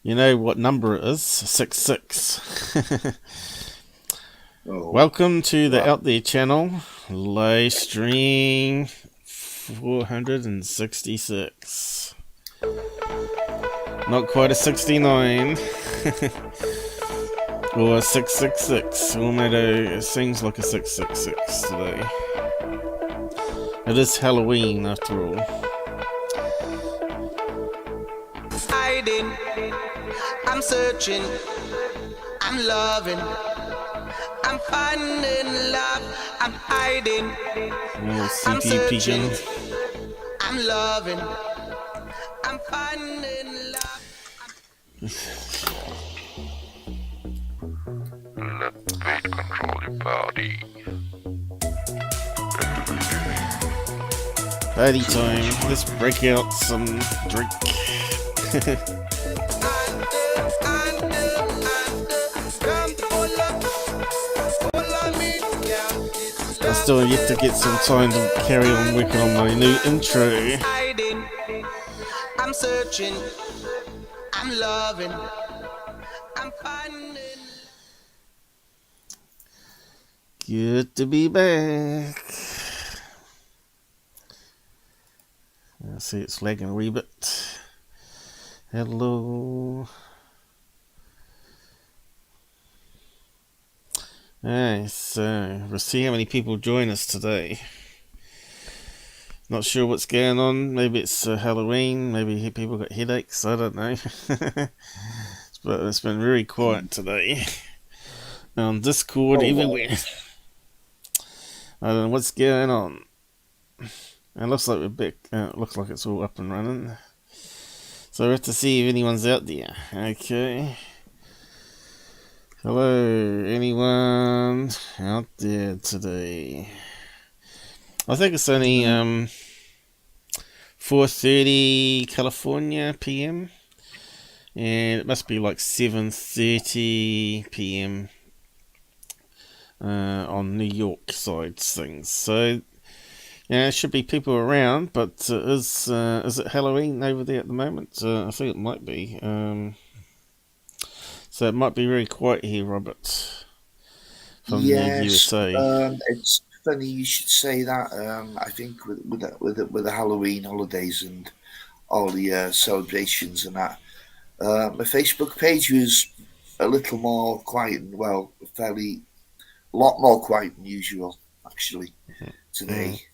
You know what number it is? 66. Oh, Welcome to the well, Out There channel, live stream 466. Not quite a 69. Or a 666. Although it seems like a 666 today. It is Halloween after all. Hiding, I'm searching, I'm loving, I'm finding love, I'm hiding, I'm searching, I'm loving, I'm finding love. Let fate control your body. Party time. Let's break out some drink. I still have yet to get some time to carry on working on my new intro. I'm searching, I'm loving, I'm finding. Good to be back. I see it's lagging a wee bit. Hello. Alright, so we'll see how many people join us today. Not sure what's going on. Maybe it's Halloween. Maybe people got headaches. I don't know. But it's been very quiet today. On Discord, everywhere. I don't know what's going on. It looks like we're back. It looks like it's all up and running. So we have to see if anyone's out there. Okay. Hello, anyone out there today? I think it's only 4:30 California PM, and it must be like 7:30 PM on New York side things. So yeah, there should be people around, but is it Halloween over there at the moment? I think it might be. So it might be very quiet here, Robert, from the USA. It's funny you should say that. I think with the Halloween holidays and all the celebrations and that, my Facebook page was a little more quiet and a lot more quiet than usual actually today.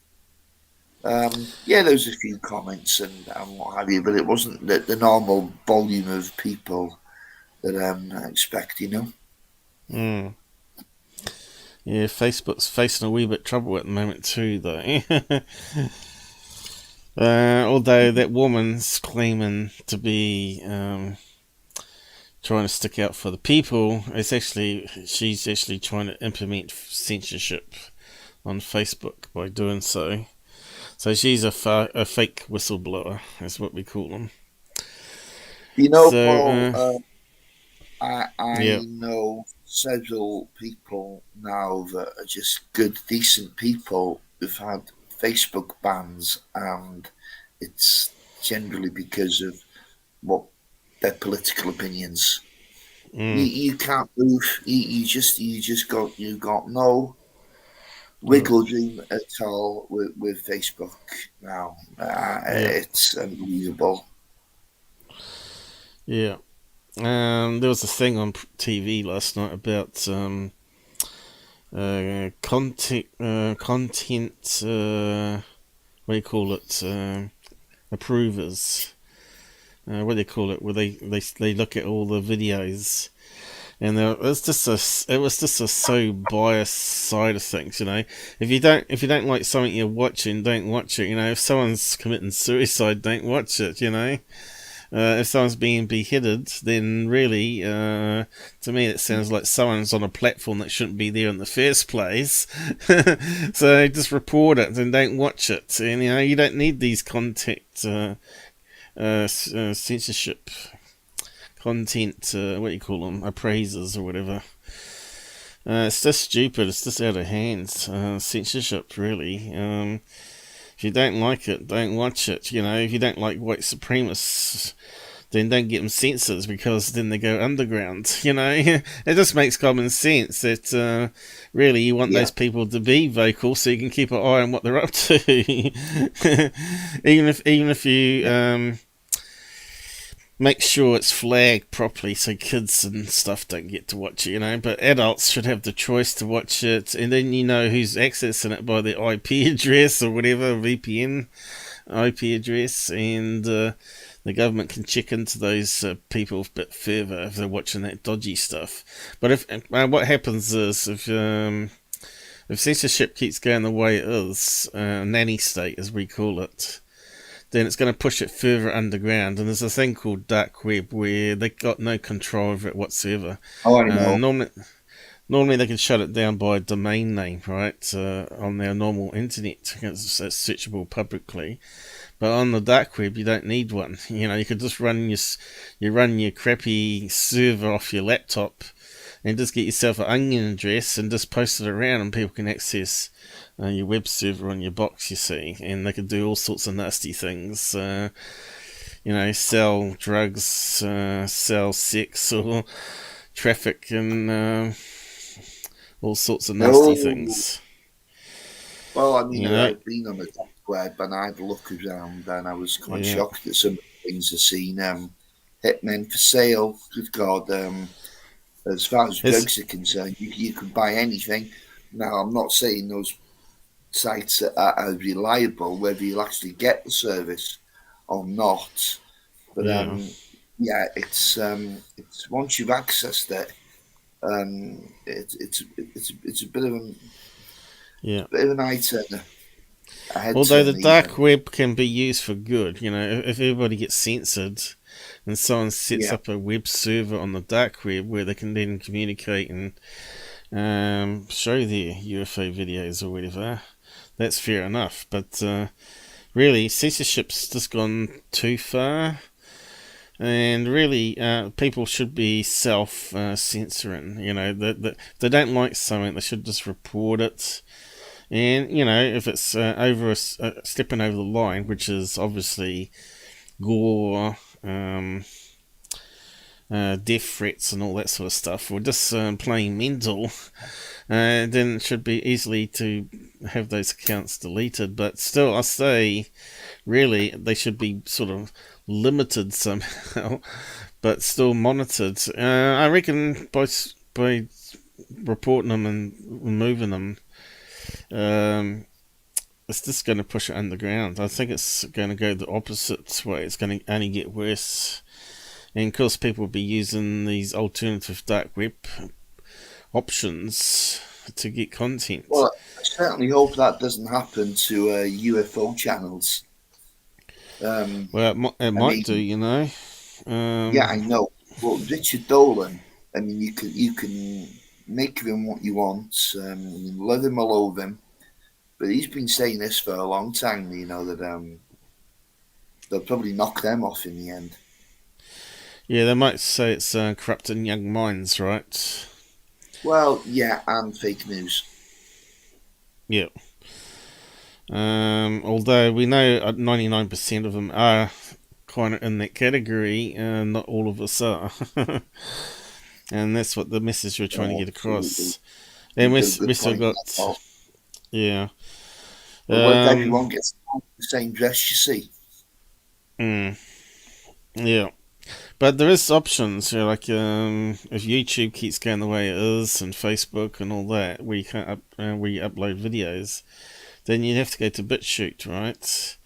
Yeah, there was a few comments and what have you, but it wasn't the normal volume of people that I expect, you know. Yeah, Facebook's facing a wee bit of trouble at the moment too, though. Although that woman's claiming to be trying to stick out for the people, she's actually trying to implement censorship on Facebook by doing so. So she's a fake whistleblower, is what we call them. You know, so, Paul, I know several people now that are just good, decent people who've had Facebook bans, and it's generally because of what their political opinions. You can't move. You got no wiggle room at all with Facebook now. It's unbelievable. Yeah. There was a thing on TV last night about content. What do you call it? Approvers. What do they call it? Where they look at all the videos, and it was just a so biased side of things. You know, if you don't like something you're watching, don't watch it. You know, if someone's committing suicide, don't watch it. You know. If someone's being beheaded, then really, to me, it sounds like someone's on a platform that shouldn't be there in the first place. So just report it and don't watch it. And you know, you don't need these censorship content. What do you call them? Appraisers or whatever. It's just stupid. It's just out of hand. Censorship, really. If you don't like it, don't watch it. You know, if you don't like white supremacists, then don't get them censored, because then they go underground. You know, it just makes common sense that really you want those people to be vocal so you can keep an eye on what they're up to. even if you make sure it's flagged properly so kids and stuff don't get to watch it, you know. But adults should have the choice to watch it, and then you know who's accessing it by their IP address or whatever, VPN IP address, and the government can check into those people a bit further if they're watching that dodgy stuff. But if what happens is if censorship keeps going the way it is, nanny state as we call it, then it's going to push it further underground. And there's a thing called dark web where they got no control over it whatsoever. Oh, I know. Normally they can shut it down by a domain name, right, on their normal internet. It's searchable publicly. But on the dark web, you don't need one. You know, you could just run your crappy server off your laptop and just get yourself an onion address and just post it around, and people can access your web server on your box, you see. And they can do all sorts of nasty things. You know, sell drugs, sell sex, or traffic, and all sorts of nasty things. Well, I mean, I've been on the dark web and I had a look around, and I was quite shocked at some of the things I've seen. Hitmen for sale. Good God. As far as drugs are concerned, you can buy anything. Now, I'm not saying those sites are reliable, whether you'll actually get the service or not. But it's once you've accessed it, it's a bit of an eye turner. Although the dark web can be used for good, you know, if everybody gets censored and someone sets up a web server on the dark web where they can then communicate and show their UFO videos or whatever, that's fair enough. But really, censorship's just gone too far. And really, people should be self-censoring. You know, that they don't like something, they should just report it. And you know, if it's stepping over the line, which is obviously gore, death threats, and all that sort of stuff, or just plain mental, then it should be easily to have those accounts deleted. But still, I say, really, they should be sort of limited somehow, but still monitored. I reckon by reporting them and removing them, it's just going to push it underground. I think it's going to go the opposite way. It's going to only get worse. And of course, people will be using these alternative dark web options to get content. Well, I certainly hope that doesn't happen to UFO channels. Well, it might do, you know. Yeah, I know. Well, Richard Dolan, I mean, you can make of him what you want, you can love him or loathe him, but he's been saying this for a long time, you know, that they'll probably knock them off in the end. Yeah, they might say it's corrupting young minds, right? Well, yeah, and fake news. Yeah. Although we know 99% of them are kind of in that category, not all of us are. And that's what the message we're trying to get across. And we still got... Yeah. Well, everyone gets the same dress, you see. Yeah. But there is options, you know, like if YouTube keeps going the way it is, and Facebook and all that, where you can't where you upload videos, then you'd have to go to BitChute, right?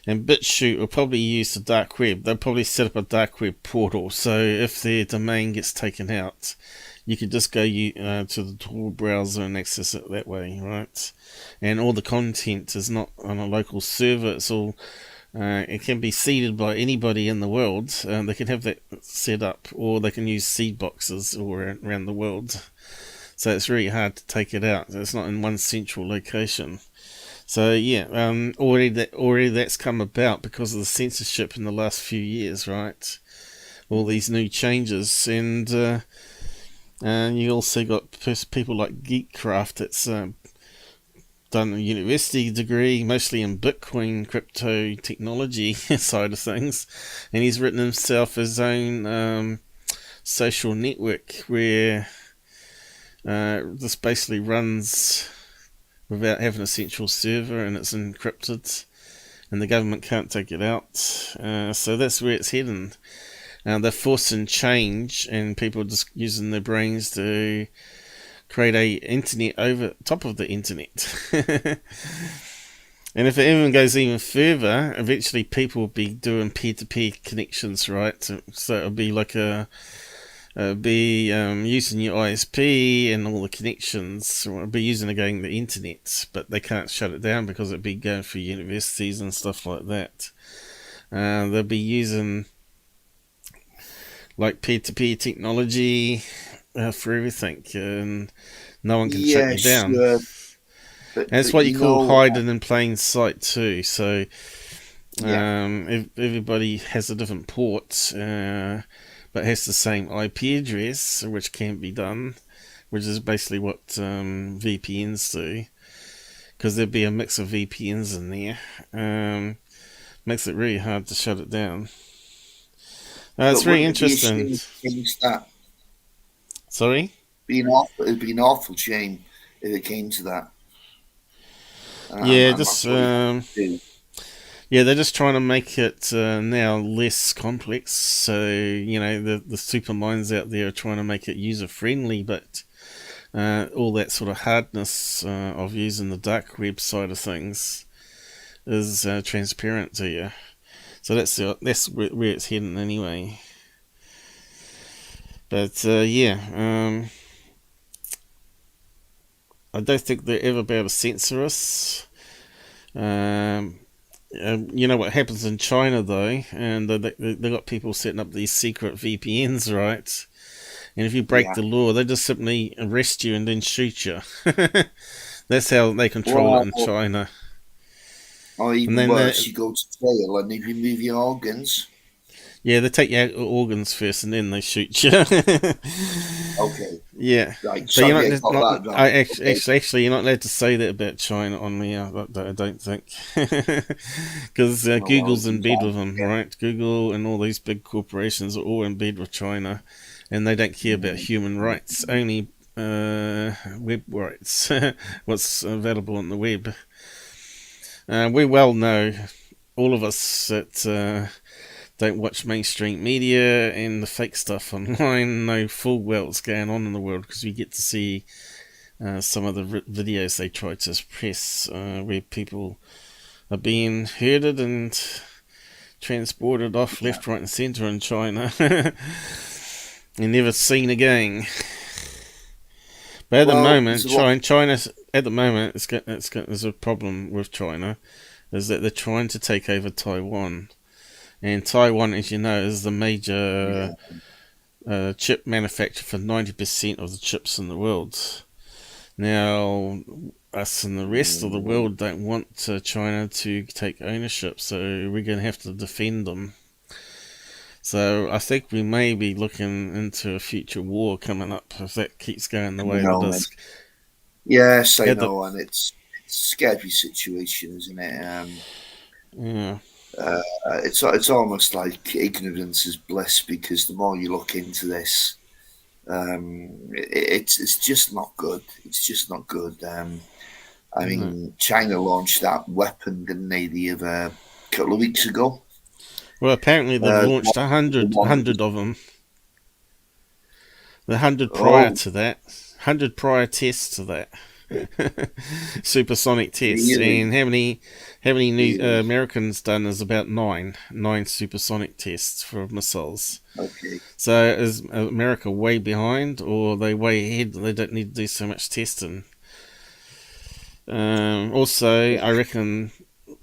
And BitChute will probably use the dark web. They'll probably set up a dark web portal, so if their domain gets taken out, you could just go to the Tor browser and access it that way, right? And all the content is not on a local server. It's all it can be seeded by anybody in the world. They can have that set up, or they can use seed boxes all around the world. So it's really hard to take it out. It's not in one central location. So yeah, already that's come about because of the censorship in the last few years, right? All these new changes, and you also got people like Geekcraft that's done a university degree, mostly in Bitcoin crypto technology side of things, and he's written himself his own social network where this basically runs without having a central server, and it's encrypted, and the government can't take it out. So that's where it's heading. They're forcing change, and people are just using their brains to create a internet over top of the internet. And if it even goes even further, eventually people will be doing peer-to-peer connections, right? So it'll be like using your ISP and all the connections. It'll be using again the internet, but they can't shut it down because it'll be going for universities and stuff like that. They'll be using like peer-to-peer technology for everything, and no one can shut you down. And that's what you call hiding in plain sight too. So everybody has a different port, but has the same IP address, which can be done, which is basically what VPNs do, because there'd be a mix of VPNs in there. Makes it really hard to shut it down. It's very interesting. Sorry? It'd be an awful shame if it came to that. Yeah, they're just trying to make it now less complex. So, the super minds out there are trying to make it user friendly, but all that sort of hardness of using the dark web side of things is transparent to you. So that's where it's heading anyway. But I don't think they'll ever be able to censor us. You know what happens in China though, and they got people setting up these secret VPNs, right? And if you break the law, they just simply arrest you and then shoot you. That's how they control it in China. Or even worse, you go to jail and they remove your organs. Yeah, they take your organs first and then they shoot you. Okay. Yeah. Right. So you're actually you're not allowed to say that about China on the I don't think, because Google's in bed with them, right? Google and all these big corporations are all in bed with China, and they don't care about human rights, only web rights. What's available on the web. We well know, all of us that don't watch mainstream media and the fake stuff online, know full well what's going on in the world, because we get to see some of the videos they try to suppress, where people are being herded and transported off left, right and centre in China and never seen again. But at the moment, China at the moment, there's a problem with China, is that they're trying to take over Taiwan. And Taiwan, as you know, is the major chip manufacturer for 90% of the chips in the world. Now, us and the rest of the world don't want China to take ownership, so we're going to have to defend them. So I think we may be looking into a future war coming up if that keeps going the way it is. Yes, I know, and it's a scary situation, isn't it? Yeah. It's almost like ignorance is bliss, because the more you look into this, it's just not good. It's just not good. I mean, China launched that weapon, didn't they, a couple of weeks ago? Well, apparently they've launched 100 of them. The 100 prior to that, 100 prior tests to that. Supersonic tests. Really? And how many new Americans done is about nine supersonic tests for missiles. Okay. So is America way behind, or are they way ahead? They don't need to do so much testing. Also, I reckon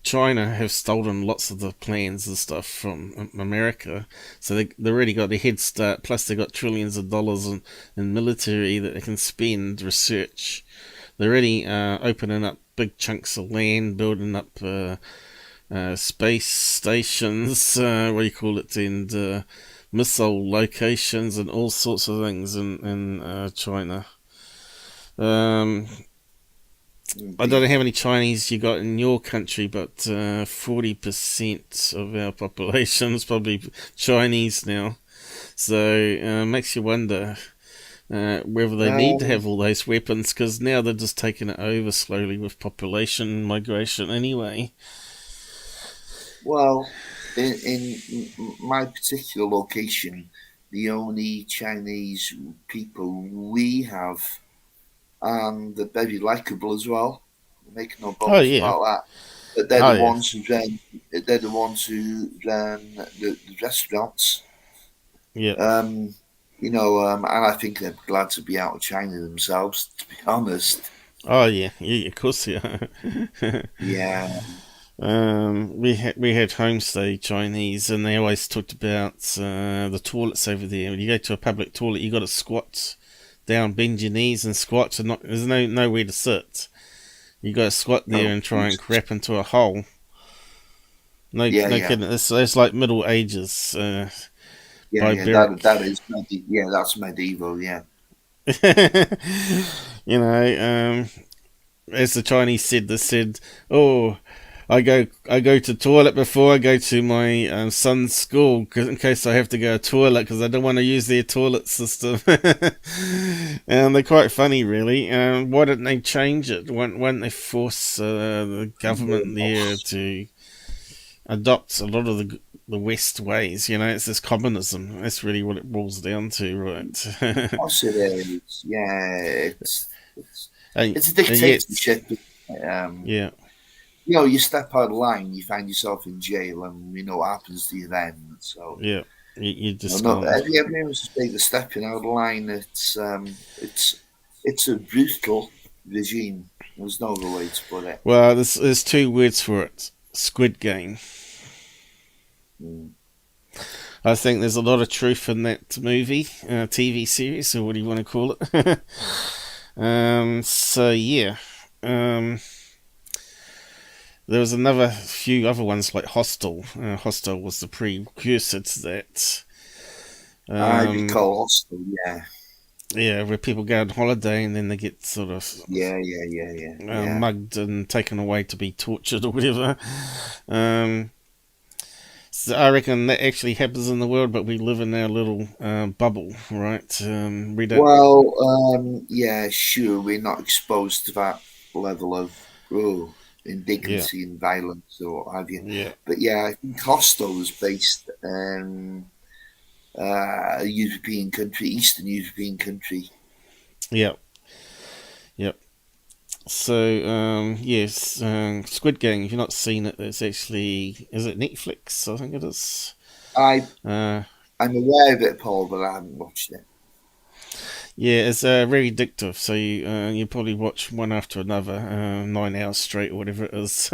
China have stolen lots of the plans and stuff from America, so they already got a head start. Plus, they got trillions of dollars in military that they can spend research. They're already opening up big chunks of land, building up space stations, and missile locations and all sorts of things in China. I don't know how many Chinese you got in your country, but 40% of our population is probably Chinese now. So makes you wonder whether they need to have all those weapons, because now they're just taking it over slowly with population migration anyway. Well, in my particular location, the only Chinese people we have, and they're very likable as well. Make no Oh bones yeah, about that. But they're oh the yeah, ones who run. They're the ones who run the restaurants. yeah. And I think they're glad to be out of China themselves. To be honest, Oh yeah, yeah. Of course, yeah. yeah. We had homestay Chinese, and they always talked about the toilets over there. When you go to a public toilet, you got to squat down, bend your knees, and squat. And there's nowhere to sit. You got to squat there No, and try and crap into a hole. No, yeah, no yeah, kidding. It's like Middle Ages, yeah, yeah. barbaric. That is, yeah, that's medieval. Yeah. You know, as the Chinese said, they said, "Oh, I go to toilet before I go to my son's school, in case I have to go to toilet, because I don't want to use their toilet system." And they're quite funny, really. Why didn't they change it? Why didn't they force the government there to adopt a lot of the West ways? It's this communism. That's really what it boils down to, right? Of course it is. Yeah, it's and, it's a and yet, dictatorship. yeah. You step out of line, you find yourself in jail, and you know what happens to you then. So Yeah, you just no, can't. everyone's just the stepping out of line. It's a brutal regime. There's no other way to put it. Well, there's two words for it: Squid Game. Mm. I think there's a lot of truth in that movie, TV series, or what do you want to call it? So yeah. There was another few other ones like Hostel. Hostel was the precursor to that. I recall Hostel, yeah. Yeah, where people go on holiday and then they get sort of Yeah. mugged and taken away to be tortured or whatever. So I reckon that actually happens in the world, but we live in our little bubble, right? We don't. Well, yeah, sure, we're not exposed to that level of indignity and violence or what have you. Yeah. But yeah, I think Hostel was based in a European country, Eastern European country. Yep. So, yes, Squid Game, if you've not seen it, it's actually, is it Netflix? I think it is. I'm aware of it, Paul, but I haven't watched it. Yeah, it's very addictive, so you probably watch one after another, 9 hours straight or whatever it is.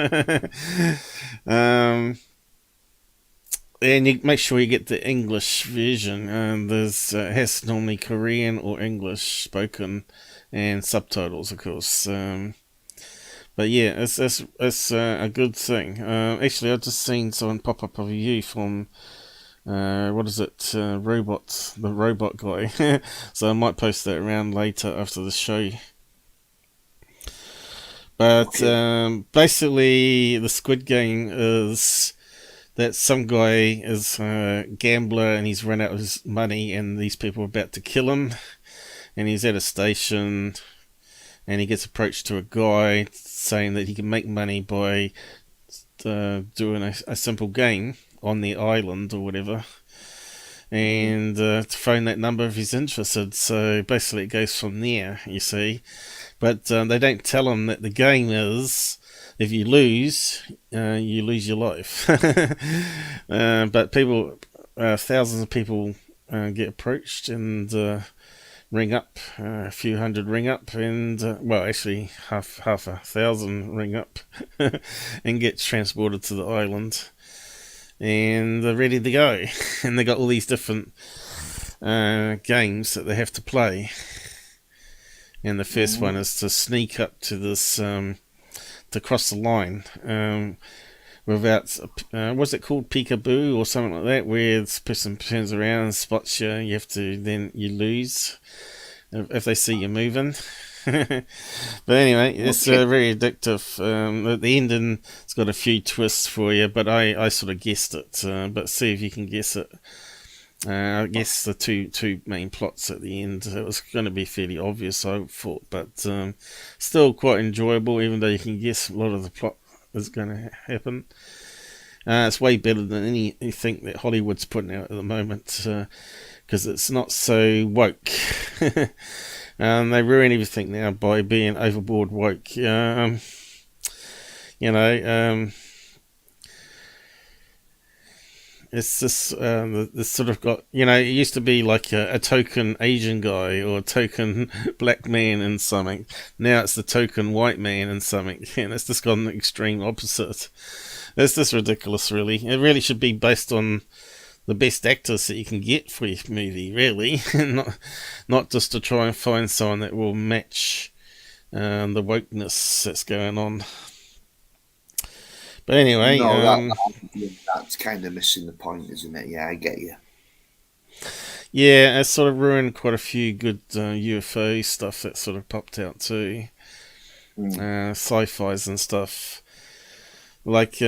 And you make sure you get the English version. It has normally Korean or English spoken, and subtitles, of course. But yeah, it's a good thing. Actually, I've just seen someone pop up a review from what is it? The robot guy. So I might post that around later after the show. But basically, the Squid Game is that some guy is a gambler and he's run out of his money, and these people are about to kill him, and he's at a station, and he gets approached to a guy saying that he can make money by doing a simple game on the island or whatever, and to phone that number if he's interested. So basically it goes from there, you see. But they don't tell him that the game is, if you lose your life. But people, thousands of people get approached and ring up, a few hundred ring up, and well, actually half a thousand ring up and get transported to the island, and they're ready to go. And they got all these different games that they have to play. And the first one is to sneak up to this, to cross the line, without, what's it called, peekaboo or something like that, where this person turns around and spots you, you lose if they see you moving. But anyway, it's very addictive. At the ending, it's got a few twists for you, but I sort of guessed it. But see if you can guess it. I guess the two main plots at the end, it was going to be fairly obvious, I thought, but still quite enjoyable, even though you can guess a lot of the plot is going to happen. It's way better than anything that Hollywood's putting out at the moment, because it's not so woke. They ruin everything now by being overboard woke. It's just this sort of got, it used to be like a token Asian guy or a token black man in something. Now it's the token white man in something, and it's just gone the extreme opposite. It's just ridiculous, really. It really should be based on the best actors that you can get for your movie, really, not just to try and find someone that will match the wokeness that's going on. But anyway, that's kind of missing the point, isn't it? Yeah, I get you. Yeah, it sort of ruined quite a few good UFO stuff that sort of popped out too. Sci-fis and stuff. Like,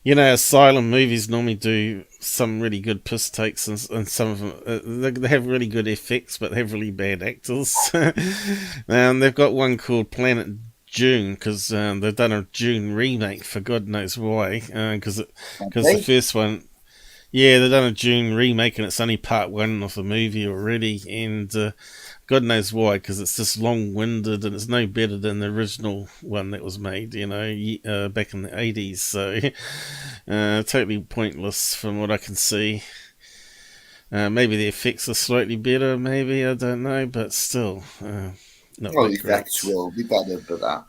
asylum movies normally do some really good piss takes, and some of them, they have really good effects, but they have really bad actors. They've got one called Planet June, because they've done a June remake for God knows why, because the first one, they've done a June remake and it's only part one of the movie already, and God knows why, because it's just long-winded and it's no better than the original one that was made, back in the 80s, so totally pointless from what I can see. Maybe the effects are slightly better, maybe, I don't know, but still... the effects will be better, but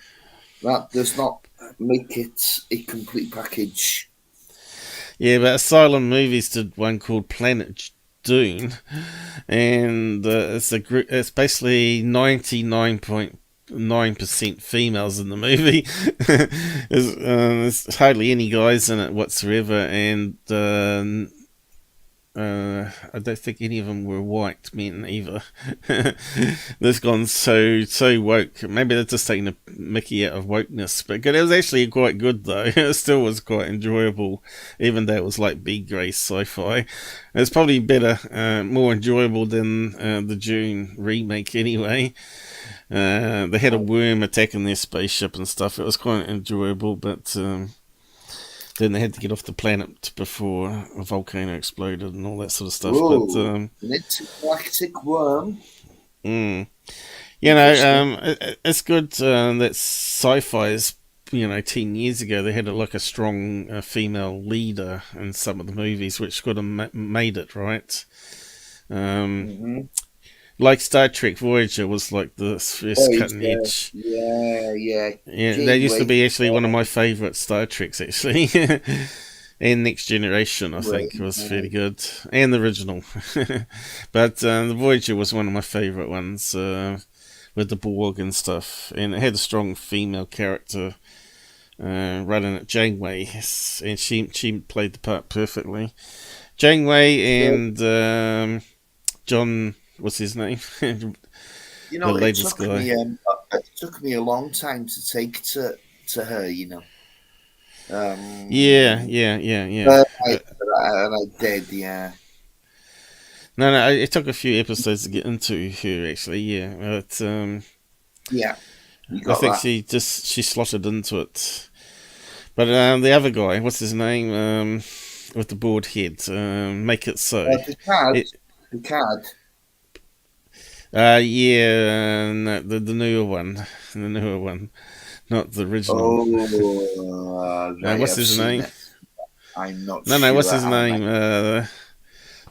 that does not make it a complete package. Yeah, but Asylum Movies did one called Planet Dune, and it's basically 99.9% females in the movie. There's hardly any guys in it whatsoever, and I don't think any of them were white men either. They've gone so woke. Maybe they're just taking the mickey out of wokeness, but it was actually quite good though. It still was quite enjoyable, even though it was like B-grade sci-fi. It's probably better, more enjoyable than the June remake anyway. They had a worm attacking their spaceship and stuff. It was quite enjoyable, but then they had to get off the planet before a volcano exploded and all that sort of stuff. Whoa, but an intergalactic worm. It's good that sci-fi is, 10 years ago they had a strong female leader in some of the movies, which could have made it, right? Like Star Trek Voyager was like the first cutting edge. Yeah. That used to be actually one of my favourite Star Treks, actually. And Next Generation, I think, was fairly good. And the original. But the Voyager was one of my favourite ones, with the Borg and stuff. And it had a strong female character running it, Janeway. And she played the part perfectly. Janeway and John... What's his name? It took me a long time to take to her, Yeah. And I did, yeah. No, it took a few episodes to get into her, actually, yeah. But, yeah. I think she slotted into it. But the other guy, what's his name? With the bald head, Make It So. Picard. The newer one, not the original. What's his name? I'm not. No. What's his name? The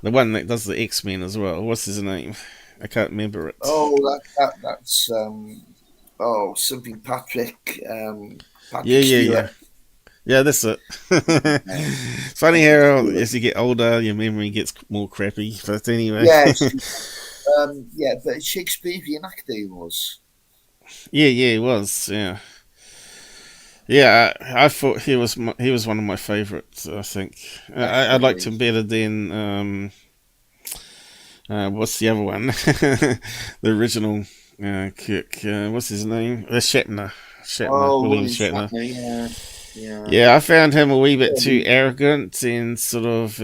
one that does the X-Men as well. What's his name? I can't remember it. That's something Patrick. Yeah. Yeah, that's it. It's funny how as you get older, your memory gets more crappy. But anyway. Yeah, but Shakespearean actor he was. Yeah, he was. Yeah. I thought he was one of my favourites. I think I liked him better than what's the other one? The original Kirk. What's his name? Shatner. Oh, William William Shatner. Shatner, yeah. Yeah, I found him a wee bit too arrogant and sort of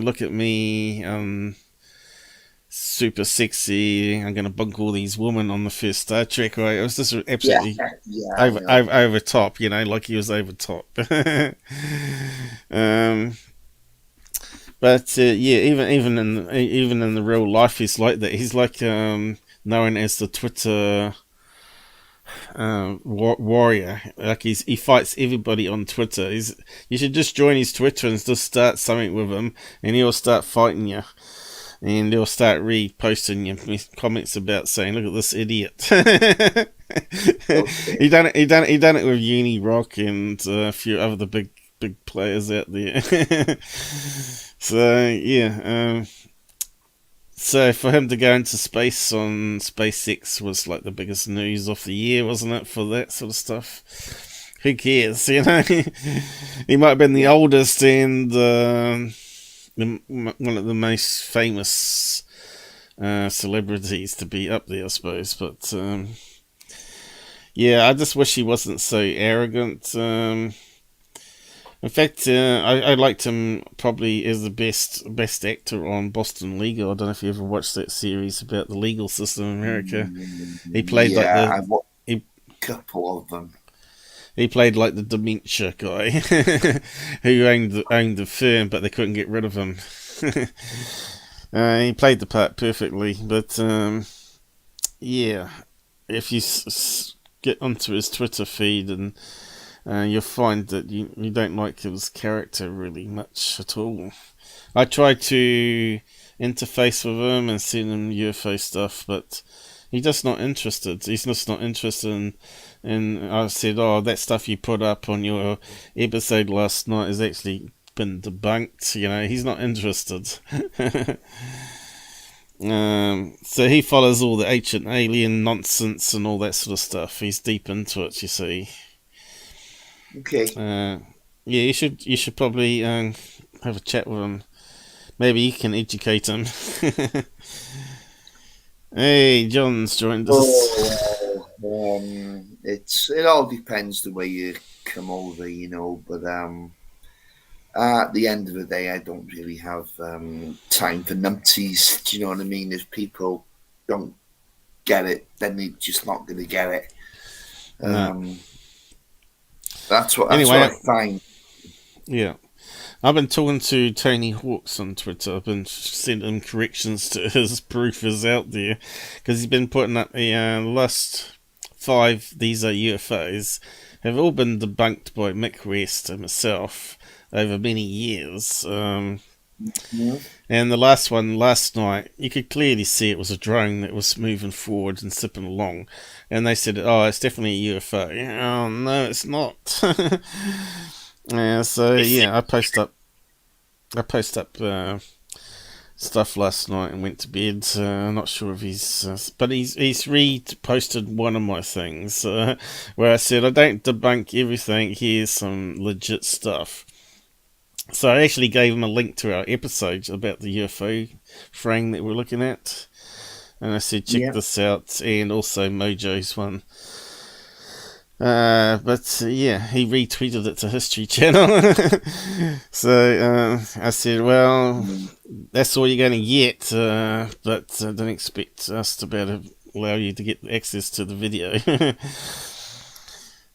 look at me, super sexy. I'm gonna bunk all these women on the first Star Trek. Right? It was just Yeah, absolutely yeah, I know. over top. Like he was over top. But yeah, even in the real life, he's like that. He's like known as the Twitter warrior. Like he fights everybody on Twitter. You should just join his Twitter and just start something with him, and he'll start fighting you, and he'll start reposting your comments about saying, "Look at this idiot." Okay. He done it with Uni Rock and a few other big players out there. So yeah. So for him to go into space on SpaceX was like the biggest news of the year, wasn't it? For that sort of stuff, who cares? He might have been the oldest and one of the most famous celebrities to be up there, I suppose. But yeah, I just wish he wasn't so arrogant. In fact, I liked him probably as the best actor on Boston Legal. I don't know if you ever watched that series about the legal system in America. He played I watched a couple of them. He played like the dementia guy who owned the firm, but they couldn't get rid of him. He played the part perfectly, but yeah, if you get onto his Twitter feed and you'll find that you don't like his character really much at all. I tried to interface with him and send him UFO stuff, but he's just not interested. He's just not interested in I said, oh, that stuff you put up on your episode last night has actually been debunked. He's not interested. So he follows all the ancient alien nonsense and all that sort of stuff. He's deep into it, you see. Okay. Yeah, you should probably have a chat with him. Maybe you can educate him. Hey, John's joined us. It all depends the way you come over, But at the end of the day, I don't really have time for numpties. Do you know what I mean? If people don't get it, then they're just not going to get it. That's what I find. Yeah. I've been talking to Tony Hawks on Twitter. I've been sending him corrections to his proof is out there. Because he's been putting up the last 5 these are UFOs have all been debunked by Mick West and myself over many years. And the last one last night, you could clearly see it was a drone that was moving forward and zipping along. And they said, oh, it's definitely a UFO. Oh, no, it's not. So yeah, I post up stuff last night and went to bed. I'm not sure if he's reposted one of my things where I said I don't debunk everything. Here's some legit stuff. So I actually gave him a link to our episode about the UFO frame that we're looking at, and I said check this out, and also Mojo's one. But yeah, he retweeted it to History Channel. So I said, well, that's all you're going to get, but don't expect us to be able to allow you to get access to the video.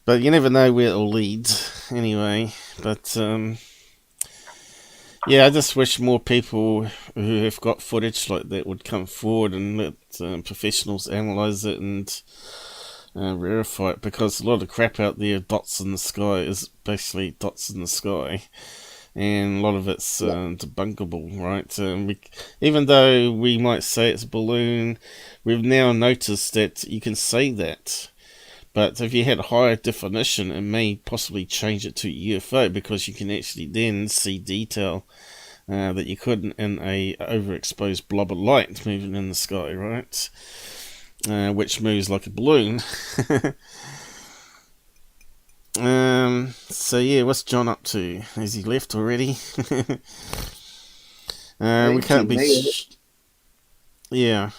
But you never know where it'll lead anyway. But yeah, I just wish more people who have got footage like that would come forward and let professionals analyse it and verify it, because a lot of crap out there, dots in the sky, is basically dots in the sky, and a lot of it's debunkable, right? Even though we might say it's a balloon, we've now noticed that you can say that, but if you had a higher definition, it may possibly change it to UFO, because you can actually then see detail that you couldn't in a overexposed blob of light moving in the sky, right? Which moves like a balloon. So yeah, what's John up to? Has he left already? We can't be. Yeah.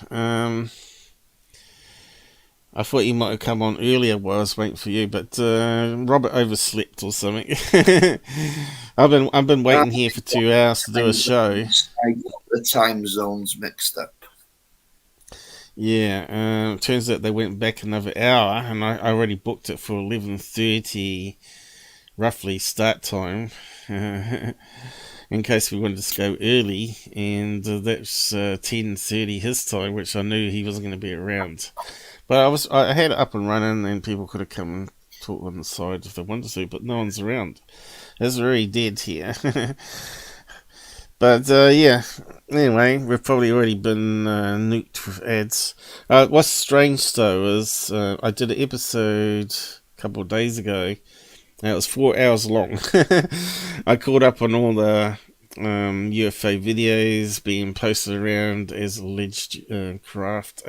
I thought you might have come on earlier while I was waiting for you, but Robert overslept or something. I've been waiting here for 2 hours to do a show. I got the time zones mixed up. Yeah, turns out they went back another hour, and I already booked it for 11:30, roughly start time, in case we wanted to go early, and that's 10:30 his time, which I knew he wasn't going to be around. But I had it up and running, and people could have come and talk on the side if they wanted to, but no one's around. It's very dead here. But yeah, anyway, we've probably already been nuked with ads. What's strange though is I did an episode a couple of days ago, and it was 4 hours long. I caught up on all the UFO videos being posted around as alleged alien craft.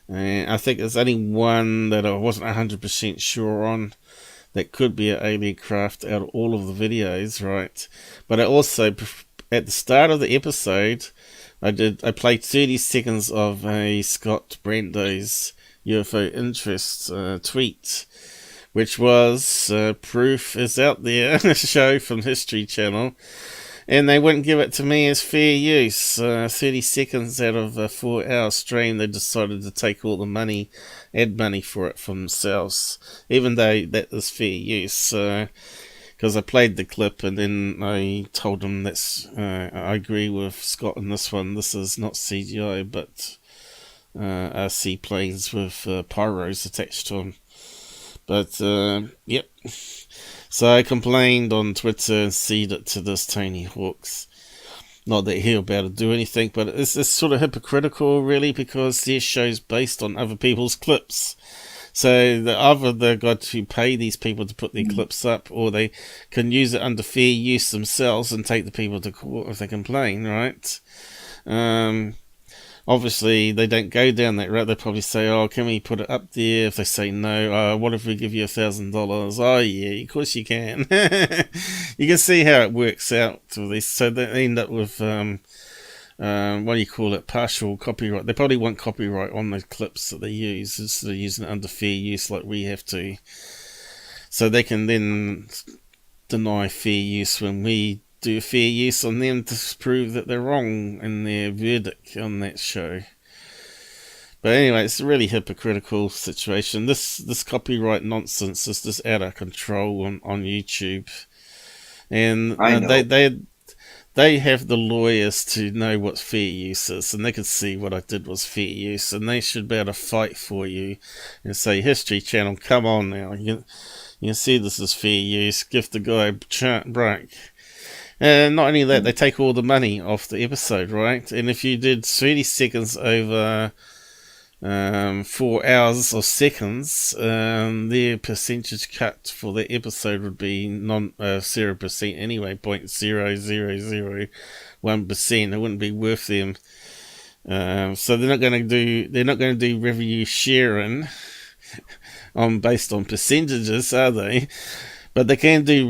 And I think there's only one that I wasn't 100% sure on that could be an alien craft out of all of the videos, right? But I also, at the start of the episode, I played 30 seconds of a Scott Brando's UFO interest tweet, which was proof is out there, a show from History Channel. And they wouldn't give it to me as fair use. 30 seconds out of a 4 hour stream, they decided to take all the money, ad money for it for themselves, even though that is fair use. Because I played the clip and then I told them I agree with Scott on this one. This is not CGI, but RC planes with pyros attached to them. But, yep. So I complained on Twitter and ceded it to this Tony Hawks. Not that he'll be able to do anything, but it's sort of hypocritical, really, because their show's based on other people's clips. So either they've got to pay these people to put their clips up, or they can use it under fair use themselves and take the people to court if they complain, right? Obviously, they don't go down that route. They probably say, oh, can we put it up there? If they say no, what if we give you $1,000? Oh, yeah, of course you can. You can see how it works out to this. So they end up with, what do you call it, partial copyright. They probably want copyright on the clips that they use instead of using it under fair use like we have to. So they can then deny fair use when we do fair use on them to prove that they're wrong in their verdict on that show. But anyway, it's a really hypocritical situation. This copyright nonsense is just out of control on YouTube, and they have the lawyers to know what fair use is, and they could see what I did was fair use, and they should be able to fight for you and say, History Channel, come on now, you can see this is fair use, give the guy a break. And not only that, they take all the money off the episode, right? And if you did 30 seconds over 4 hours or seconds, their percentage cut for the episode would be 0% anyway, 0.0001%. It wouldn't be worth them. So they're not going to do revenue sharing based on percentages, are they? But they can do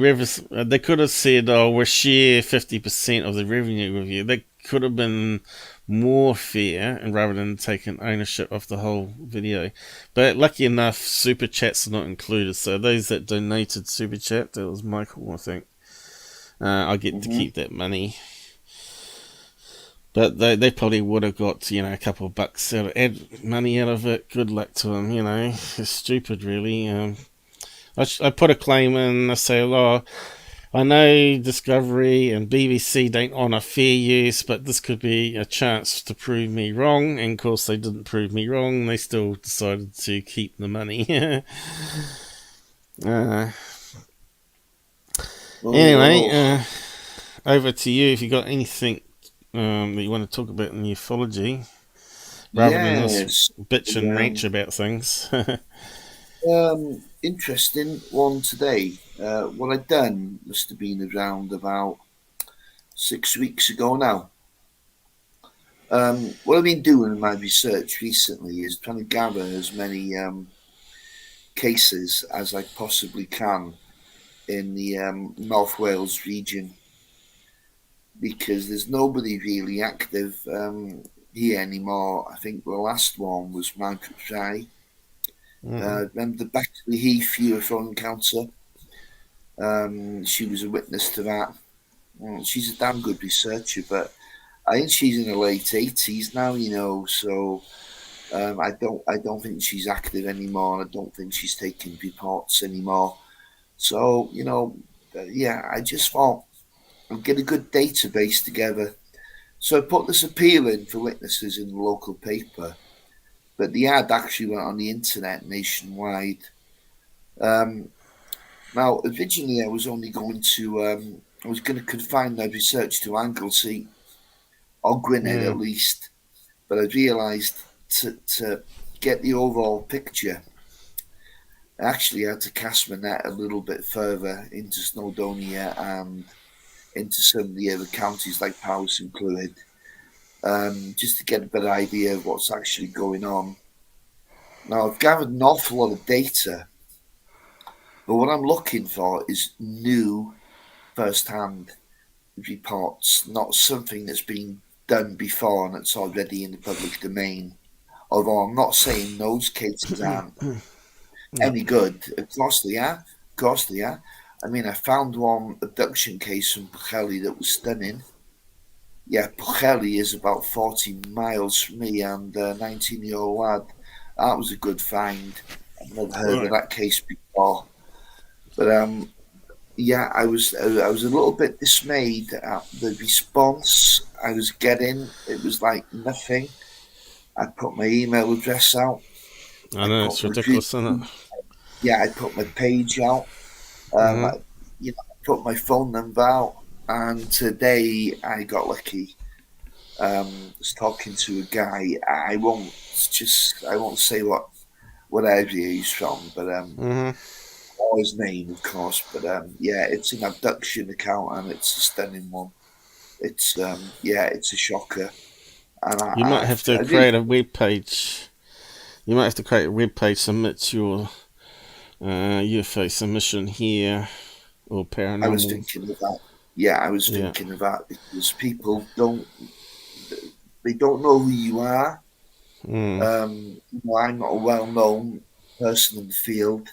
they could have said, oh, we'll share 50% of the revenue with you. That could have been more fair, and rather than taking ownership of the whole video. But lucky enough, super chats are not included. So those that donated super chat, that was Michael, I think, I get to keep that money. But they probably would have got, a couple of bucks money out of it. Good luck to them, It's stupid, really. I put a claim in, I say, oh, I know Discovery and BBC don't honour fair use, but this could be a chance to prove me wrong. And of course they didn't prove me wrong. They still decided to keep the money. Anyway, over to you if you got anything that you want to talk about in ufology, rather than this bitch and rant about things. Interesting one today. What I'd done must have been around about 6 weeks ago now. What I've been doing in my research recently is trying to gather as many cases as I possibly can in the North Wales region, because there's nobody really active here anymore. I think the last one was Margaret Fry. Remember the Beckley Heath UFO encounter? She was a witness to that. Well, she's a damn good researcher, but I think she's in her late 80s now, so I don't think she's active anymore, and I don't think she's taking reports anymore. So, I just thought I'd get a good database together. So I put this appeal in for witnesses in the local paper, but the ad actually went on the internet nationwide. Now, originally I was going to confine my research to Anglesey or Gwynedd at least, but I realised to get the overall picture, I actually had to cast my net a little bit further into Snowdonia and into some of the other counties like Powys and Clwyd, just to get a better idea of what's actually going on. Now, I've gathered an awful lot of data, but what I'm looking for is new first-hand reports, not something that's been done before and it's already in the public domain. Although I'm not saying those cases aren't any good. Of course they are. I mean, I found one abduction case from Pwllheli that was stunning. Yeah, Pwllheli is about 40 miles from me, and a 19-year-old lad. That was a good find. I've never heard of that case before. But I was a little bit dismayed at the response I was getting. It was like nothing. I put my email address out. I know, it's ridiculous, isn't it? Yeah, I put my page out. I put my phone number out, and today I got lucky. I was talking to a guy. I won't say what area he's from, but or his name, of course. But it's an abduction account, and it's a stunning one. It's it's a shocker. And you might have to create a web page. You might have to create a web page, submit your UFO submission here, or paranormal. I was thinking of that. Yeah, I was thinking of that because people don't know who you are. I'm not a well-known person in the field.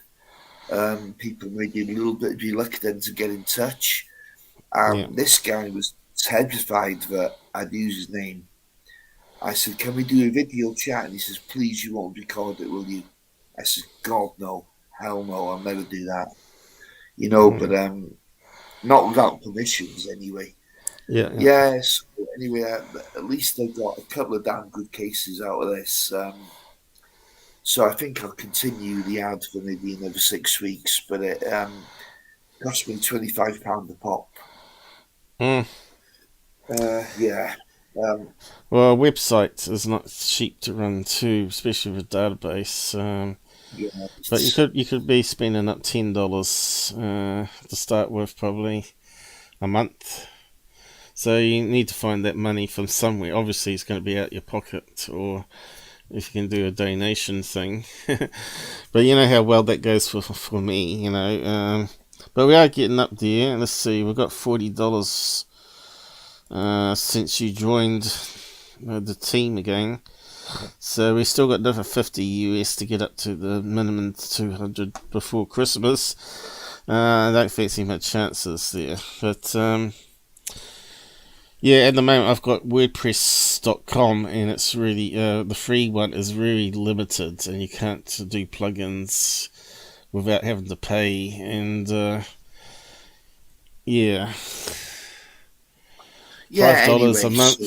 People may be a little bit reluctant to get in touch. This guy was terrified that I'd use his name. I said, "Can we do a video chat?" And he says, "Please, you won't record it, will you?" I said, "God, no. Hell no, I'll never do that." But not without permissions anyway. Yes. Anyway, at least I got a couple of damn good cases out of this. So I think I'll continue the ad for maybe another 6 weeks, but it cost me £25 a pop. Well, a website is not cheap to run too, especially with a database. But you could be spending up $10 to start with, probably a month. So you need to find that money from somewhere. Obviously, it's going to be out your pocket, or if you can do a donation thing. But you know how well that goes for me, But we are getting up there. Let's see, we've got $40 since you joined the team again. So we still got another 50 US to get up to the minimum 200 before Christmas. I don't fancy much chances there. But at the moment I've got WordPress.com, and it's really the free one is really limited, and you can't do plugins without having to pay. And $5 a month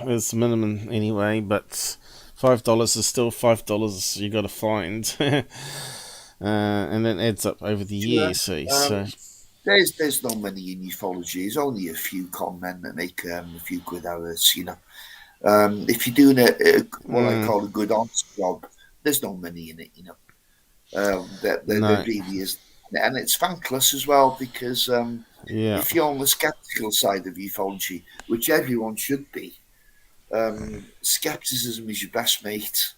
is the minimum anyway, but $5 is still $5 you got to find, and then adds up over the years. So there's no money in ufology. There's only a few con men that make a few quid out of it. If you're doing what I call a good honest job, there's no money in it. There really is, and it's thankless as well because if you're on the skeptical side of ufology, which everyone should be. Skepticism is your best mate.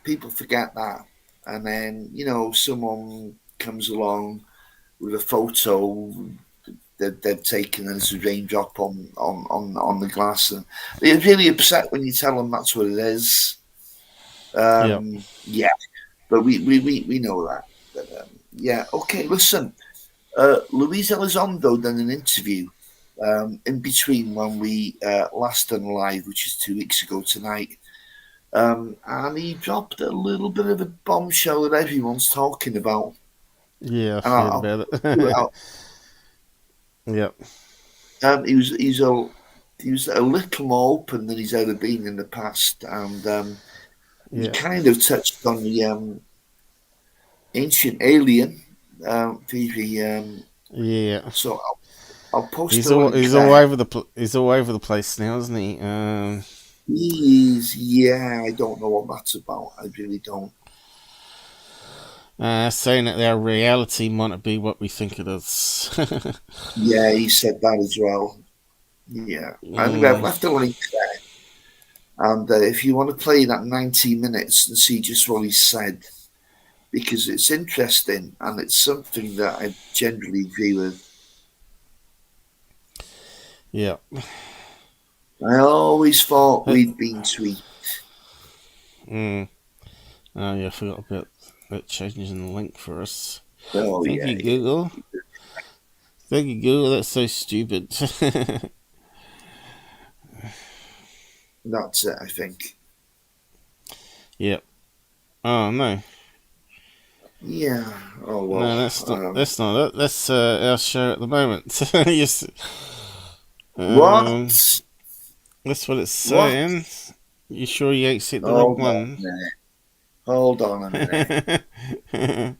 People forget that, and then someone comes along with a photo they've taken as a raindrop on the glass, and they're really upset when you tell them that's what it is. Yeah, but we know that. But, yeah, okay. Listen, Lue Elizondo done an interview in between when we last done live, which is 2 weeks ago tonight. And he dropped a little bit of a bombshell that everyone's talking about. Yeah, I heard about it. Yep. He was a little more open than he's ever been in the past, and he kind of touched on the ancient alien. Yeah. So I'll post. He's all over the place now, isn't he? Yeah, I don't know what that's about. I really don't. Saying that our reality might not be what we think it is. Yeah, he said that as well. Yeah, and I've left a link there. And if you want to play that 90 minutes and see just what he said, because it's interesting and it's something that I generally agree with. Yeah. I always thought we'd been sweet. Oh yeah, I forgot about changing the link for us. Oh, Thank you, Google. Thank you, Google. That's so stupid. That's it, I think. Yep. Oh no. Yeah. Oh well. No, that's not it. That's our show at the moment. Yes. What? That's what it's saying. What? You sure you ain't set the wrong one? Hold on a minute.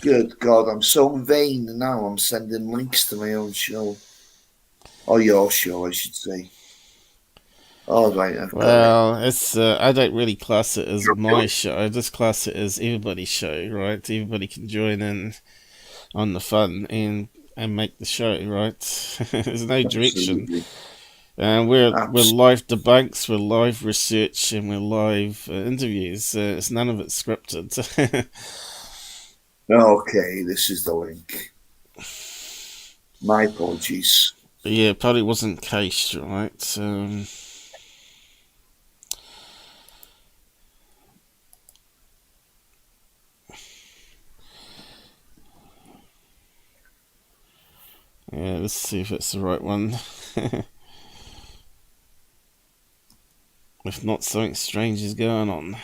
Good God, I'm so vain now. I'm sending links to my own show. Or your show, I should say. Oh, right. Well, it's I don't really class it as my show. I just class it as everybody's show, right? Everybody can join in on the fun and make the show, right? There's no direction. We're live debunks, we're live research, and we're live interviews. It's none of it scripted. Okay, this is the link. My apologies. But yeah, probably wasn't cached, right? Yeah, let's see if it's the right one. If not, something strange is going on.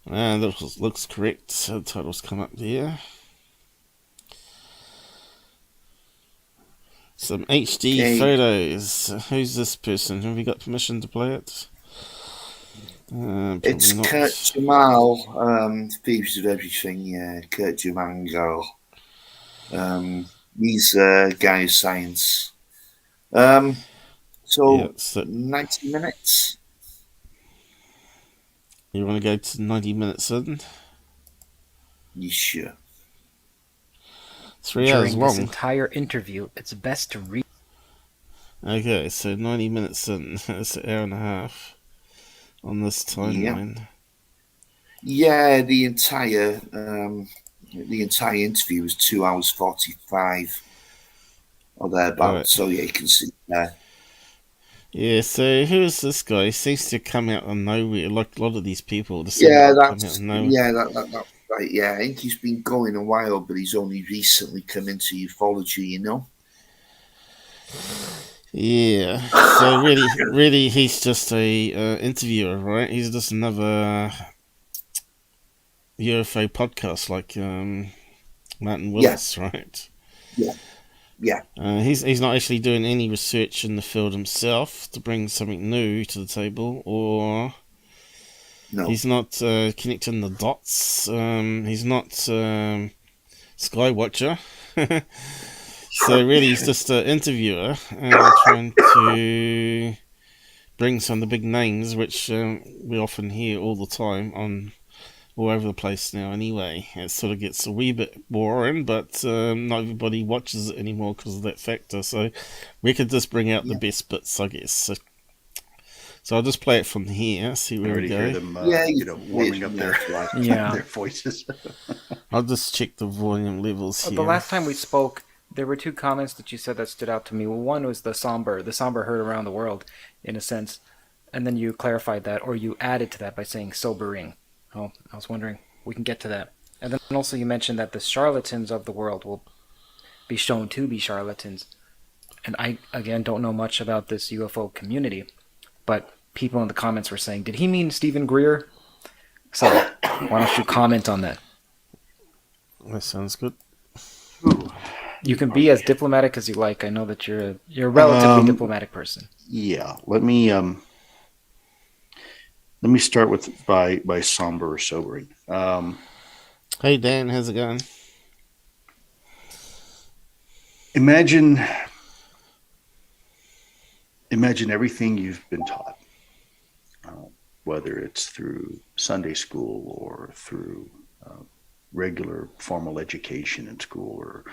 And that looks correct. Subtitles come up here. Some HD photos. Who's this person? Have we got permission to play it? It's not. Kurt Jamal, Thieves of Everything, yeah, Kurt Jamal. He's a guy of science. So 90 minutes. You want to go to 90 minutes in? You sure? 3 hours long. During this entire interview, it's best to read. Okay, so 90 minutes in. That's an hour and a half on this timeline. Yeah, the entire interview was 2 hours 45 or thereabouts. Right. So yeah, you can see there. Yeah, so who is this guy? He seems to come out of nowhere, like a lot of these people. That's right. Yeah, I think he's been going a while, but he's only recently come into ufology, you know. Yeah, so really, he's just a interviewer, right? He's just another UFO podcast, like Martin Willis, right? Yeah. He's not actually doing any research in the field himself to bring something new to the table, or he's not connecting the dots. He's not Skywatcher. So really, he's just an interviewer trying to bring some of the big names, which we often hear all the time on all over the place now anyway. It sort of gets a wee bit boring, but not everybody watches it anymore because of that factor. So we could just bring out the best bits, I guess. So I'll just play it from here, see I where we already hear go. them, you warming up their Yeah. their voices. I'll just check the volume levels here. The last time we spoke, there were two comments that you said that stood out to me. Well, one was the somber heard around the world, in a sense, and then you clarified that, or you added to that by saying sobering. Oh, I was wondering. We can get to that. And then also you mentioned that the charlatans of the world will be shown to be charlatans. And I, again, don't know much about this UFO community, but people in the comments were saying, did he mean Stephen Greer? So, why don't you comment on that? That sounds good. You can be as diplomatic as you like. I know that you're a relatively diplomatic person. Yeah, let me start with by somber or sobering. Hey Dan, how's it going? Imagine everything you've been taught, whether it's through Sunday school or through regular formal education in school, or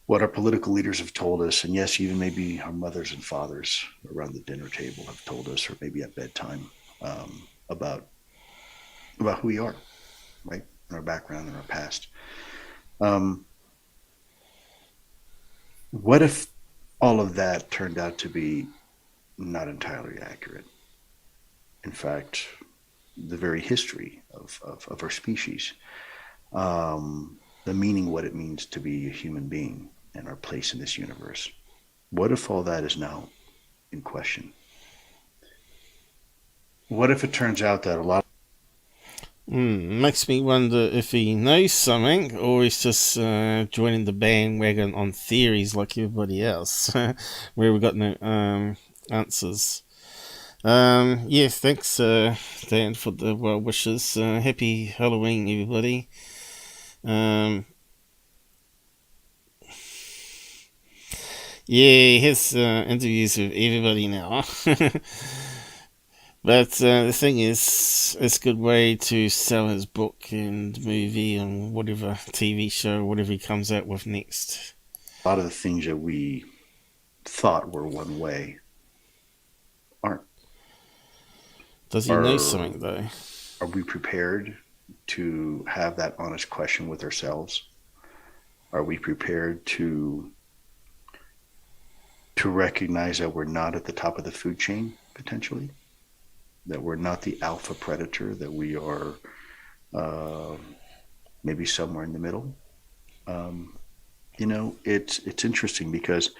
what our political leaders have told us, and yes, even maybe our mothers and fathers around the dinner table have told us, or maybe at bedtime, about who we are, right, and our background and our past. What if all of that turned out to be not entirely accurate? In fact, the very history of our species, the meaning, what it means to be a human being and our place in this universe. What if all that is now in question? What if it turns out that a lot Makes me wonder if he knows something, or he's just joining the bandwagon on theories like everybody else, where we got no answers. Yeah, thanks, Dan, for the well wishes. Happy Halloween, everybody. Yeah, his interviews with everybody now. But the thing is, it's a good way to sell his book and movie and whatever TV show, whatever he comes out with next. a lot of the things that we thought were one way aren't? Does he know something, though? Are we prepared to have that honest question with ourselves? Are we prepared to recognize that we're not at the top of the food chain, potentially? That we're not the alpha predator, that we are maybe somewhere in the middle? It's interesting because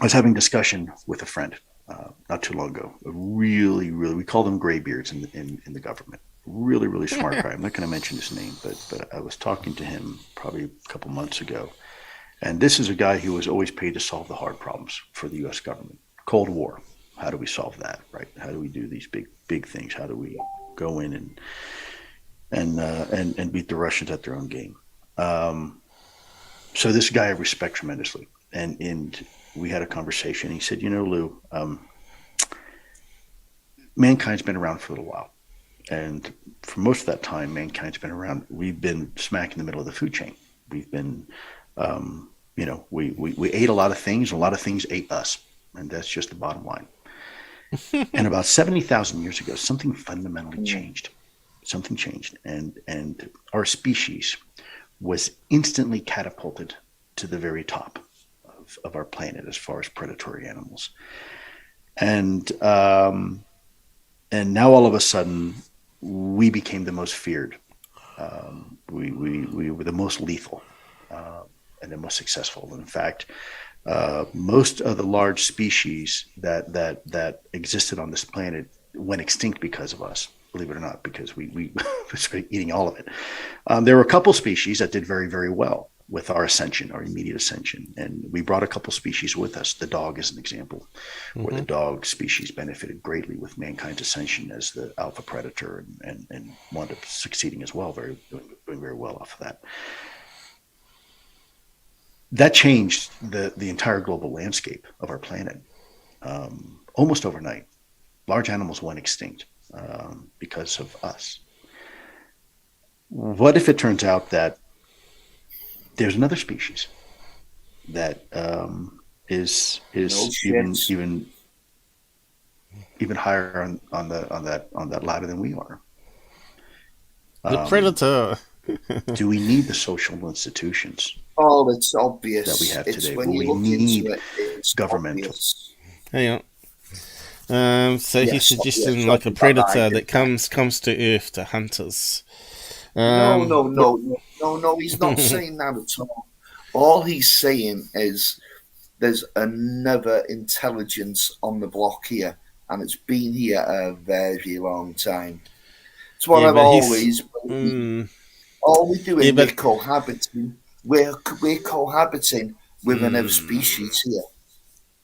I was having a discussion with a friend not too long ago. Really, we call them graybeards in the government. Really, really smart guy. I'm not going to mention his name, but I was talking to him probably a couple months ago. And this is a guy who was always paid to solve the hard problems for the U.S. government. Cold War. How do we solve that, right? How do we do these big things? How do we go in and beat the Russians at their own game? So this guy I respect tremendously. And we had a conversation. He said, Lou, mankind's been around for a little while. And for most of that time, mankind's been around. We've been smack in the middle of the food chain. We've been, we ate a lot of things, and a lot of things ate us. And that's just the bottom line. And about 70,000 years ago, something fundamentally changed. Something changed. And our species was instantly catapulted to the very top of our planet as far as predatory animals. And now all of a sudden, we became the most feared. We were the most lethal and the most successful. And in fact, most of the large species that existed on this planet went extinct because of us, believe it or not, because we started eating all of it. There were a couple species that did very, very well with our ascension, our immediate ascension. And we brought a couple species with us. The dog is an example, where the dog species benefited greatly with mankind's ascension as the alpha predator and wound up succeeding as well, doing very well off of that. That changed the entire global landscape of our planet almost overnight. Large animals went extinct because of us. What if it turns out that there's another species that is even even higher on that ladder than we are. The predator. Do we need the social institutions Oh, it's obvious that we have it's today? when Will you we look need into it, it's governmental? obvious. Hang on. So he's Yes, suggesting yes, like a something like that, I predator did that comes to Earth to hunt us. No, he's not saying that at all. All he's saying is there's another intelligence on the block here, and it's been here a very long time. It's what I've but always believed. All we're doing, but we're cohabiting. We're cohabiting with another species here.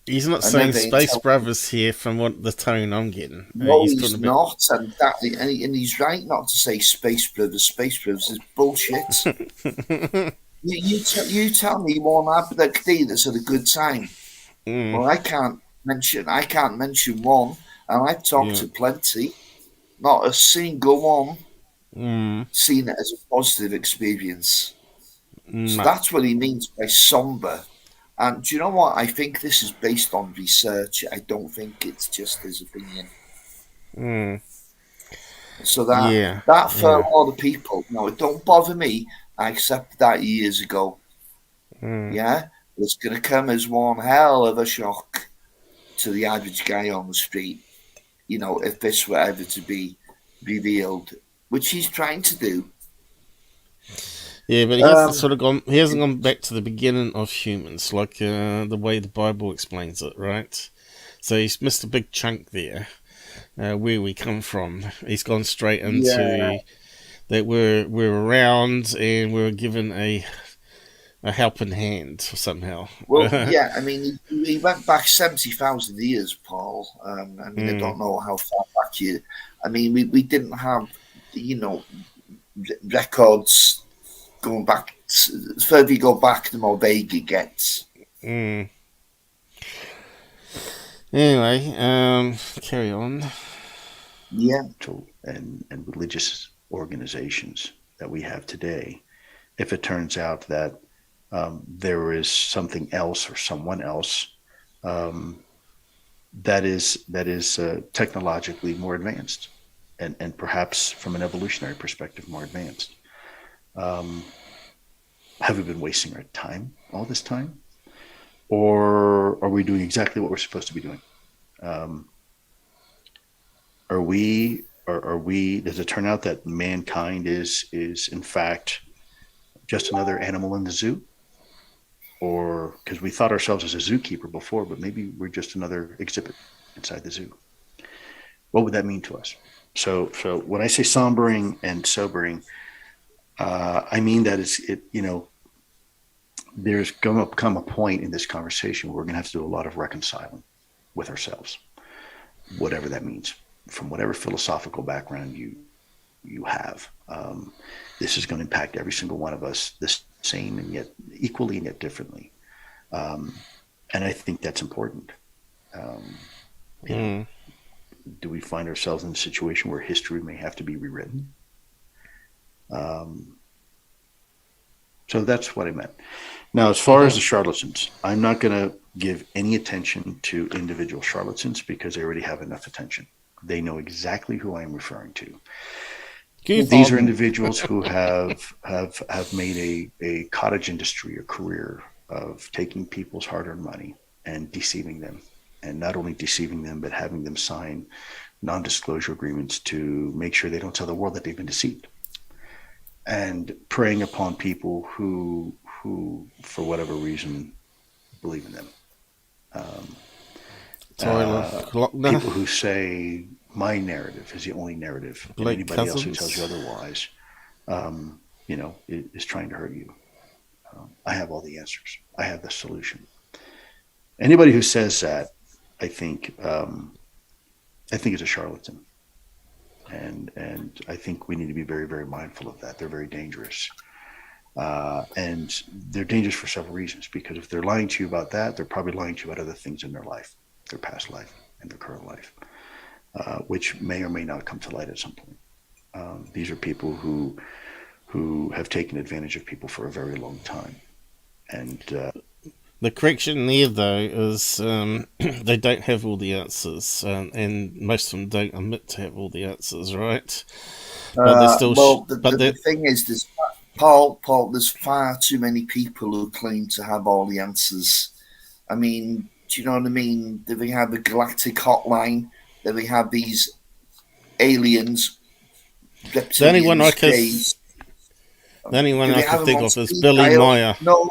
he's not saying Another Space intelligence. Brothers here from what the tone I'm getting. No, He's he's talking about not, and he's right not to say Space Brothers. Space Brothers is bullshit. You tell me one abductee that's had a good time. Well, I can't mention one, and I've talked to plenty. Not a single one seen it as a positive experience. So that's what he means by somber. And do you know what? I think this is based on research. I don't think it's just his opinion. So that for a lot of people, no, it don't bother me. I accepted that years ago. Yeah, it's going to come as one hell of a shock to the average guy on the street. You know, if this were ever to be revealed, which he's trying to do. Yeah, but he hasn't sort of gone. He hasn't gone back to the beginning of humans, like the way the Bible explains it, right? So he's missed a big chunk there, where we come from. He's gone straight into that we're around and we're given a helping hand somehow. Well, yeah, I mean, he went back 70,000 years, Paul. I mean, I don't know how far back you. I mean, we didn't have, records going back. The further you go back, the more vague it gets. Anyway, carry on. Yeah. And religious organizations that we have today, if it turns out that there is something else or someone else that is technologically more advanced and perhaps from an evolutionary perspective more advanced, have we been wasting our time all this time, or are we doing exactly what we're supposed to be doing? Are we does it turn out that mankind is in fact just another animal in the zoo? Or because we thought ourselves as a zookeeper before, but maybe we're just another exhibit inside the zoo. What would that mean to us? So when I say sombering and sobering, I mean that there's going to come a point in this conversation where we're going to have to do a lot of reconciling with ourselves, whatever that means, from whatever philosophical background you have. This is going to impact every single one of us the same and yet equally and yet differently. And I think that's important. Do we find ourselves in a situation where history may have to be rewritten? So that's what I meant. Now, as far as the charlatans, I'm not going to give any attention to individual charlatans because they already have enough attention. They know exactly who I'm referring to. These are individuals who have made a cottage industry a career of taking people's hard-earned money and deceiving them, and not only deceiving them, but having them sign non-disclosure agreements to make sure they don't tell the world that they've been deceived, and preying upon people who for whatever reason believe in them. People who say my narrative is the only narrative, and anybody else who tells you otherwise, is trying to hurt you. I have all the answers. I have the solution. Anybody who says that, I think is a charlatan, and I think we need to be very, very mindful of that. They're very dangerous, and they're dangerous for several reasons. Because if they're lying to you about that, they're probably lying to you about other things in their life, their past life, and their current life. Which may or may not come to light at some point. These are people who have taken advantage of people for a very long time, and The correction there, though, is they don't have all the answers, and most of them don't admit to have all the answers, right? But they're still. The thing is, Paul, there's far too many people who claim to have all the answers. I mean, do you know what I mean? Do we have a galactic hotline? Do we have these aliens? The only one I can think of is Billy Meyer. No,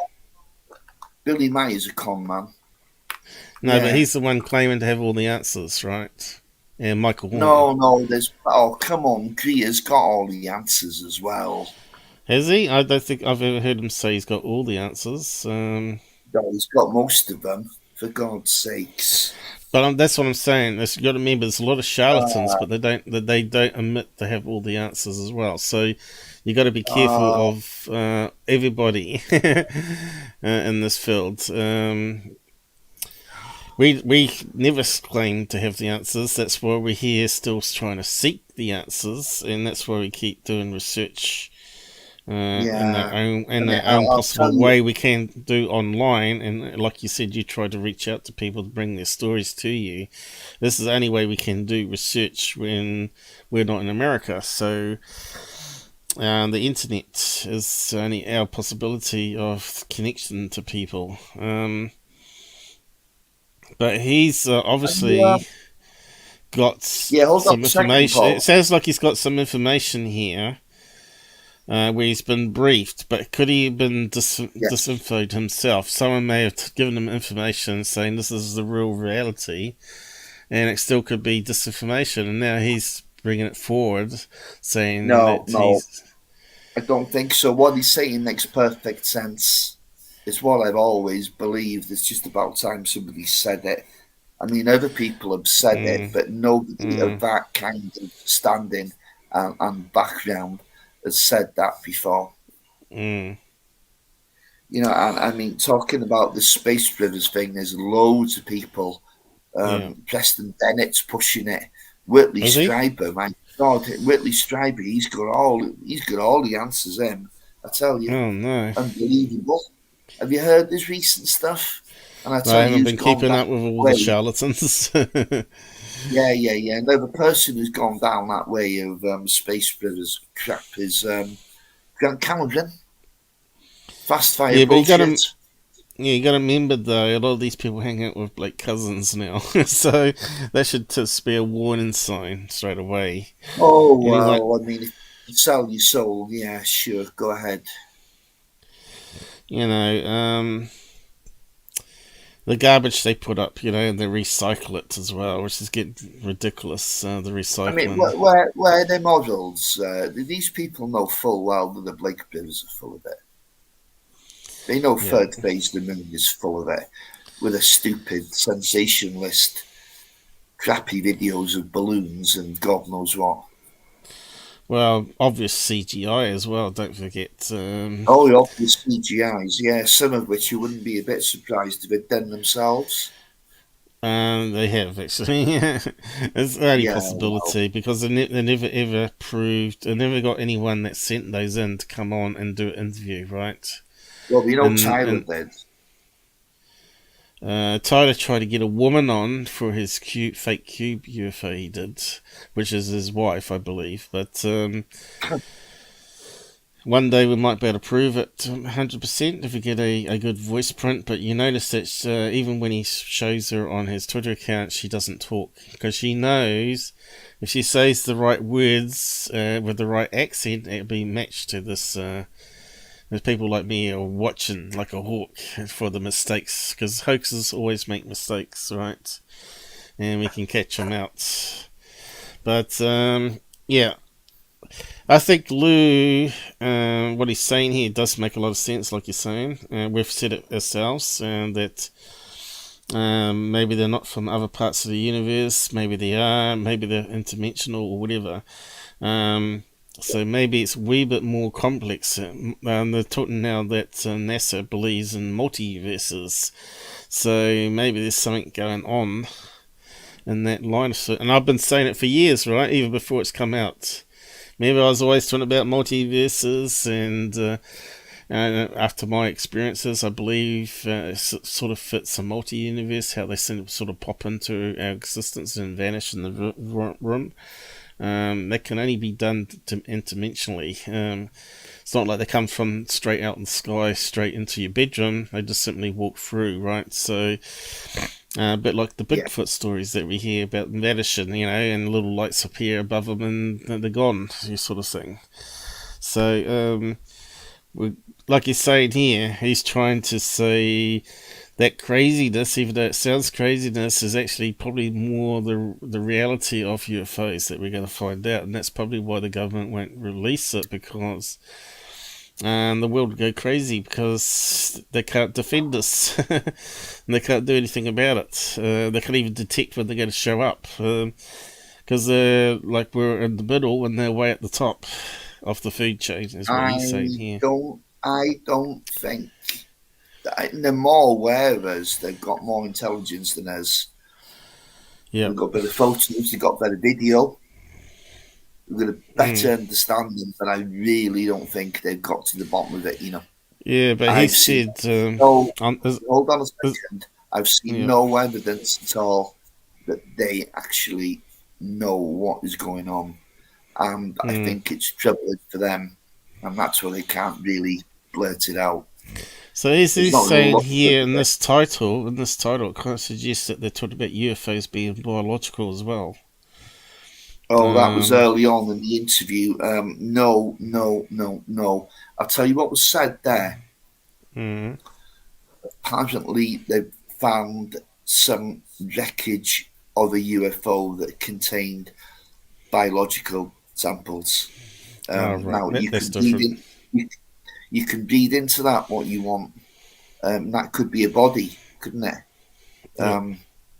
Billy Meyer's a con man. No, but he's the one claiming to have all the answers, right? Yeah, Michael Horn. No, come on, Greer's got all the answers as well. Has he? I don't think I've ever heard him say he's got all the answers. No, he's got most of them, for God's sakes. But that's what I'm saying. You got to remember, there's a lot of charlatans, but they don't admit to have all the answers as well. So you got to be careful of everybody in this field. We never claim to have the answers. That's why we're here, still trying to seek the answers, and that's why we keep doing research in our own possible way we can do online. And like you said, you try to reach out to people to bring their stories to you. This is the only way we can do research when we're not in America. So the internet is only our possibility of connection to people. But he's obviously got some information. It sounds like he's got some information here where he's been briefed, but could he have been disinfoed himself? Someone may have given him information saying this is the real reality, and it still could be disinformation, and now he's bringing it forward saying no, I don't think so. What he's saying makes perfect sense. It's what I've always believed. It's just about time somebody said it. I mean, other people have said it, but nobody of that kind of standing and background has said that before. You know, and I mean, talking about the Space Brothers thing, there's loads of people. Preston Bennett's pushing it. Whitley Strieber, my God, Whitley Strieber, he's got all the answers. I tell you, unbelievable. Have you heard this recent stuff? And I haven't been keeping up with all the charlatans. Yeah. No, the person who's gone down that way of Space Brothers crap is Grant Cameron. Fast fire bullshit. You got to remember though, a lot of these people hang out with like cousins now, so that should just be a warning sign straight away. Oh well, I mean, if you sell your soul, yeah, sure, go ahead. You know, the garbage they put up, you know, and they recycle it as well, which is getting ridiculous. The recycling. I mean, where are their models? These people know full well that the Blake Brothers are full of it. They know Third Phase the Moon is full of it, with a stupid, sensationalist, crappy videos of balloons and God knows what. Well, obvious CGI as well, don't forget. The obvious CGIs, yeah, some of which you wouldn't be a bit surprised if they'd done themselves. They have, actually. It's the only possibility, because they never ever proved, they never got anyone that sent those in to come on and do an interview, right? Well, you know, Tyler did. Tyler tried to get a woman on for his fake cube UFO he did, which is his wife, I believe. But one day we might be able to prove it 100% if we get a good voice print. But you notice that even when he shows her on his Twitter account, she doesn't talk, because she knows if she says the right words with the right accent, it'll be matched to this. There's people like me are watching like a hawk for the mistakes, because hoaxes always make mistakes, right? And we can catch them out. But, yeah. I think Lue, what he's saying here does make a lot of sense, like you're saying. We've said it ourselves, that maybe they're not from other parts of the universe, maybe they are, maybe they're interdimensional or whatever. So maybe it's a wee bit more complex. They're talking now that NASA believes in multiverses, so maybe there's something going on in that line of it. And I've been saying it for years, right? Even before it's come out. Maybe I was always talking about multiverses, and after my experiences, I believe it sort of fits a multi-universe, how they sort of pop into our existence and vanish in the room. That can only be done interdimensionally. It's not like they come from straight out in the sky, straight into your bedroom. They just simply walk through, right? So, a bit like the Bigfoot stories that we hear about them vanishing, and little lights appear above them and they're gone, sort of thing. So, like he's saying here, he's trying to say that craziness, even though it sounds craziness, is actually probably more the reality of UFOs that we're going to find out, and that's probably why the government won't release it, because the world will go crazy because they can't defend us and they can't do anything about it. They can't even detect when they're going to show up, because they're like, we're in the middle and they're way at the top of the food chain, is what he's saying here. I don't think they're more aware of us. They've got more intelligence than us. Yeah, They've got better photos. They've got better video. We've got a better understanding, but I really don't think they've got to the bottom of it. Yeah, but he said. Hold on a second. I've seen no evidence at all that they actually know what is going on, and I think it's troubling for them, and that's why they can't really blurt it out. So he's saying here in this title, it kind of suggests that they're talking about UFOs being biological as well. Oh, that was early on in the interview. No. I'll tell you what was said there. Apparently, they found some wreckage of a UFO that contained biological samples. Right. Now, you can read into that what you want. That could be a body, couldn't it?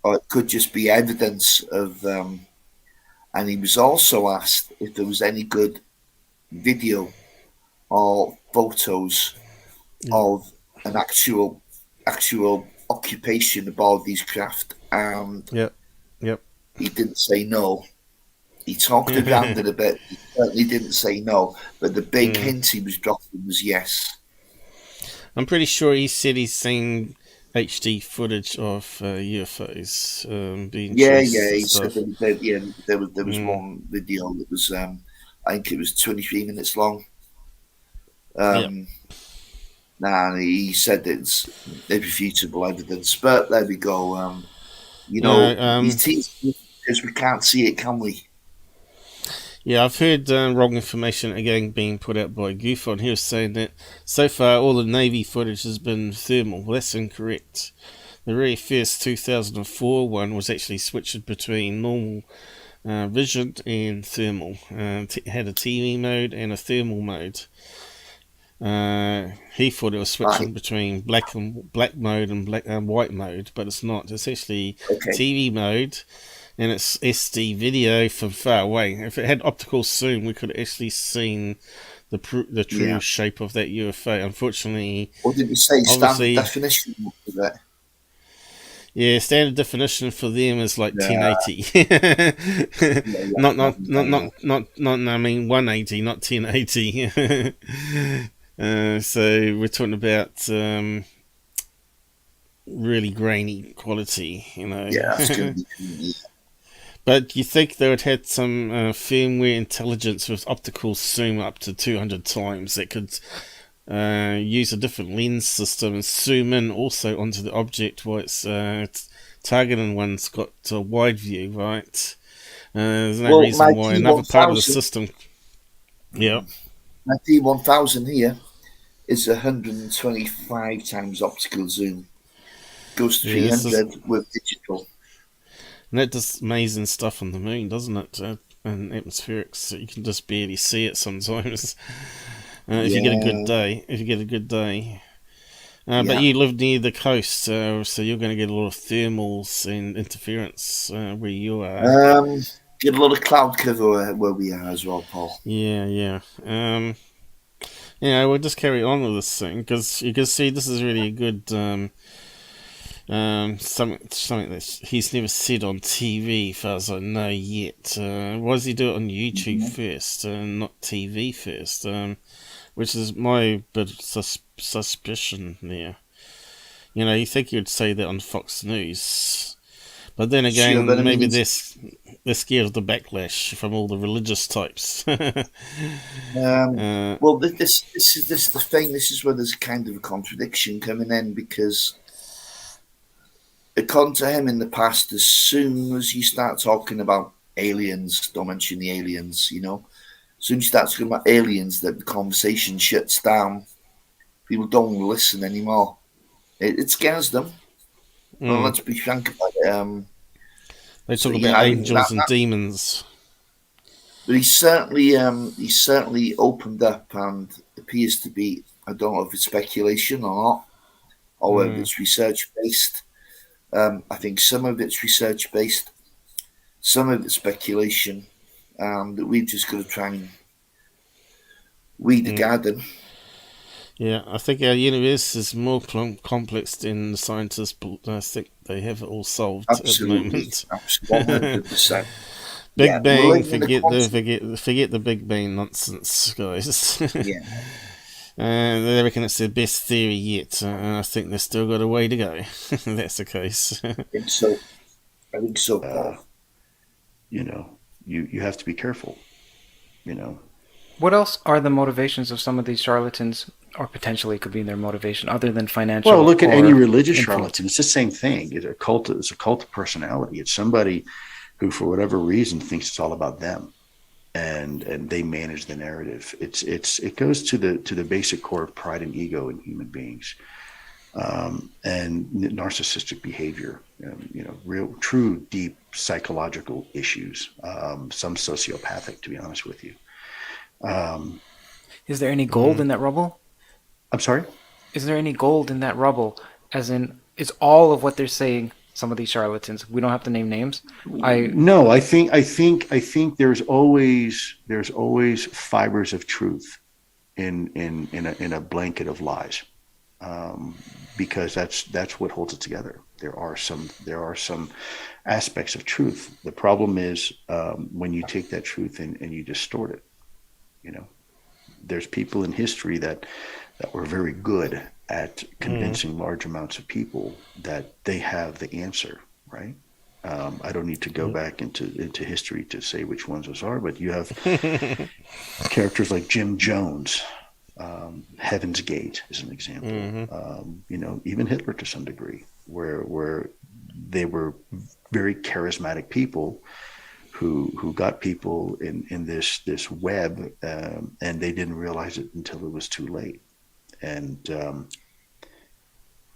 Or it could just be evidence of... and he was also asked if there was any good video or photos of an actual occupation aboard these craft. And he didn't say no. He talked around it a bit. He certainly didn't say no, but the big hint he was dropping was yes. I'm pretty sure he said he's seen HD footage of UFOs being chased. He said there was one video that was I think it was 23 minutes long. And he said it's irrefutable evidence, but there we go. Because we can't see it, can we? Yeah, I've heard wrong information again being put out by Goofon. He was saying that so far all the Navy footage has been thermal. Well, that's incorrect. The very first 2004 one was actually switched between normal vision and thermal. It had a TV mode and a thermal mode. He thought it was switching between black mode and white mode, but it's not. It's actually TV mode. And it's SD video from far away. If it had optical zoom, we could have actually seen the true shape of that UFO. Unfortunately, what did you say? Standard definition of that? Yeah, standard definition for them is like 1080. I mean 180, not 1080. So we're talking about really grainy quality, Yeah, that's going to be. But you think they would have some firmware intelligence with optical zoom up to 200 times that could use a different lens system and zoom in also onto the object while it's targeting one's got a wide view, right? There's no reason why another part of the system... Yeah. My T1000 here is 125 times optical zoom. Goes to 300 with digital. And that does amazing stuff on the moon, doesn't it? And atmospherics, so you can just barely see it sometimes. If you get a good day. But you live near the coast, so you're going to get a lot of thermals and interference where you are. Get a lot of cloud cover where we are as well, Paul. Yeah. We'll just carry on with this thing, because you can see this is really a good... something that he's never said on TV, as far as I know yet. Why does he do it on YouTube first, not TV first? which is my bit of suspicion there. You know, you think you'd say that on Fox News, but then again, Sure, but I mean, maybe they're scared of the backlash from all the religious types. well, this is the thing. This is where there's kind of a contradiction coming in, because according to him in the past, as soon as you start talking about aliens, don't mention the aliens, you know, as soon as you start talking about aliens, that the conversation shuts down. People don't want to listen anymore. It scares them. Well, let's be frank about it. They talk about angels and demons. But he's certainly opened up and appears to be, I don't know if it's speculation or not, or whether it's research based. I think some of it's research based, some of it's speculation, that we've just got to try and weed the garden. Yeah, I think our universe is more complex than the scientists think they have it all solved at the moment. Absolutely, 100%. Big Bang, forget the Big Bang nonsense, guys. Yeah. They reckon it's the best theory yet, and I think they've still got a way to go. If that's the case. I think so, Paul. You know, you have to be careful, you know. What else are the motivations of some of these charlatans, or potentially could be their motivation, other than financial? Well, look at any religious influence? charlatan. It's the same thing. It's a cult of personality. It's somebody who, for whatever reason, thinks it's all about them, and they manage the narrative. It goes to the basic core of pride and ego in human beings, and narcissistic behavior. You know, real, true, deep psychological issues. Some sociopathic, to be honest with you. Is there any gold in that rubble? I'm sorry? Is there any gold in that rubble? As in, is all of what they're saying, some of these charlatans, we don't have to name names? No, I think there's always fibers of truth in a blanket of lies, because that's what holds it together. There are some aspects of truth. The problem is when you take that truth and you distort it. You know, there's people in history that were very good at convincing large amounts of people that they have the answer, right? I don't need to go back into history to say which ones those are, but you have characters like Jim Jones, Heaven's Gate is an example. You know, even Hitler to some degree, where they were very charismatic people who got people in this web, and they didn't realize it until it was too late. And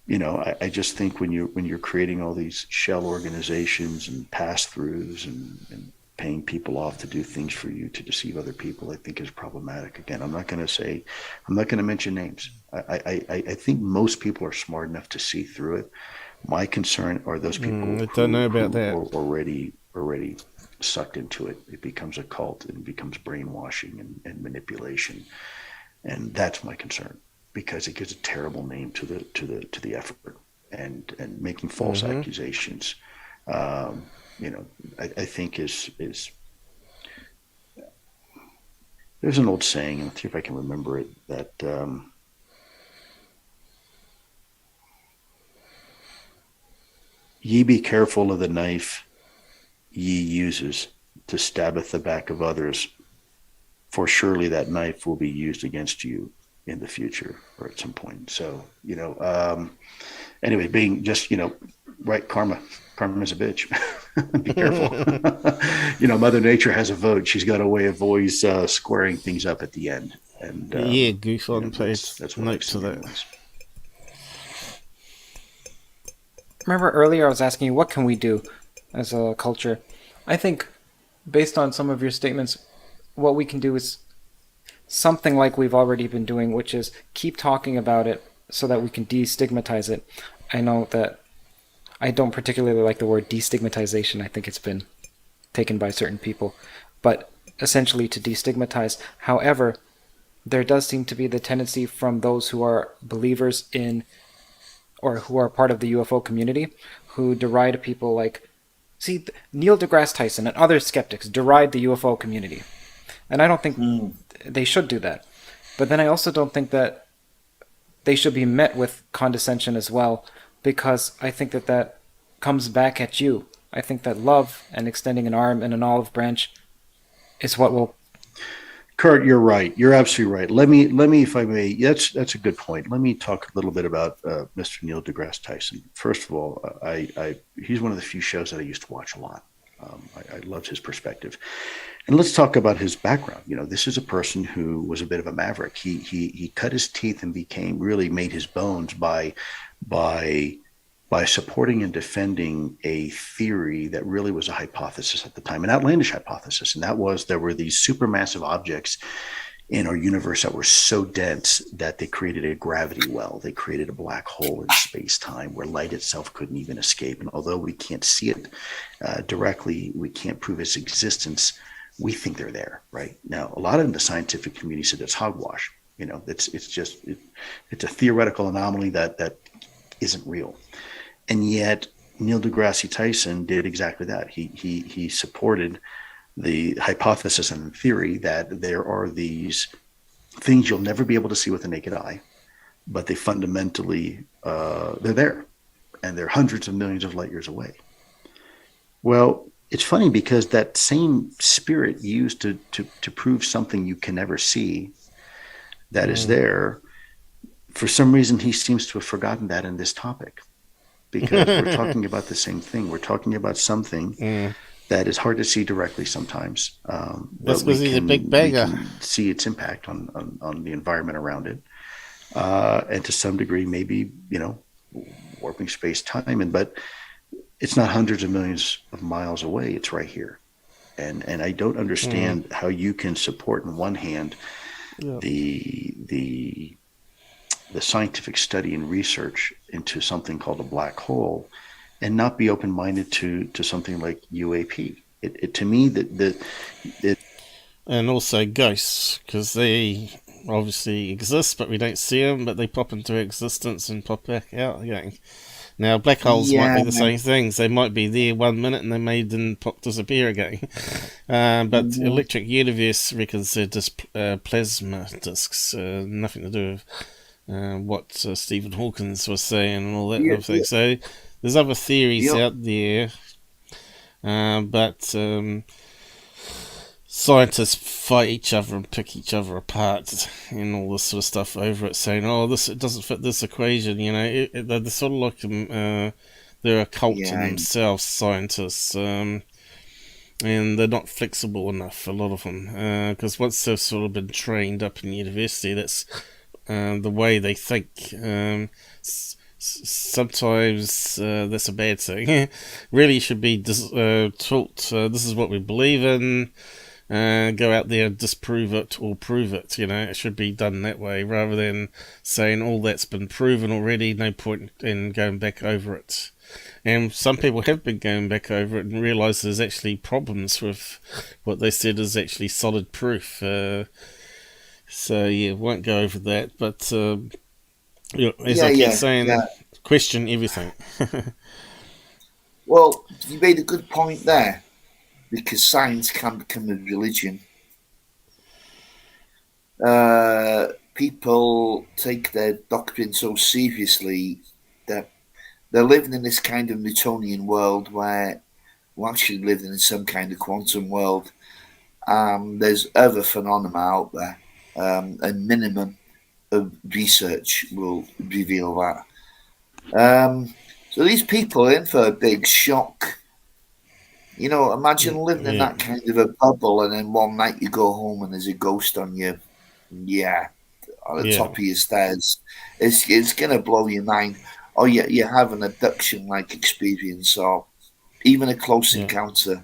you know, I just think when you're creating all these shell organizations and pass-throughs and paying people off to do things for you to deceive other people, I think is problematic. Again, I'm not going to mention names. I think most people are smart enough to see through it. My concern are those people who don't know about that. Are already sucked into it. It becomes a cult and becomes brainwashing and manipulation, and that's my concern, because it gives a terrible name to the effort and making false accusations. You know, I think is there's an old saying, and let's see if I can remember it, that ye be careful of the knife ye uses to stabbeth the back of others, for surely that knife will be used against you in the future or at some point. So, you know, anyway, being just, you know, right, karma's a bitch. Be careful. You know, Mother Nature has a vote. She's got a way of always squaring things up at the end. And yeah, goof on page. That's what note to that. Remember earlier I was asking you, what can we do as a culture? I think based on some of your statements, what we can do is something like we've already been doing, which is keep talking about it so that we can destigmatize it. I know that I don't particularly like the word destigmatization. I think it's been taken by certain people, but essentially to destigmatize. However, there does seem to be the tendency from those who are believers in, or who are part of the UFO community, who deride people like, see, Neil deGrasse Tyson and other skeptics deride the UFO community. And I don't think they should do that. But then I also don't think that they should be met with condescension as well, because I think that that comes back at you. I think that love and extending an arm and an olive branch is what will. Kurt, you're right. You're absolutely right. Let me, if I may. That's a good point. Let me talk a little bit about Mr. Neil deGrasse Tyson. First of all, he's one of the few shows that I used to watch a lot. I loved his perspective, and let's talk about his background. This is a person who was a bit of a maverick. He cut his teeth and made his bones by supporting and defending a theory that really was a hypothesis at the time, an outlandish hypothesis. And that was there were these supermassive objects in our universe that were so dense that they created a gravity well. They created a black hole in space-time where light itself couldn't even escape. And although we can't see it directly, we can't prove its existence, we think they're there, right? Now, a lot of the scientific community said it's hogwash. It's a theoretical anomaly that isn't real. And yet Neil deGrasse Tyson did exactly that. He supported the hypothesis and theory that there are these things you'll never be able to see with the naked eye, but they fundamentally, they're there, and they're hundreds of millions of light years away. Well, it's funny because that same spirit used to prove something you can never see that is there, for some reason he seems to have forgotten that in this topic, because we're talking about the same thing. We're talking about something that is hard to see directly sometimes. That's because he's a big bagger. We can see its impact on the environment around it, and to some degree, maybe warping space time. But it's not hundreds of millions of miles away. It's right here, and I don't understand how you can support on one hand the scientific study and research into something called a black hole, and not be open-minded to something like UAP. It to me and also ghosts, because they obviously exist, but we don't see them. But they pop into existence and pop back out again. Now, black holes might be the same things. They might be there 1 minute and they may then disappear again. But electric universe reckons they're just plasma disks, nothing to do with what Stephen Hawking was saying and all that kind of thing. So there's other theories out there, but scientists fight each other and pick each other apart and all this sort of stuff over it, saying, it doesn't fit this equation. They're sort of like they're a cult in themselves, scientists, and they're not flexible enough, a lot of them, because once they've sort of been trained up in university, that's the way they think. Sometimes that's a bad thing. Really should be taught, this is what we believe in, go out there and disprove it or prove it. It should be done that way, rather than saying all that's been proven already, no point in going back over it. And some people have been going back over it and realise there's actually problems with what they said is actually solid proof. So won't go over that, but as I keep saying, question everything. Well, you made a good point there, because science can become a religion. People take their doctrine so seriously that they're living in this kind of Newtonian world where we're actually living in some kind of quantum world. There's other phenomena out there. A minimum of research will reveal that. So these people are in for a big shock. Imagine living in that kind of a bubble, and then one night you go home and there's a ghost on you. On the top of your stairs. It's going to blow your mind. Or you have an abduction-like experience, or even a close encounter.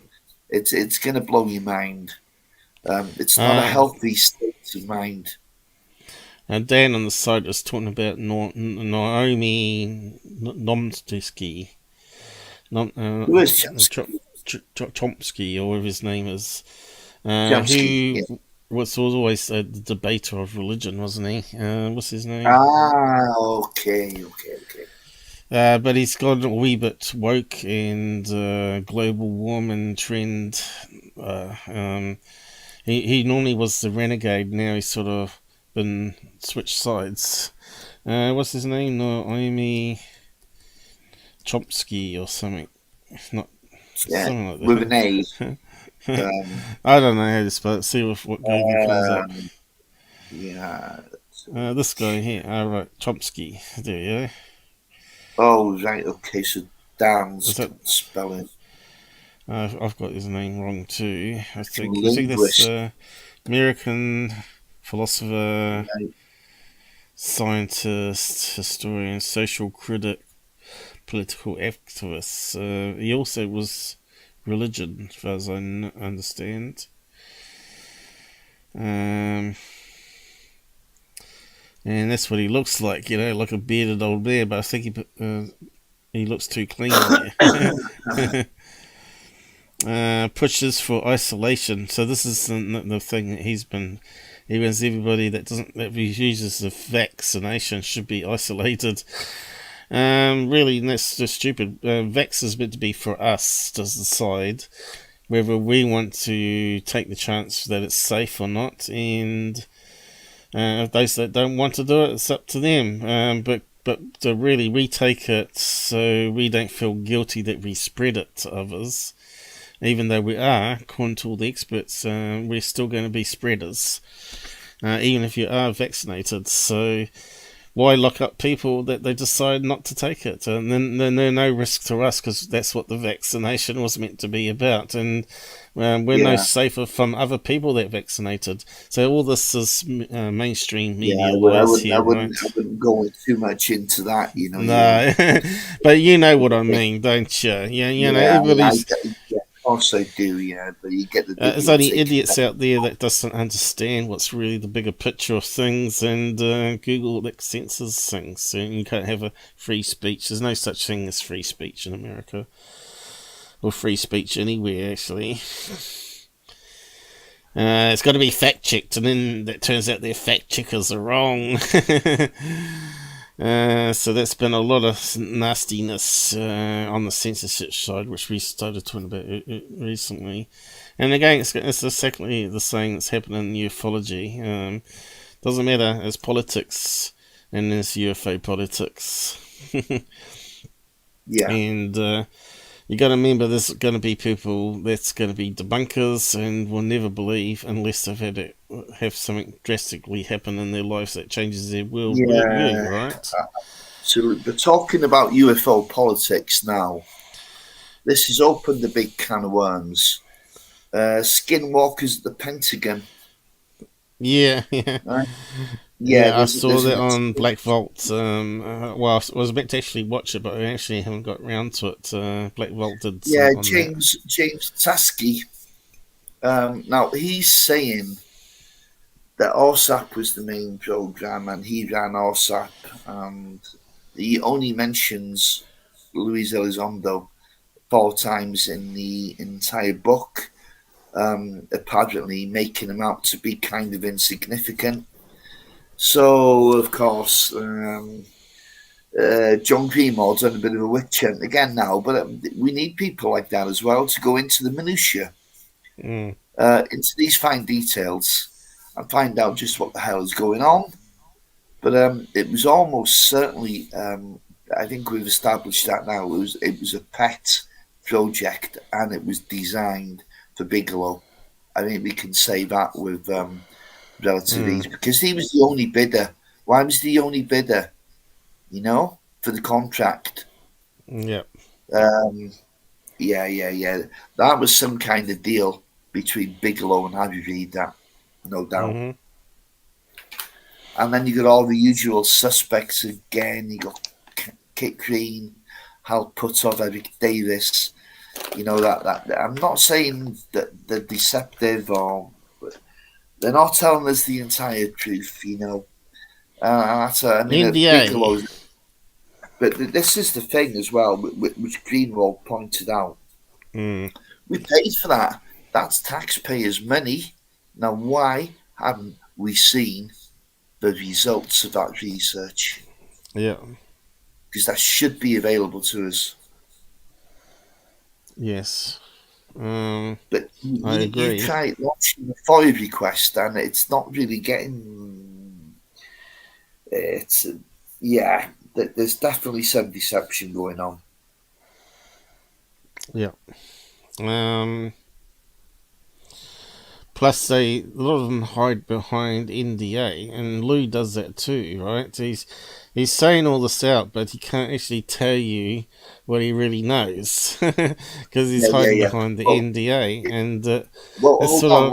It's going to blow your mind. It's not a healthy state of mind. And Dan on the side was talking about Naomi Chomsky. Who is Chomsky? Chomsky, or whatever his name is. Chomsky, who was always the debater of religion, wasn't he? What's his name? Okay. But he's gone a wee bit woke and global warming trend. He normally was the renegade. Now he's sort of been switched sides. What's his name? No, Amy Chomsky or something. Not something like that. With an A. I don't know how to spell it. See what Google comes up. Yeah. This guy here. Right, Chomsky. There you go. Oh, right. Okay, so Dan's spelling. I've got his name wrong too. I think. Linguist. This American philosopher, scientist, historian, social critic, political activist. He also was religion, as far as I understand. And that's what he looks like, like a bearded old man. But I think he looks too clean. Pushes for isolation. So this is the thing that he wants everybody that refuses the vaccination should be isolated. Really, that's just stupid. Vax is meant to be for us to decide whether we want to take the chance that it's safe or not, and those that don't want to do it, it's up to them. But to really, we take it so we don't feel guilty that we spread it to others. Even though we are, according to all the experts, we're still going to be spreaders, even if you are vaccinated. So why lock up people that they decide not to take it? And then there's no risk to us, because that's what the vaccination was meant to be about. And we're no safer from other people that vaccinated. So all this is mainstream media lies here, right? I wouldn't go too much into that, No, but you know what I mean, don't you? Yeah, everybody's... Also do, but you get the... there's only idiots out there that doesn't understand what's really the bigger picture of things, and Google that censors things, so you can't have a free speech. There's no such thing as free speech in America, or free speech anywhere, actually. It's got to be fact-checked, and then it turns out their fact-checkers are wrong. So there's been a lot of nastiness on the censorship side, which we started talking about recently. And again, it's exactly the same that's happening in ufology. Doesn't matter, it's politics, and there's UFO politics. And you got to remember, there's going to be people that's going to be debunkers and will never believe unless they've have something drastically happen in their lives that changes their world view, right? So we're talking about UFO politics now. This has opened a big can of worms. Skinwalkers at the Pentagon. Yeah. Right? Yeah, I saw that on Black Vault. Well, I was about to actually watch it, but I actually haven't got round to it. Black Vault did. James Tasky. Now he's saying that ORSAP was the main program, and he ran ORSAP, and he only mentions Lue Elizondo 4 times in the entire book, apparently making him out to be kind of insignificant. So, of course, John Greenwald's on a bit of a witch hunt again now, but we need people like that as well to go into the minutiae, into these fine details, and find out just what the hell is going on. But it was almost certainly, I think we've established that now, it was a pet project, and it was designed for Bigelow. I think we can say that with relative ease, because he was the only bidder. Why was he the only bidder? For the contract. Yeah. That was some kind of deal between Bigelow and Harry Reid, that, no doubt. And then you got all the usual suspects again. You got Kit Green, Hal Puthoff, Eric Davis. That I'm not saying that they're deceptive, or they're not telling us the entire truth. Bigelow. But this is the thing as well, which Greenwald pointed out. We paid for that. That's taxpayers' money. Now, why haven't we seen the results of that research? Yeah. Because that should be available to us. Yes. But I agree. You try launching a FOIA request, and it's not really getting It's yeah, there's definitely some deception going on. Yeah. Plus, a lot of them hide behind NDA, and Lue does that too, right? He's saying all this out, but he can't actually tell you what he really knows because he's Yeah, yeah, hiding yeah. behind the Well, NDA, and well, it's hold sort on. of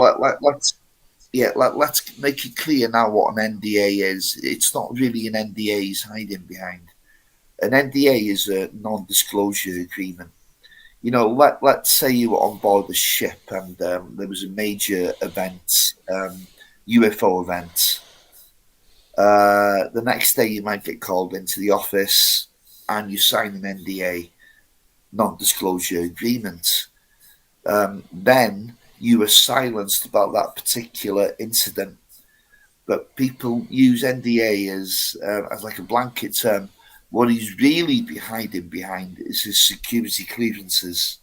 Let's make it clear now what an NDA is. It's not really an NDA he's hiding behind. An NDA is a non-disclosure agreement. You know, let's say you were on board a ship and there was a major event, UFO event. The next day you might get called into the office and you sign an NDA, non-disclosure agreement. Then you were silenced about that particular incident. But people use NDA as like a blanket term. What he's really hiding behind is his security clearances.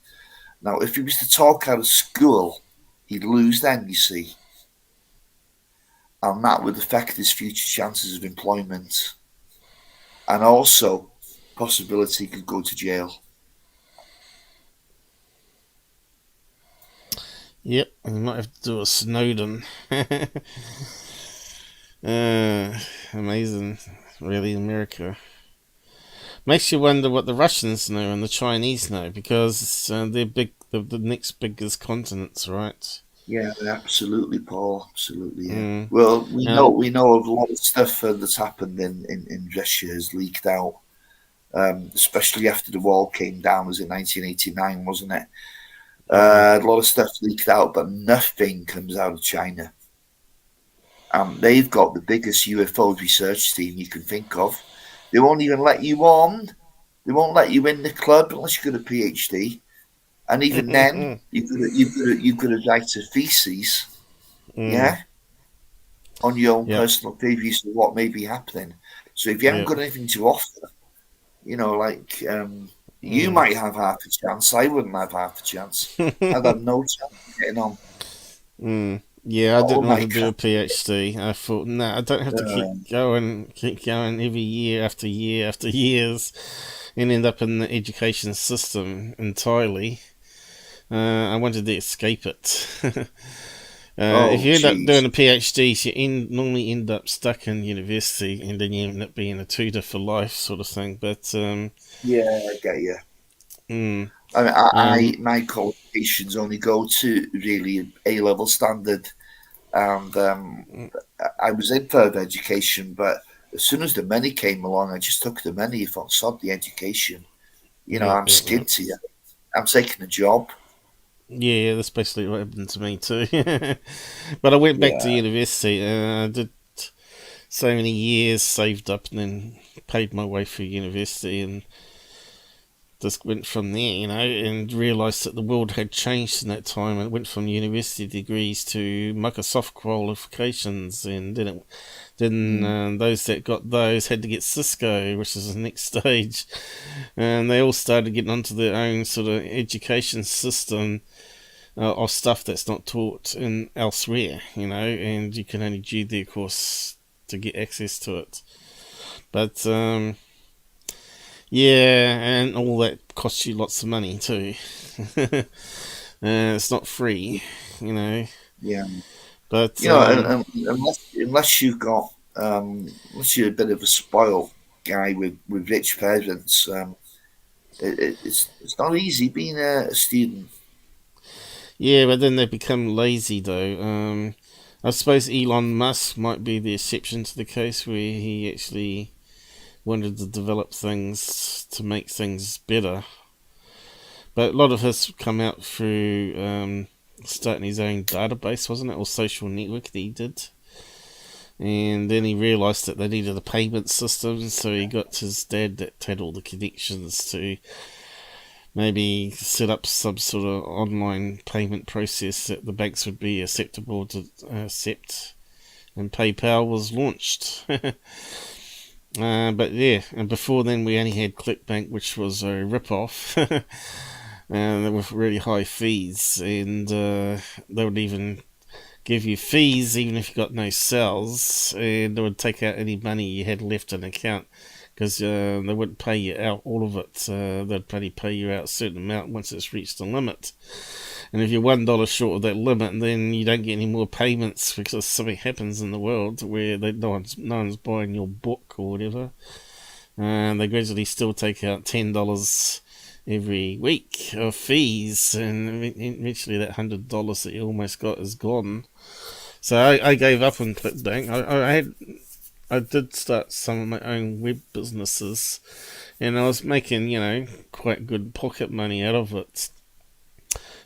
Now, if he was to talk out of school, he'd lose then, you see. And that would affect his future chances of employment. And also, possibility he could go to jail. yep. You might have to do a Snowden. Amazing, really, America. Makes you wonder what the Russians know and the Chinese know, because they're big, the next biggest continents, right? Yeah, absolutely, Paul. Absolutely, yeah. Mm. Well, Um, we know of a lot of stuff that's happened in Russia has leaked out, especially after the wall came down. It was in 1989, wasn't it? A lot of stuff leaked out, but nothing comes out of China. They've got the biggest UFO research team you can think of. They won't even let you on. They won't let you in the club unless you've got a PhD. And even then, you've got to write a thesis, yeah, on your own yeah, personal theories of what may be happening. So if you haven't yeah, got anything to offer, you know, like you mm. might have half a chance. I wouldn't have half a chance. I'd have no chance of getting on. Yeah, I Oh didn't want my to do a God. PhD. I thought, no, I don't have to keep going every year after year after years, and end up in the education system entirely. I wanted to escape it. If Oh, you end up doing jeez. a PhD, normally end up stuck in university, and then you end up being a tutor for life, sort of thing. But Yeah, I get you. mm, I mean, um, my qualifications only go to really A level standard, and I was in further education, but as soon as the money came along, I just took the money. If I sod the education, you know, yeah, I'm yeah, yeah. skinty. I'm taking a job. Yeah, that's basically what happened to me too. But I went back to Yeah. university. I did so many years, saved up, and then paid my way through university, and just went from there, and realised that the world had changed in that time, and it went from university degrees to Microsoft qualifications, and then Mm. those that got those had to get Cisco, which is the next stage, and they all started getting onto their own sort of education system of stuff that's not taught in elsewhere, and you can only do their course to get access to it. But yeah, and all that costs you lots of money too. It's not free, you know. Yeah. But You know, unless you've got unless you're a bit of a spoiled guy with rich parents, it's not easy being a student. yeah, but then they become lazy though. I suppose Elon Musk might be the exception to the case where he actually wanted to develop things to make things better. But a lot of his come out through starting his own database, wasn't it, or social network that he did. And then he realised that they needed a payment system, so he got his dad that had all the connections to maybe set up some sort of online payment process that the banks would be acceptable to accept. And PayPal was launched. But yeah, and before then we only had ClickBank, which was a rip-off. And with really high fees, and they would even give you fees even if you got no sales, and they would take out any money you had left in account, because they wouldn't pay you out all of it. They'd probably pay you out a certain amount once it's reached the limit. And if you're $1 short of that limit, then you don't get any more payments because something happens in the world where no one's buying your book or whatever. And they gradually still take out $10 every week of fees, and eventually that $100 that you almost got is gone. So I gave up on ClickBank. I did start some of my own web businesses, and I was making, quite good pocket money out of it,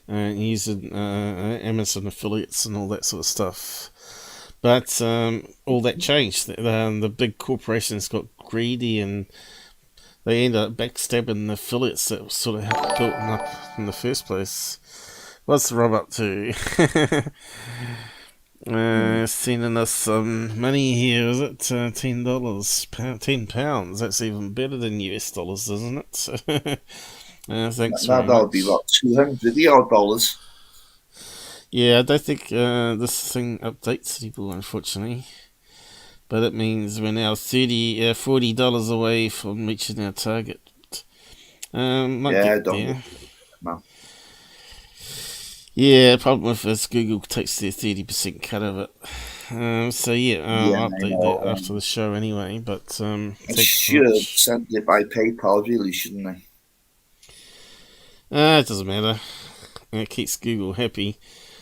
using Amazon affiliates and all that sort of stuff. But all that changed. The big corporations got greedy, and they ended up backstabbing the affiliates that sort of helped build them up in the first place. What's Rob up to? Sending us some money here, is it? $10, £10. That's even better than US dollars, isn't it? Thanks. That would be about $200 odd. Yeah, I don't think this thing updates anymore, unfortunately. But it means we're now $40 away from reaching our target. The problem with this, Google takes their 30% cut of it. I'll update that after the show anyway. But they should have sent it by PayPal, really, shouldn't they? It doesn't matter. It keeps Google happy.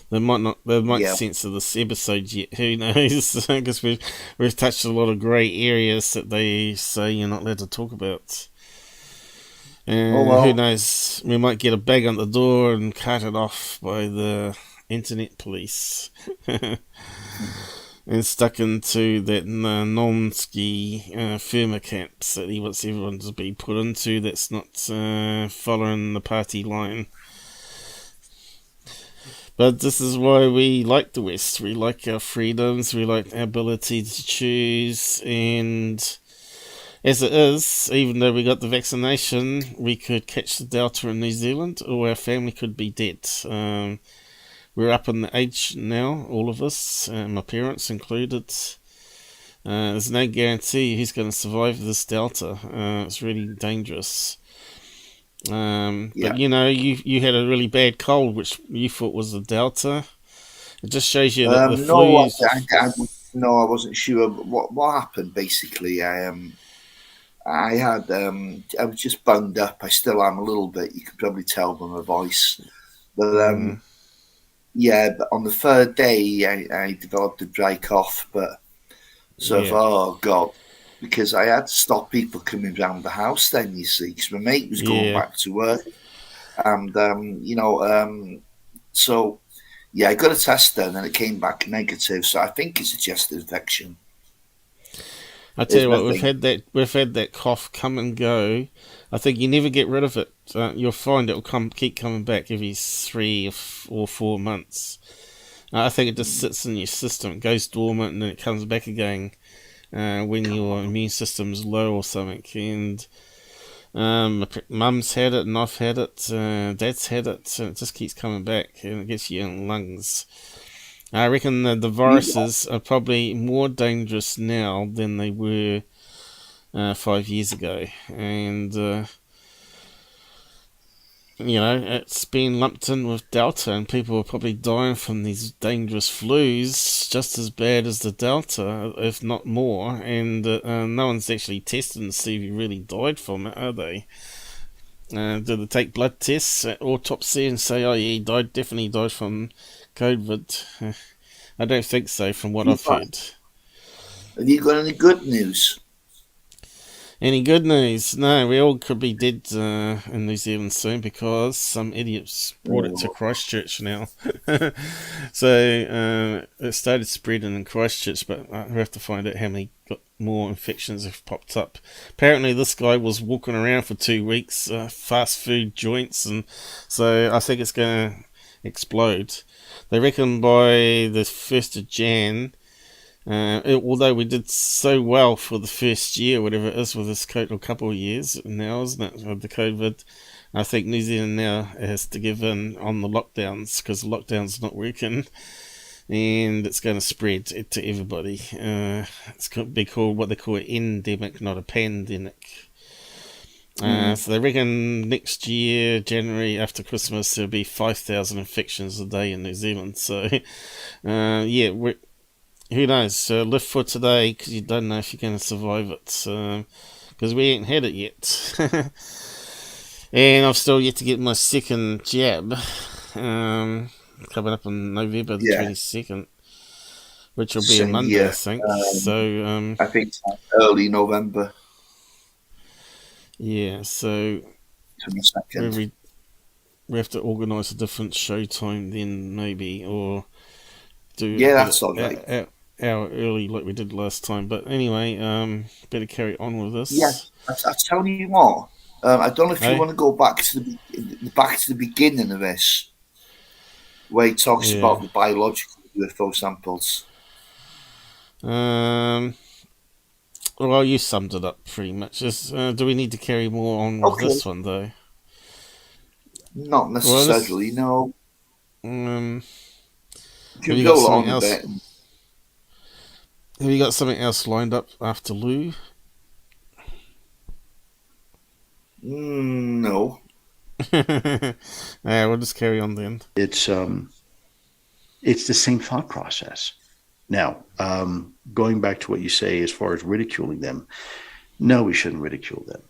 They might censor this episode yet. Who knows? Because we've touched a lot of grey areas that they say you're not allowed to talk about. Who knows? We might get a bag on the door and cut it off by the internet police. And stuck into that non-ski firma camps that he wants everyone to be put into that's not following the party line. But this is why we like the West. We like our freedoms, we like our ability to choose, and as it is, even though we got the vaccination, we could catch the Delta in New Zealand, or our family could be dead. We're up in the age now, all of us, my parents included. There's no guarantee who's going to survive this Delta. It's really dangerous. But you had a really bad cold, which you thought was the Delta. It just shows you that the flu. I wasn't sure what happened. Basically, I was just bunged up. I still am a little bit. You could probably tell by my voice, but but on the third day, I developed a dry cough. But oh god. Because I had to stop people coming around the house then, you see, because my mate was going back to work. And, I got a test done and it came back negative. So I think it's a chest infection. I tell you what, we've had that cough come and go. I think you never get rid of it. You'll find it'll keep coming back every 3 or 4 months. I think it just sits in your system. It goes dormant and then it comes back again. When your immune system's low or something, and mum's had it and I've had it, dad's had it, and it just keeps coming back and it gets you in lungs. I reckon the viruses are probably more dangerous now than they were 5 years ago, and it's been lumped in with Delta, and people are probably dying from these dangerous flus just as bad as the Delta, if not more, and no one's actually tested to see if you really died from it, are they? Do they take blood tests at autopsy and say, oh yeah, he definitely died from COVID? I don't think so, from what I've heard. Have you got any good news? Any good news? No, we all could be dead in New Zealand soon because some idiots brought it to Christchurch now. So it started spreading in Christchurch, but we have to find out how many more infections have popped up. Apparently this guy was walking around for 2 weeks, fast food joints, and so I think it's going to explode. They reckon by the 1st of Jan, although we did so well for the first year, whatever it is, with this couple of years now, isn't it, with the COVID, I think New Zealand now has to give in on the lockdowns because the lockdown's not working. and it's going to spread it to everybody. It's going to be called what they call an endemic, not a pandemic. So they reckon next year, January after Christmas, there'll be 5,000 infections a day in New Zealand. So, yeah, who knows? Live for today, because you don't know if you're going to survive it. Because we ain't had it yet. And I've still yet to get my second jab. Coming up on November the 22nd. Which will be a Monday, year. I think. So, I think early November. Yeah, so 22nd. we have to organise a different show time then, maybe, or do that's all right. Hour early like we did last time. But anyway, better carry on with this. Yeah, I tell you what. I don't know if you want to go back to the beginning of this, where he talks about the biological UFO samples. Well, you summed it up pretty much. Do we need to carry more on with this one, though? Not necessarily, no. Have you you go got something on else? a bit? Have you got something else lined up after Lue? No. Yeah, we'll just carry on then. It's the same thought process. Now, going back to what you say as far as ridiculing them, no, we shouldn't ridicule them.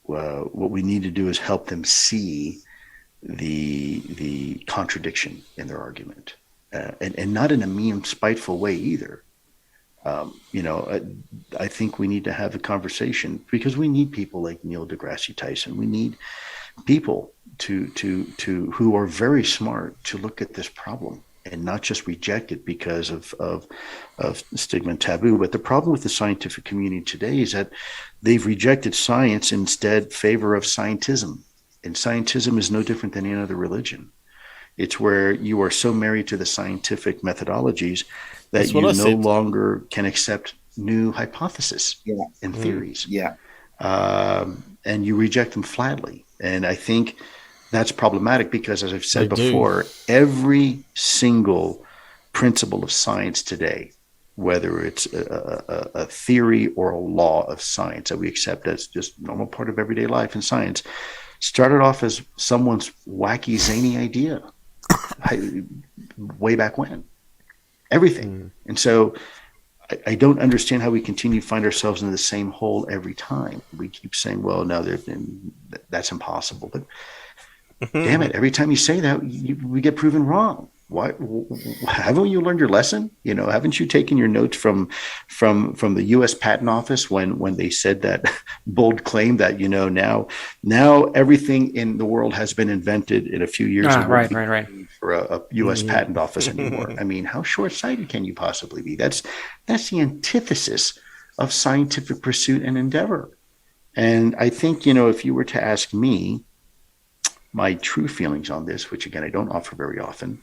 What we need to do is help them see the contradiction in their argument, and not in a mean, spiteful way either. I think we need to have a conversation, because we need people like Neil deGrasse Tyson. We need people to who are very smart to look at this problem and not just reject it because of stigma and taboo. But the problem with the scientific community today is that they've rejected science, instead favor of scientism. And scientism is no different than any other religion. It's where you are so married to the scientific methodologies that you no longer can accept new hypotheses and theories. And you reject them flatly. And I think that's problematic because, as I've said before, every single principle of science today, whether it's a theory or a law of science that we accept as just normal part of everyday life in science, started off as someone's wacky, zany idea way back when. Everything. And so I don't understand how we continue to find ourselves in the same hole every time. We keep saying, well, no, that's impossible. But damn it, every time you say that, we get proven wrong. Why haven't you learned your lesson? Haven't you taken your notes from the U.S. Patent Office when they said that bold claim that now everything in the world has been invented in a few years? Right. For a U.S. Patent Office anymore. I mean, how short-sighted can you possibly be? That's the antithesis of scientific pursuit and endeavor. And I think if you were to ask me my true feelings on this, which again I don't offer very often,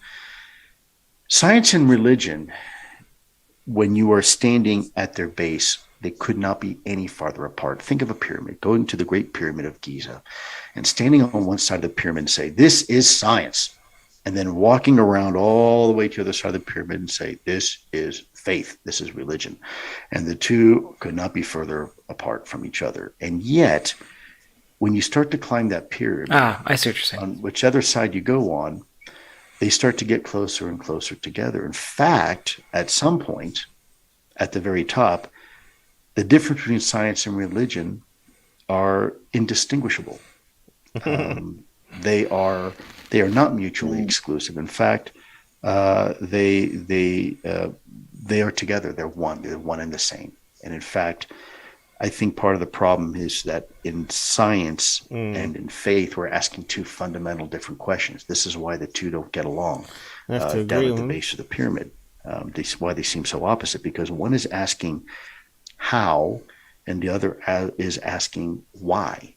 science and religion, when you are standing at their base, they could not be any farther apart. Think of a pyramid, going to the Great Pyramid of Giza and standing on one side of the pyramid and say, this is science. And then walking around all the way to the other side of the pyramid and say, this is faith, this is religion. And the two could not be further apart from each other. And yet, when you start to climb that pyramid, I see what you're saying. on whichever side you go on, they start to get closer and closer together. In fact, at some point, at the very top, the difference between science and religion are indistinguishable. They are not mutually exclusive. In fact, they are together. They're one. They're one and the same. And in fact, I think part of the problem is that in science and in faith, we're asking two fundamental different questions. This is why the two don't get along down at the base of the pyramid. This is why they seem so opposite, because one is asking how and the other is asking why.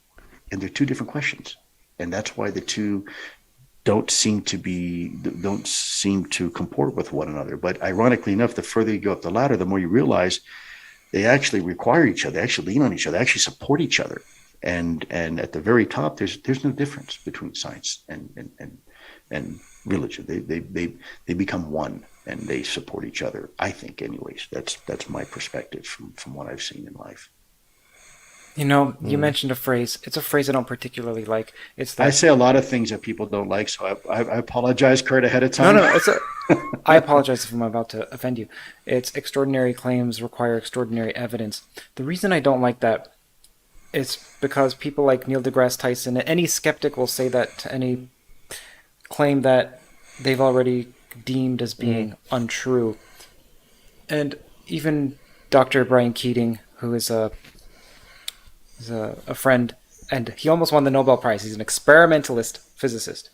And they're two different questions. And that's why the two don't seem to comport with one another. But ironically enough, the further you go up the ladder, the more you realize they actually require each other, they actually lean on each other, they actually support each other. And at the very top, there's no difference between science and religion. They become one and they support each other. I think, anyways. That's my perspective from what I've seen in life. You know, you mentioned a phrase. It's a phrase I don't particularly like. It's I that. say a lot of things that people don't like, so I apologize, Kurt, ahead of No, time. no, I apologize if I'm about to offend you. It's extraordinary claims require extraordinary evidence. The reason I don't like that is because people like Neil deGrasse Tyson, any skeptic will say that to any claim that they've already deemed as being untrue. And even Dr. Brian Keating, who is a friend, and he almost won the Nobel Prize. He's an experimentalist physicist.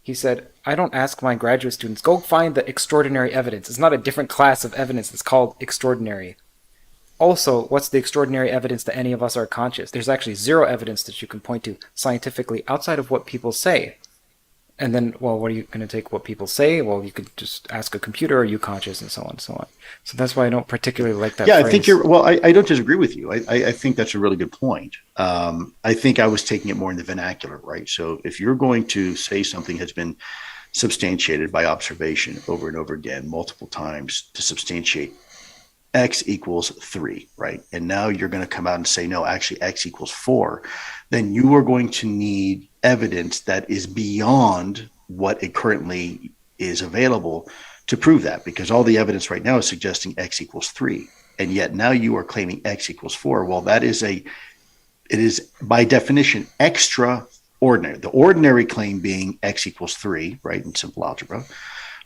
He said, I don't ask my graduate students, go find the extraordinary evidence. It's not a different class of evidence that's called extraordinary. Also, what's the extraordinary evidence that any of us are conscious? There's actually zero evidence that you can point to scientifically outside of what people say. And then, well, what are you going to take what people say? Well, you could just ask a computer, are you conscious, and so on and so on. So that's why I don't particularly like that phrase. I think I don't disagree with you. I think that's a really good point. I think I was taking it more in the vernacular, right? So if you're going to say something has been substantiated by observation over and over again, multiple times to substantiate X equals 3, right? And now you're going to come out and say, no, actually X equals 4. Then you are going to need evidence that is beyond what it currently is available to prove that, because all the evidence right now is suggesting X equals 3. And yet now you are claiming X equals 4. Well, it is by definition extraordinary. The ordinary claim being X equals 3, right, in simple algebra.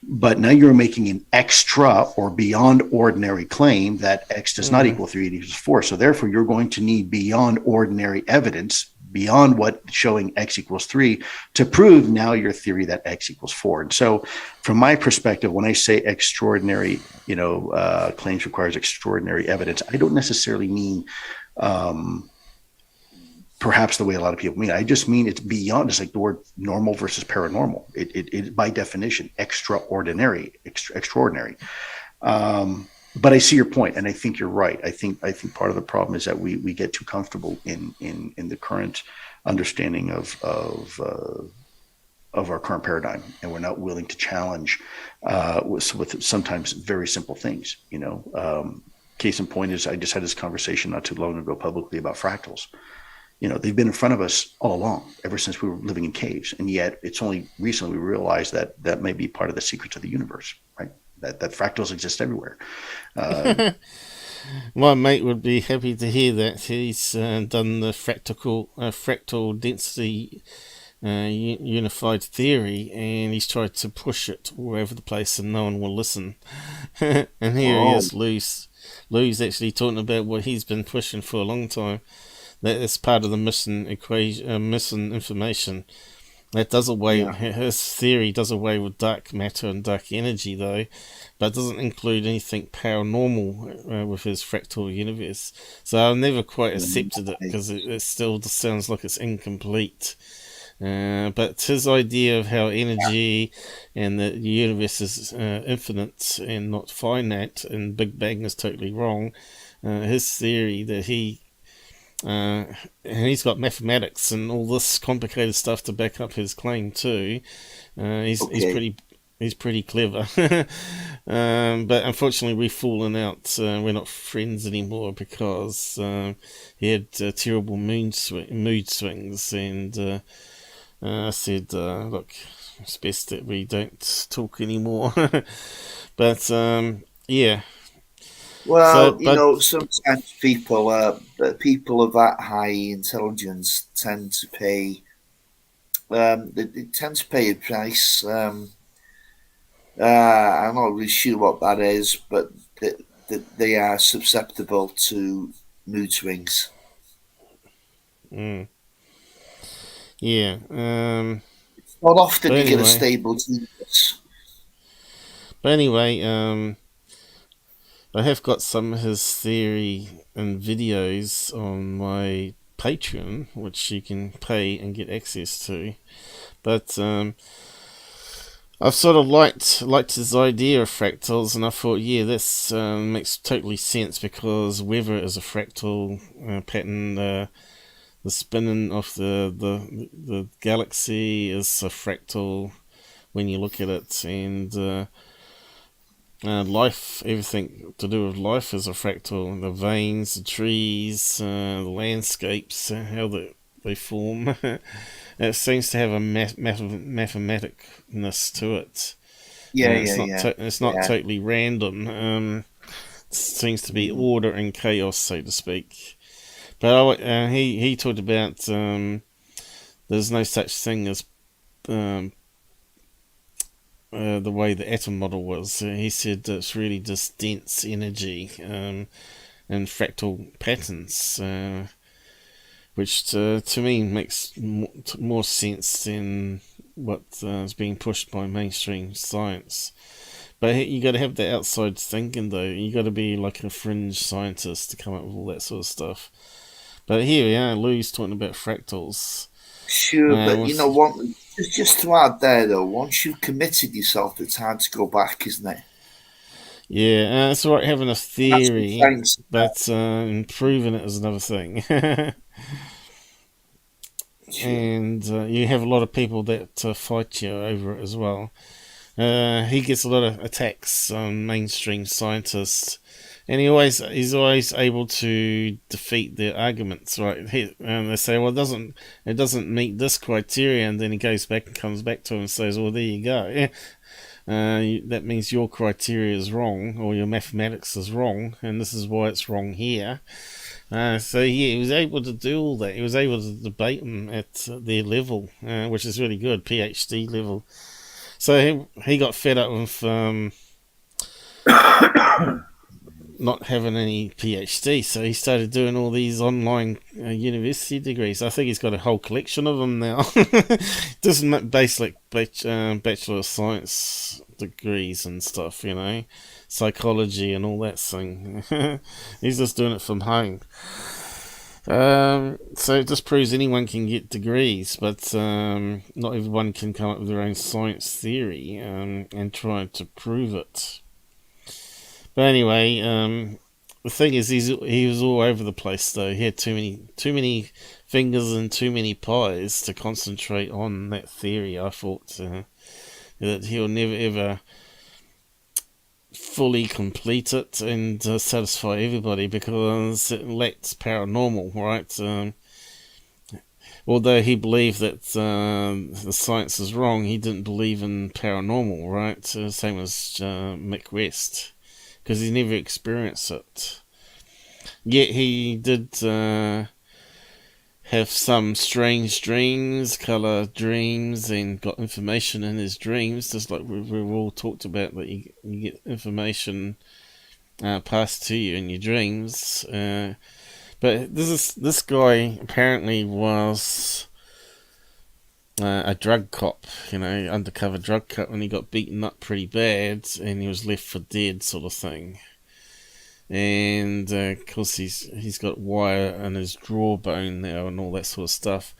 But now you're making an extra or beyond ordinary claim that X does not equal 3, it equals 4. So therefore, you're going to need beyond ordinary evidence, beyond what showing X equals 3, to prove now your theory that X equals 4. And so from my perspective, when I say extraordinary, claims requires extraordinary evidence, I don't necessarily mean perhaps the way a lot of people mean. I just mean it's beyond. It's like the word normal versus paranormal. It by definition extraordinary. But I see your point, and I think you're right. I think part of the problem is that we get too comfortable in the current understanding of our current paradigm, and we're not willing to challenge with sometimes very simple things. Case in point is I just had this conversation not too long ago publicly about fractals. They've been in front of us all along, ever since we were living in caves. And yet it's only recently we realized that that may be part of the secrets of the universe, right? That fractals exist everywhere. My mate would be happy to hear that. He's done the fractal density unified theory, and he's tried to push it all over the place and no one will listen. And here he is, Lue's actually talking about what he's been pushing for a long time. That is part of the missing information. That does away. His theory does away with dark matter and dark energy, though, but doesn't include anything paranormal with his fractal universe. So I've never quite accepted it because it still just sounds like it's incomplete. But his idea of how energy and the universe is infinite and not finite, and Big Bang is totally wrong. His theory that and he's got mathematics and all this complicated stuff to back up his claim too. He's pretty clever. But unfortunately we've fallen out. We're not friends anymore because he had terrible mood swings, and I said, look, it's best that we don't talk anymore. But yeah. Well, sometimes people of that high intelligence tend to pay. They tend to pay a price. I'm not really sure what that is, but they are susceptible to mood swings. Yeah. It's not often you get a stable genius. But anyway, I have got some of his theory and videos on my Patreon, which you can pay and get access to. But I've sort of liked his idea of fractals, and I thought, yeah, this makes totally sense, because weather is a fractal pattern. The spinning of the galaxy is a fractal when you look at it. And life, everything to do with life is a fractal. The veins, the trees, the landscapes, how they form. It seems to have a mathematicness to it. It's not totally random. It seems to be order and chaos, so to speak. But he talked about there's no such thing as the way the atom model was. He said it's really just dense energy and fractal patterns, which to me makes more sense than what is being pushed by mainstream science. But you got to have the outside thinking, though. You got to be like a fringe scientist to come up with all that sort of stuff. But here we are, Lue's talking about fractals. Sure, but you know what? Just to add there, though, once you've committed yourself, it's hard to go back, isn't it? Yeah, it's all right having a theory, but proving it is another thing. And you have a lot of people that fight you over it as well. He gets a lot of attacks on mainstream scientists, and he's always able to defeat their arguments, right? And they say, well, it doesn't meet this criteria, and then he goes back and comes back to him and says, well, there you go. That means your criteria is wrong, or your mathematics is wrong, and this is why it's wrong here. So he was able to do all that. He was able to debate them at their level, which is really good, PhD level. So he got fed up with not having any PhD, so he started doing all these online university degrees. I think he's got a whole collection of them now. Just basic Bachelor of Science degrees and stuff, psychology and all that thing. He's just doing it from home. So it just proves anyone can get degrees, but not everyone can come up with their own science theory and try to prove it. But anyway, the thing is, he was all over the place, though. He had too many fingers and too many pies to concentrate on that theory. I thought that he'll never ever fully complete it and satisfy everybody, because it lacks paranormal, right? Although he believed that the science is wrong, he didn't believe in paranormal, right? Same as Mick West, because he never experienced it. Yet he did have some strange dreams, colour dreams, and got information in his dreams, just like we've all talked about, that you get information passed to you in your dreams. But this guy apparently was a drug cop, undercover drug cop, and he got beaten up pretty bad, and he was left for dead, sort of thing. And of course he's got wire in his jawbone now and all that sort of stuff.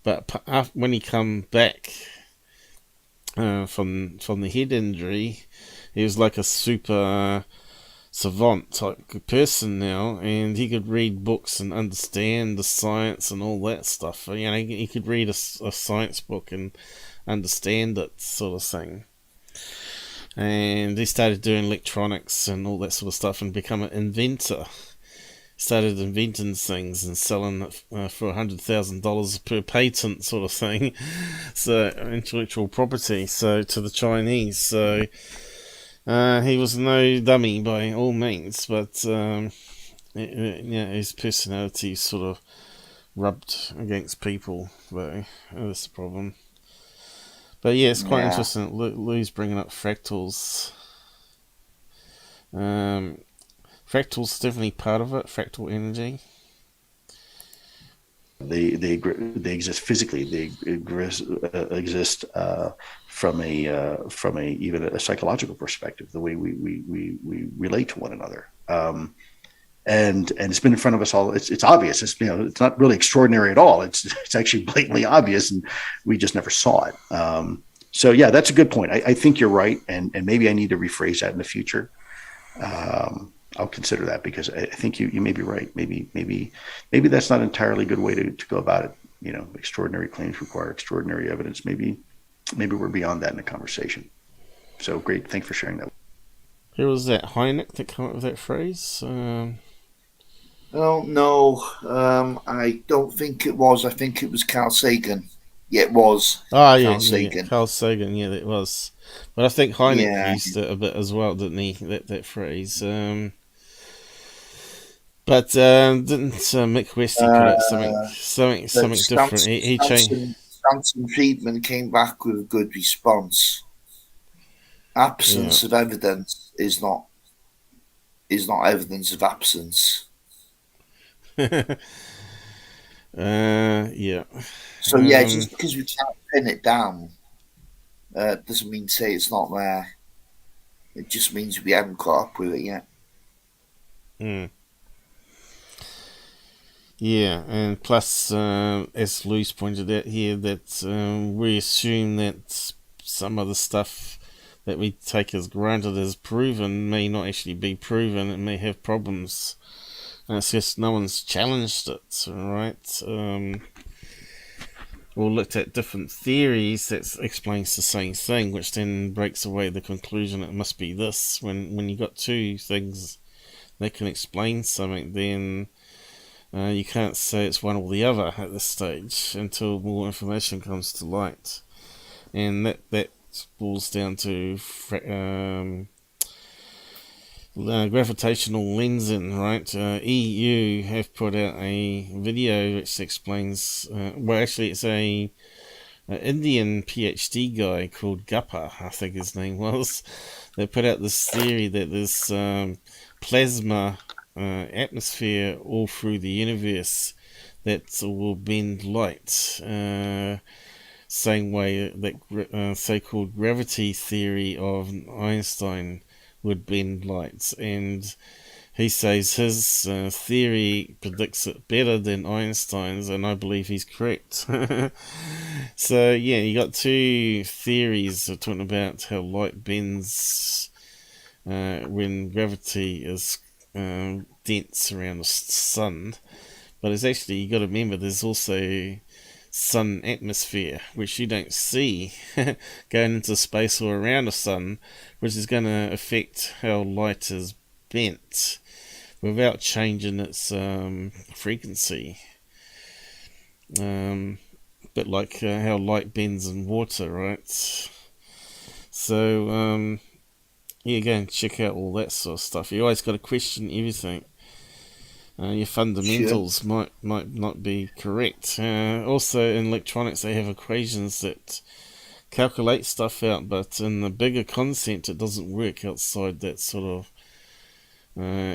But when he come back from the head injury, he was like a super savant type person now, and he could read books and understand the science and all that stuff. He could read a science book and understand it, sort of thing. And he started doing electronics and all that sort of stuff and become an inventor. Started inventing things and selling it for $100,000 per patent, sort of thing. So intellectual property, so to the Chinese. So he was no dummy by all means, but his personality sort of rubbed against people, though. That's the problem. But yeah, it's quite interesting. Lue's bringing up fractals. Fractals definitely part of it. Fractal energy. They exist physically. They exist from a even a psychological perspective. The way we relate to one another. And it's been in front of us all. It's obvious. It's not really extraordinary at all. It's actually blatantly obvious, and we just never saw it. So yeah, that's a good point. I think you're right, and maybe I need to rephrase that in the future. I'll consider that, because I think you may be right. Maybe that's not entirely a good way to go about it. Extraordinary claims require extraordinary evidence. Maybe maybe we're beyond that in the conversation. So great. Thanks for sharing that. Who was that? Hynek that came up with that phrase? Oh, no, I don't think it was. I think it was Carl Sagan. Yeah, it was. Carl Sagan. Carl Sagan, yeah, it was. But I think Hynek used it a bit as well, didn't he? That phrase. But didn't Mick Westy put out something different? He changed. Stanton Friedman came back with a good response. Absence of evidence is not evidence of absence. Yeah. So just because we can't pin it down, doesn't mean to say it's not there. It just means we haven't caught up with it yet. Yeah, and plus, as Lue's pointed out here, that we assume that some of the stuff that we take as granted as proven may not actually be proven. It may have problems. And it's just no one's challenged it, right? Or looked at different theories that explains the same thing, which then breaks away the conclusion it must be this. When you got two things that can explain something, then you can't say it's one or the other at this stage until more information comes to light. And that boils down to gravitational lensing, right? EU have put out a video which explains, actually it's a Indian PhD guy called Guppa, I think his name was. They put out this theory that there's plasma atmosphere all through the universe that will bend light, same way that so-called gravity theory of Einstein would bend light, and he says his theory predicts it better than Einstein's, and I believe he's correct. So yeah, you got two theories talking about how light bends when gravity is dense around the sun, but it's actually, you got to remember, there's also sun atmosphere, which you don't see going into space or around the sun, which is going to affect how light is bent without changing its frequency. But like how light bends in water, right? So yeah, go and check out all that sort of stuff. You always got to question everything. Your fundamentals might not be correct. Also, in electronics, they have equations that calculate stuff out, but in the bigger concept, it doesn't work outside that sort of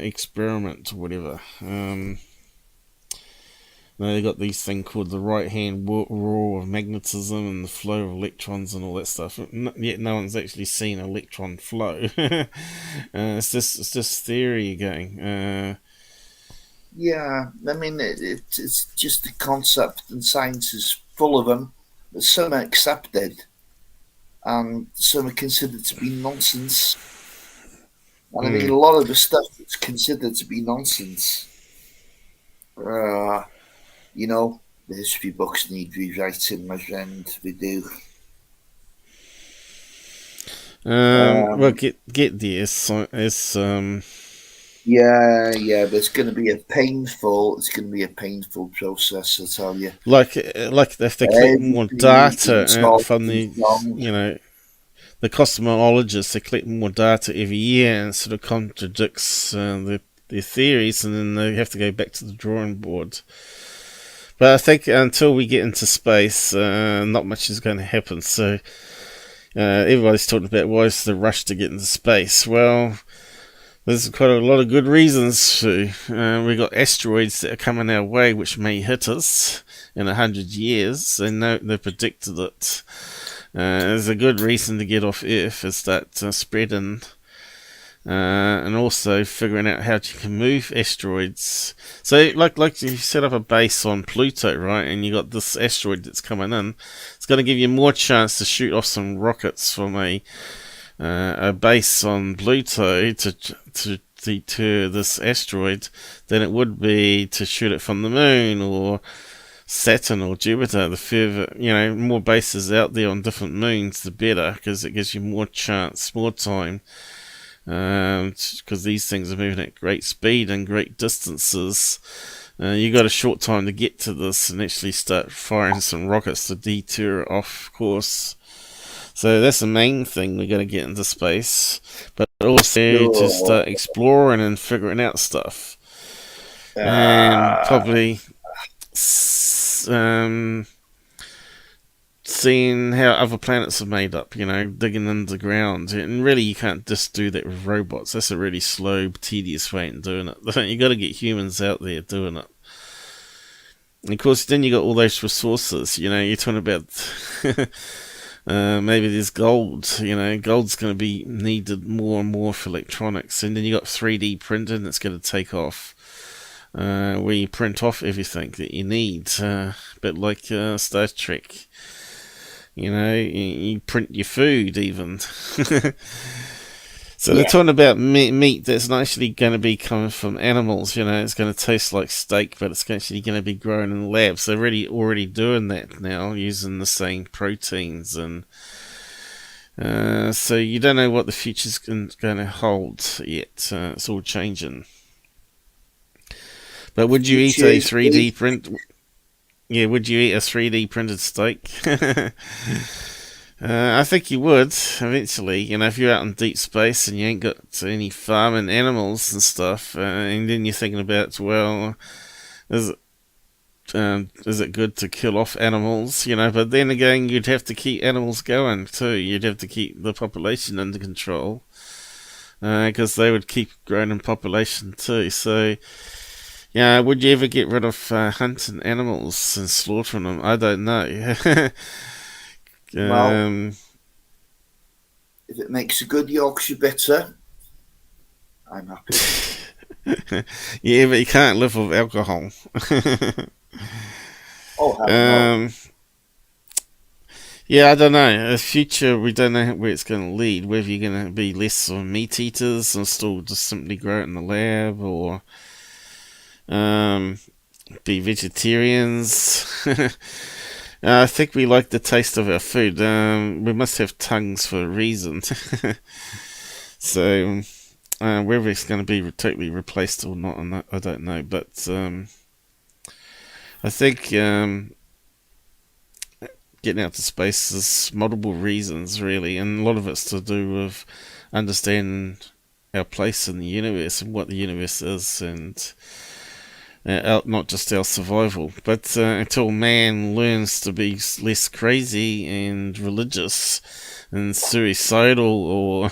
experiment or whatever. They got these things called the right-hand law of magnetism and the flow of electrons and all that stuff. Yet no one's actually seen electron flow. It's just theory again. Yeah, I mean, it's just a concept, and science is full of them. But some are accepted, and some are considered to be nonsense. And I mean, a lot of the stuff that's considered to be nonsense, you know, the history books need rewriting, my friend. We do. Well, get there. Yeah, but it's going to be a painful process, I tell you. Like if they collect more data from the, the cosmologists, they collect more data every year, and sort of contradicts their theories, and then they have to go back to the drawing board. But I think until we get into space, not much is going to happen. So everybody's talking about why is the rush to get into space. Well, there's quite a lot of good reasons to. We've got asteroids that are coming our way, which may hit us in 100 years. They predicted it. There's a good reason to get off Earth and start spreading. And also figuring out how you can move asteroids. So, like you set up a base on Pluto, right? And you got this asteroid that's coming in. It's going to give you more chance to shoot off some rockets from a base on Pluto to deter this asteroid than it would be to shoot it from the moon or Saturn or Jupiter, the further, more bases out there on different moons, the better, because it gives you more chance, more time, because these things are moving at great speed and great distances. You got a short time to get to this and actually start firing some rockets to detour it off course. So that's the main thing. We're going to get into space, but also to start exploring and figuring out stuff, and probably seeing how other planets are made up. Digging underground. And really, you can't just do that with robots. That's a really slow, tedious way of doing it. You got to get humans out there doing it. And of course, then you got all those resources. You're talking about. Maybe there's gold. Gold's going to be needed more and more for electronics. And then you got 3D printing that's going to take off, where you print off everything that you need. A bit like Star Trek. You print your food even. So they're talking about meat that's not actually going to be coming from animals. It's going to taste like steak, but it's actually going to be grown in the lab. So they're really already doing that now, using the same proteins. And so you don't know what the future's going to hold yet. It's all changing. But would you eat a 3D print? Yeah, would you eat a 3D printed steak? I think you would, eventually. If you're out in deep space and you ain't got any farming animals and stuff, and then you're thinking about, well, is it good to kill off animals? But then again, you'd have to keep animals going too. You'd have to keep the population under control, because they would keep growing in population too. So, would you ever get rid of hunting animals and slaughtering them? I don't know. Well, if it makes a good Yorkshire bitter, I'm happy. Yeah, but you can't live with alcohol. Yeah, I don't know. The future, we don't know where it's going to lead. Whether you're going to be less of meat eaters and still just simply grow it in the lab, or be vegetarians. I think we like the taste of our food. We must have tongues for a reason. So, whether it's going to be totally replaced or not, I don't know. But I think getting out to space is multiple reasons, really. And a lot of it's to do with understanding our place in the universe and what the universe is, and not just our survival, but until man learns to be less crazy and religious and suicidal or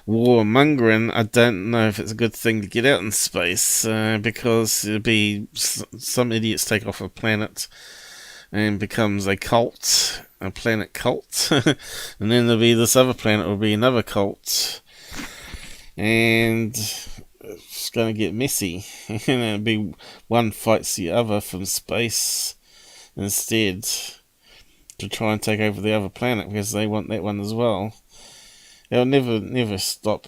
warmongering, I don't know if it's a good thing to get out in space, because there'll be some idiots take off a planet and becomes a cult, a planet cult, and then there'll be this other planet will be another cult, and it's going to get messy. It'll be one fights the other from space instead to try and take over the other planet because they want that one as well. They'll never stop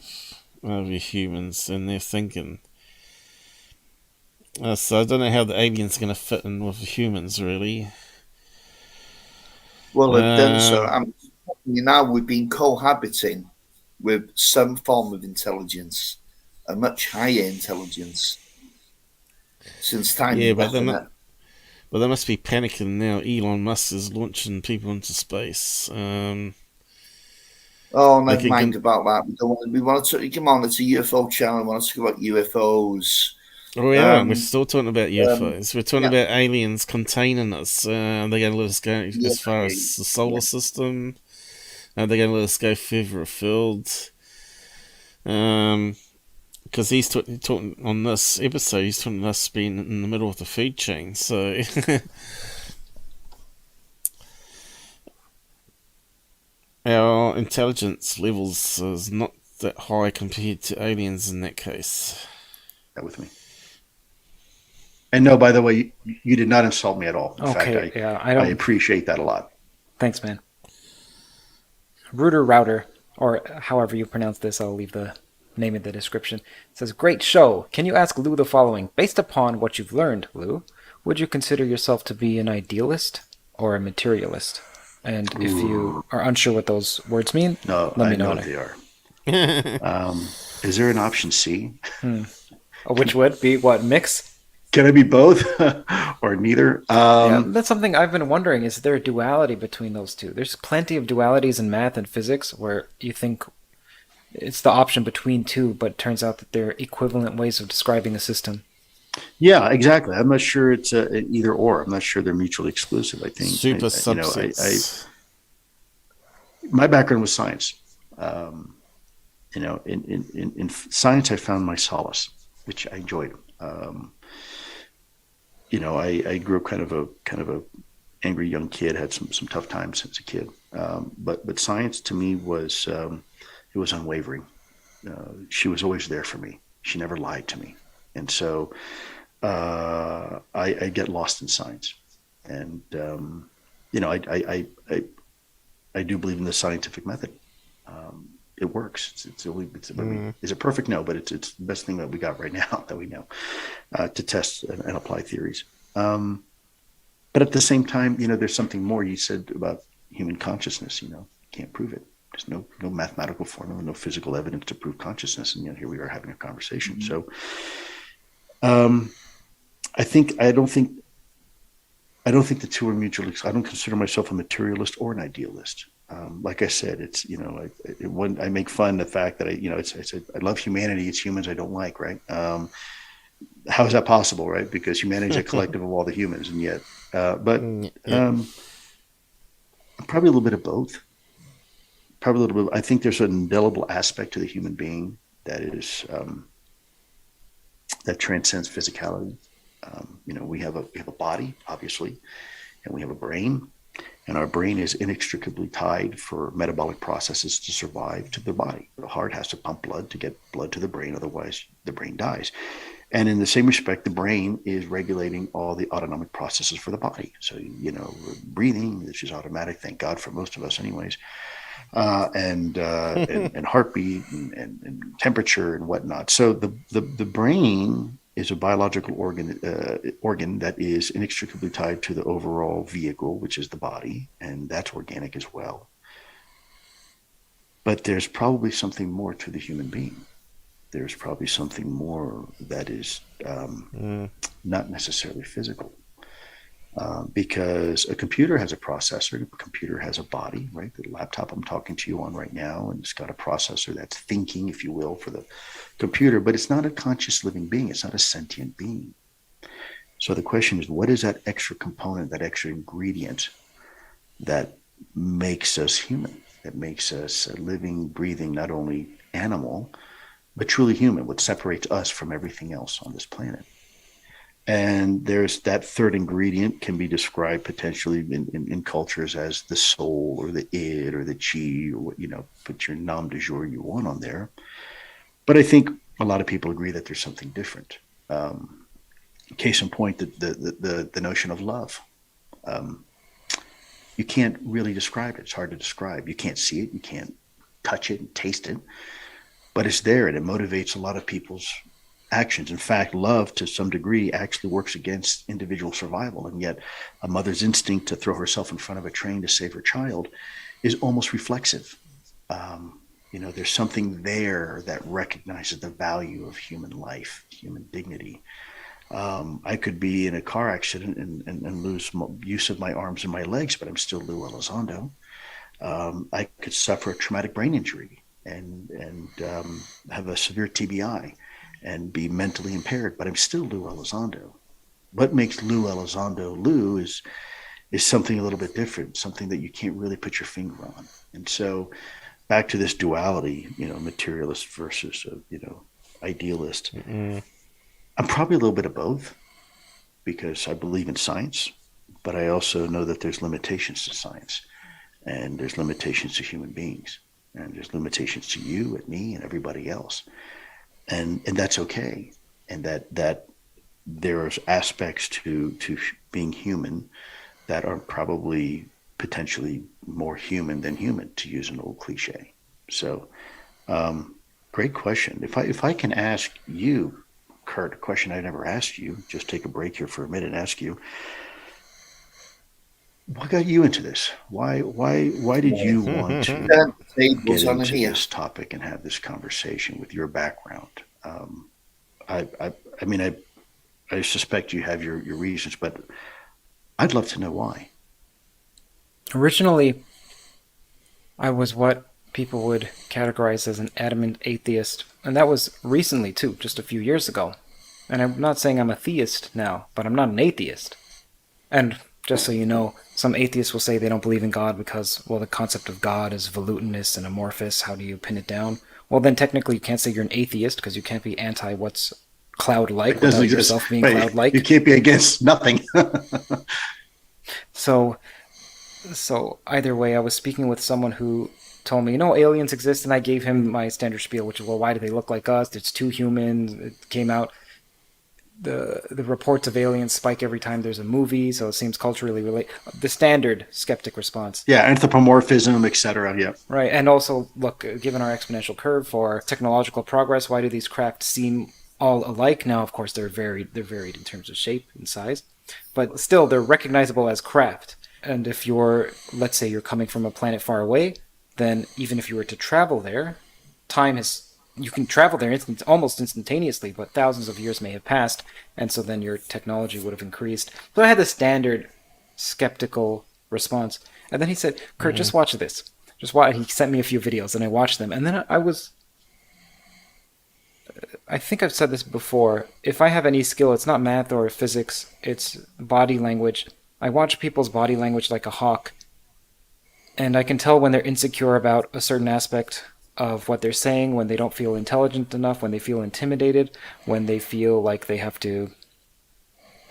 with humans and their thinking. So I don't know how the aliens are going to fit in with the humans, really. Well, then, so now we've been cohabiting with some form of intelligence, a much higher intelligence, since time. Yeah, but they must be panicking now. Elon Musk is launching people into space. Never mind about that. We want to come on. It's a UFO channel. We want to talk about UFOs. Oh yeah, we're still talking about UFOs. We're talking about aliens containing us. They're going to let us go as far as the solar system. They're going to let us go further afield. Because he's talking on this episode, he's talking us being in the middle of the food chain. So our intelligence levels is not that high compared to aliens in that case. That with me. And no, by the way, you did not insult me at all. In fact, I appreciate that a lot. Thanks, man. Router, or however you pronounce this, I'll leave the name in the description. It says, great show. Can you ask Lue the following? Based upon what you've learned, Lue, would you consider yourself to be an idealist or a materialist? And if you are unsure what those words mean, No, let I me know. know what they are. Is there an option C? Which would be what, mix? Can I be both or neither? Yeah, that's something I've been wondering. Is there a duality between those two? There's plenty of dualities in math and physics where you think it's the option between two, but it turns out that they're equivalent ways of describing a system. Yeah, exactly. I'm not sure it's an either or. I'm not sure they're mutually exclusive. I think Super subsets. My background was science. In science, I found my solace, which I enjoyed. I grew up kind of a angry young kid, had some tough times as a kid. But science to me was it was unwavering. She was always there for me. She never lied to me, and so I get lost in science. And I do believe in the scientific method. It works. Is it perfect? No, but it's the best thing that we got right now that we know to test and apply theories. But at the same time, there's something more you said about human consciousness. Can't prove it. There's no mathematical formula, no physical evidence to prove consciousness, and yet here we are having a conversation. So, I don't think the two are mutually. I don't consider myself a materialist or an idealist. Like I said, it's I make fun of the fact that I love humanity. It's humans I don't like, right? How is that possible, right? Because humanity is a collective of all the humans, and yet, probably a little bit of both. Probably a little bit. I think there's an indelible aspect to the human being that is that transcends physicality. We have a body, obviously, and we have a brain. And our brain is inextricably tied for metabolic processes to survive to the body. The heart has to pump blood to get blood to the brain, otherwise the brain dies. And in the same respect, the brain is regulating all the autonomic processes for the body. So, breathing, which is automatic, thank God for most of us anyways, and heartbeat and temperature and whatnot. So the brain is a biological organ that is inextricably tied to the overall vehicle, which is the body, and that's organic as well. But there's probably something more to the human being. There's probably something more that is not necessarily physical. Because a computer has a processor, a computer has a body, right? The laptop I'm talking to you on right now, and it's got a processor that's thinking, if you will, for the computer, but it's not a conscious living being. It's not a sentient being. So the question is, what is that extra component, that extra ingredient that makes us human, that makes us a living, breathing, not only animal, but truly human, what separates us from everything else on this planet? And there's that third ingredient can be described potentially in cultures as the soul or the id or the chi, or put your nom de jour you want on there. But I think a lot of people agree that there's something different. Case in point, the notion of love. You can't really describe it. It's hard to describe. You can't see it. You can't touch it and taste it. But it's there, and it motivates a lot of people's actions. In fact, love to some degree actually works against individual survival, and yet a mother's instinct to throw herself in front of a train to save her child is almost reflexive. There's something there that recognizes the value of human life, human dignity. I could be in a car accident and lose use of my arms and my legs, but I'm still Lue Elizondo. I could suffer a traumatic brain injury and have a severe TBI and be mentally impaired, but I'm still Lue Elizondo. What makes Lue Elizondo Lue is something a little bit different, something that you can't really put your finger on. And so back to this duality, materialist versus, idealist. Mm-hmm. I'm probably a little bit of both because I believe in science, but I also know that there's limitations to science, and there's limitations to human beings, and there's limitations to you and me and everybody else. And that's okay. And that there's aspects to being human that are probably potentially more human than human, to use an old cliche. So great question. If I can ask you, Kurt, a question I never asked you. Just take a break here for a minute and ask you. What got you into this? Why did you want to get into this topic and have this conversation with your background? I mean, I suspect you have your reasons, but I'd love to know why. Originally, I was what people would categorize as an adamant atheist, and that was recently too, just a few years ago. And I'm not saying I'm a theist now, but I'm not an atheist. And just so you know, some atheists will say they don't believe in God because, well, the concept of God is volutinous and amorphous. How do you pin it down? Well, then technically you can't say you're an atheist because you can't be anti what's cloud-like without yourself being cloud-like. You can't be against nothing. So either way, I was speaking with someone who told me, aliens exist, and I gave him my standard spiel, which is, well, why do they look like us? It's two humans. It came out. The reports of aliens spike every time there's a movie, so it seems culturally related. The standard skeptic response. Yeah, anthropomorphism, etc. Yeah. Right, and also, look, given our exponential curve for technological progress, why do these craft seem all alike? Now, of course, they're varied in terms of shape and size, but still, they're recognizable as craft. And if let's say you're coming from a planet far away, then even if you were to travel there, you can travel there almost instantaneously, but thousands of years may have passed, and so then your technology would have increased. So I had the standard skeptical response. And then he said, Kurt, just watch this. Just watch. He sent me a few videos, and I watched them. And then I think I've said this before, if I have any skill, it's not math or physics, it's body language. I watch people's body language like a hawk, and I can tell when they're insecure about a certain aspect of what they're saying, when they don't feel intelligent enough, when they feel intimidated, when they feel like they have to...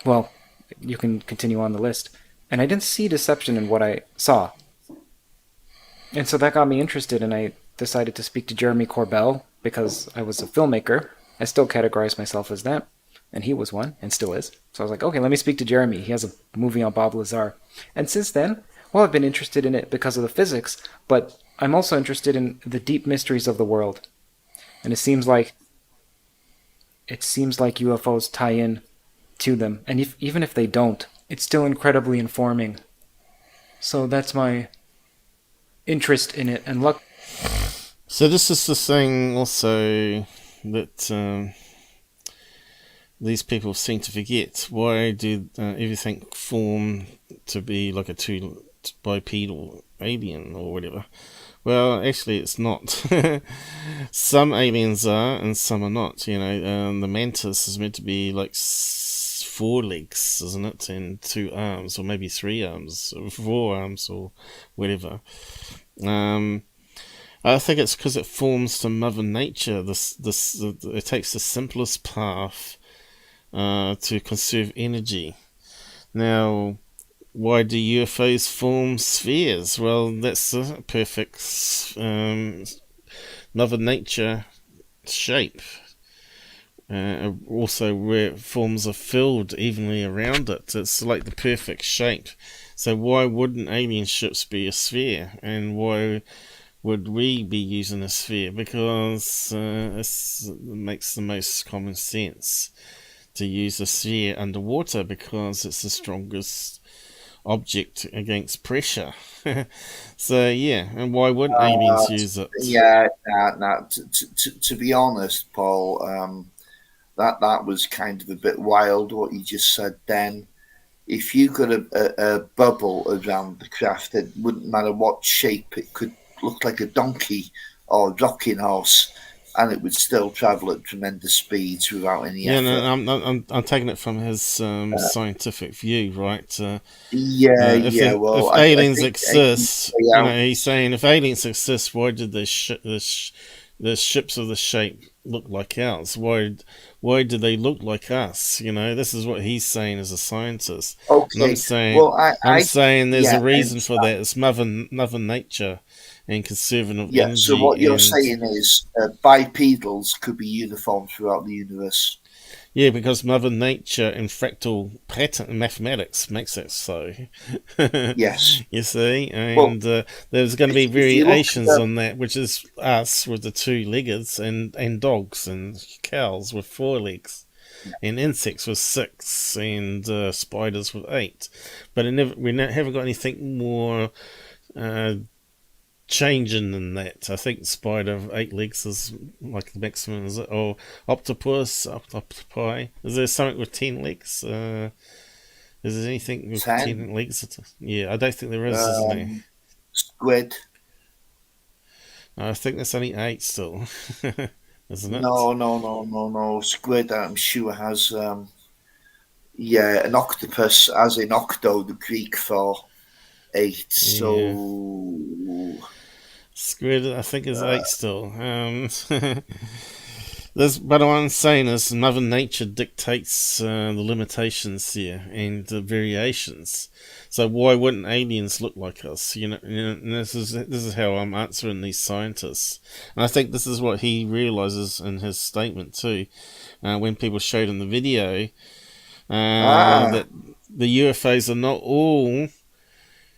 Well, you can continue on the list. And I didn't see deception in what I saw. And so that got me interested, and I decided to speak to Jeremy Corbell, because I was a filmmaker. I still categorize myself as that, and he was one, and still is. So I was like, okay, let me speak to Jeremy. He has a movie on Bob Lazar. And since then, well, I've been interested in it because of the physics, but I'm also interested in the deep mysteries of the world. And it seems like UFOs tie in to them. And even if they don't, it's still incredibly informing. So that's my interest in it. And look. So this is the thing also that these people seem to forget. Why do everything form to be like a two bipedal alien or whatever? Well, actually, it's not. Some aliens are, and some are not. The mantis is meant to be like 4 legs, isn't it? And 2 arms, or maybe 3 arms, or 4 arms, or whatever. I think it's because it forms to Mother Nature. It takes the simplest path to conserve energy. Now, why do UFOs form spheres? Well, that's a perfect Mother Nature shape. Also, where it forms a field evenly around it. It's like the perfect shape. So why wouldn't alien ships be a sphere? And why would we be using a sphere? Because it makes the most common sense to use a sphere underwater, because it's the strongest object against pressure. So yeah, and why wouldn't aliens use it? Yeah, to be honest, Paul, that was kind of a bit wild what you just said then. If you got a bubble around the craft, it wouldn't matter what shape. It could look like a donkey or a rocking horse, and it would still travel at tremendous speeds without any effort. No, I'm taking it from his scientific view, right? If aliens exist, he's saying if aliens exist, why did the ships of the shape look like ours? Why do they look like us? This is what he's saying as a scientist. Okay. And I'm saying there's a reason for that. It's Mother Nature and conserving of energy. So what you're saying is bipedals could be uniform throughout the universe. Yeah, because Mother Nature in fractal pattern mathematics makes it so. Yes. You see? And there's going to be variations on that, which is us with the 2 leggeds and dogs and cows with 4 legs. and insects with 6, and spiders with 8. But haven't got anything more changing than that. I think spider of 8 legs is like the maximum, is it? Or octopi. Is there something with 10 legs? Is there anything with 10 legs? Yeah, I don't think there is, isn't there? Squid. I think that's only 8 still, isn't it? No. Squid, I'm sure, has an octopus, as in octo, the Greek for 8. So squid, I think, is 8 still. But what I'm saying is, Mother Nature dictates the limitations here and the variations. So why wouldn't aliens look like us? And this is how I'm answering these scientists, and I think this is what he realizes in his statement too, when people showed him the video, that the UFOs are not all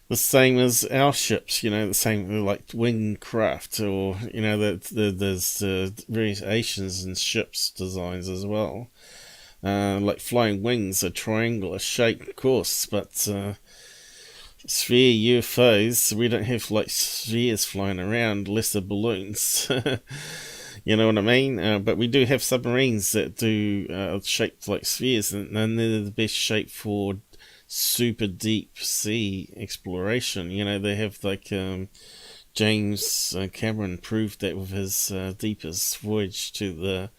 the same as our ships, the same like wing craft, or that there's variations in ships designs as well. Like flying wings are triangular shape, of course, but sphere UFOs, we don't have like spheres flying around, lesser balloons. You know what I mean? But we do have submarines that do shaped like spheres, and they're the best shape for super deep sea exploration. They have like James Cameron proved that with his deepest voyage to the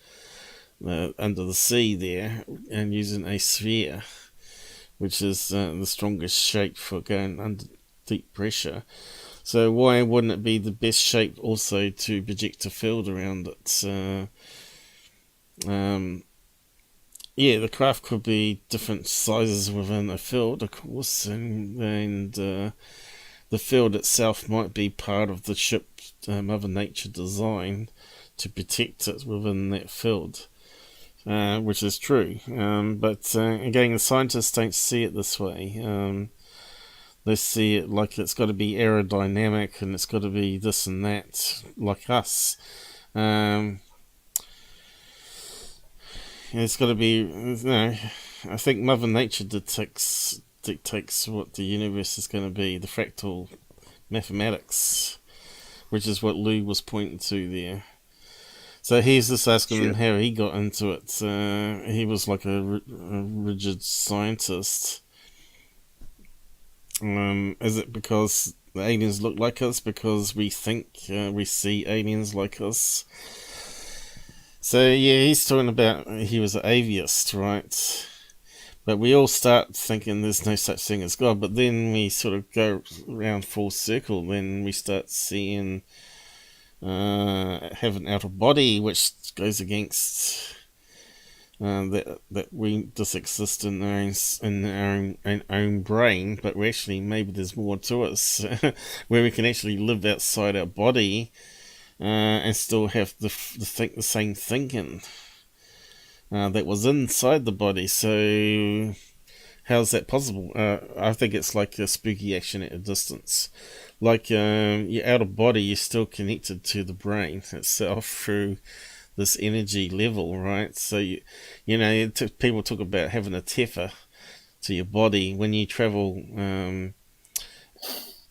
under the sea there, and using a sphere, which is the strongest shape for going under deep pressure. So why wouldn't it be the best shape also to project a field around it? The craft could be different sizes within a field, of course, and the field itself might be part of the ship Mother Nature design to protect it within that field, which is true. But again, the scientists don't see it this way. They see it like it's got to be aerodynamic and it's got to be this and that, like us. It's got to be, I think Mother Nature dictates what the universe is going to be, the fractal mathematics, which is what Lue was pointing to there. So he's just asking him how he got into it. He was like a rigid scientist. Is it because the aliens look like us? Because we think we see aliens like us? So yeah, he's talking about he was an atheist, right? But we all start thinking there's no such thing as God. But then we sort of go around full circle. Then we start seeing have an outer body, which goes against that we just exist in our own brain, but maybe there's more to us, where we can actually live outside our body and still have the same thinking that was inside the body. So how's that possible? I think it's like a spooky action at a distance. Like your outer body, you're still connected to the brain itself through this energy level, right? So people talk about having a tether to your body. When you travel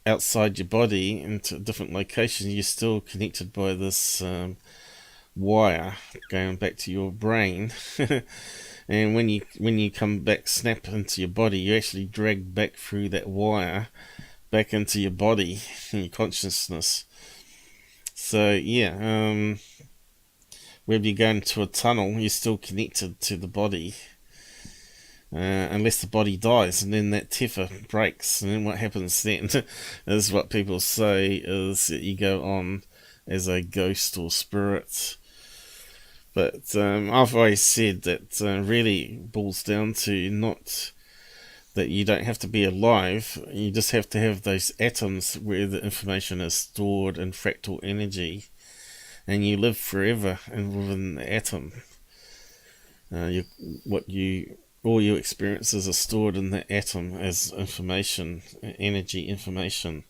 outside your body into different locations, you're still connected by this wire going back to your brain. And when you come back, snap into your body, you actually drag back through that wire back into your body and your consciousness. So whether you go into a tunnel, you're still connected to the body, unless the body dies, and then that tether breaks. And then what happens then is what people say is that you go on as a ghost or spirit. But I've always said that really boils down to not that you don't have to be alive, you just have to have those atoms where the information is stored in fractal energy, and you live forever and within the atom. All your experiences are stored in the atom as information, energy information.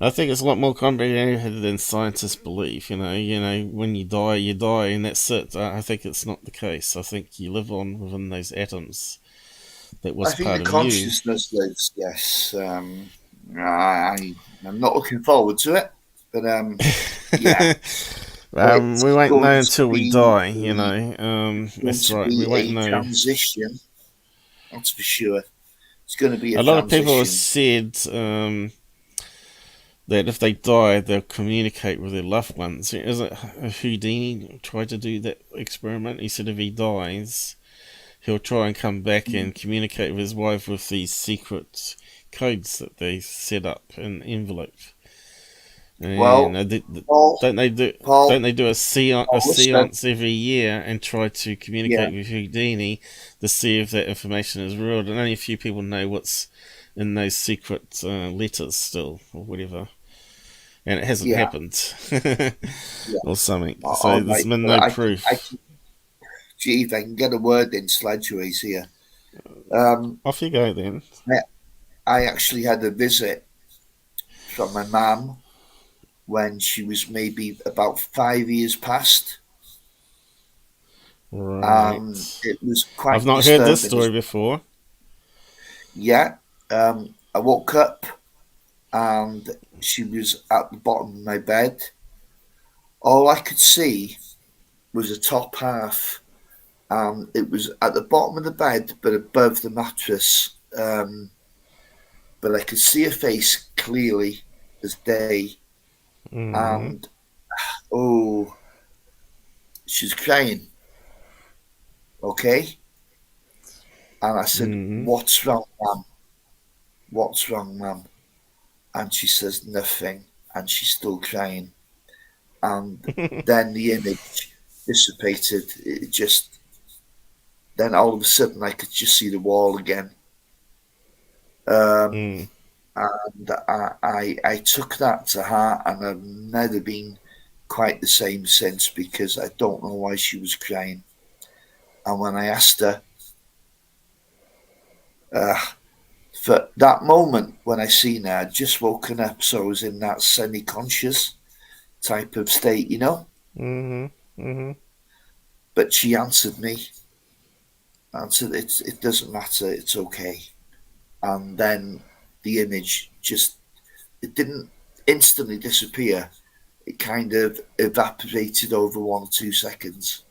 I think it's a lot more complicated than scientists believe. When you die, and that's it. I think it's not the case. I think you live on within those atoms. That I was think part the of you. consciousness lives. Yes, I'm not looking forward to it, but yeah, We it's won't know going to until we be die. going That's to right. We be won't a know. transition. That's for sure. It's going to be a A lot of people have transition. said that if they die, they'll communicate with their loved ones. Is it Houdini tried to do that experiment? He said if he dies, he'll try and come back and communicate with his wife with these secret codes that they set up in envelope. And Well, Paul, don't they do Paul, don't they do a listen. seance every year and try to Yeah, communicate with Houdini to see if that information is real? And only a few people know what's in those secret letters still, or whatever. And it hasn't yeah, happened, yeah. or something. So All there's right. been Well, no I proof. can, gee, if I can get a word in Sledgeways here. Off you go then. I actually had a visit from my mum when she was maybe about 5 years past. Right. It was I've quite not heard this disturbing. story before. Yeah, I woke up and she was at the bottom of my bed. All I could see was the top half. It was at the bottom of the bed, but above the mattress. But I could see her face clearly as day. Mm-hmm. And oh, she's crying. Okay. And I said, Mm-hmm. "What's wrong, mum? What's wrong, mum?" And she says, "Nothing." And she's still crying. And then the image dissipated. It just, then all of a sudden I could just see the wall again. Um, Mm. and I took that to heart, and I've never been quite the same since because I don't know why she was crying. And when I asked her, uh, for that moment when I seen her, I'd just woken up, so I was in that semi-conscious type of state, you know. Mm-hmm. Mm-hmm. But she answered me, answered, it doesn't matter, it's okay. And then the image just, it didn't instantly disappear. It kind of evaporated over 1 or 2 seconds.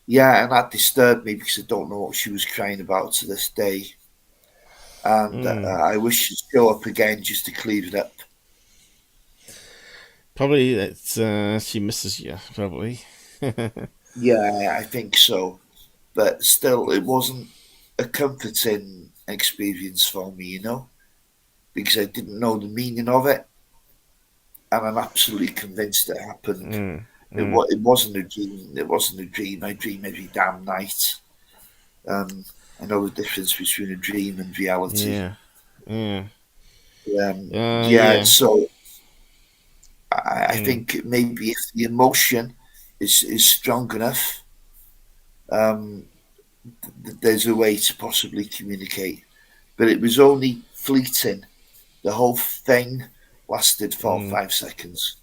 Yeah, and that disturbed me because I don't know what she was crying about to this day. And Mm. I wish she'd show up again just to clear it up. Probably that's she misses you. Probably. Yeah, I think so. But still, it wasn't a comforting experience for me, you know, because I didn't know the meaning of it. And I'm absolutely convinced it happened. Mm. Mm. It wasn't a dream. It wasn't a dream. I dream every damn night. I know the difference between a dream and reality. Yeah. Yeah. Yeah, Yeah. so I Mm. think maybe if the emotion is strong enough, um, there's a way to possibly communicate. But it was only fleeting. The whole thing lasted for Mm. 5 seconds.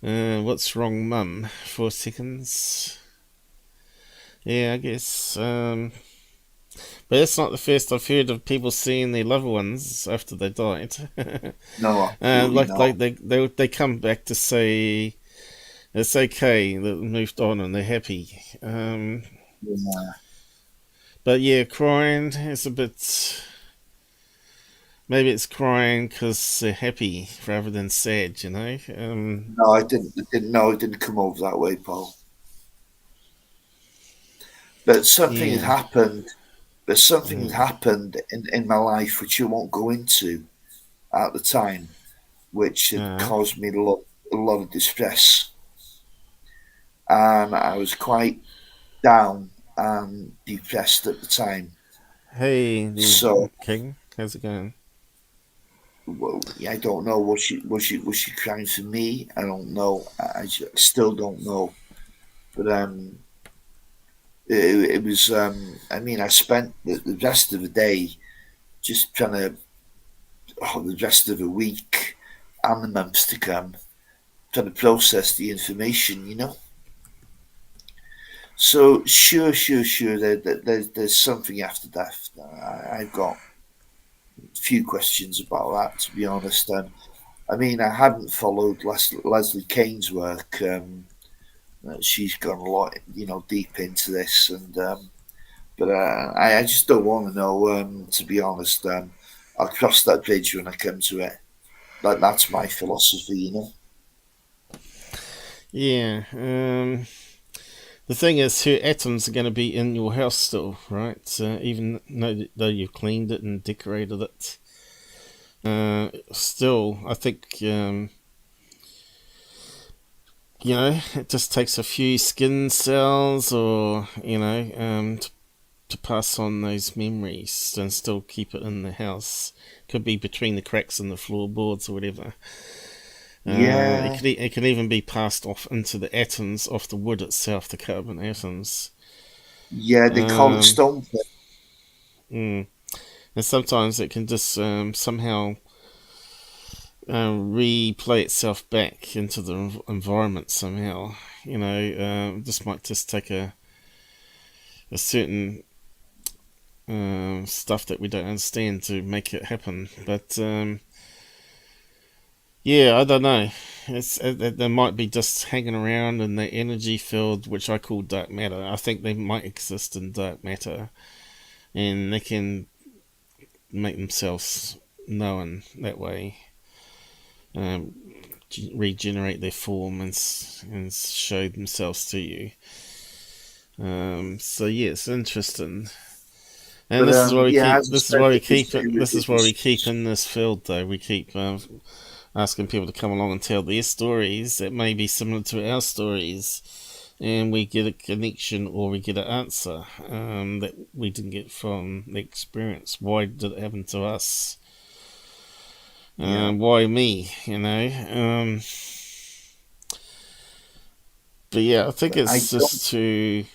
What's wrong, Mum? 4 seconds. Yeah, I guess. But it's not the first I've heard of people seeing their loved ones after they died. No, absolutely Like not. they come back to say it's okay that they moved on and they're happy. Yeah. But yeah, crying is a bit. Maybe it's crying because they're happy rather than sad. No, I didn't know it didn't come over that way, Paul. But something had Yeah. happened. But something had Mm. happened in my life which I won't go into at the time, which had Uh, caused me a lot of distress, and I was quite down and depressed at the time. hey, So, King, how's it going? well, I don't know. Was she crying for me? I don't know. I still don't know. But it was. I mean, I spent the rest of the day just trying to the rest of the week and the months to come, trying to process the information, you know. So sure, there's something after death. I've got a few questions about that, to be honest. I mean, I hadn't followed Leslie Kane's work. She's gone a lot, you know, deep into this, and but I just don't want to know. To be honest, I'll cross that bridge when I come to it. That's my philosophy, you know. Yeah. The thing is, her atoms are going to be in your house still, right? Even though you've cleaned it and decorated it, still, I think, you know, it just takes a few skin cells, or you know, to pass on those memories and still keep it in the house. Could be between the cracks in the floorboards or whatever. Yeah. It can even be passed off into the atoms of the wood itself, the carbon atoms. Yeah, they call it stone. And sometimes it can just somehow replay itself back into the environment somehow. You know, this might just take a certain stuff that we don't understand to make it happen, but yeah, I don't know. They might be just hanging around in the energy field, which I call dark matter. I think they might exist in dark matter, and they can make themselves known that way, regenerate their form and show themselves to you. So yeah, it's interesting. And this is why we keep. This is why we keep it. This is why we keep in this field, though. We keep asking people to come along and tell their stories that may be similar to our stories, and we get a connection or we get an answer that we didn't get from the experience. Why did it happen to us? Why me? You know. But yeah, I think it's just to.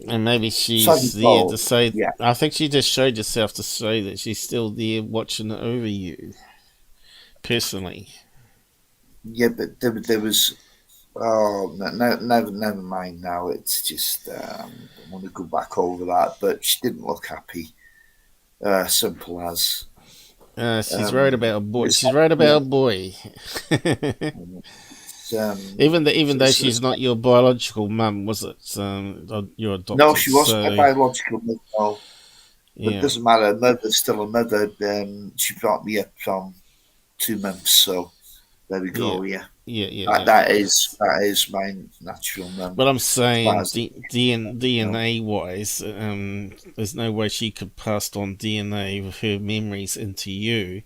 And maybe she's there to say. Yeah. I think she just showed herself to say that she's still there watching over you. Personally. Yeah, but there was. Oh, never mind now. It's just I want to go back over that, but she didn't look happy. Simple as. She's worried about a boy. She's worried about a boy. Even though she's not your biological mum, was it? Your adopted. No, she wasn't my biological mum. No. But it doesn't matter. Mother's still a mother. She brought me up from 2 months, so there we go. Yeah. That is my natural mum. But I'm saying DNA wise, there's no way she could pass on DNA with her memories into you,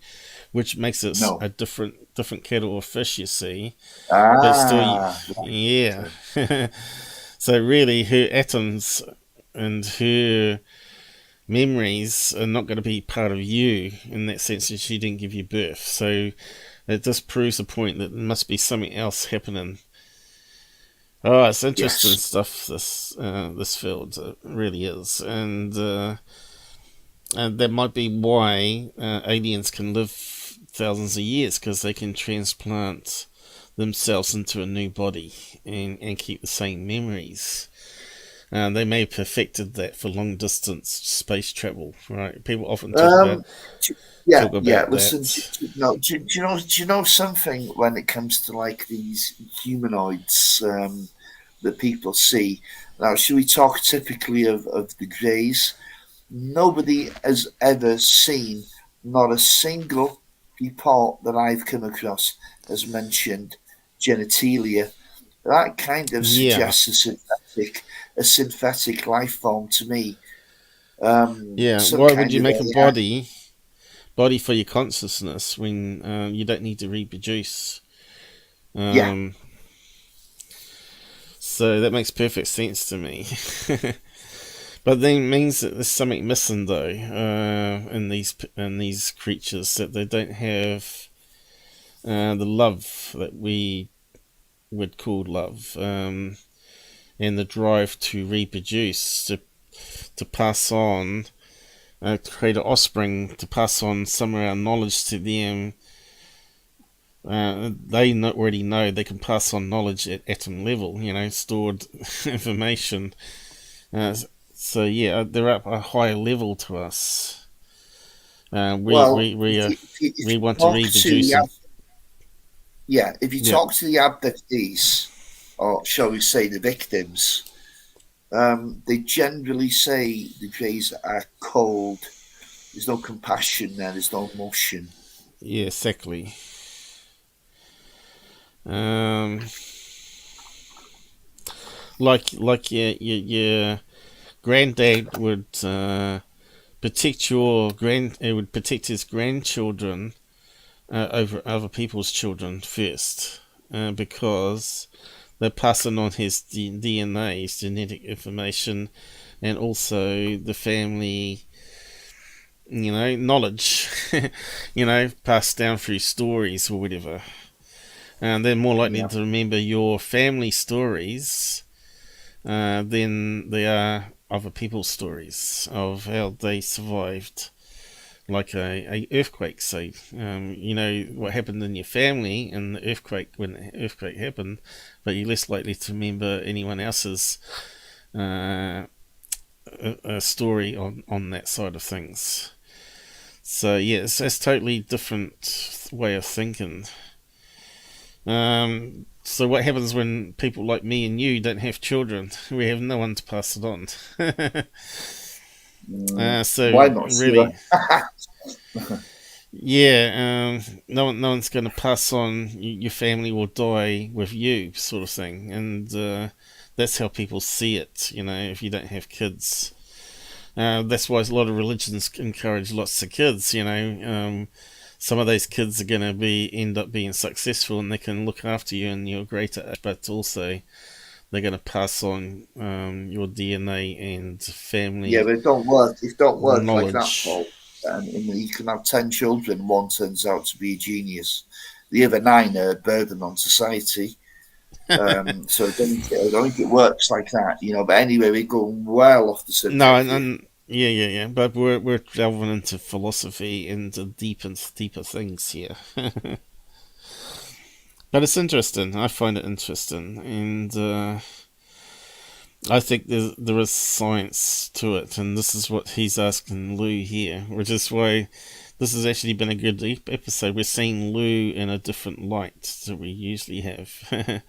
which makes it a different kettle of fish. You see, but still, yeah. So really, her atoms and her memories are not going to be part of you in that sense, that she didn't give you birth. So it just proves the point that there must be something else happening. Oh, it's interesting stuff. This field, it really is, and that might be why aliens can live thousands of years, because they can transplant themselves into a new body and keep the same memories. They may have perfected that for long distance space travel, right? People often talk about. Listen, do you know something when it comes to like these humanoids that people see? Now, should we talk typically of the Greys? Nobody has ever seen, not a single report that I've come across has mentioned genitalia. That kind of suggests a synthetic life form to me. Why would you make a body for your consciousness when you don't need to reproduce? So that makes perfect sense to me. But then it means that there's something missing, though, in these creatures, that they don't have the love that we would call love, and the drive to reproduce, to pass on create an offspring to pass on some of our knowledge to them. They already know they can pass on knowledge at atom level, stored information. So yeah, they're up a higher level to us. We want to reproduce them. Yeah, if you talk to the abductees, or shall we say the victims, they generally say the Jays are cold. There's no compassion there. There's no emotion. Yeah, exactly. Like your granddad would protect would protect his grandchildren over other people's children first, because they're passing on his DNA, his genetic information, and also the family, knowledge, passed down through stories or whatever. And they're more likely to remember your family stories than they are other people's stories of how they survived, like a earthquake. Say, what happened in your family and the earthquake when the earthquake happened, but you're less likely to remember anyone else's a story on that side of things. So yeah, it's totally different way of thinking. So what happens when people like me and you don't have children? We have no one to pass it on. So why not? Really, yeah, no one's going to pass on. Your family will die with you, sort of thing, and that's how people see it. If you don't have kids, that's why a lot of religions encourage lots of kids. Some of those kids are going to end up being successful, and they can look after you and you're greater, but also they're going to pass on your DNA and family. Yeah, but it don't work. It don't work knowledge. Like that, Paul. You can have 10 children, one turns out to be a genius. The other 9 are a burden on society. So I don't think it works like that, But anyway, we're going well off the subject. No, and yeah. But we're delving into philosophy and deeper things here. But it's interesting. I find it interesting, and I think there is science to it, and this is what he's asking Lue here, which is why this has actually been a good episode. We're seeing Lue in a different light that we usually have.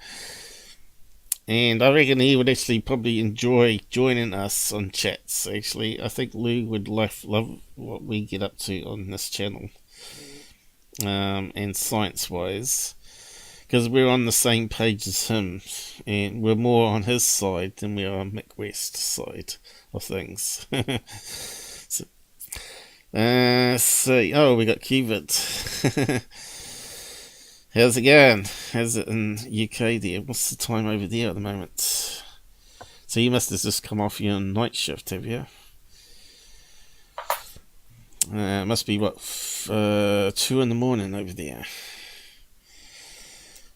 And I reckon he would actually probably enjoy joining us on chats, actually. I think Lue would love what we get up to on this channel. And science-wise. Because we're on the same page as him. And we're more on his side than we are on Mick West's side of things. We got qqqvid. How's it going? How's it in UK there? What's the time over there at the moment? So you must have just come off your night shift, have you? It must be 2 in the morning over there.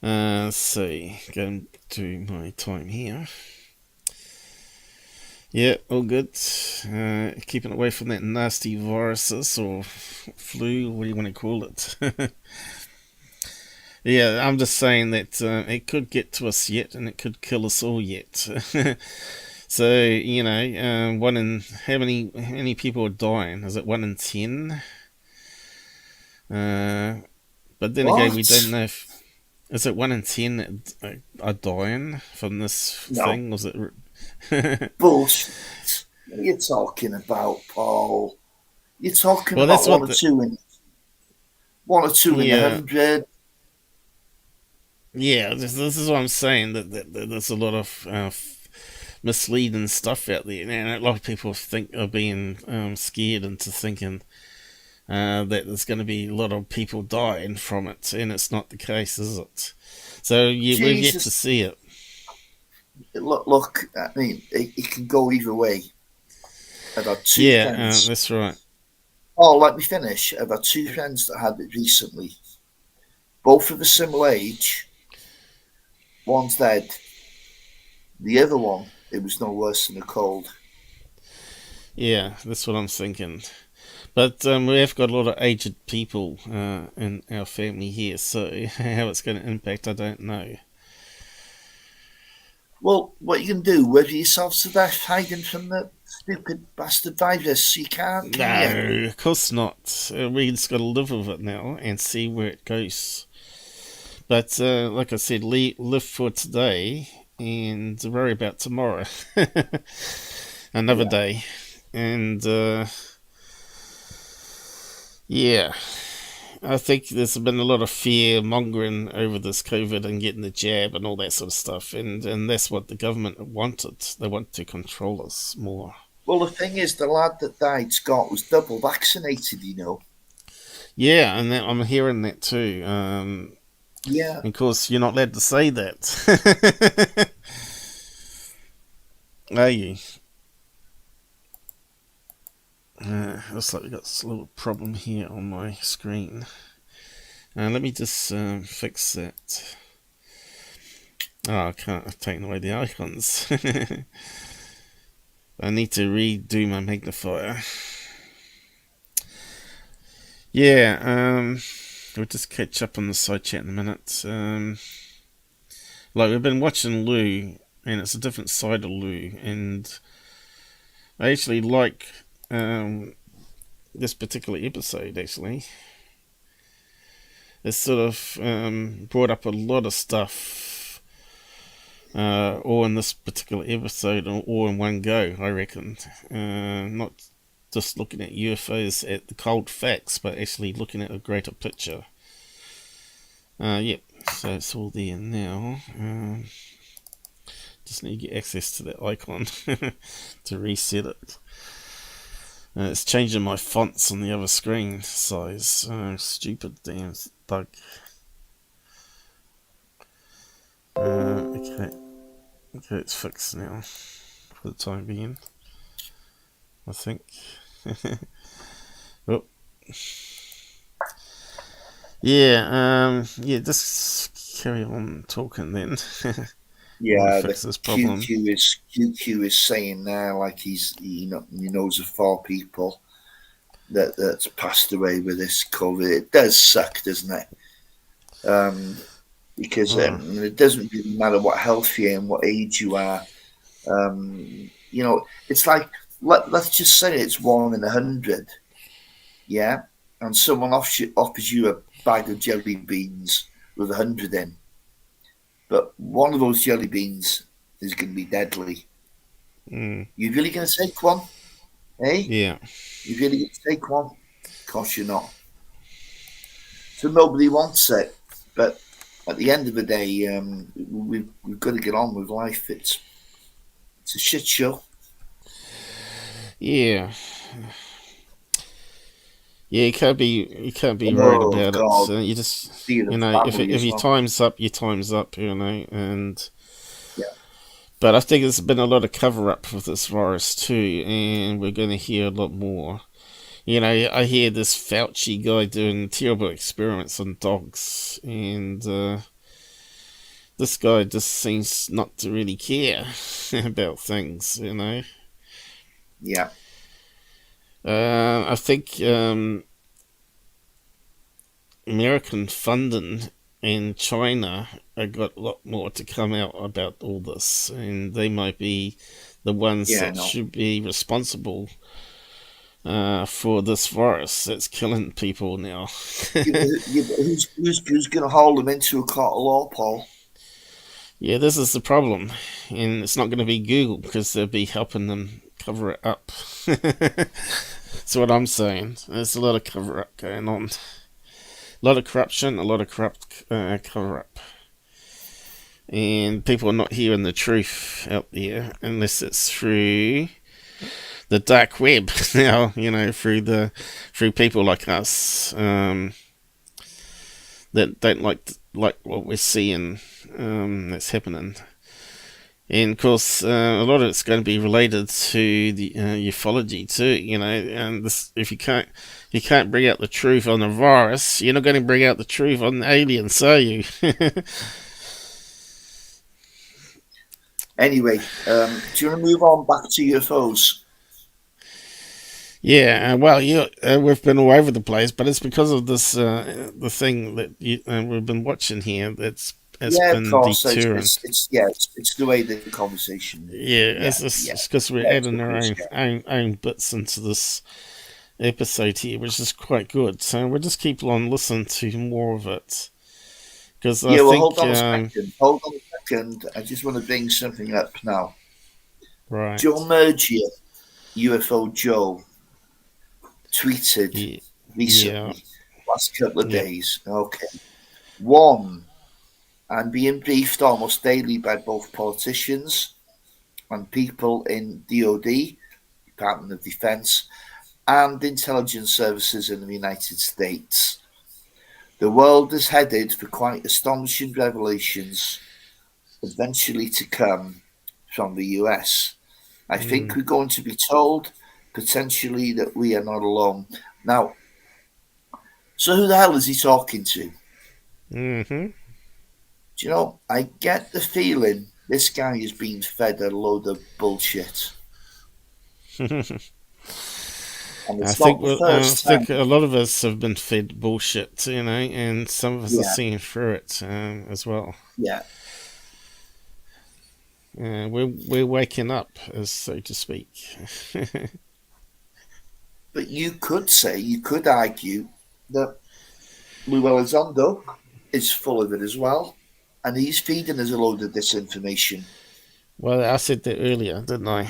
Let's see, going to my time here. Yeah, all good. Keeping away from that nasty viruses or flu, what do you want to call it? Yeah, I'm just saying that it could get to us yet, and it could kill us all yet. So, how many people are dying? Is it 1 in 10? But then again, we don't know if... Is it 1 in 10 that are dying from this thing? Was it... Bullshit. What are you talking about, Paul? You're talking about 1 or 2 in 100. Yeah, this is what I'm saying, that there's a lot of misleading stuff out there, and a lot of people are being scared into thinking that there's going to be a lot of people dying from it, and it's not the case, is it? So we've yet to see it. Look, I mean, it can go either way. I've had 2 friends. That's right. Oh, let me finish. I've had 2 friends that had it recently. Both of a similar age. One's dead. The other one, it was no worse than a cold. Yeah, that's what I'm thinking. But we have got a lot of aged people in our family here, so how it's going to impact, I don't know. Well, what you can do, worry yourself to death hiding from the stupid bastard virus. You can't, can you? No, of course not. We just got to live with it now and see where it goes. But like I said, live for today and worry about tomorrow. Another day. And yeah, I think there's been a lot of fear mongering over this COVID and getting the jab and all that sort of stuff. And that's what the government wanted. They want to control us more. Well, the thing is, the lad that died, Scott, was double vaccinated, you know. Yeah, and I'm hearing that too. Yeah. Of course, you're not allowed to say that. Are you? Looks like we got a little problem here on my screen. Let me just fix that. Oh, I can't. I've taken away the icons. I need to redo my magnifier. Yeah, we'll just catch up on the side chat in a minute. Like, we've been watching Lue, and it's a different side of Lue, and I actually like this particular episode, actually. It's sort of brought up a lot of stuff, all in this particular episode, all in one go, I reckon. Not just looking at UFOs at the cold facts, but actually looking at a greater picture. Yep, so it's all there now. Just need to get access to that icon to reset it. It's changing my fonts on the other screen size. Stupid damn bug. Okay, it's fixed now for the time being, I think. Oh. Yeah, just carry on talking then. Yeah, fix the this problem. QQ is saying now, like he knows of 4 people that's passed away with this COVID. It does suck, doesn't it? Because it doesn't really matter what health you're in, what age you are. It's like let's just say it's 1 in 100, yeah, and someone offers you a bag of jelly beans with 100 in. But one of those jelly beans is going to be deadly. You really going to take one? Eh? Yeah. You really going to take one? Of course you're not. So nobody wants it. But at the end of the day, we've got to get on with life. It's a shit show. Yeah. Yeah, you can't be worried about it. So you just, if your time's up, your time's up, and yeah. But I think there's been a lot of cover up with this virus too, and we're going to hear a lot more. I hear this Fauci guy doing terrible experiments on dogs, and this guy just seems not to really care about things, Yeah. I think American funding and China have got a lot more to come out about all this, and they might be the ones that should be responsible for this virus that's killing people now. Who's going to hold them into a court of law, Paul? Yeah, this is the problem, and it's not going to be Google because they'll be helping them cover it up. That's what I'm saying. There's a lot of cover up going on. A lot of corruption, a lot of corrupt cover up. And people are not hearing the truth out there unless it's through the dark web now, through people like us that don't like what we're seeing that's happening. And of course, a lot of it's going to be related to the ufology too, and if you can't bring out the truth on the virus, you're not going to bring out the truth on the aliens, are you? Anyway, do you want to move on back to UFOs? Yeah, well, we've been all over the place, but it's because of this the thing that we've been watching here. It's Yeah, of been course. So deterrent. it's the way the conversation. Yeah, Yeah, it's because we're yeah, adding our of own, course, own bits into this episode here, which is quite good. So we'll just keep on listening to more of it because I yeah. Well, think hold on a second. Hold on a second. I just want to bring something up now. right. Joe Mergia, UFO Joe, tweeted Yeah, yeah, recently, last couple of yeah. days. Okay. One, I'm being briefed almost daily by both politicians and people in DOD, Department of Defense, and intelligence services in the United States. The world is headed for quite astonishing revelations eventually to come from the US. I think we're going to be told potentially that we are not alone. Now, so who the hell is he talking to? Mm-hmm. Do you know, I get the feeling this guy is being fed a load of bullshit. And I it's think not the I first time. think a lot of us have been fed bullshit, and some of us are Yeah, seeing through it as well. yeah. We're waking up, as so to speak. But you could argue that Lue Elizondo is full of it as well. And he's feeding us a load of disinformation. Well, I said that earlier, didn't I?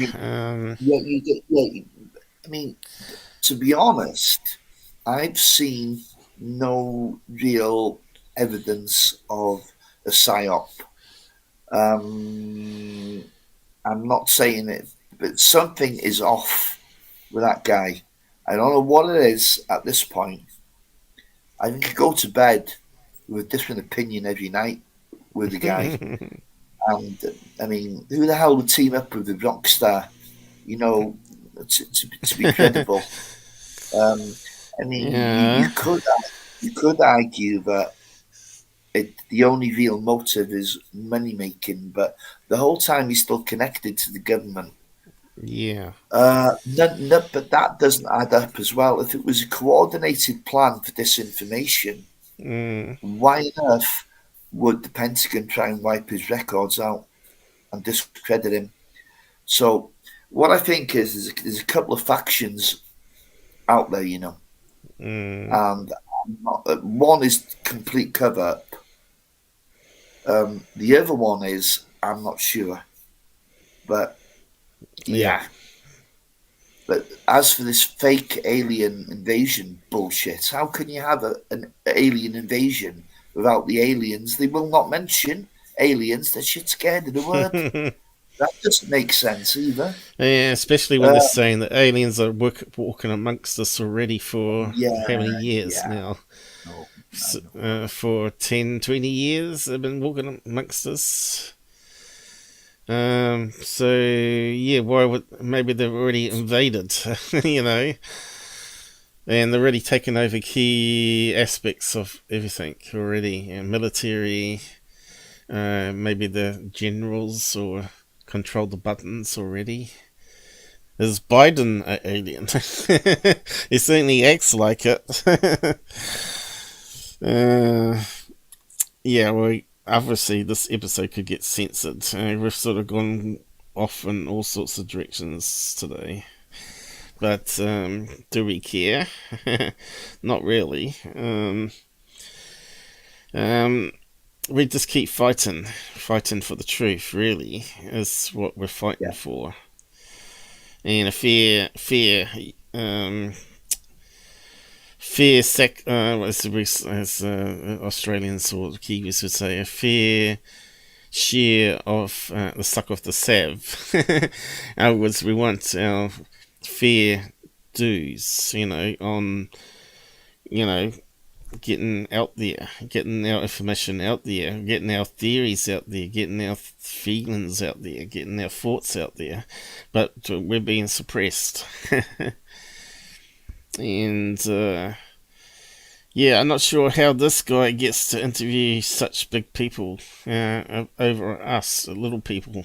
I mean, to be honest, I've seen no real evidence of a psyop. I'm not saying it, but something is off with that guy. I don't know what it is at this point. I think I go to bed with a different opinion every night with the guy. And I mean, who the hell would team up with the rock star? You know, to be credible. I mean, Yeah. you could argue that the only real motive is money making, but the whole time he's still connected to the government. Yeah. But that doesn't add up as well. If it was a coordinated plan for disinformation, why on earth would the Pentagon try and wipe his records out and discredit him? So what I think is there's a couple of factions out there, you know, and one is complete cover up. The other one is I'm not sure, but yeah. But as for this fake alien invasion bullshit, how can you have an alien invasion without the aliens? They will not mention aliens. They're shit scared of the word. That doesn't make sense either. Yeah, especially when they're saying that aliens are walking amongst us already for how many years now? For 10, 20 years they've been walking amongst us. So yeah, why would maybe they've already invaded, you know, and they're already taken over key aspects of everything already, military. Maybe the generals or control the buttons already. Is Biden an alien? He certainly acts like it. Yeah, well, obviously this episode could get censored. We've sort of gone off in all sorts of directions today. But do we care? Not really. We just keep fighting for the truth. Really, is what we're fighting for. And a fair, as Australians or Kiwis would say, a fair share of the suck of the sav. In other words, we want our fair dues, you know, on, you know, getting out there, getting our information out there, getting our theories out there, getting our feelings out there, getting our thoughts out there. But we're being suppressed. And yeah, I'm not sure how this guy gets to interview such big people over us, little people.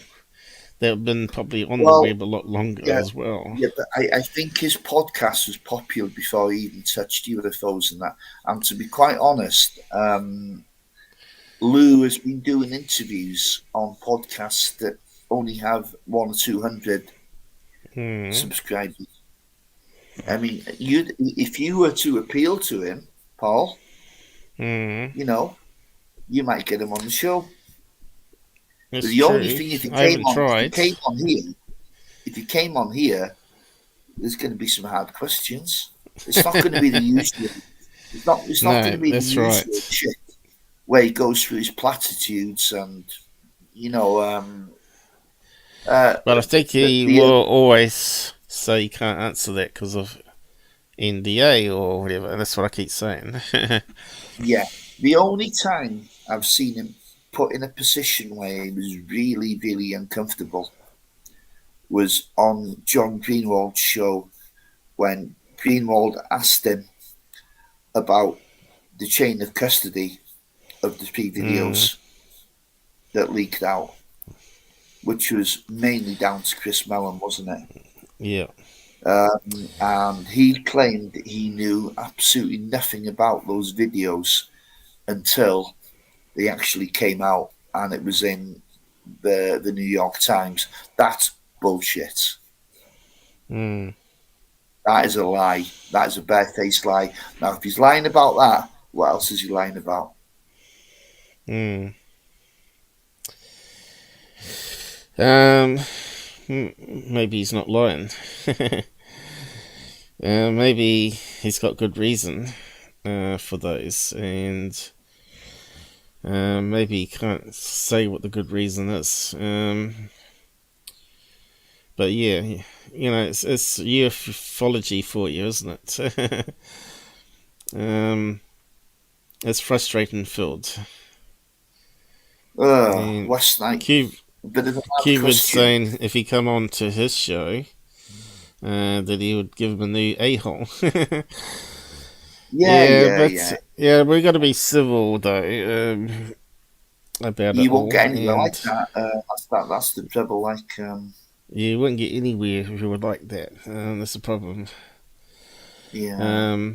that have been probably on the Well, web a lot longer yeah, as well. yeah, but I think his podcast was popular before he even touched UFOs and that. And to be quite honest, Lue has been doing interviews on podcasts that only have 100 or 200 subscribers. I mean, if you were to appeal to him, Paul, you know, you might get him on the show. It's But the true. only thing, if he I haven't tried. if he came on here, there's going to be some hard questions. It's not going to be the usual. It's not No, going to be the that's usual right. shit where he goes through his platitudes and you know. But I think he will always say he can't answer that because of NDA or whatever. And that's what I keep saying. Yeah, the only time I've seen him put in a position where he was really, really uncomfortable was on John Greenwald's show when Greenwald asked him about the chain of custody of the three videos that leaked out, which was mainly down to Chris Mellon, wasn't it? Yeah. And he claimed that he knew absolutely nothing about those videos until they actually came out and it was in the New York Times. That's bullshit. That is a lie. That is a barefaced lie. Now, if he's lying about that, what else is he lying about? Maybe he's not lying. Maybe he's got good reason for those, and maybe he can't say what the good reason is. But yeah, you know, it's ufology for you, isn't it? It's frustrating filled. Last night, a bit of a qqqvid question. saying if he come on to his show, that he would give him a new a-hole. Yeah, we've got to be civil though about it. You won't all, get anywhere and like that. That's the trouble. Like, you wouldn't get anywhere if you were like that. That's the problem. yeah.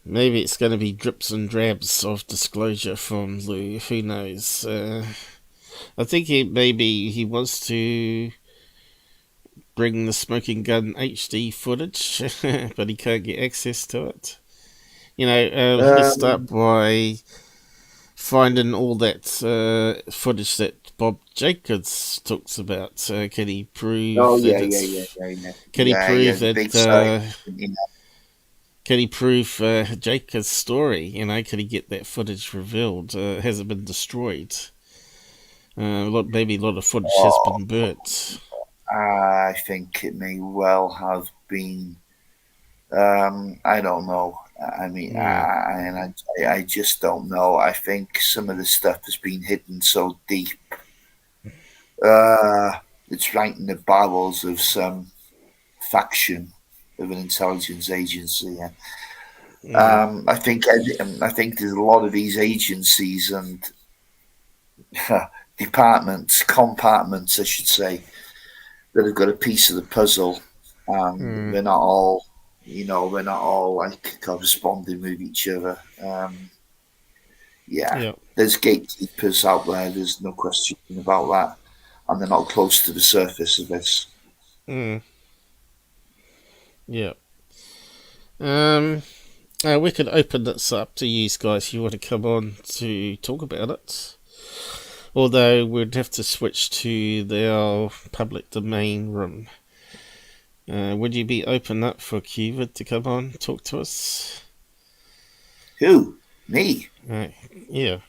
Maybe it's going to be drips and drabs of disclosure from Lue. Who knows? I think maybe he wants to bring the smoking gun HD footage, but he can't get access to it. You know, let's start by finding all that footage that Bob Jacobs talks about. Can he prove? Can he prove that? Can he prove Jacobs' story? You know, can he get that footage revealed? Has it been destroyed? Maybe a lot of footage has been burnt. I think it may well have been. I don't know. I mean, I just don't know. I think some of the stuff has been hidden so deep. It's right in the bowels of some faction of an intelligence agency. I think there's a lot of these agencies and compartments, I should say, that have got a piece of the puzzle, and they're not all like corresponding with each other. There's gatekeepers out there. There's no question about that, and they're not close to the surface of this. Yeah. We could open this up to you guys if you want to come on to talk about it. Although we'd have to switch to our public domain room. Would you be open up for qqqvid to come on and talk to us? Who? Me? Yeah.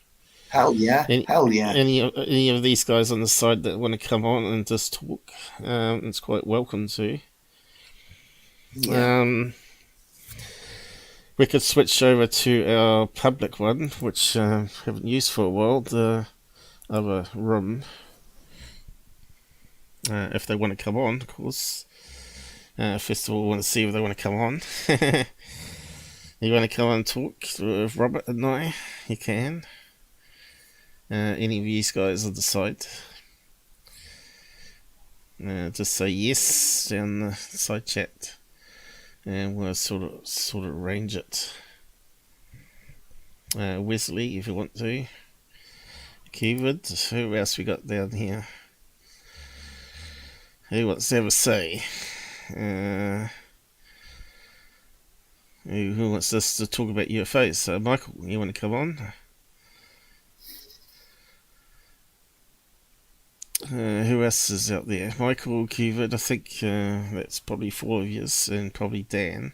Hell yeah. Hell yeah. Any of these guys on the side that want to come on and just talk, it's quite welcome to. Yeah. We could switch over to our public one, which haven't used for a while, the other room. If they want to come on, of course. First of all, we want to see if they want to come on. You want to come on and talk with Robert and I? You can. any of you guys will decide. Just say yes down the side chat, and we'll sort of arrange it. Wesley, if you want to. qqqvid. Who else we got down here? Who wants to have a say? Who wants us to talk about UFOs? Michael, you want to come on? Who else is out there? Michael, qqqvid, I think that's probably 4 of yous, and probably Dan.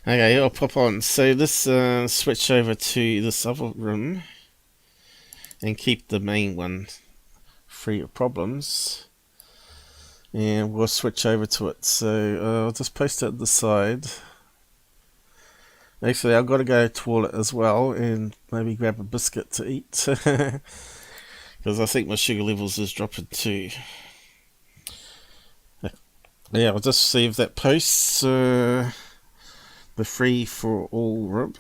Okay, I'll pop on. So let's switch over to this other room and keep the main one free of problems. And we'll switch over to it. So I'll just post it at the side. Actually, I've got to go to the toilet as well and maybe grab a biscuit to eat. Because I think my sugar levels is dropping too. Yeah, I'll just see if that posts the free for all room.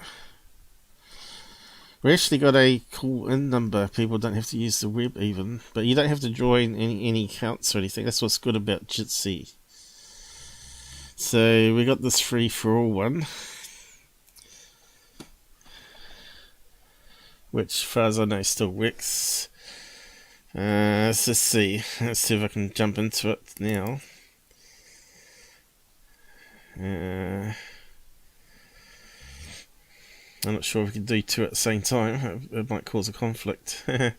We actually got a call-in number. People don't have to use the web even, but you don't have to join any accounts or anything. That's what's good about Jitsi. So we got this free for all one, which, as far as I know, still works. Let's just see. Let's see if I can jump into it now. I'm not sure if we can do two at the same time. It might cause a conflict. I'm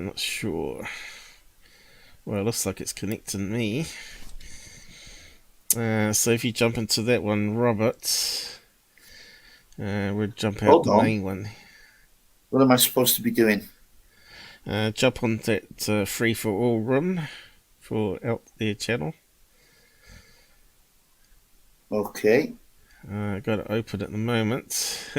not sure. Well, it looks like it's connecting me. So if you jump into that one, Robert, we'll jump out the main one. What am I supposed to be doing? Jump on that free for all room for out there channel. Okay. Got it open at the moment.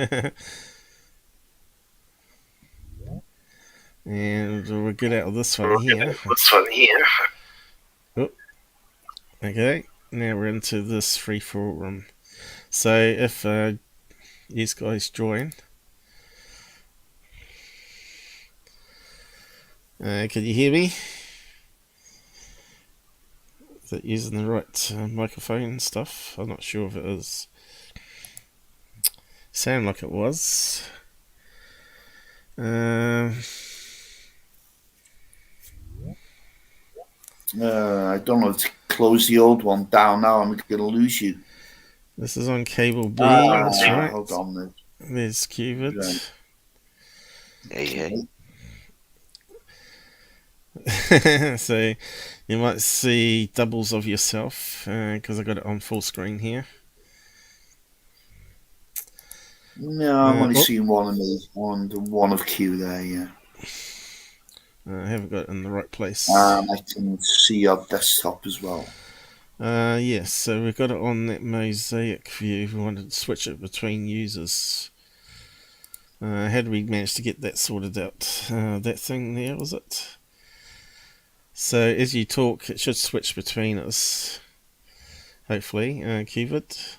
And we'll get out of this one here. Oh. Okay, now we're into this free for all room. So if these guys join, can you hear me? Is it using the right microphone and stuff? I'm not sure if it is. Sound like it was. I don't know, to close the old one down now. I'm going to lose you. This is on cable B. That's right. Hold on. There's qqqvid. Hey. So you might see doubles of yourself because I got it on full screen here. No, I'm only seeing one of me, one of Q there, yeah. I haven't got it in the right place. I can see your desktop as well. Yes, so we've got it on that mosaic view. We wanted to switch it between users. How did we manage to get that sorted out? That thing there, was it? So as you talk, it should switch between us. Hopefully. qqqvid.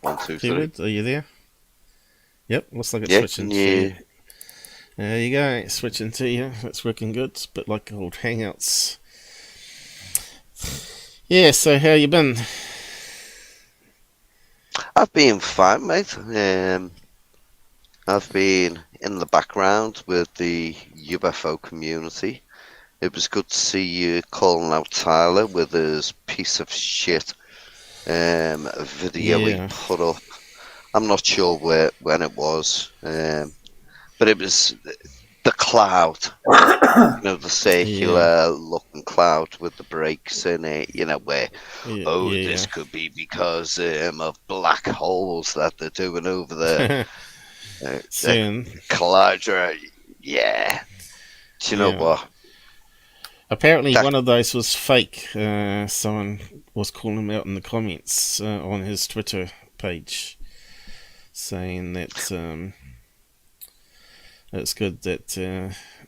1, 2, 3. qqqvid, are you there? Yep, looks like it's switching to you. There you go, it's switching to you. It's working good. It's a bit like old Hangouts. Yeah, so how you been? I've been fine, mate. I've been in the background with the UFO community. It was good to see you calling out Tyler with his piece of shit video he put up. I'm not sure when it was, but it was the cloud, the circular looking cloud with the breaks in it, where, this could be because of black holes that they're doing over there. Collider, yeah. Do you know what? Apparently one of those was fake. Someone was calling him out in the comments on his Twitter page, saying that it's good that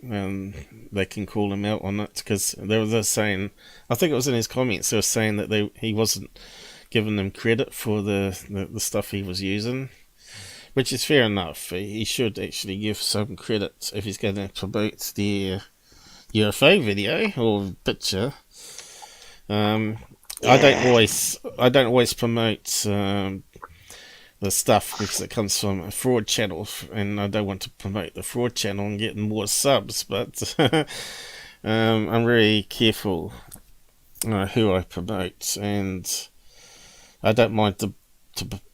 they can call him out on it, because they were saying, I think it was in his comments, they were saying that he wasn't giving them credit for the stuff he was using, which is fair enough. He should actually give some credit if he's going to promote the UFO video or picture. I don't always promote the stuff because it comes from a fraud channel, and I don't want to promote the fraud channel and get more subs. But I'm very careful who I promote, and I don't mind to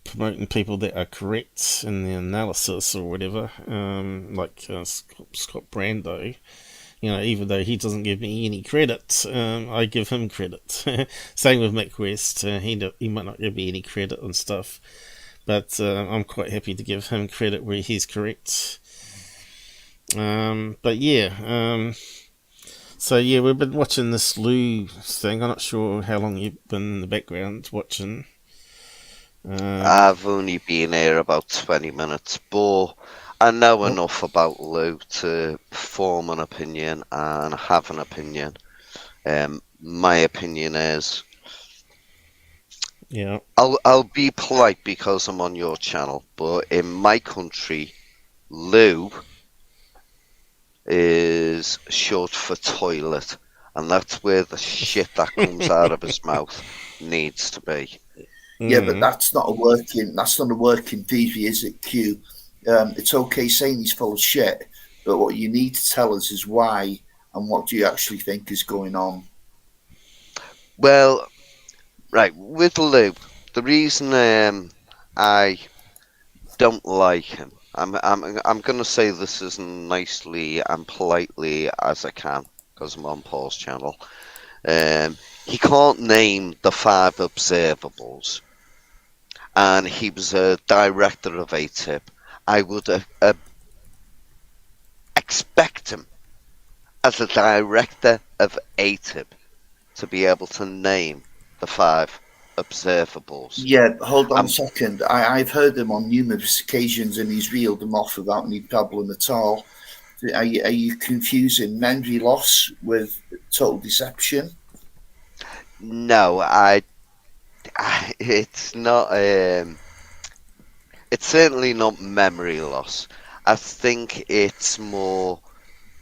promoting people that are correct in the analysis or whatever, like Scott Brando. Even though he doesn't give me any credit, I give him credit. Same with Mick West. He might not give me any credit and stuff, but I'm quite happy to give him credit where he's correct. But yeah, so yeah, we've been watching this Lue thing. I'm not sure how long you've been in the background watching. I've only been here about 20 minutes, but I know enough about Lue to form an opinion and have an opinion. My opinion is, yeah, I'll be polite because I'm on your channel, but in my country, Lue is short for toilet, and that's where the shit that comes out of his mouth needs to be. Yeah, but that's not a working PV, is it, Q? It's okay saying he's full of shit, but what you need to tell us is why and what do you actually think is going on. Well, right, with Lue, the reason I don't like him, I'm going to say this as nicely and politely as I can, because I'm on Paul's channel. He can't name the 5 observables, and he was a director of ATIP. I would expect him, as a director of ATIP, to be able to name the 5 observables. Yeah, hold on a second. I've heard him on numerous occasions, and he's reeled them off without any problem at all. Are you confusing memory loss with total deception? No, it's not. It's certainly not memory loss. I think it's more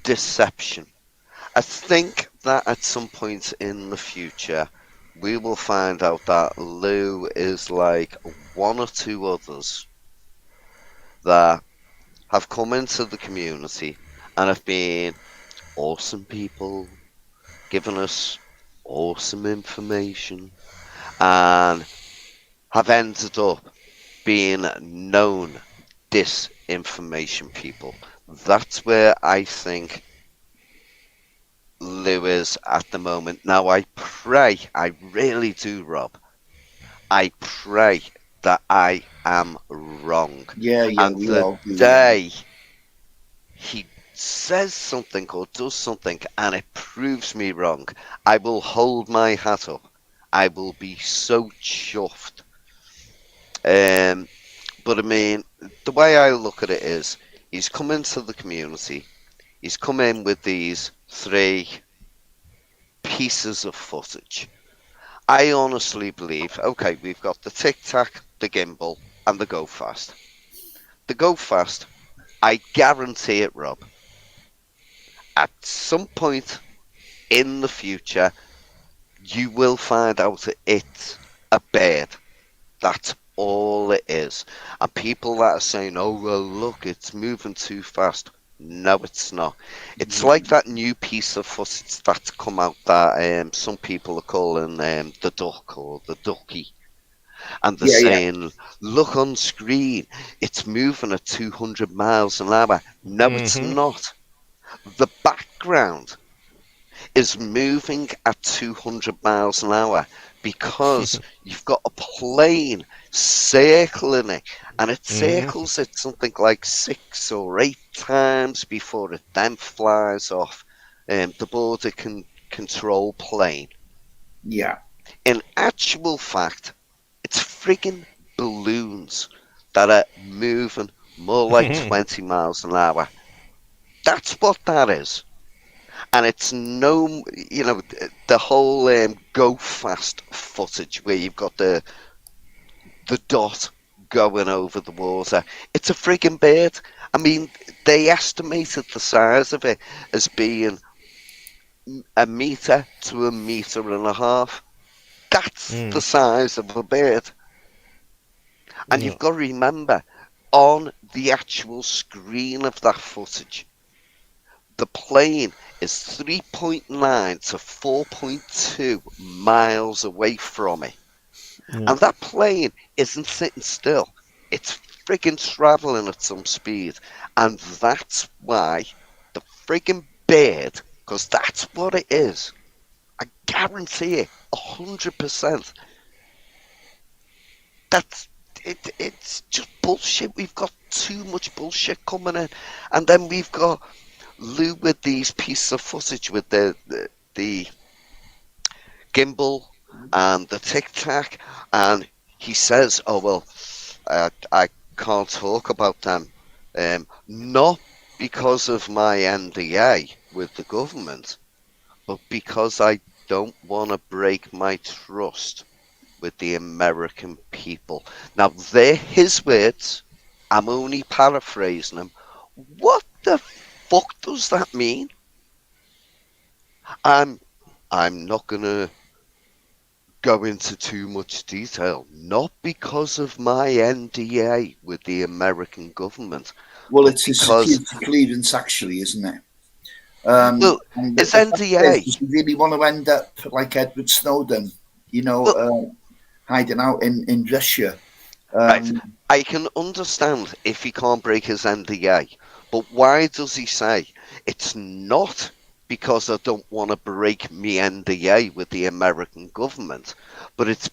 deception. I think that at some point in the future, we will find out that Lue is like 1 or 2 others that have come into the community and have been awesome people, giving us awesome information, and have ended up being known disinformation people. That's where I think Lue is at the moment. Now, I really do, Rob, I pray that I am wrong. Yeah, and we the all do. day he says something or does something and it proves me wrong, I will hold my hat up. I will be so chuffed. But I mean, the way I look at it is, he's come into the community, he's come in with these 3 pieces of footage. I honestly believe, okay, we've got the Tic Tac, the gimbal, and the Go Fast. The Go Fast, I guarantee it, Rob, at some point in the future, you will find out it's a bird. That's all it is. And people that are saying, oh, well, look, it's moving too fast. No, it's not. It's like that new piece of footage that's come out that some people are calling the duck or the ducky. And they're saying, look on screen, it's moving at 200 miles an hour. No, it's not. The background is moving at 200 miles an hour because you've got a plane circling it, and it circles it something like 6 or 8 times before it then flies off the border control plane. Yeah. In actual fact, it's friggin' balloons that are moving more like 20 miles an hour. That's what that is. And it's no, you know, the whole go fast footage where you've got the dot going over the water. It's a frigging bird. I mean, they estimated the size of it as being a metre to a metre and a half. That's the size of a bird. And you've got to remember, on the actual screen of that footage, the plane is 3.9 to 4.2 miles away from it. And that plane isn't sitting still. It's friggin' travelling at some speed. And that's why the friggin' bird, because that's what it is, I guarantee it, 100%. That's it. It's just bullshit. We've got too much bullshit coming in. And then we've got Lue with these pieces of footage with the gimbal and the tic tac, and he says, "Oh well, I can't talk about them, not because of my NDA with the government, but because I don't want to break my trust with the American people." Now they're his words. I'm only paraphrasing them. What the fuck does that mean? I'm not gonna go into too much detail, not because of my NDA with the American government. Well, it's a because security clearance, actually, isn't it? well, And it's the fact NDA. is, does he really want to end up like Edward Snowden, you know, Well, hiding out in Russia? right, I can understand if he can't break his NDA, but why does he say it's not because I don't want to break me NDA with the American government, but it's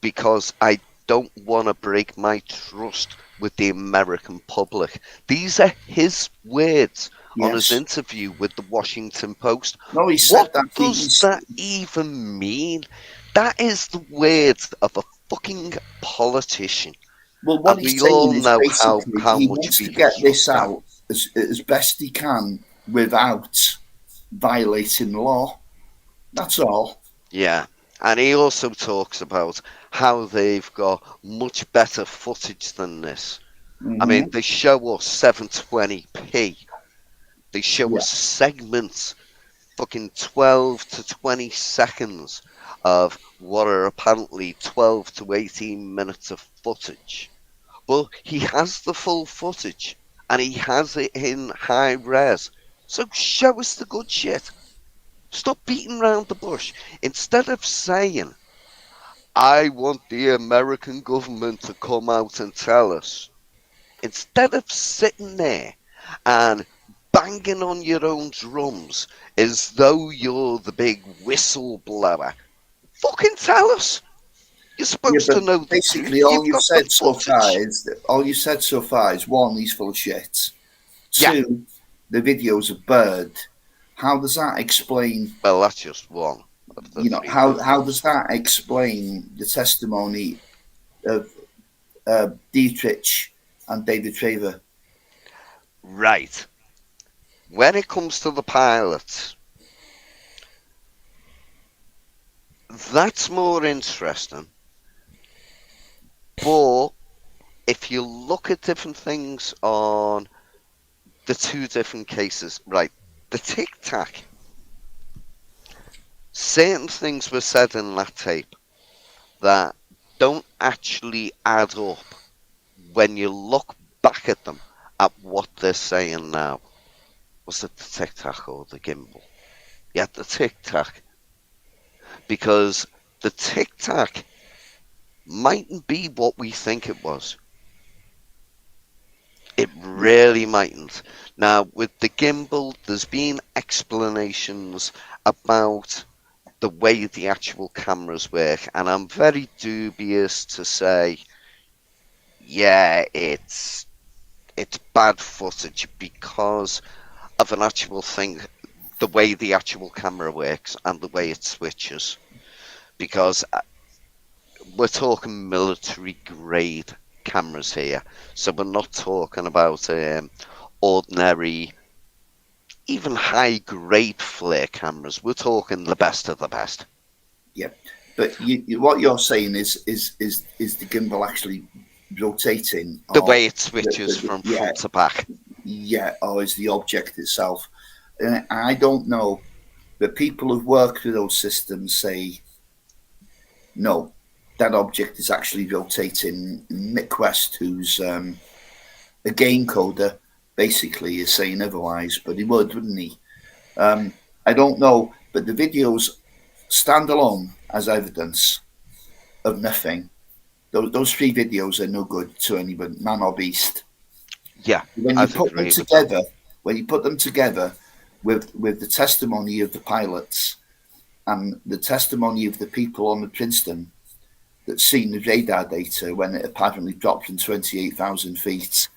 because I don't want to break my trust with the American public? These are his words on his Yes. interview with the Washington Post. No, he said What that. does that even mean? That is the words of a fucking politician. Well, what And he's we saying all is know basically how he much wants to we get this trust that. out as best he can without violating the law. That's all. Yeah. And he also talks about how they've got much better footage than this. I mean, they show us 720p. They show us segments, fucking 12 to 20 seconds of what are apparently 12 to 18 minutes of footage. Well, he has the full footage, and he has it in high res. So show us the good shit. Stop beating around the bush. Instead of saying, I want the American government to come out and tell us, instead of sitting there and banging on your own drums as though you're the big whistleblower, fucking tell us. You're Yeah, supposed but to know the basically, truth. You've got the all you said so far is one, he's full of shit. Yeah. Two, the video's a bird. How does that explain? Well, that's just one of the You know, three how videos. does that explain the testimony of Dietrich and David Traver? Right. When it comes to the pilots, that's more interesting. But if you look at different things on the two different cases, right, the Tic Tac, certain things were said in that tape that don't actually add up when you look back at them at what they're saying now. Was it the Tic Tac or the gimbal? Yeah, the Tic Tac. Because the Tic Tac mightn't be what we think it was. It really mightn't. Now, with the gimbal, there's been explanations about the way the actual cameras work, and I'm very dubious to say, yeah, it's bad footage because of an actual thing, the way the actual camera works and the way it switches. Because we're talking military grade cameras here, so we're not talking about ordinary even high-grade flare cameras, we're talking the best of the best. Yeah, but what you're saying is the gimbal actually rotating? The or way it switches from front to back. Yeah, or is the object itself? And I don't know, but people who've worked with those systems say, no, that object is actually rotating. Mick West, who's a game coder, basically is saying otherwise, but he would, wouldn't he? I don't know, but the videos stand alone as evidence of nothing. Those 3 videos are no good to anyone, man or beast. Yeah, When you put them together, with the testimony of the pilots and the testimony of the people on the Princeton that seen the radar data when it apparently dropped from 28,000 feet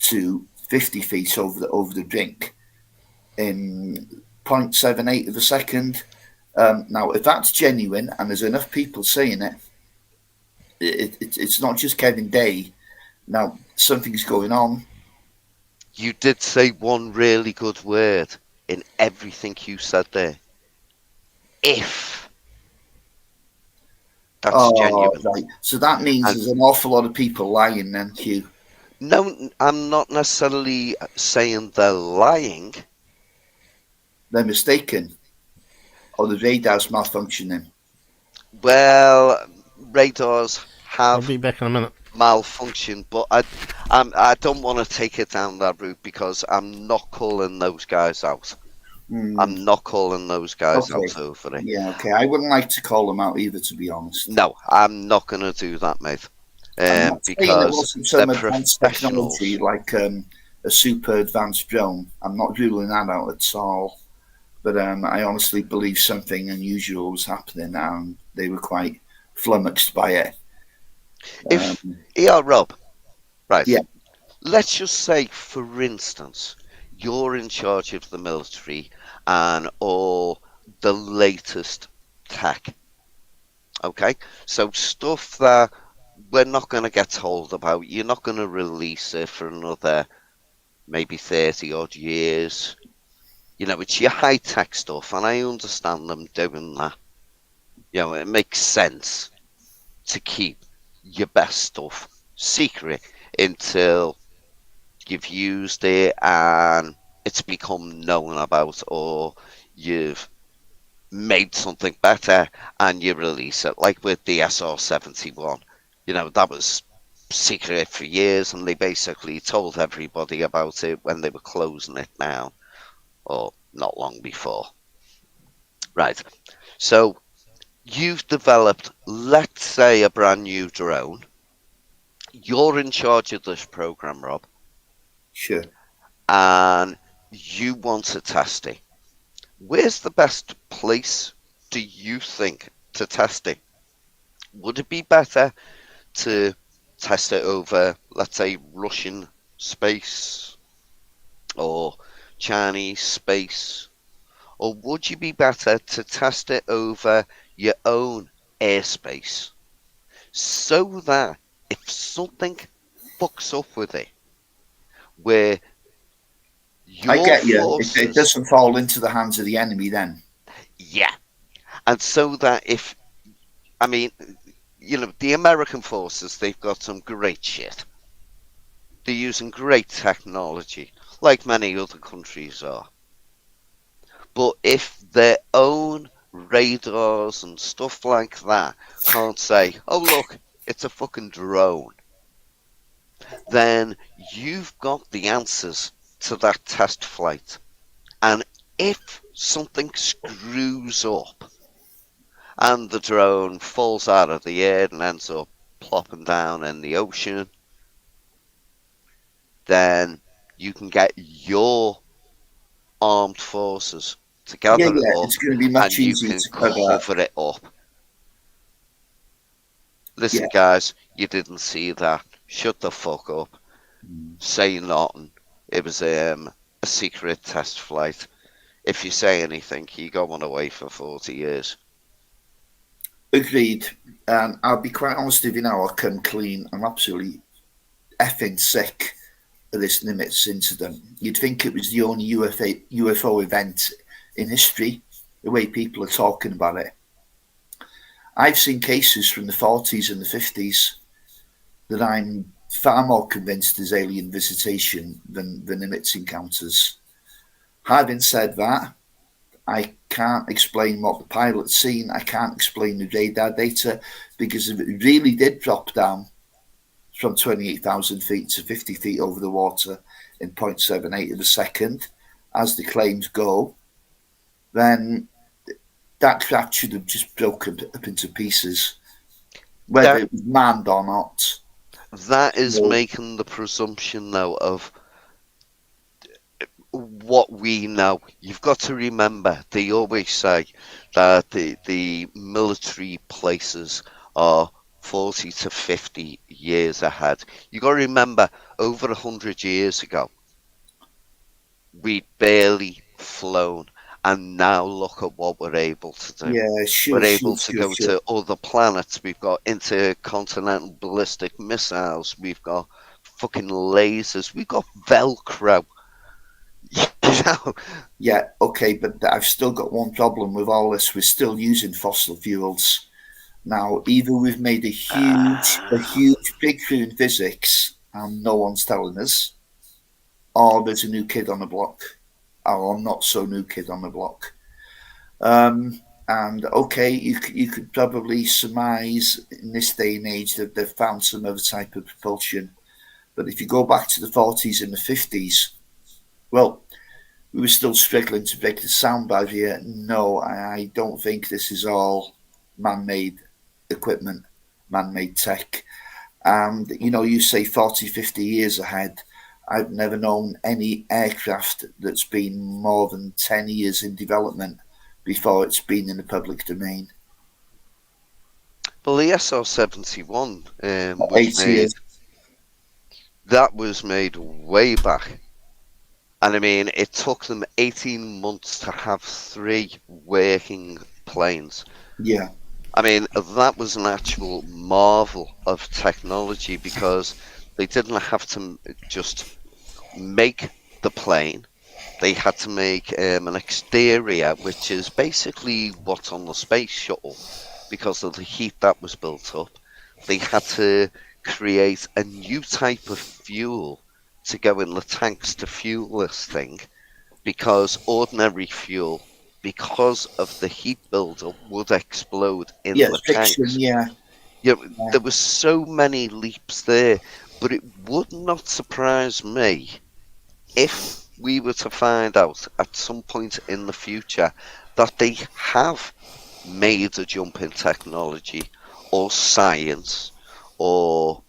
to 50 feet over the brink in 0.78 of a second. Now, if that's genuine and there's enough people saying it's not just Kevin Day. Now, something's going on. You did say one really good word in everything you said there. If. That's genuine. Right. So that means there's an awful lot of people lying then, Hugh. No, I'm not necessarily saying they're lying. They're mistaken. Or the radar's malfunctioning. Well, radars I'll have be back in a minute. malfunction, but I don't want to take it down that route because I'm not calling those guys out. I'm not calling those guys out over it. Yeah, okay. I wouldn't like to call them out either, to be honest. No, I'm not going to do that, mate. Because some they're advanced professionals. technology like a super advanced drone. I'm not ruling that out at all. But I honestly believe something unusual was happening and they were quite flummoxed by it. Rob, right. Yeah. Let's just say, for instance, you're in charge of the military and all the latest tech. Okay? So stuff that we're not going to get told about. You're not going to release it for another maybe 30 odd years. You know, it's your high-tech stuff, and I understand them doing that. You know, it makes sense to keep your best stuff secret until you've used it and it's become known about, or you've made something better and you release it, like with the SR-71. You know, that was secret for years, and they basically told everybody about it when they were closing it down, or not long before. Right. So you've developed, let's say, a brand new drone. You're in charge of this program, Rob. Sure. And you want to test it. Where's the best place, do you think, to test it? Would it be better to test it over, let's say, Russian space or Chinese space? Or would you be better to test it over your own airspace so that if something fucks up with it, where I get you. It doesn't fall into the hands of the enemy then. Yeah. And so that if, I mean, you know, the American forces, they've got some great shit. They're using great technology, like many other countries are. But if their own radars and stuff like that can't say, oh look, it's a fucking drone, then you've got the answers to that test flight. And if something screws up and the drone falls out of the air and ends up plopping down in the ocean, then you can get your armed forces to gather it up, it's going to be much and you easier can to cover it up. Listen, guys, you didn't see that. Shut the fuck up. Say nothing. It was a secret test flight. If you say anything, you go on away for 40 years. Agreed. I'll be quite honest with you now. I'll come clean. I'm absolutely effing sick of this Nimitz incident. You'd think it was the only UFO event in history, the way people are talking about it. I've seen cases from the 40s and the 50s that I'm far more convinced is alien visitation than the Nimitz encounters. Having said that, I can't explain what the pilot's seen. I can't explain the radar data, because if it really did drop down from 28,000 feet to 50 feet over the water in 0.78 of a second, as the claims go, then that craft should have just broken up into pieces, whether it was manned or not. That is making the presumption now of what we know. You've got to remember, they always say that the military places are 40 to 50 years ahead. You got to remember, over 100 years ago, we'd barely flown, and now look at what we're able to do. Yeah, sure. We're able to go to other planets. We've got intercontinental ballistic missiles. We've got fucking lasers. We've got Velcro. You know? Yeah, okay, but I've still got one problem with all this. We're still using fossil fuels. Now, either we've made a huge breakthrough in physics and no one's telling us, or there's a new kid on the block, or not so new kid on the block. And okay, you could probably surmise in this day and age that they've found some other type of propulsion. But if you go back to the 40s and the 50s, well, we were still struggling to break the sound barrier. No, I don't think this is all man-made equipment, man-made tech. And, you know, you say 40, 50 years ahead. I've never known any aircraft that's been more than 10 years in development before it's been in the public domain. Well, the SR-71 was 8 made. years. That was made way back. And I mean, it took them 18 months to have 3 working planes. Yeah. I mean, that was an actual marvel of technology, because they didn't have to just make the plane. They had to make an exterior, which is basically what's on the space shuttle, because of the heat that was built up. They had to create a new type of fuel to go in the tanks to fuel this thing, because ordinary fuel, because of the heat buildup, would explode in the tanks. Yeah. There were so many leaps there, but it would not surprise me if we were to find out at some point in the future that they have made a jump in technology or science or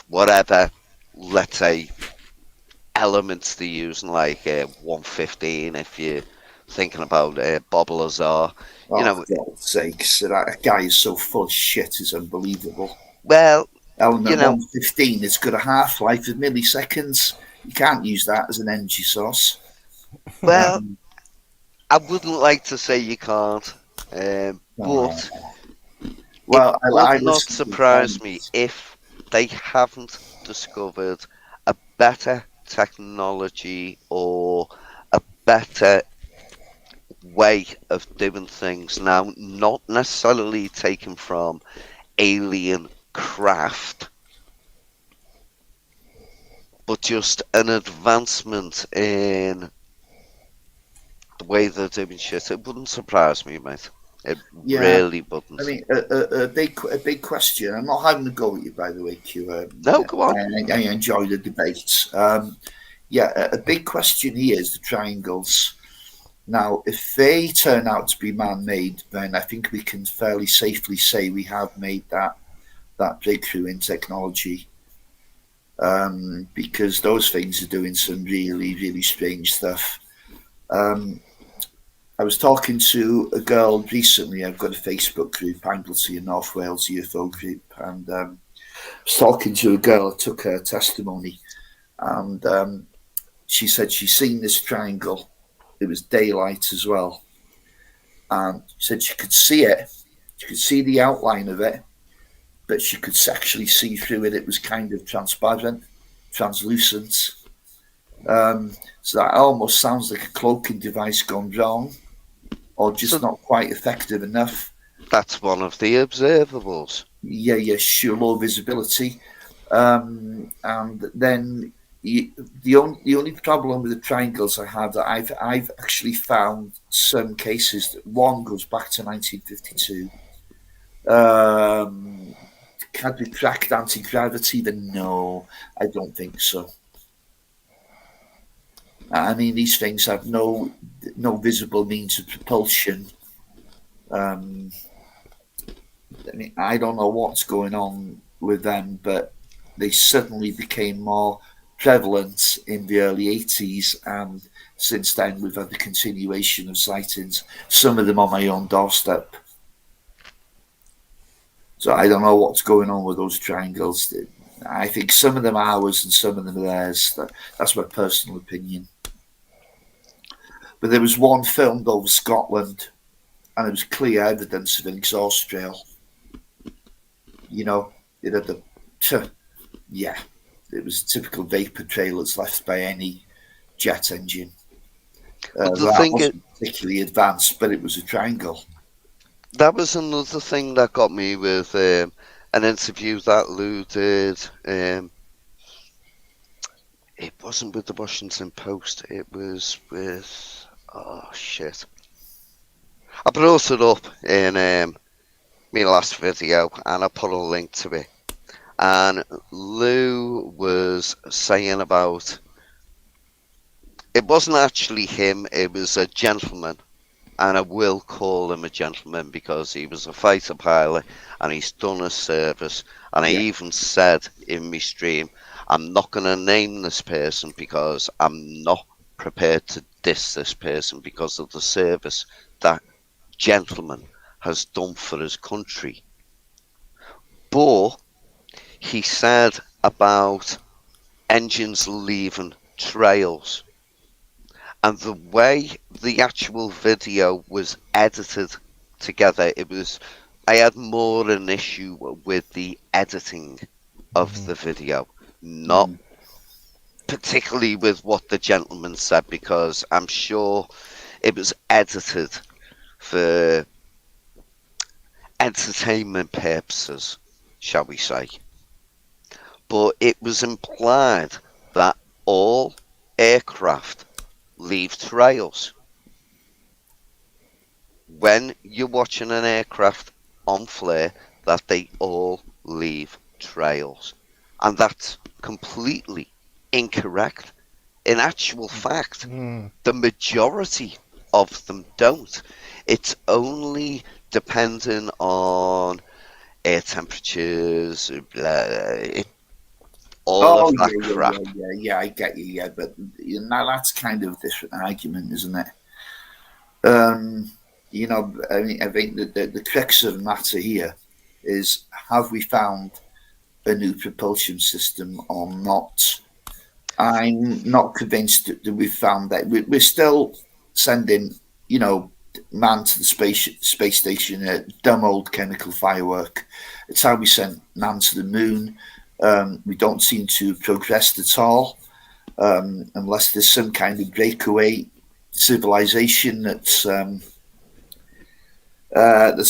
whatever, let's say, elements they're using, like 115, if you're thinking about Bob Lazar. Oh, you know, for God's sakes, that guy is so full of shit, it's unbelievable. Well, Element 115, it's got a half-life of milliseconds. You can't use that as an energy source. Well, I wouldn't like to say you can't, but well, it would not surprise me if they haven't discovered a better technology or a better way of doing things now, not necessarily taken from alien craft, but just an advancement in the way they're doing shit. It wouldn't surprise me, mate. It really wouldn't. I mean, a big question. I'm not having a go at you, by the way, Q. No, go on. I enjoy the debates. A big question here is the triangles. Now, if they turn out to be man-made, then I think we can fairly safely say we have made that breakthrough in technology, because those things are doing some really, really strange stuff. I was talking to a girl recently. I've got a Facebook group, Anglesey and North Wales UFO group, and I was talking to a girl. I took her testimony, and she said she's seen this triangle. It was daylight as well, and she said she could see it. She could see the outline of it, but she could actually see through it. It was kind of transparent. translucent. So that almost sounds like a cloaking device gone wrong, or just not quite effective enough. That's one of the observables. Yeah, sure, low visibility. And then the only problem with the triangles I have that I've actually found some cases that one goes back to 1952. Can be tracked anti-gravity? Then no, I don't think so. I mean, these things have no visible means of propulsion. I mean, I don't know what's going on with them, but they suddenly became more prevalent in the early 80s, and since then we've had the continuation of sightings, some of them on my own doorstep. So I don't know what's going on with those triangles. I think some of them are ours and some of them are theirs. That's my personal opinion. But there was one filmed over Scotland, and it was clear evidence of an exhaust trail. You know, it had it was a typical vapor trail that's left by any jet engine. That wasn't particularly advanced, but it was a triangle. That was another thing that got me with an interview that Lue did. It wasn't with the Washington Post. It was with... Oh, shit. I brought it up in my last video, and I put a link to it. And Lue was saying about... It wasn't actually him, it was a gentleman. And I will call him a gentleman because he was a fighter pilot and he's done a service. And I even said in my stream, I'm not going to name this person because I'm not prepared to diss this person because of the service that gentleman has done for his country. But he said about engines leaving trails. And the way the actual video was edited together, I had more an issue with the editing of the video, not particularly with what the gentleman said, because I'm sure it was edited for entertainment purposes, shall we say. But it was implied that all aircraft leave trails. When you're watching an aircraft on flare, that they all leave trails. And that's completely incorrect. In actual fact, the majority of them don't. It's only depending on air temperatures, all of that crap. Yeah, I get you, but now that's kind of a different argument, isn't it? You know, I think that the crux of the matter here is, have we found a new propulsion system or not? I'm not convinced that we've found that. We're still sending, you know, man to the space station, dumb old chemical firework. It's how we sent man to the moon. We don't seem to have progressed at all, unless there's some kind of breakaway civilization that's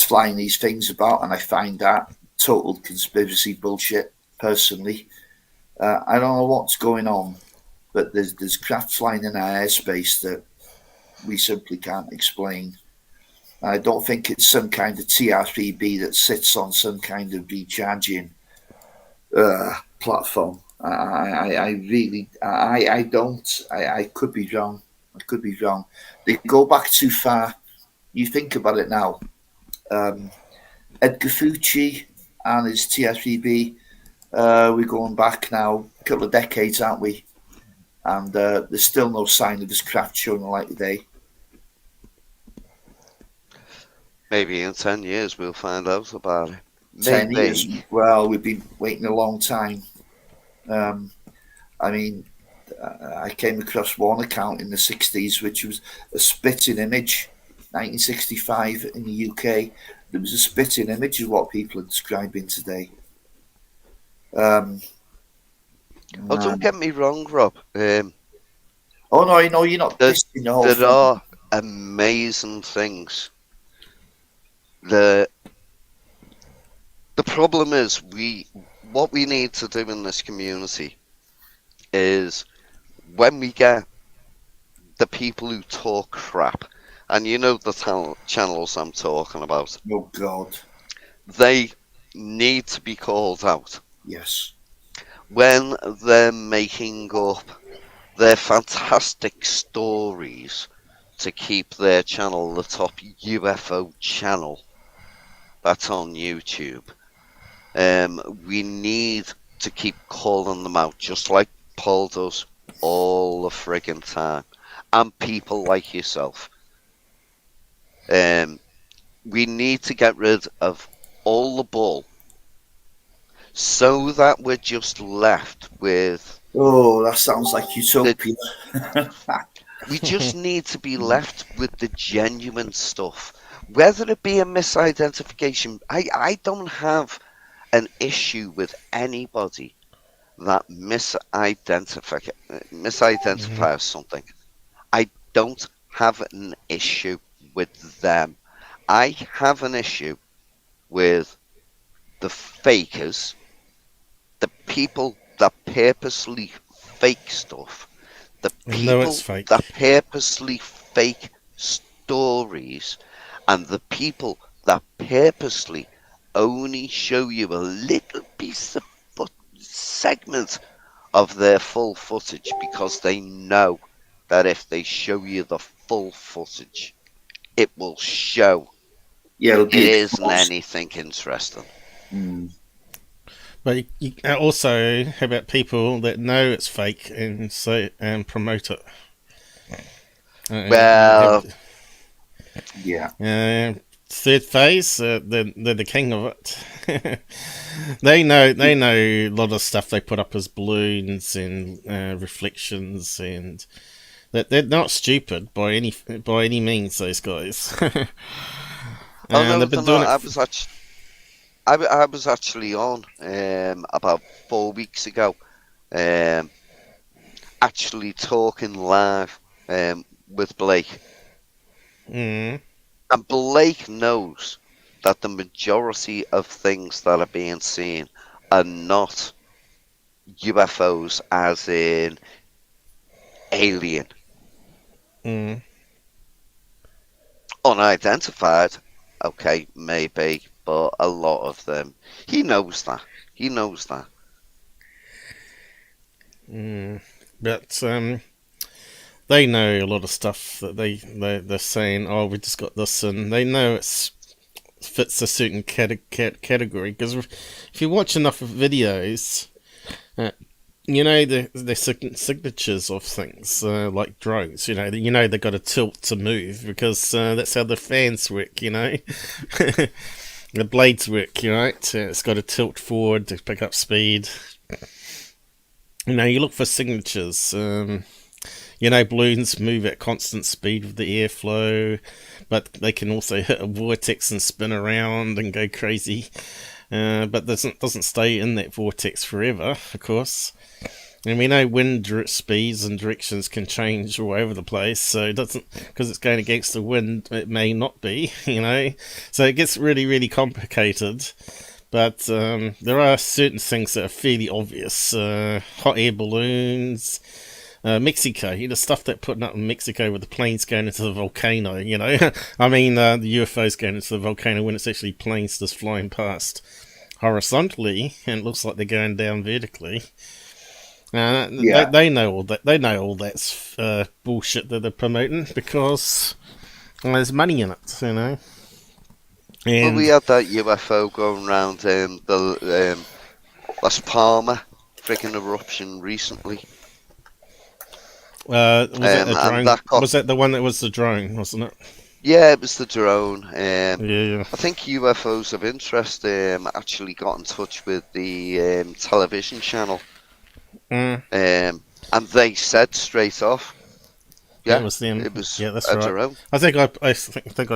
flying these things about, and I find that total conspiracy bullshit. Personally, I don't know what's going on, but there's craft flying in our airspace that we simply can't explain. I don't think it's some kind of TRPB that sits on some kind of recharging platform. I don't. I could be wrong. I could be wrong. They go back too far. You think about it now. Edgar Fucci and his TRPB. We're going back now a couple of decades, aren't we? And there's still no sign of his craft showing the light of day. Maybe in 10 years we'll find out about it. 10 years. Well, we've been waiting a long time. I mean, I came across one account in the 60s, which was a spitting image. 1965 in the UK, there was a spitting image of what people are describing today. Oh, don't get me wrong, Rob. Oh no, I know you're not There, pissing the whole there thing. are amazing things. The problem is what we need to do in this community is when we get the people who talk crap, and you know the channels I'm talking about, Oh God. they need to be called out Yes. when they're making up their fantastic stories to keep their channel the top UFO channel that's on YouTube. We need to keep calling them out, just like Paul does all the friggin' time, and people like yourself. We need to get rid of all the bull so that we're just left with. Oh, that sounds like utopia. We just need to be left with the genuine stuff, whether it be a misidentification. I don't have an issue with anybody that misidentifies something. I don't have an issue with them. I have an issue with the fakers, the people that purposely fake stuff, the No, people it's fake. that purposely fake stories, and the people that purposely only show you a little piece of segment of their full footage because they know that if they show you the full footage, it will show Yeah, it'll it be isn't exposed. anything interesting. But you also, how about people that know it's fake and promote it? Well, Yeah. Third phase, they're the king of it. they know a lot of stuff they put up as balloons and reflections, and they're not stupid by any means. Those guys. oh no, they've been they're doing not. it. I was actually on about 4 weeks ago, actually talking live with Blake. Mm. And Blake knows that the majority of things that are being seen are not UFOs as in alien. Mm. Unidentified, okay, maybe, but a lot of them. He knows that. He knows that. But they know a lot of stuff that they're saying. Oh, we just got this, and they know it fits a certain category. Because if you watch enough of videos, you know the signatures of things like drones. You know they got to tilt to move because that's how the fans work. You know. The blades work, right? It's got to tilt forward to pick up speed. You look for signatures. Balloons move at constant speed with the airflow, but they can also hit a vortex and spin around and go crazy. But doesn't stay in that vortex forever, of course. And we know wind speeds and directions can change all over the place, so it doesn't, because it's going against the wind, it may not be, So it gets really, really complicated. But there are certain things that are fairly obvious. Hot air balloons, Mexico, the stuff they're putting up in Mexico with the planes going into the volcano, I mean, the UFOs going into the volcano when it's actually planes just flying past horizontally, and it looks like they're going down vertically. They know all that. They know all that's bullshit that they're promoting because there's money in it, And Well, we had that UFO going around the Las Palmas freaking eruption recently. Was it a drone? Was that the one that was the drone, wasn't it? Yeah, it was the drone. Yeah. I think UFOs of Interest actually got in touch with the television channel. And they said straight off, yeah, it was them. It was that's a right. drone. I think I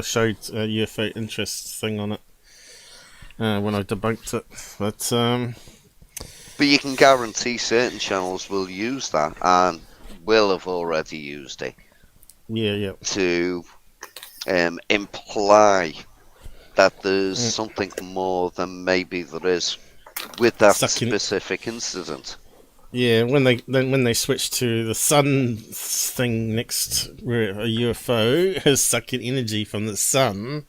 showed a UFO Interest thing on it when I debunked it. But But you can guarantee certain channels will use that and will have already used it Yeah. to imply that there's something more than maybe there is with that specific incident. Yeah, when they switch to the sun thing next, where a UFO is sucking energy from the sun,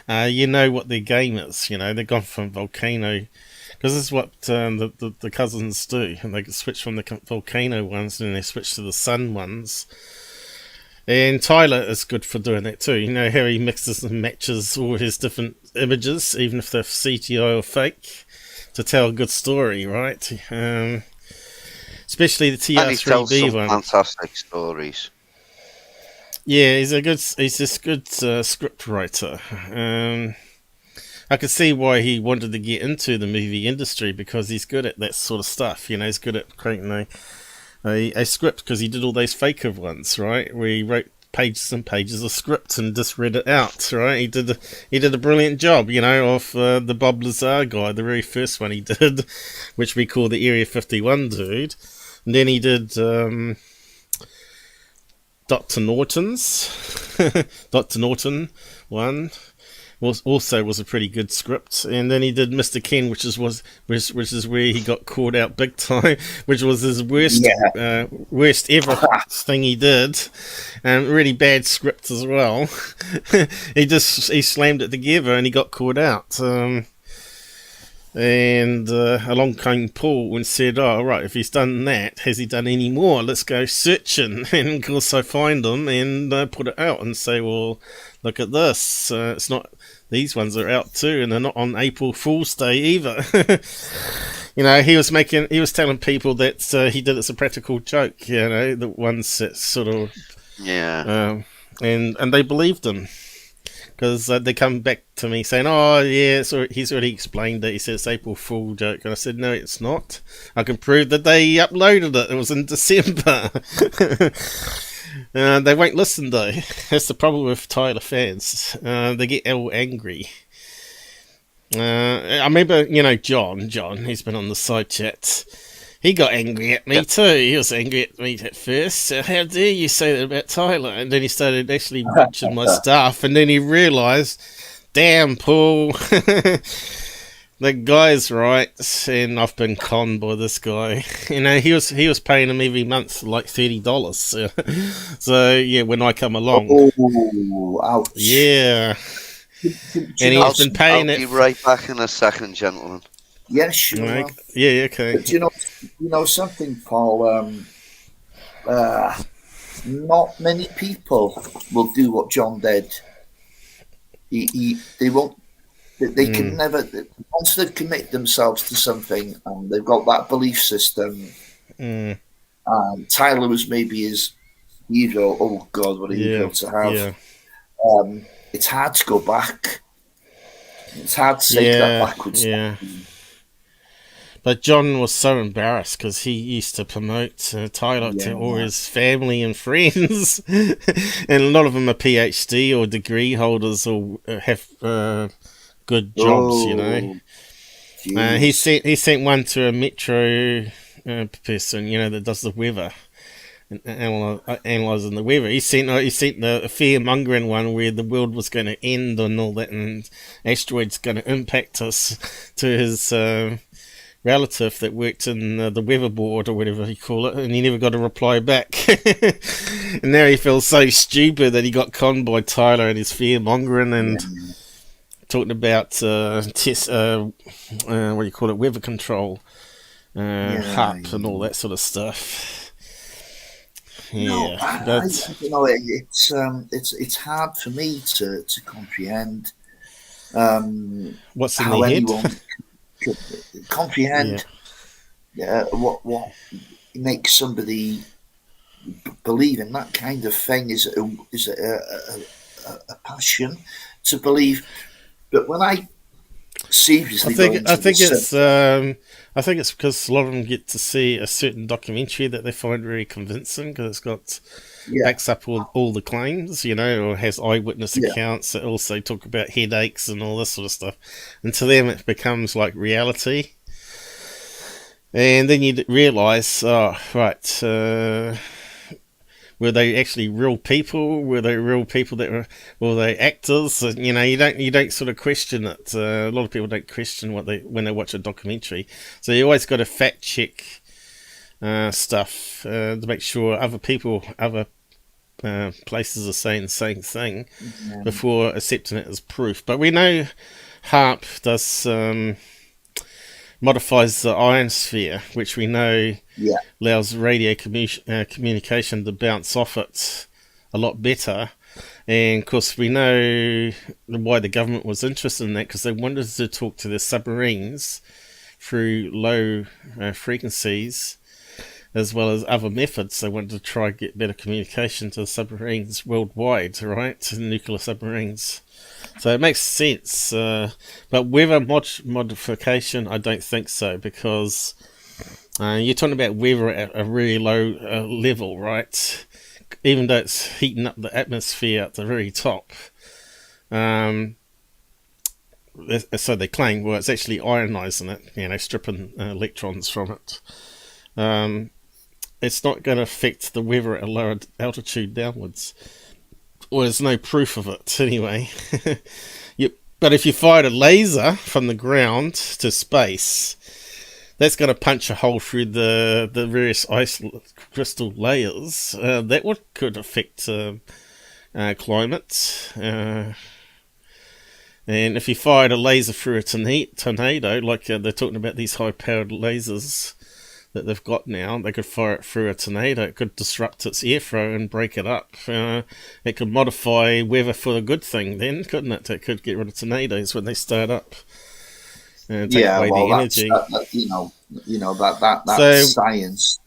you know what their game is. You know, they've gone from volcano, because this is what the cousins do, and they switch from the volcano ones and they switch to the sun ones. And Tyler is good for doing that too. You know how he mixes and matches all his different images, even if they're CGI or fake, to tell a good story, right? Especially the And he tells TR3B some one. fantastic stories. Yeah, he's this good script writer. I could see why he wanted to get into the movie industry, because he's good at that sort of stuff. You know, he's good at creating a script, because he did all those faker ones, right? Where he wrote pages and pages of script and just read it out, right? He did a brilliant job, you know, of the Bob Lazar guy, the very first one he did, which we call the Area 51 dude. And then he did Dr. Norton's Dr. Norton one. Also was a pretty good script. And then he did Mr. Ken, which is where he got caught out big time, which was his worst ever thing he did, and really bad script as well. he slammed it together and he got caught out. And along came Paul and said, "Oh, right, if he's done that, has he done any more? Let's go searching." And of course I find them and put it out and say, "Well, look at this. It's not. These ones are out too, and they're not on April Fool's Day either." You know, he was telling people that he did it as a practical joke. You know, the ones that sort of and they believed him. Because they come back to me saying, "Oh, yeah, so he's already explained it. He said it's April Fool joke." And I said, "No, it's not. I can prove that they uploaded it. It was in December." They won't listen, though. That's the problem with Tyler fans. They get all angry. I remember, you know, John, he's been on the side chat. He got angry at me too. He was angry at me at first. How dare you say that about Tyler? And then he started actually watching my stuff. And then he realised, damn, Paul, the guy's right. And I've been conned by this guy. You know, he was paying him every month like $30. So yeah, when I come along, ouch. Yeah, and he's been paying it. I'll be right back in a second, gentlemen. Yeah, sure. Right. Yeah, okay. But you know something, Paul. Not many people will do what John did. They won't. They can never. Once they commit themselves to something, and they've got that belief system. Tyler was maybe his hero. Oh God, what a hero to have! Yeah. It's hard to go back. It's hard to take that backwards. Yeah. But John was so embarrassed because he used to promote Tyler to all his family and friends, and a lot of them are PhD or degree holders or have good jobs, you know. He sent one to a Metro person, you know, that does the weather and analysing the weather. He sent the fear-mongering one where the world was going to end and all that, and asteroids going to impact us, to his relative that worked in the weather board or whatever you call it, and he never got a reply back. And now he feels so stupid that he got conned by Tyler and his fear-mongering and talking about what do you call it, weather control, HAP and all that sort of stuff. But you know, it's hard for me to comprehend what's in the head. Comprehend what makes somebody believe in that kind of thing. Is it a passion to believe? But when I seriously, I think it's because a lot of them get to see a certain documentary that they find very convincing, because it's got backs up all the claims, you know, or has eyewitness accounts that also talk about headaches and all this sort of stuff, and to them it becomes like reality. And then you realise, oh, right, were they actually real people? Were they real people were they actors? You know, you don't sort of question it. A lot of people don't question when they watch a documentary. So you always got to fact check stuff to make sure other places are saying the same thing before accepting it as proof. But we know HARP does modifies the ionosphere, which we know allows radio communication to bounce off it a lot better. And of course, we know why the government was interested in that, because they wanted to talk to the submarines through low frequencies, as well as other methods. They wanted to try and get better communication to the submarines worldwide, right? To nuclear submarines. So it makes sense. But weather modification, I don't think so, because you're talking about weather at a really low level, right? Even though it's heating up the atmosphere at the very top. So they claim, well, it's actually ionizing it, you know, stripping electrons from it. It's not going to affect the weather at a lower altitude downwards. Well, there's no proof of it anyway. But if you fired a laser from the ground to space, that's going to punch a hole through the various ice crystal layers. That could affect climate. And if you fired a laser through a tornado, like they're talking about these high-powered lasers that they've got now, they could fire it through a tornado. It could disrupt its airflow and break it up. It could modify weather for the good thing then, couldn't it? It could get rid of tornadoes when they start up and take away the energy. That's science.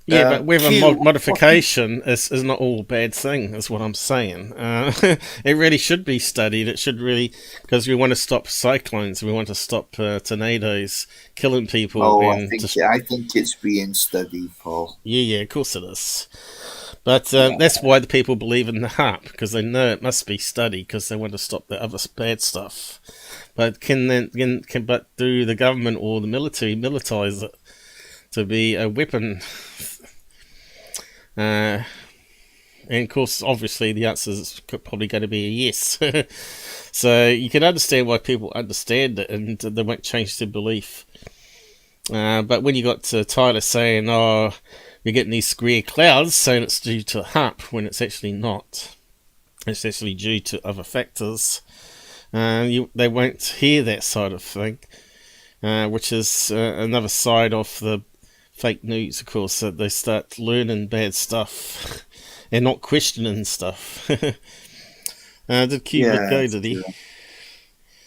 Yeah, but weather modification is not all a bad thing, is what I'm saying. It really should be studied. It should really, because we want to stop cyclones, we want to stop tornadoes killing people. I think it's being studied, Paul. Yeah, of course it is. But that's why the people believe in the HARP, because they know it must be studied, because they want to stop the other bad stuff. But do the government or the military militarize it to be a weapon? And of course, obviously, the answer is probably going to be a yes. So you can understand why people understand it and they won't change their belief. But when you got Tyler saying, "Oh, you're getting these square clouds," saying it's due to HARP when it's actually not. It's actually due to other factors. They won't hear that side of thing, which is another side of the fake news, of course, that they start learning bad stuff and not questioning stuff. Did qvid go, did he?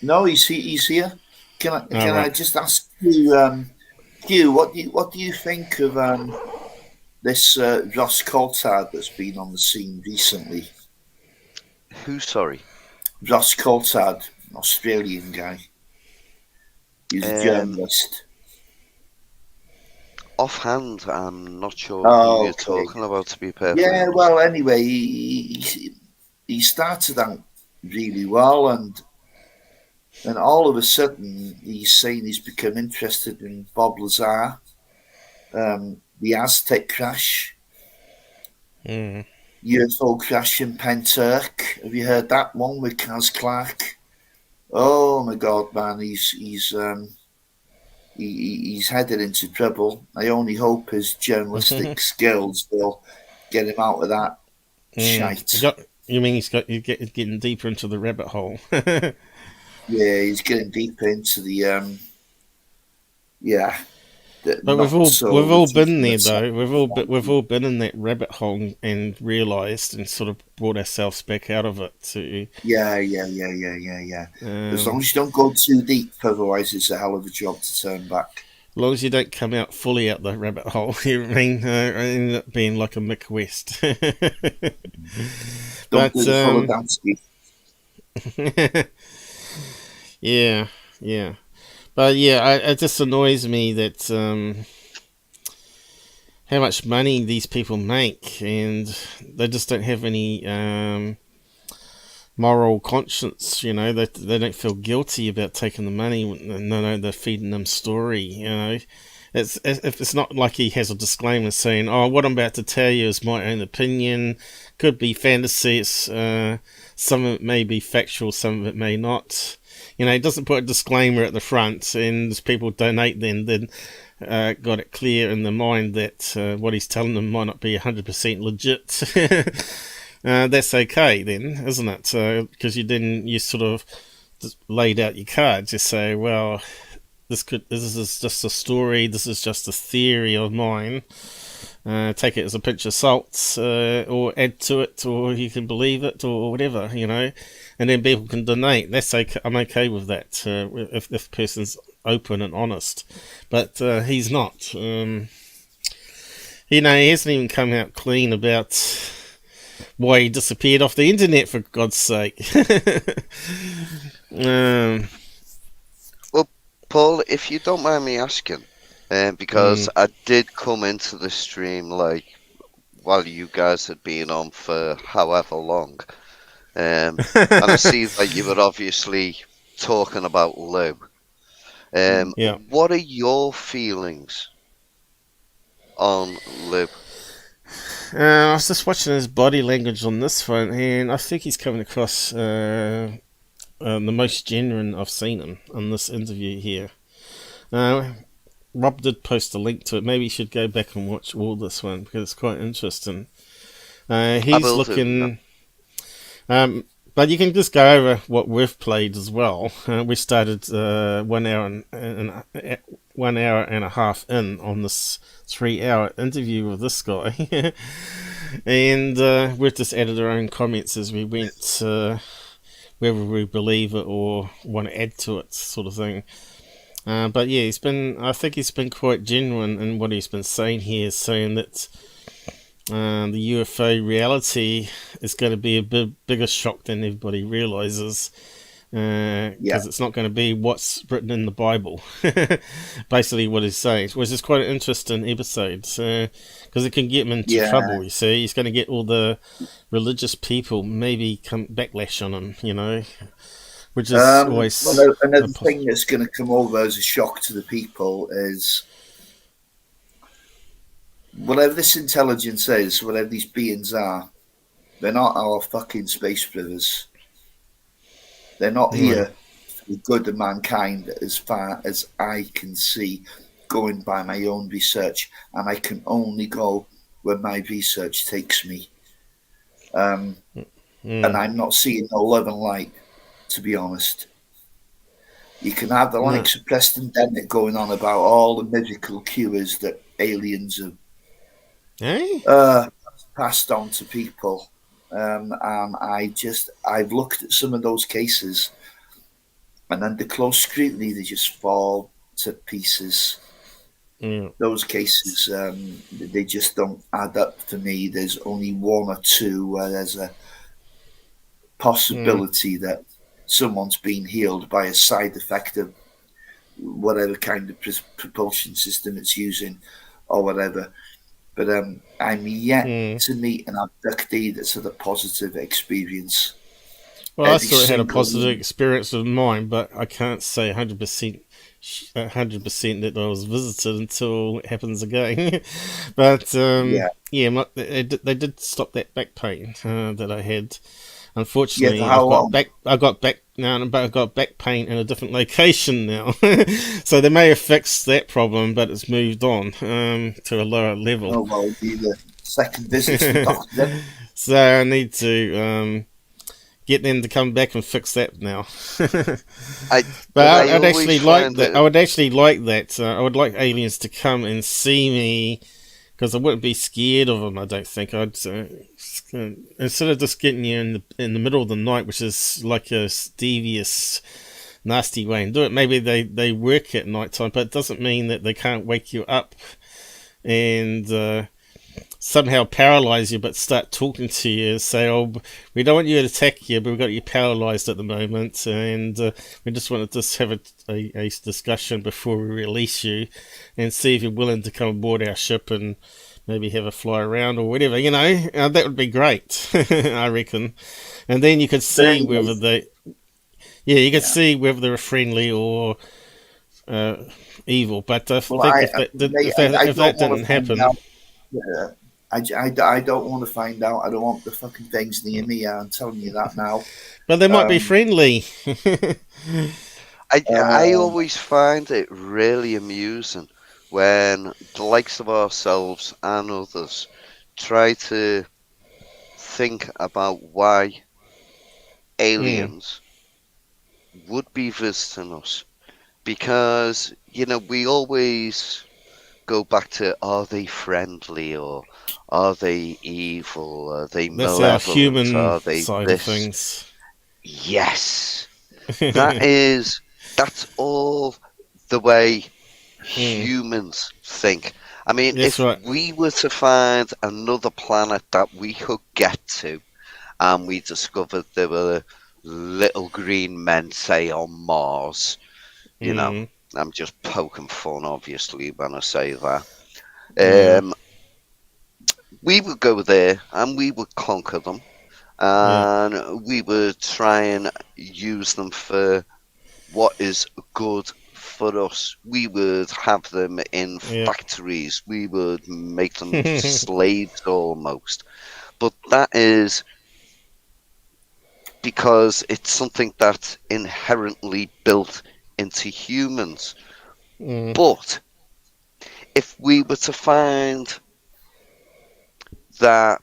No, he's here. Can I just ask you, Q, what do you think of this Ross Coulthard that's been on the scene recently? Who, sorry? Ross Coulthard, an Australian guy. He's a journalist. Offhand, I'm not sure who you're talking about, to be perfect. Yeah, well, anyway, he started out really well, and all of a sudden he's saying he's become interested in Bob Lazar, the Aztec crash, UFO crash in Penturk. Have you heard that one with Kaz Clark? Oh my God, man, he's headed into trouble. I only hope his journalistic skills will get him out of that shite. You mean he's getting deeper into the rabbit hole? Yeah, he's getting deeper into the But we've all been there though. We've all been in that rabbit hole and realised and sort of brought ourselves back out of it too. Yeah. As long as you don't go too deep, otherwise it's a hell of a job to turn back. As long as you don't come out fully out the rabbit hole, you mean end up being like a Mick West. Don't do the Yeah. But yeah, it just annoys me that how much money these people make, and they just don't have any moral conscience. You know, they don't feel guilty about taking the money. No, they're feeding them story. You know, it's not like he has a disclaimer saying, "Oh, what I'm about to tell you is my own opinion. Could be fantasy. It's some of it may be factual, some of it may not." You know, he doesn't put a disclaimer at the front, and as people donate, then got it clear in their mind that what he's telling them might not be 100% legit. That's okay then, isn't it? Because you sort of just laid out your cards. You say, well, this is just a story. This is just a theory of mine. Take it as a pinch of salt, or add to it, or you can believe it, or whatever, you know. And then people can donate. That's okay. I'm okay with that if the person's open and honest. But he's not. You know, he hasn't even come out clean about why he disappeared off the internet, for God's sake. Well, Paul, if you don't mind me asking, because I did come into the stream like while you guys had been on for however long, and I see that you were obviously talking about Lue. Yeah. What are your feelings on Lue? I was just watching his body language on this one, and I think he's coming across the most genuine I've seen him on this interview here. Rob did post a link to it. Maybe you should go back and watch all this one because it's quite interesting. He's looking... but you can just go over what we've played as well. We started 1 hour and 1 hour and a half in on this 3-hour interview with this guy. And we've just added our own comments as we went, whether we believe it or want to add to it, sort of thing. But yeah, I think he's been quite genuine in what he's been saying here, saying that the UFO reality is going to be a bigger shock than everybody realizes, because it's not going to be what's written in the Bible. Basically what he's saying, which is quite an interesting episode, because it can get him into trouble. You see, he's going to get all the religious people maybe come backlash on him, you know, which is always another thing that's going to come over as a shock to the people is whatever this intelligence is, whatever these beings are, they're not our fucking space brothers. They're not here for the good of mankind, as far as I can see, going by my own research, and I can only go where my research takes me. And I'm not seeing no love and light, to be honest. You can have the likes of Preston Dennett going on about all the mythical cures that aliens have passed on to people, and I've looked at some of those cases, and under close scrutiny they just fall to pieces. Those cases, they just don't add up for me. There's only one or two where there's a possibility that someone's been healed by a side effect of whatever kind of propulsion system it's using or whatever. But I'm yet to meet an abductee that's had a positive experience. Well, I sort of had a positive experience with mine, but I can't say 100% that I was visited until it happens again. But they did stop that back pain that I had. Unfortunately, I got back pain in a different location now. So they may have fixed that problem, but it's moved on to a lower level. Oh, well, it'll be the second visit to the doctor. So I need to get them to come back and fix that now. I'd actually like that. I would actually like that. I would like aliens to come and see me, because I wouldn't be scared of them. I don't think I'd instead of just getting you in the middle of the night, which is like a devious, nasty way to do it. Maybe they work at night time, but it doesn't mean that they can't wake you up and somehow paralyze you, but start talking to you and say, "Oh, we don't want you to attack you, but we've got you paralyzed at the moment, and we just want to just have a discussion before we release you, and see if you're willing to come aboard our ship and maybe have a fly around or whatever." You know, that would be great, I reckon. And then you could see whether see whether they're friendly or evil. But I Well, think if that didn't happen, I don't want to find out. I don't want the fucking things near me. I'm telling you that now. but they might be friendly. I always find it really amusing when the likes of ourselves and others try to think about why aliens would be visiting us, because we always go back to, are they friendly or are they evil? Are they That's malevolent? our human Are they side this? of things. Yes, that's all the way humans think. I mean, That's if right. we were to find another planet that we could get to, and we discovered there were little green men, say, on Mars, I'm just poking fun, obviously, when I say that. We would go there and we would conquer them, and we would try and use them for what is good for us. We would have them in factories. We would make them slaves almost. But that is because it's something that's inherently built into humans. But if we were to find that,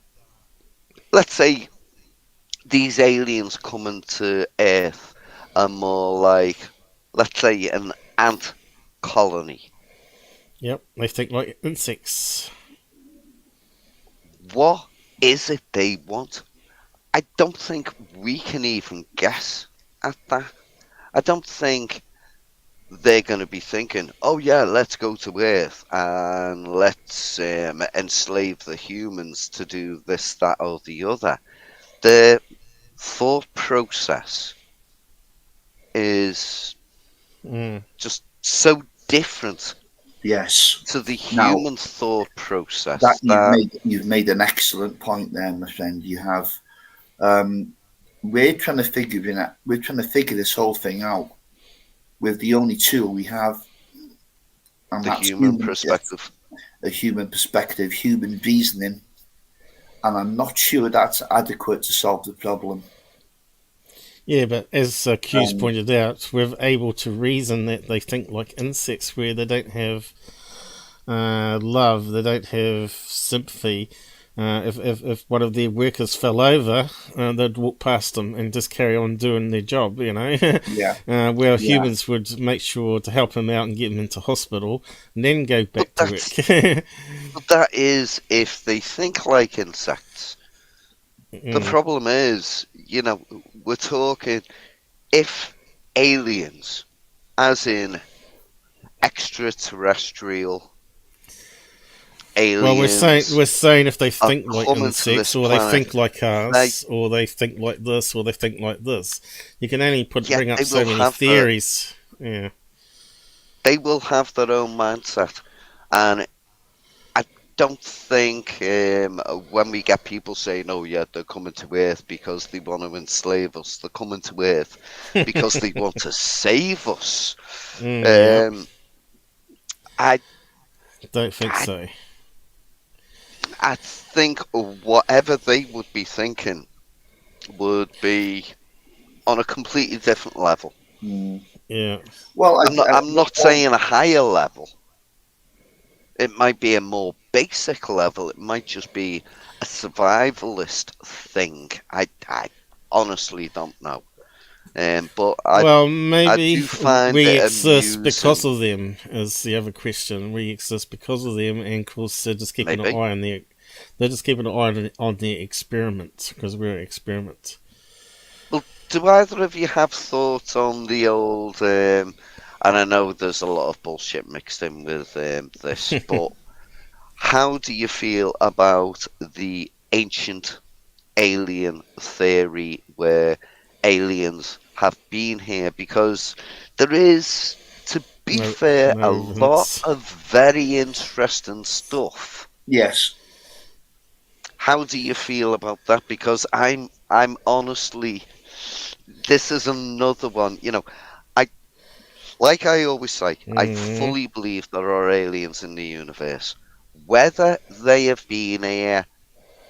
let's say, these aliens coming to Earth are more like, let's say, an ant colony. Yep, they think like insects. What is it they want? I don't think we can even guess at that. I don't think they're going to be thinking, oh yeah, let's go to Earth and let's enslave the humans to do this, that, or the other. Their thought process is just so different. Yes. To the human thought process. You've made an excellent point there, my friend. You have. We're trying to figure this whole thing out with the only tool we have, and the that's human perspective. A human perspective, human reasoning, and I'm not sure that's adequate to solve the problem. Yeah, but as Q's pointed out, we're able to reason that they think like insects, where they don't have love, they don't have sympathy. If one of their workers fell over, they'd walk past them and just carry on doing their job, where humans would make sure to help them out and get them into hospital and then go back to work. But that is if they think like insects. The problem is, we're talking if aliens, as in extraterrestrial aliens. Well, we're saying if they think like insects, or they think like us, or they think like this, or they think like this. You can only bring up so many theories. They will have their own mindset, and I don't think when we get people saying, "Oh yeah, they're coming to Earth because they want to enslave us," they're coming to Earth because they want to save us. I don't think so. I think whatever they would be thinking would be on a completely different level. Yeah. Well, I'm not saying a higher level. It might be a more basic level. It might just be a survivalist thing. I honestly don't know. But maybe I do find we it exist amusing. because of them is the other question. We exist because of them, and of course they're just keeping an eye on their experiment, because we're an experiment. Well, do either of you have thoughts on the old? And I know there's a lot of bullshit mixed in with this, but how do you feel about the ancient alien theory where aliens have been here? Because there is, to be fair, a lot of very interesting stuff. Yes. How do you feel about that? Because I'm honestly, this is another one. Like I always say, I Mhm. fully believe there are aliens in the universe. Whether they have been here,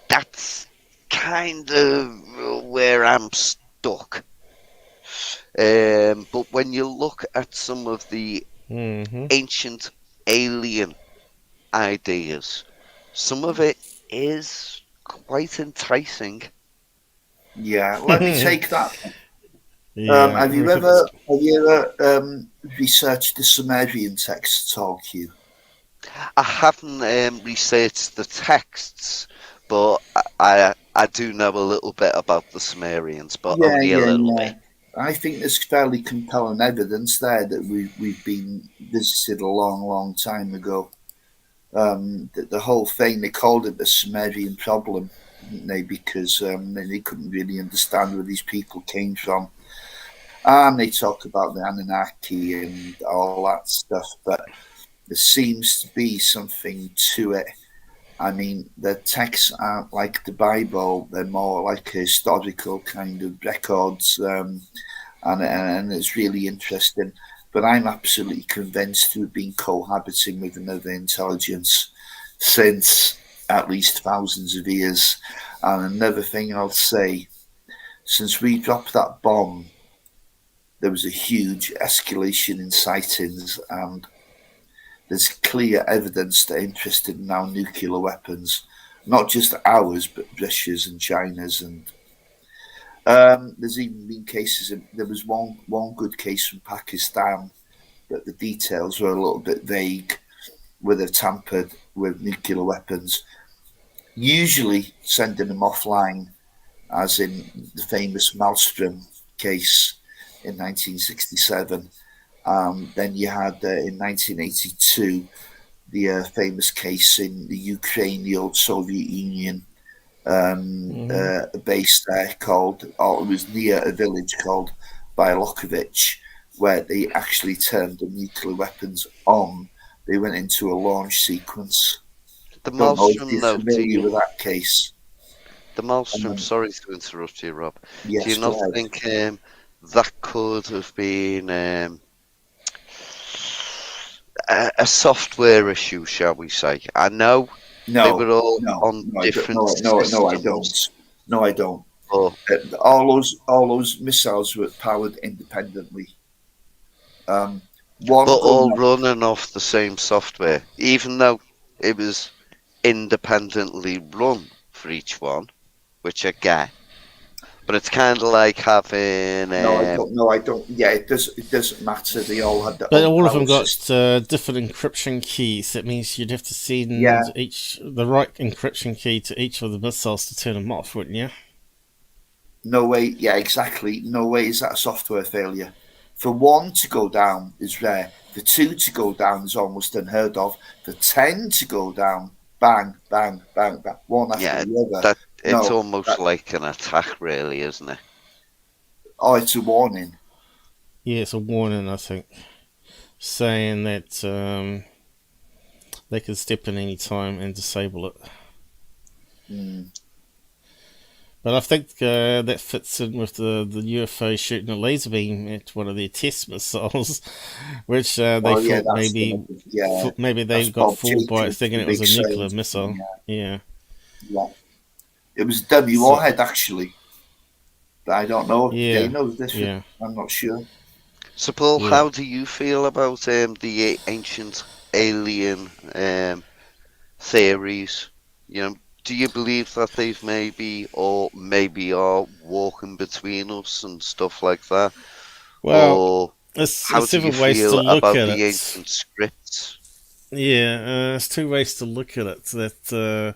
that's kind of where I'm stuck. But when you look at some of the Mhm. ancient alien ideas, some of it is quite enticing. Yeah, let me take that. Yeah. Have you ever researched the Sumerian text at all, Q? I haven't researched the texts, but I do know a little bit about the Sumerians, but Yeah, only a yeah, little yeah. bit. I think there's fairly compelling evidence there that we've been visited a long, long time ago. The whole thing, they called it the Sumerian problem, didn't they? Because they couldn't really understand where these people came from. And they talk about the Anunnaki and all that stuff, but there seems to be something to it. I mean, the texts aren't like the Bible; they're more like historical kind of records, and it's really interesting. But I'm absolutely convinced we've been cohabiting with another intelligence since at least thousands of years. And another thing I'll say, since we dropped that bomb, there was a huge escalation in sightings, and there's clear evidence they're interested in our nuclear weapons, not just ours, but Russia's and China's. And there's even been cases. There was one good case from Pakistan, but the details were a little bit vague, where they've tampered with nuclear weapons, usually sending them offline, as in the famous Maelstrom case in 1967. Then you had in 1982 the famous case in the Ukraine, the old Soviet Union, a base there called, or it was near a village called Bialokovich, where they actually turned the nuclear weapons on. They went into a launch sequence. The Don't know if Maelstrom you're note, familiar with that case. the Maelstrom, Um, sorry to interrupt you, Rob. Do you yes, go not ahead. think that could have been a software issue, shall we say? I know they were all on different No, I systems, don't. No, I don't. but All those missiles were powered independently. One all gun. running off the same software, even though it was independently run for each one, which I get. But it's kind of like having. No, I don't. No, I don't. Yeah, it does. It doesn't matter. They all had their But own all of power them got system. different encryption keys. That means you'd have to Yeah. send the right encryption key to each of the missiles to turn them off, wouldn't you? No way. Yeah, exactly. No way is that a software failure. For one to go down is rare. For two to go down is almost unheard of. For 10 to go down, bang, bang, bang, bang, one after Yeah, the other. that it's No, almost like an attack, really, isn't it? oh, it's a warning. Yeah, it's a warning, I think, saying that they can step in any time and disable it. Mm. But I think that fits in with the UFO shooting a laser beam at one of their test missiles, which they Oh, yeah, thought that's maybe that's they got Bob fooled by it Jacobs, thinking the it was big a nuclear scientist. missile. Yeah. Yeah. It was a dummy So, warhead, actually. But I don't know if they yeah. know this. Yeah. I'm not sure. So, Paul, Yeah. how do you feel about the ancient alien theories? You know, do you believe that they've maybe are walking between us and stuff like that? Well, Or there's how do you several ways to feel look about at the it. ancient scripts? Yeah, there's two ways to look at it. That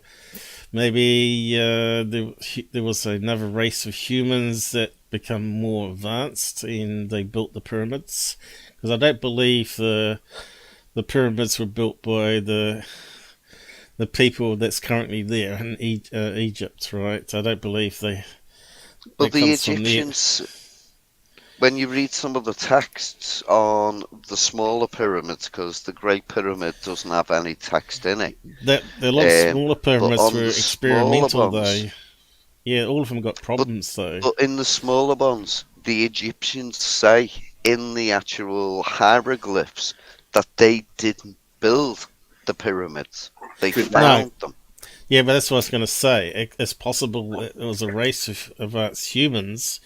maybe there was another race of humans that become more advanced and they built the pyramids. Because I don't believe the pyramids were built by the people that's currently there in Egypt, right? I don't believe But that the comes from there. Egyptians, when you read some of the texts on the smaller pyramids, because the Great Pyramid doesn't have any text in it. A lot of smaller But pyramids on were the smaller experimental, though. ones, Yeah, all of them got problems, though. but in the smaller ones, the Egyptians say in the actual hieroglyphs that they didn't build the pyramids. They found them. Yeah, but that's what I was going to say. It's possible it was a race of us humans,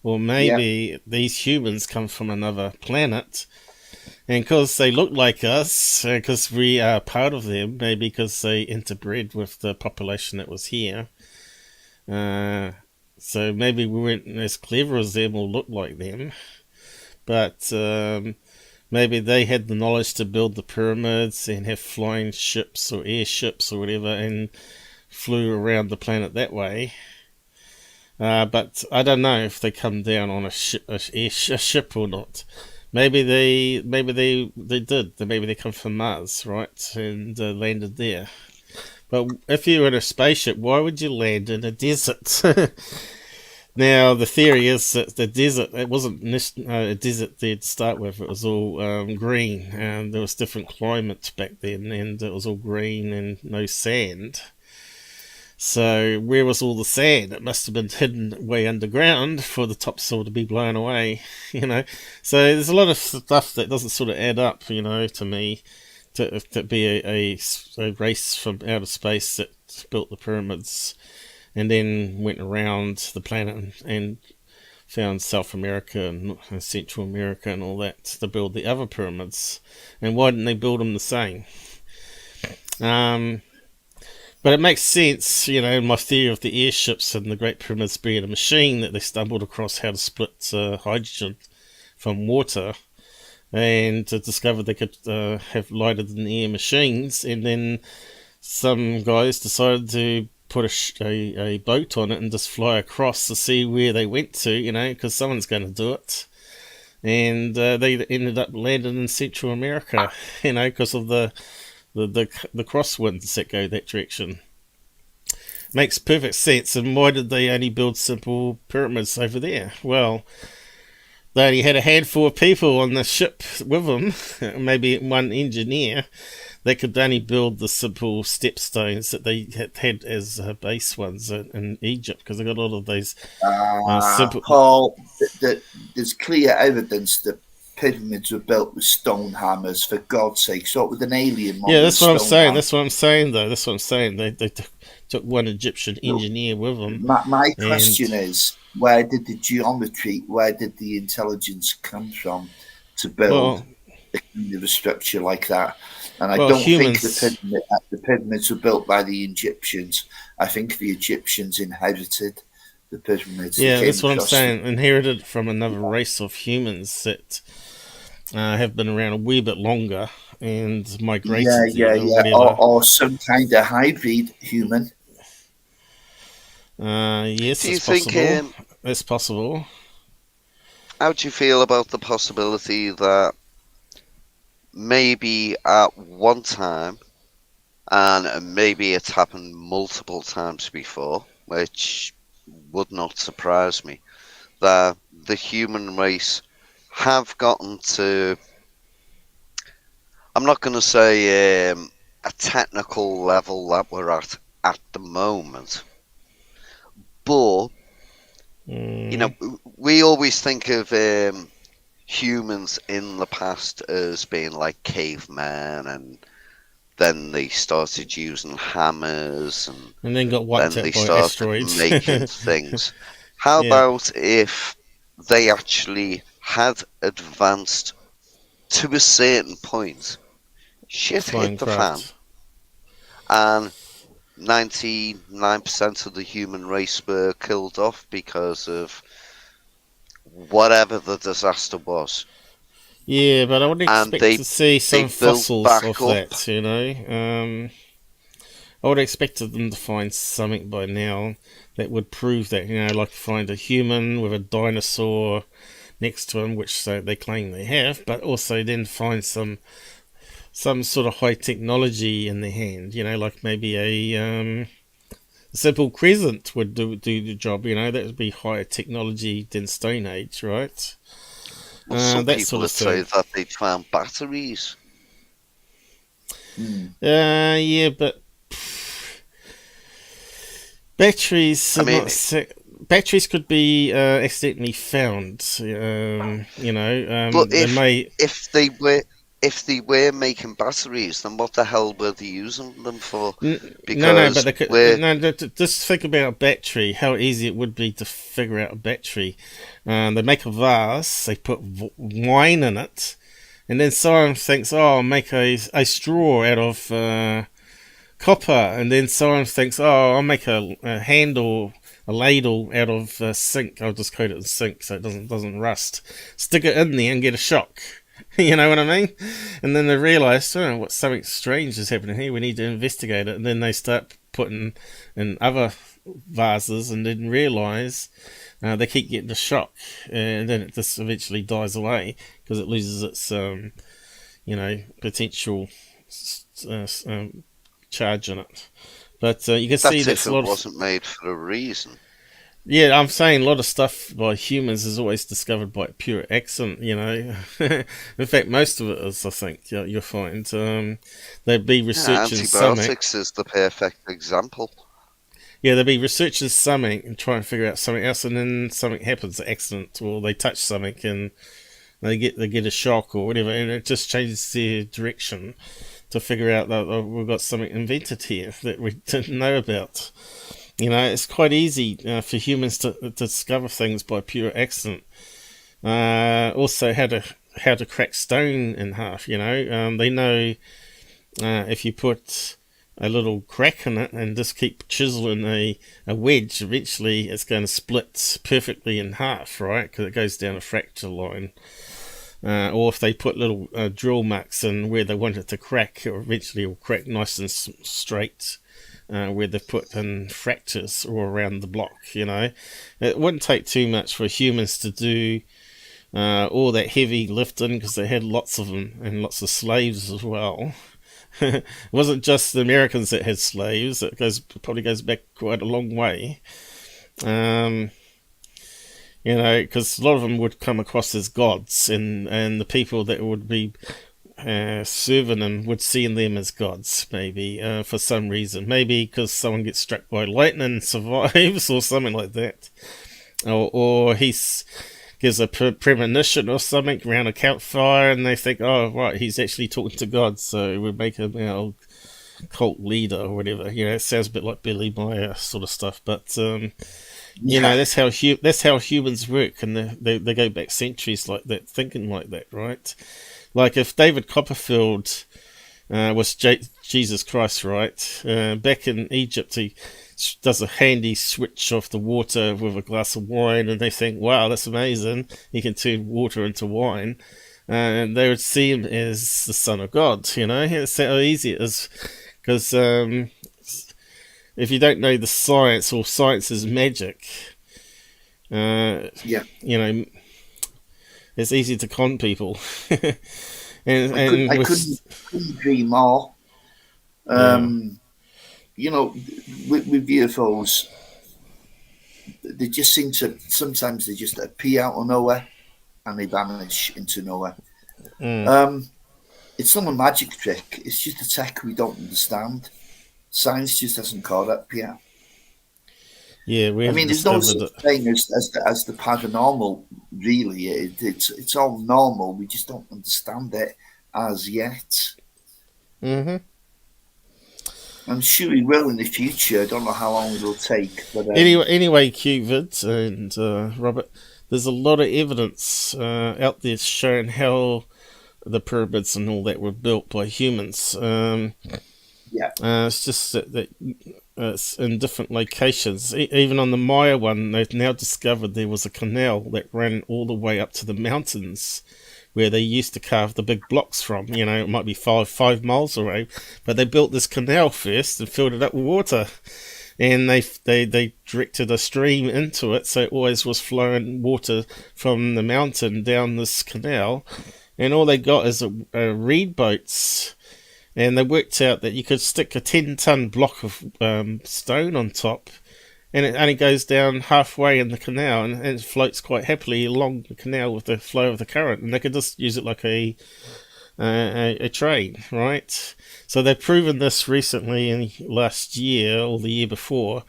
or maybe these humans come from another planet, and because they look like us, because we are part of them, maybe because they interbred with the population that was here. So maybe we weren't as clever as them or look like them, but maybe they had the knowledge to build the pyramids and have flying ships or airships or whatever, and flew around the planet that way. But I don't know if they come down on a ship or not. Maybe they did. Maybe they come from Mars, right, and landed there. But if you were in a spaceship, why would you land in a desert? Now, the theory is that the desert, it wasn't a desert there to start with. It was all green, and there was different climates back then, and it was all green and no sand. So where was all the sand? It must have been hidden way underground for the topsoil to be blown away, you know. So there's a lot of stuff that doesn't sort of add up, you know, to me, to be a race from outer space that built the pyramids and then went around the planet and found South America and Central America and all that to build the other pyramids. And why didn't they build them the same? But it makes sense, you know, my theory of the airships and the Great Pyramids being a machine, that they stumbled across how to split hydrogen from water, and discovered they could have lighter than air machines, and then some guys decided to put a boat on it and just fly across to see where they went to, you know, because someone's going to do it. And they ended up landing in Central America, you know, because of the crosswinds that go that direction. Makes perfect sense. And why did they only build simple pyramids over there? Well, they only had a handful of people on the ship with them, maybe one engineer. They could only build the simple stepstones that they had as base ones in Egypt, because they got a lot of those simple... Paul, there's clear evidence that pyramids were built with stone hammers, for God's sake. So with an alien one. Yeah, that's what I'm saying. That's what I'm saying, though. That's what I'm saying. They took one Egyptian engineer with them. My question is, where did the geometry, where did the intelligence come from to build a kind of a structure like that? And I don't think the pyramids were built by the Egyptians. I think the Egyptians inherited the pyramids. Yeah, that's what I'm saying. Inherited from another race of humans that have been around a wee bit longer and migrated. Or some kind of hybrid human. Yes, it's possible. It's possible. How do you feel about the possibility that maybe at one time, and maybe it's happened multiple times before, which would not surprise me, that the human race have gotten to, I'm not going to say a technical level that we're at the moment, but you know, we always think of humans in the past as being like cavemen, and then they started using hammers, and then got wiped out by asteroids, making things. How about if they actually had advanced to a certain point, shit hit the fan, and 99% of the human race were killed off because of whatever the disaster was. Yeah, but I would expect to see some fossils of that, you know. I would have expected them to find something by now that would prove that, you know, like find a human with a dinosaur next to him, which they claim they have, but also then find some sort of high technology in their hand, you know, like maybe a simple crescent would do the job, you know. That would be higher technology than Stone Age, right? Well, some people would say that they found batteries. Yeah, but batteries are batteries could be accidentally found. But they may. if they were making batteries, then what the hell were they using them for? No, Because but they could, just think about a battery. How easy it would be to figure out a battery. They make a vase. They put wine in it, and then someone thinks, "Oh, I'll make a straw out of copper," and then someone thinks, "Oh, I'll make a handle." A ladle out of zinc. I'll just coat it in zinc so it doesn't rust. Stick it in there and get a shock. You know what I mean? And then they realise, what, something strange is happening here. We need to investigate it. And then they start putting in other vases, and then realise they keep getting the shock, and then it just eventually dies away because it loses its, potential charge in it. But you can see that's that's if a lot it wasn't made for a reason. Yeah, I'm saying a lot of stuff by humans is always discovered by pure accident, In fact, most of it is, I think, you'll find. They'd be researching something. Antibiotics is the perfect example. Yeah, they'd be researching something and trying to figure out something else, and then something happens, an accident, or they touch something and they get a shock or whatever, and it just changes their direction to figure out that we've got something invented here that we didn't know about. It's quite easy for humans to discover things by pure accident. Also, how to crack stone in half. They know if you put a little crack in it and just keep chiseling a wedge, eventually it's going to split perfectly in half, right? Because it goes down a fracture line. Or if they put little drill marks in where they want it to crack, or eventually it will crack nice and straight. Where they've put in fractures all around the block, It wouldn't take too much for humans to do all that heavy lifting, because they had lots of them and lots of slaves as well. It wasn't just the Americans that had slaves. It probably goes back quite a long way. Because a lot of them would come across as gods, and the people that would be serving them would see them as gods, maybe, for some reason. Maybe because someone gets struck by lightning and survives, or something like that. Or he gives a premonition or something around a campfire, and they think, oh, right, he's actually talking to God, so we'll make him our cult leader or whatever. It sounds a bit like Billy Meyer sort of stuff, but that's how humans work, and they go back centuries like that, thinking like that, right? Like if David Copperfield was Jesus Christ, right? Back in Egypt, he does a handy switch off the water with a glass of wine, and they think, wow, that's amazing. He can turn water into wine. And they would see him as the Son of God, That's how easy it is. Because if you don't know the science, or science is magic, it's easy to con people. I couldn't agree more. With UFOs, they just seem to, sometimes they just appear out of nowhere and they vanish into nowhere. It's not a magic trick, it's just a tech we don't understand. Science just hasn't caught up yet. Yeah, there's no such thing as the paranormal, really. It's all normal. We just don't understand it as yet. Mm-hmm. I'm sure we will in the future. I don't know how long it will take. But anyway, qqqvid and Robert, there's a lot of evidence out there showing how the pyramids and all that were built by humans. It's just that it's in different locations. Even on the Maya one, they've now discovered there was a canal that ran all the way up to the mountains where they used to carve the big blocks from. It might be 5 miles away, but they built this canal first and filled it up with water, and they directed a stream into it, so it always was flowing water from the mountain down this canal, and all they got is reed boats. And they worked out that you could stick a 10-ton block of stone on top, and it only goes down halfway in the canal, and it floats quite happily along the canal with the flow of the current. And they could just use it like a train, right? So they've proven this recently in last year or the year before.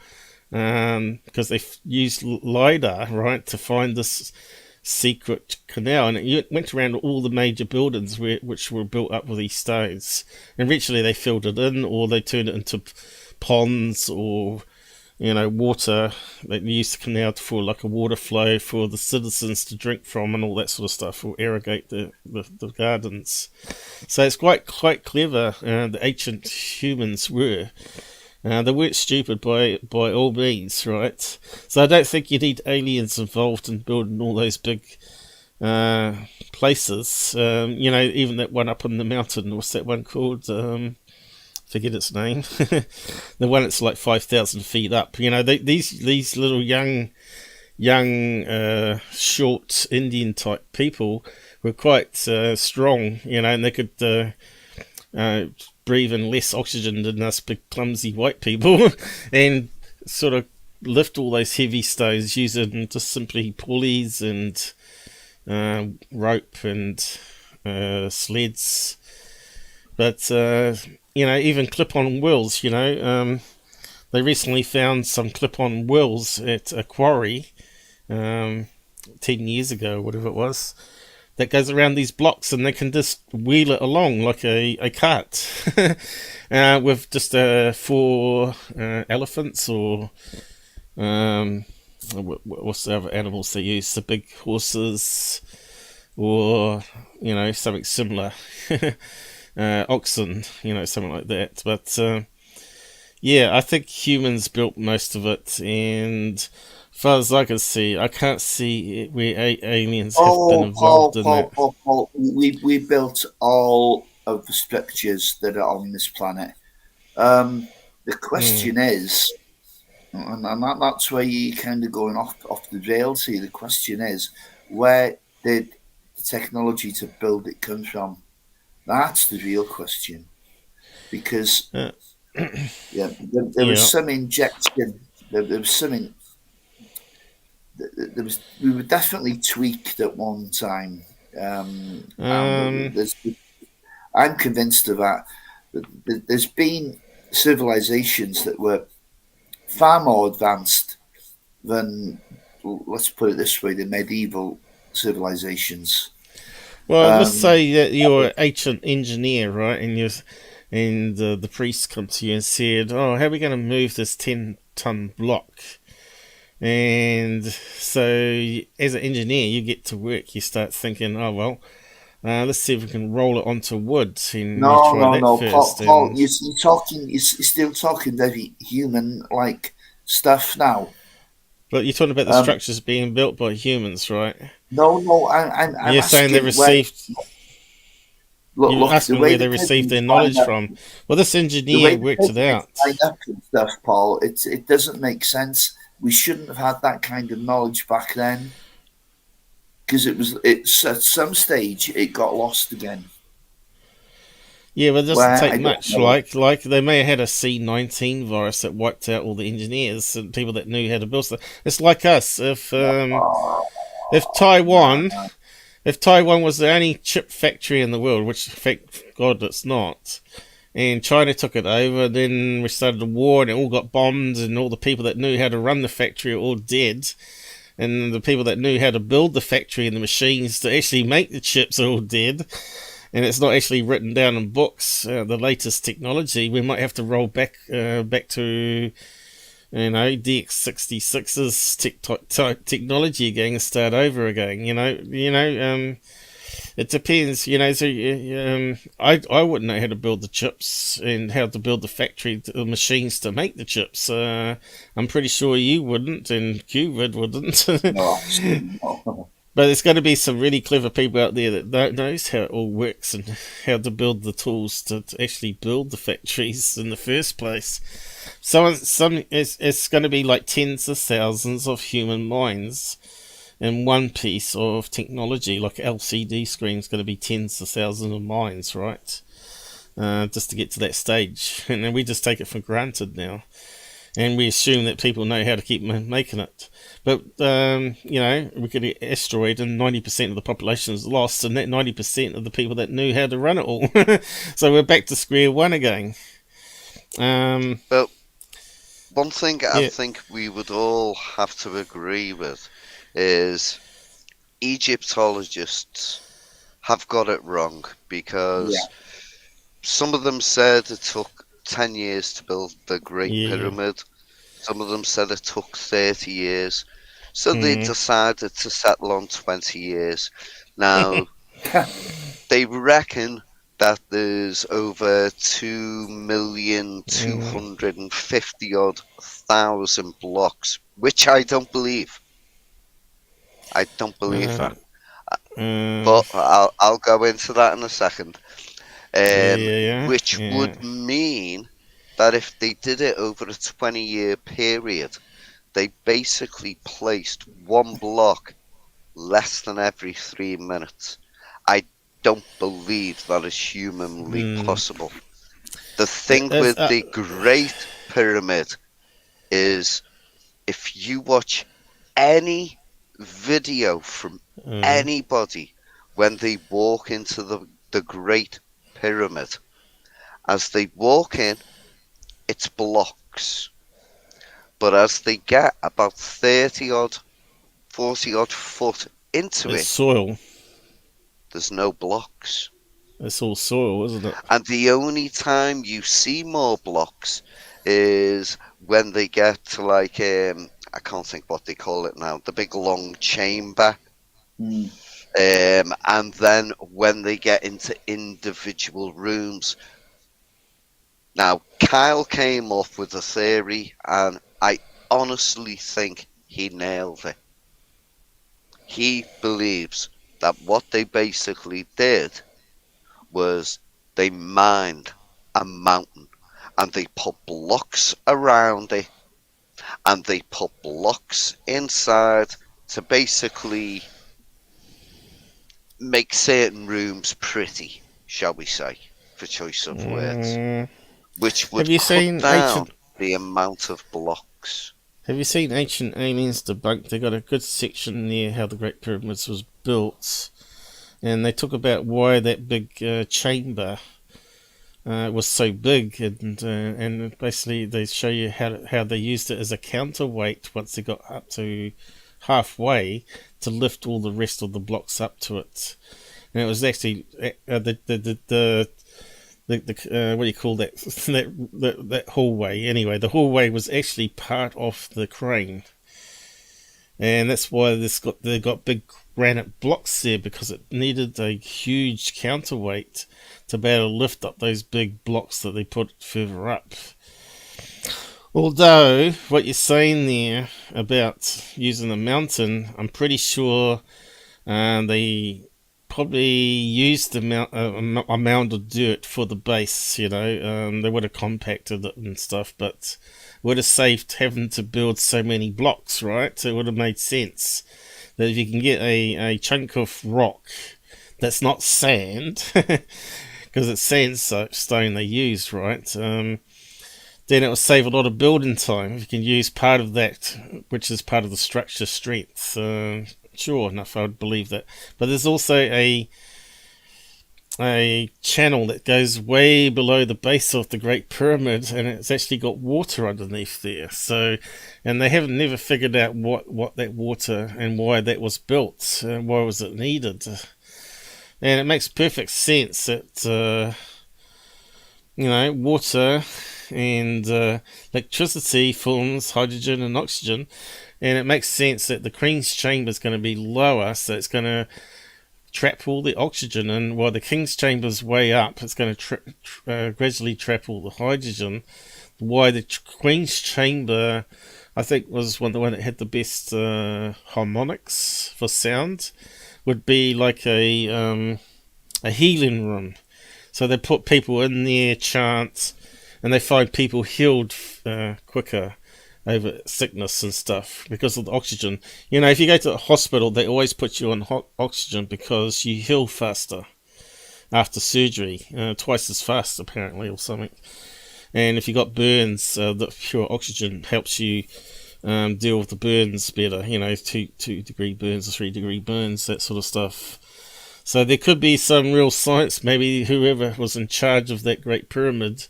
because they used LiDAR, right, to find this secret canal, and it went around all the major buildings which were built up with these stones. And eventually they filled it in, or they turned it into ponds, or water. They used the canal for like a water flow for the citizens to drink from, and all that sort of stuff, or irrigate the gardens. So it's quite clever. The ancient humans were. They weren't stupid by all means, right? So I don't think you need aliens involved in building all those big places. Even that one up on the mountain, what's that one called? Forget its name. The one that's like 5,000 feet up. These little young, short Indian type people were quite strong, and they could breathe in less oxygen than us big clumsy white people, and sort of lift all those heavy stones using just simply pulleys and rope and sleds. But even clip-on wheels, they recently found some clip-on wheels at a quarry 10 years ago, whatever it was, that goes around these blocks, and they can just wheel it along like a cart with just 4 elephants, or what's the other animals they use, the big horses, or something similar, oxen, something like that. But I think humans built most of it, and as far as I can see, I can't see where aliens have been involved in that. Paul, we built all of the structures that are on this planet. The question is, and that's where you're kind of going off the rails here. The question is, where did the technology to build it come from? That's the real question. Because there was some injection. There was something. We were definitely tweaked at one time. I'm convinced of that. There's been civilizations that were far more advanced than, let's put it this way, the medieval civilizations. Well, let's say that you're an ancient engineer, right? And the priest come to you and said, "Oh, how are we going to move this 10-ton block?" And so, as an engineer, you get to work. You start thinking, "Oh well, let's see if we can roll it onto wood." And no, Paul, you're still talking very human-like stuff now. But you're talking about the structures being built by humans, right? No, I'm you're saying they received. You're asking where they received their knowledge from. Well, this engineer worked it out. Stuff, Paul. It doesn't make sense. We shouldn't have had that kind of knowledge back then, because it's at some stage it got lost again. Yeah, but it doesn't take much. Like they may have had a C-19 virus that wiped out all the engineers and people that knew how to build stuff. It's like us. If Taiwan was the only chip factory in the world, which thank God it's not, and China took it over, then we started a war and it all got bombed, and all the people that knew how to run the factory are all dead, and the people that knew how to build the factory and the machines to actually make the chips are all dead, and it's not actually written down in books, the latest technology. We might have to roll back to DX66's technology again and start over again. It depends, so I wouldn't know how to build the chips and how to build the machines to make the chips. I'm pretty sure you wouldn't, and qqqvid wouldn't. No. But there's going to be some really clever people out there that knows how it all works and how to build the tools to actually build the factories in the first place. So it's going to be like tens of thousands of human minds in one piece of technology. Like LCD screen is going to be tens of thousands of minds, right? Just to get to that stage. And then we just take it for granted now. And we assume that people know how to keep making it. But, we get an asteroid and 90% of the population is lost, and that 90% of the people that knew how to run it all. So we're back to square one again. Well, one thing I Yeah. think we would all have to agree with is Egyptologists have got it wrong, because some of them said it took 10 years to build the Great Pyramid. Some of them said it took 30 years. So they decided to settle on 20 years. Now, they reckon that there's over 2,250,000 blocks, which I don't believe. I don't believe that. But I'll go into that in a second. Which would mean that if they did it over a 20-year period, they basically placed one block less than every 3 minutes. I don't believe that is humanly possible. The thing with the Great Pyramid is, if you watch any video from anybody when they walk into the Great Pyramid, as they walk in, it's blocks. But as they get about 30 odd, 40 odd foot into it's it, soil. There's no blocks. It's all soil, isn't it? And the only time you see more blocks is when they get to, like, I can't think what they call it now, the big long chamber. And then when they get into individual rooms. Now, Kyle came up with a theory, and I honestly think he nailed it. He believes that what they basically did was they mined a mountain, and they put blocks around it, and they put blocks inside to basically make certain rooms pretty, shall we say, for choice of words, which would cut down the amount of blocks. Have you seen Ancient Aliens Debunked? They got a good section there how the Great Pyramids was built, and they talk about why that big chamber was so big, and basically they show you how they used it as a counterweight once they got up to halfway to lift all the rest of the blocks up to it. And it was actually the what do you call that that hallway? Anyway, the hallway was actually part of the crane, and that's why they got big granite blocks there, because it needed a huge counterweight to be able to lift up those big blocks that they put further up. Although what you're saying there about using a mountain, I'm pretty sure they probably used a mound of dirt for the base, you know. They would have compacted it and stuff, but would have saved having to build so many blocks, right? It would have made sense that if you can get a chunk of rock that's not sand, because it's sandstone they used, right? Then it will save a lot of building time if you can use part of that, which is part of the structure strength. Sure enough, I would believe that. But there's also a channel that goes way below the base of the Great Pyramid, and it's actually got water underneath there. So, and they haven't never figured out what that water and why that was built, and why was it needed. And it makes perfect sense that water and electricity forms hydrogen and oxygen, and it makes sense that the Queen's chamber is going to be lower, so it's going to trap all the oxygen, and while the King's chamber is way up, it's going to gradually trap all the hydrogen. Why the Queen's chamber, I think, was the one that had the best harmonics for sound, would be like a healing room. So they put people in there, chant, and they find people healed quicker over sickness and stuff because of the oxygen. You know, if you go to a hospital, they always put you on oxygen because you heal faster after surgery, twice as fast apparently, or something. And if you got burns, the pure oxygen helps you deal with the burns better. You know, 2-degree burns or 3-degree burns, that sort of stuff. So there could be some real science. Maybe whoever was in charge of that Great Pyramid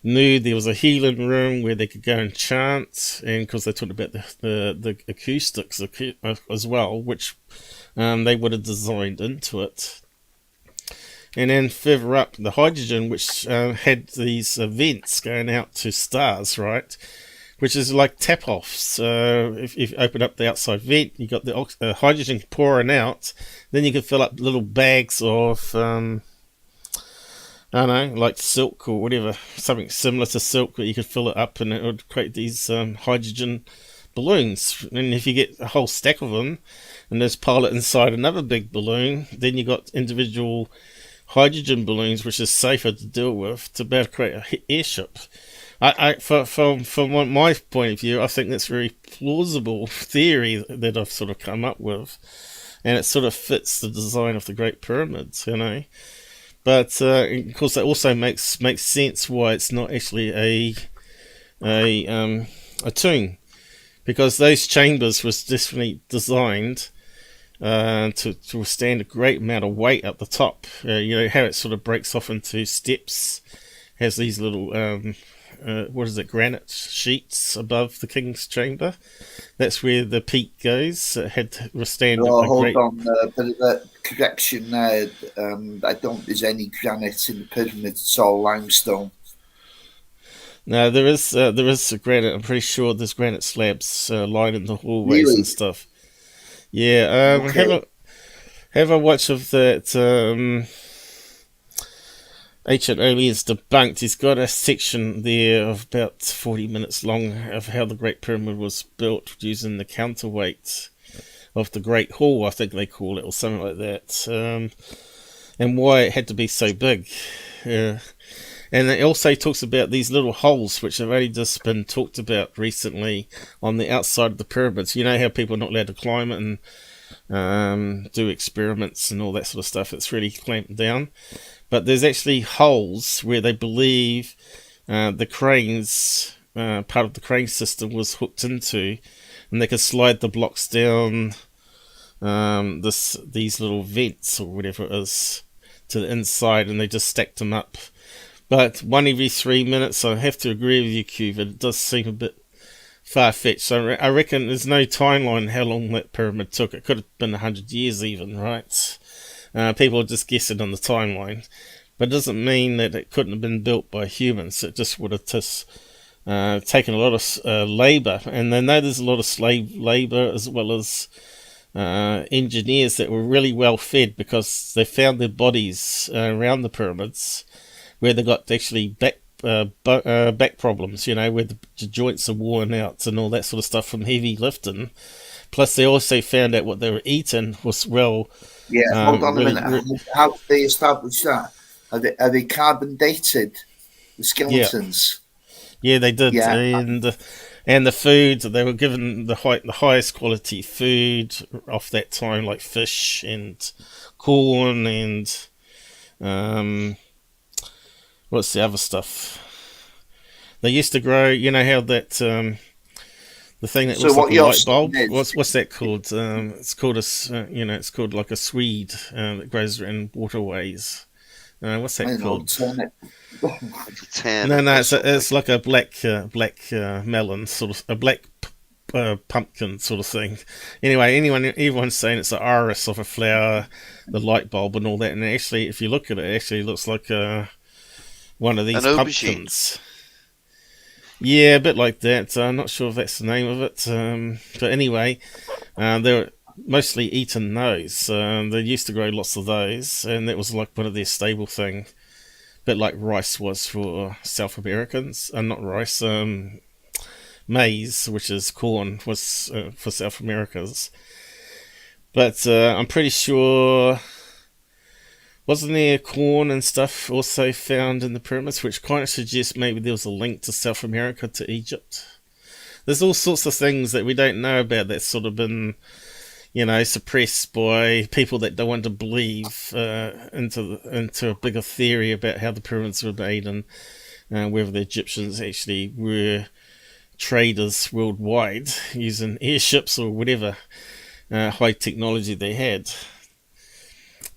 knew there was a healing room where they could go and chant, and because they talked about the acoustics as well, which they would have designed into it. And then further up, the hydrogen, which had these vents going out to stars, right? Which is like tap-offs. If you open up the outside vent, you got the hydrogen pouring out. Then you could fill up little bags of, I don't know, like silk or whatever, something similar to silk, where you could fill it up and it would create these hydrogen balloons. And if you get a whole stack of them, and there's pilot inside another big balloon, then you got individual hydrogen balloons, which is safer to deal with, to be able to create an airship. From my point of view, I think that's a very plausible theory that I've sort of come up with, and it sort of fits the design of the Great Pyramids, you know. But of course, that also makes sense why it's not actually a tomb, because those chambers was definitely designed to withstand a great amount of weight at the top. You know how it sort of breaks off into steps, has these little granite sheets above the king's chamber. That's where the peak goes. It had to withstand hold on, a bit of a correction there. I don't think there's any granite in the pyramids. It's all limestone. No, there is granite. I'm pretty sure there's granite slabs lining the hallways and stuff. Yeah, okay. Have a watch of that Ancient Aliens Debunked. He's got a section there of about 40 minutes long of how the Great Pyramid was built using the counterweight of the Great Hall, I think they call it, or something like that, and why it had to be so big. And it also talks about these little holes which have only just been talked about recently on the outside of the pyramids. You know how people are not allowed to climb it and do experiments and all that sort of stuff. It's really clamped down. But there's actually holes where they believe the cranes, part of the crane system was hooked into, and they could slide the blocks down these little vents or whatever it is to the inside, and they just stacked them up. But one every 3 minutes, I have to agree with you, qqqvid. It does seem a bit far-fetched. So I reckon there's no timeline how long that pyramid took. It could have been 100 years even, right? People are just guessing on the timeline. But it doesn't mean that it couldn't have been built by humans. It just would have just taken a lot of labour. And they know there's a lot of slave labour as well as engineers that were really well fed, because they found their bodies around the pyramids where they got actually back problems, you know, where the joints are worn out and all that sort of stuff from heavy lifting. Plus, they also found out what they were eating was well. Yeah, hold on a minute. How did they establish that? Are they carbon dated the skeletons? Yeah, they did. Yeah. And the food, they were given the highest quality food of that time, like fish and corn and what's the other stuff? They used to grow, you know how that the thing that looks like a light bulb. What's that called? It's called it's called like a swede that grows in waterways. What's that called? Turnip. No, it's like a black melon, sort of a black pumpkin sort of thing. Anyway, everyone's saying it's the iris of a flower, the light bulb, and all that. And actually, if you look at it, it actually looks like one of these pumpkins. Yeah, a bit like that. I'm not sure if that's the name of it. But anyway, they're mostly eating those. They used to grow lots of those, and that was like one of their stable thing. A bit like rice was for South Americans. Not rice, maize, which is corn, was for South Americans. But I'm pretty sure... Wasn't there corn and stuff also found in the pyramids, which kind of suggests maybe there was a link to South America, to Egypt? There's all sorts of things that we don't know about that's sort of been, suppressed by people that don't want to believe into a bigger theory about how the pyramids were made and whether the Egyptians actually were traders worldwide using airships or whatever high technology they had.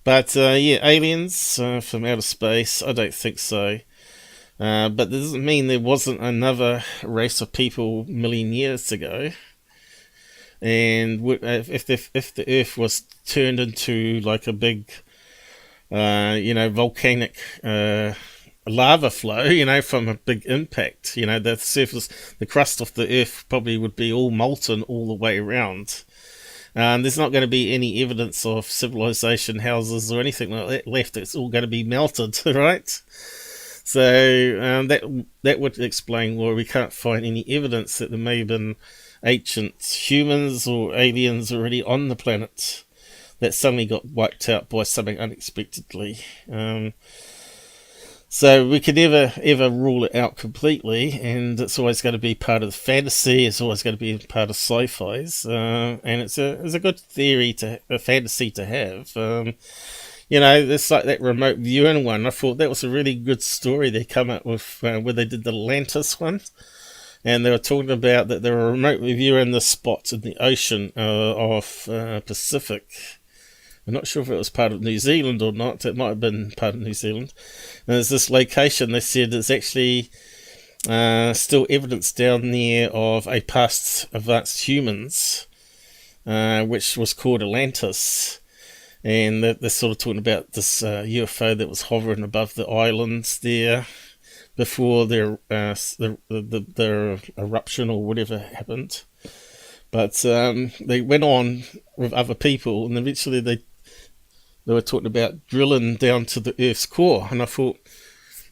But aliens from outer space, I don't think so. But that doesn't mean there wasn't another race of people million years ago. And if the Earth was turned into like a big, volcanic lava flow, from a big impact, the surface, the crust of the Earth probably would be all molten all the way around. There's not going to be any evidence of civilization, houses, or anything like that left. It's all going to be melted, right? So that would explain why we can't find any evidence that there may have been ancient humans or aliens already on the planet that suddenly got wiped out by something unexpectedly. So we can never ever rule it out completely, and it's always going to be part of the fantasy. It's always going to be part of sci-fi's, and it's a good theory a fantasy to have. It's like that remote viewing one. I thought that was a really good story they come up with where they did the Atlantis one, and they were talking about that they were remote viewing the spots in the ocean off Pacific. I'm not sure if it was part of New Zealand or not. It might have been part of New Zealand. And there's this location they said is actually still evidence down there of a past advanced humans, which was called Atlantis. And they're sort of talking about this UFO that was hovering above the islands there before their eruption or whatever happened. But they went on with other people, and eventually they were talking about drilling down to the Earth's core. And I thought,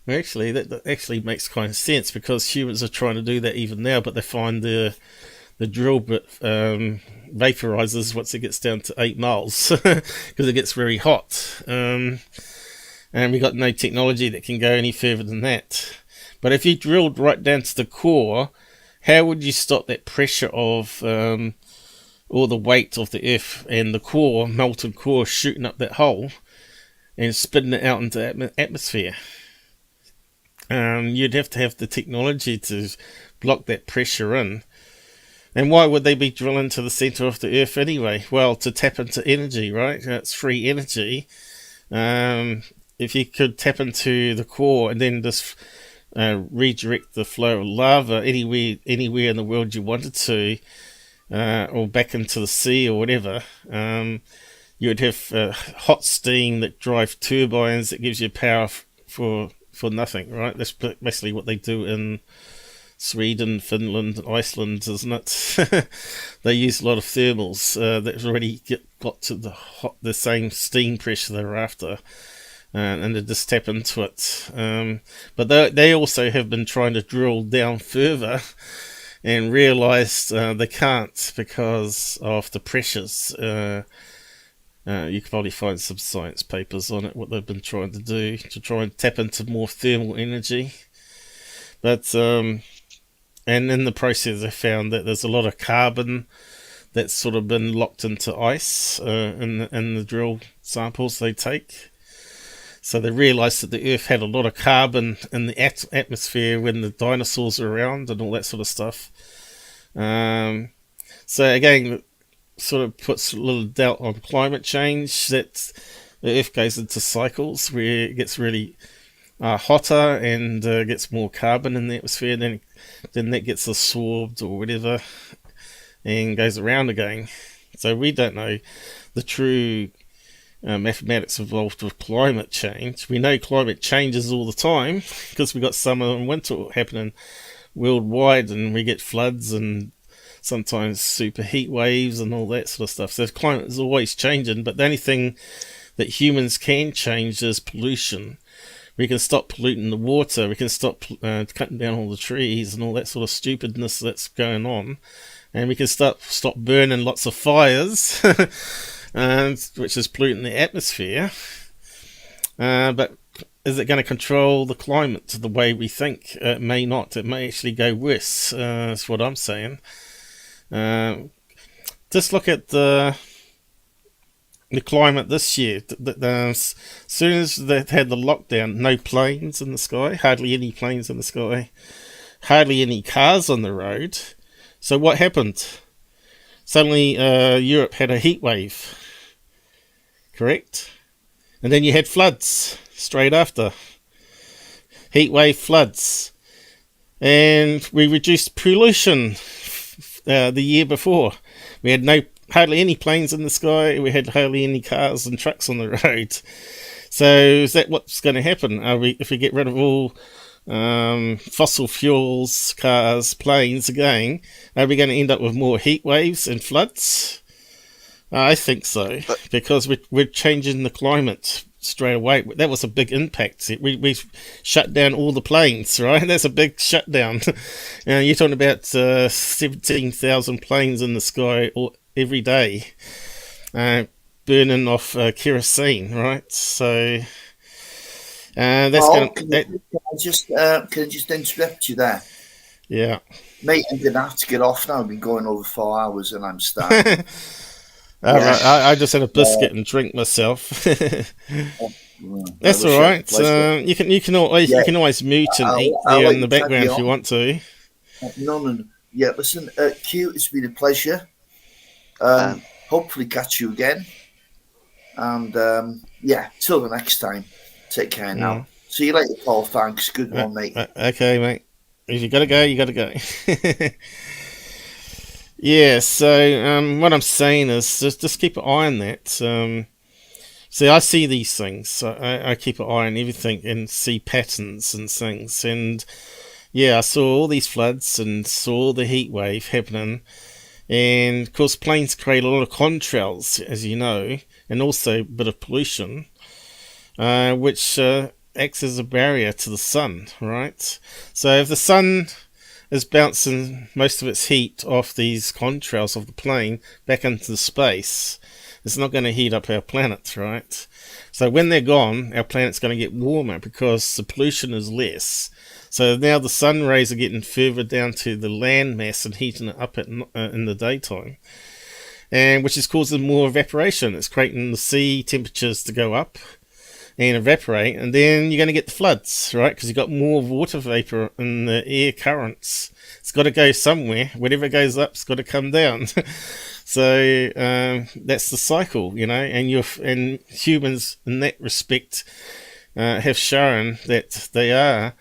well, actually, that actually makes kind of sense, because humans are trying to do that even now, but they find the drill bit vaporizes once it gets down to 8 miles because it gets very hot. And we got no technology that can go any further than that. But if you drilled right down to the core, how would you stop that pressure of all the weight of the Earth and the core, molten core, shooting up that hole and spitting it out into the atmosphere? You'd have to have the technology to block that pressure in. And why would they be drilling to the centre of the Earth anyway? Well, to tap into energy, right? It's free energy. If you could tap into the core and then just redirect the flow of lava anywhere in the world you wanted to, or back into the sea or whatever, you would have hot steam that drive turbines that gives you power for nothing, right? That's basically what they do in Sweden, Finland, and Iceland, isn't it? They use a lot of thermals that already got to the same steam pressure they're after, and they just tap into it. But they also have been trying to drill down further and realised they can't because of the pressures. You could probably find some science papers on it, what they've been trying to do to try and tap into more thermal energy. But and in the process they found that there's a lot of carbon that's sort of been locked into ice in the drill samples they take. So they realised that the Earth had a lot of carbon in the atmosphere when the dinosaurs were around and all that sort of stuff. So again, sort of puts a little doubt on climate change, that the Earth goes into cycles where it gets really hotter and gets more carbon in the atmosphere, then that gets absorbed or whatever and goes around again. So we don't know the true mathematics involved with climate change. We know climate changes all the time because we got summer and winter happening worldwide, and we get floods and sometimes super heat waves and all that sort of stuff. So climate is always changing, but the only thing that humans can change is pollution. We can stop polluting the water, we can stop cutting down all the trees and all that sort of stupidness that's going on, and we can stop burning lots of fires, which is polluting the atmosphere. But is it going to control the climate the way we think? It may not. It may actually go worse, is what I'm saying. Just look at the climate this year. As soon as they had the lockdown, no planes in the sky, hardly any planes in the sky, hardly any cars on the road. So what happened? Suddenly Europe had a heat wave, correct? And then you had floods straight after. heat wave, floods, and we reduced pollution the year before. We had hardly any planes in the sky. We had hardly any cars and trucks on the road. So is that what's going to happen? If we get rid of all fossil fuels, cars, planes again, are we going to end up with more heat waves and floods? I think so, because we're changing the climate straight away. That was a big impact. We shut down all the planes, right? That's a big shutdown. You're talking about 17,000 planes in the sky every day, burning off kerosene, right? So that's Paul, going. can I just interrupt you there? Yeah, mate. I'm gonna have to get off now. I've been going over 4 hours, and I'm starving. Right. I just had a biscuit and drink myself. That's all right. You can always mute and eat there in the background if you want to. No. Yeah, listen, Q, it's been a pleasure. Hopefully catch you again. And till the next time. Take care now. See you later, Paul. Thanks. Good one, mate. Okay, mate. If you gotta go, you gotta go. Yeah, so what I'm saying is just keep an eye on that. See, I see these things. So I keep an eye on everything and see patterns and things. And yeah, I saw all these floods and saw the heat wave happening. And of course, planes create a lot of contrails, as you know, and also a bit of pollution, which acts as a barrier to the sun, right? So if the sun is bouncing most of its heat off these contrails of the plane back into space, it's not going to heat up our planet, right? So when they're gone, our planet's going to get warmer because the pollution is less. So now the sun rays are getting further down to the land mass and heating it up in the daytime, and which is causing more evaporation. It's creating the sea temperatures to go up and evaporate, and then you're going to get the floods, right? Because you've got more water vapor in the air currents. It's got to go somewhere. Whatever goes up, it's got to come down. So that's the cycle, you know. And humans, in that respect, have shown that they are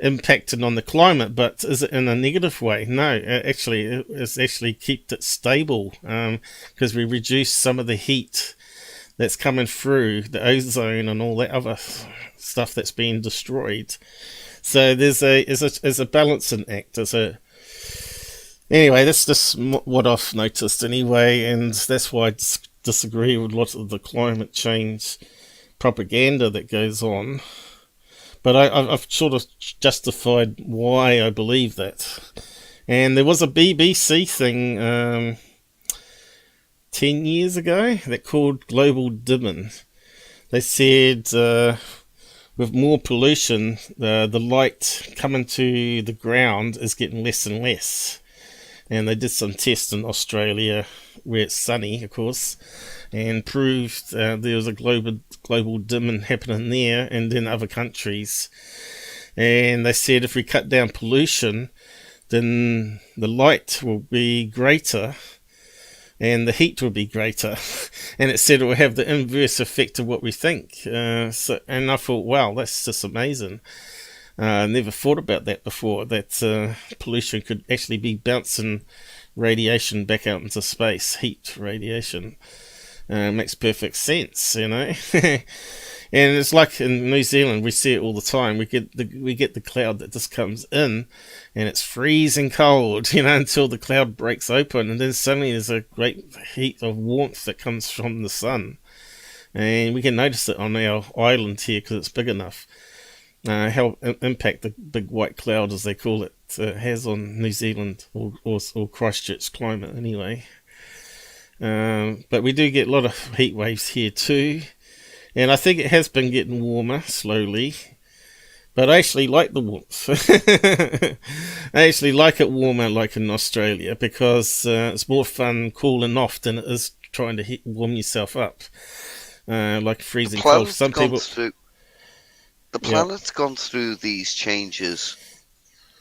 impacting on the climate. But is it in a negative way? No, actually, it's actually kept it stable because we reduced some of the heat that's coming through the ozone and all that other stuff that's being destroyed. So there's a balancing act. Anyway, that's just what I've noticed anyway, and that's why I disagree with lots of the climate change propaganda that goes on. But I've sort of justified why I believe that. And there was a BBC thing 10 years ago that called global dimming. They said with more pollution, the light coming to the ground is getting less and less. And they did some tests in Australia where it's sunny, of course, and proved there was a global dimming happening there and in other countries. And they said if we cut down pollution, then the light will be greater and the heat will be greater. And it said it will have the inverse effect of what we think. And I thought, wow, that's just amazing. I never thought about that before, that pollution could actually be bouncing radiation back out into space, heat radiation. Makes perfect sense, you know. And it's like in New Zealand, we see it all the time. We get the cloud that just comes in, and it's freezing cold, you know, until the cloud breaks open, and then suddenly there's a great heat of warmth that comes from the sun, and we can notice it on our island here because it's big enough. How impact the big white cloud, as they call it, has on New Zealand or Christchurch climate anyway. But we do get a lot of heat waves here too. And I think it has been getting warmer slowly. But I actually like the warmth. I actually like it warmer like in Australia because it's more fun cooling off than it is trying to warm yourself up. Like freezing cold. Some people... The planet's gone through these changes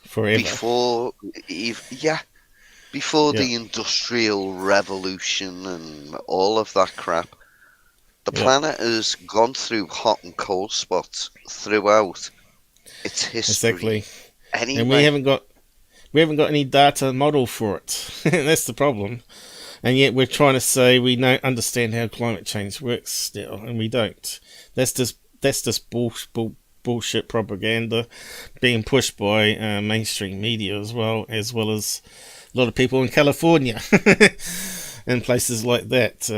forever. Before the Industrial Revolution and all of that crap. The planet has gone through hot and cold spots throughout. It's history. Exactly. Anyway. And we haven't got any data model for it. That's the problem. And yet we're trying to say we don't understand how climate change works still, and we don't. That's just bullshit propaganda being pushed by mainstream media as well as a lot of people in California and places like that.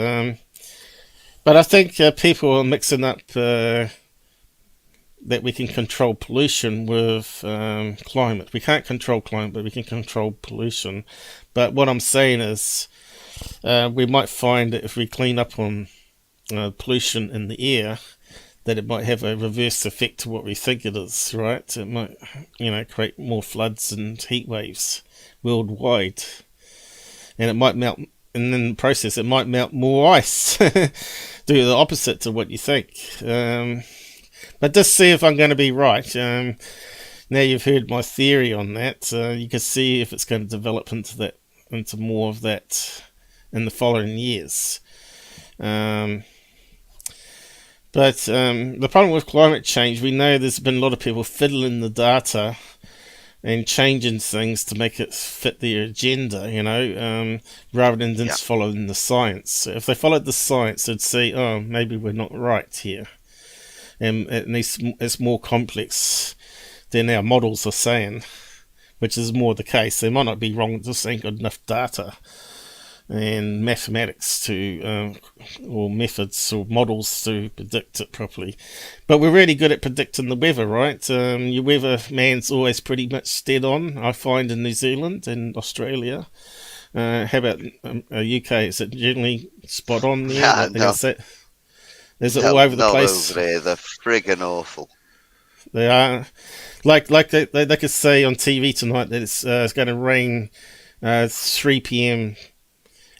But I think people are mixing up that we can control pollution with climate. We can't control climate, but we can control pollution. But what I'm saying is we might find that if we clean up on pollution in the air, that it might have a reverse effect to what we think it is, right? It might, create more floods and heat waves worldwide. And it might melt, and in the process, it might melt more ice. Do the opposite to what you think. But just see if I'm going to be right. Now you've heard my theory on that. You can see if it's going to develop into more of that in the following years. But the problem with climate change, we know there's been a lot of people fiddling the data and changing things to make it fit their agenda, rather than just following the science. So if they followed the science, they'd say, oh, maybe we're not right here. And it's more complex than our models are saying, which is more the case. They might not be wrong, just ain't got enough data and mathematics or methods or models to predict it properly. But we're really good at predicting the weather, right? Your weather man's always pretty much dead on, I find, in New Zealand and Australia. How about UK? Is it generally spot on there? No. Is it all over the place? Over there, they're friggin' awful. They are. Like they could say on TV tonight that it's going to rain 3 p.m.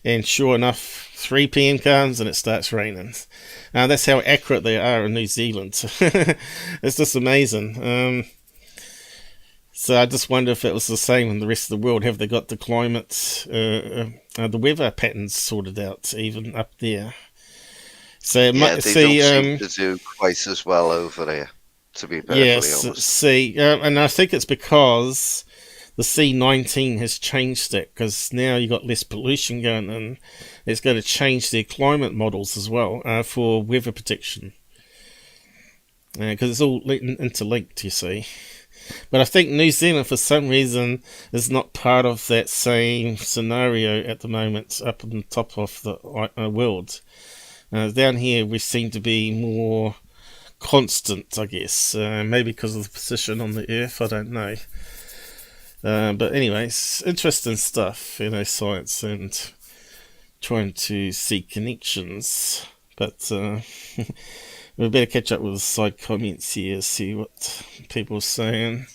And sure enough, 3 p.m. comes and it starts raining. That's how accurate they are in New Zealand. It's just amazing. So I just wonder if it was the same in the rest of the world. Have they got the climate, the weather patterns sorted out even up there? So they don't seem to do quite as well over there, to be perfectly honest. And I think it's because the C19 has changed that, because now you've got less pollution going in. It's going to change their climate models as well for weather prediction. Because it's all interlinked, you see. But I think New Zealand, for some reason, is not part of that same scenario at the moment, up on the top of the world. Down here, we seem to be more constant, I guess. Maybe because of the position on the Earth, I don't know. But anyways, interesting stuff, science and trying to see connections. But we better catch up with the side comments here, see what people are saying.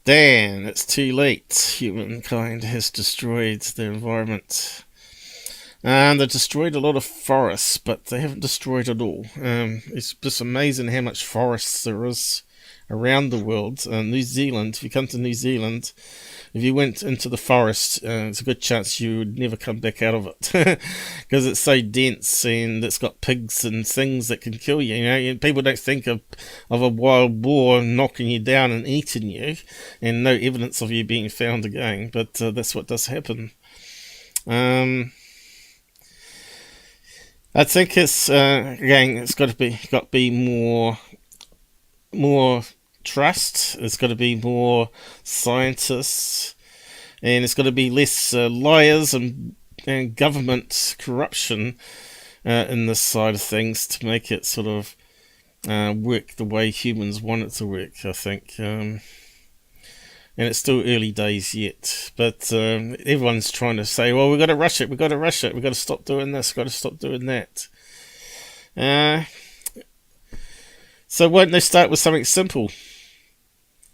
Dan, it's too late. Humankind has destroyed the environment. And they've destroyed a lot of forests, but they haven't destroyed it all. It's just amazing how much forests there is around the world. New Zealand, if you come to New Zealand, if you went into the forest, it's a good chance you would never come back out of it. Because it's so dense and it's got pigs and things that can kill you. People don't think of a wild boar knocking you down and eating you, and no evidence of you being found again. But that's what does happen. I think it's again, it's got to be more trust. It's got to be more scientists, and it's got to be less liars and government corruption in this side of things to make it sort of work the way humans want it to work, I think. And it's still early days yet, but everyone's trying to say, well, we've got to rush it, we've got to stop doing this, we've got to stop doing that. So why don't they start with something simple?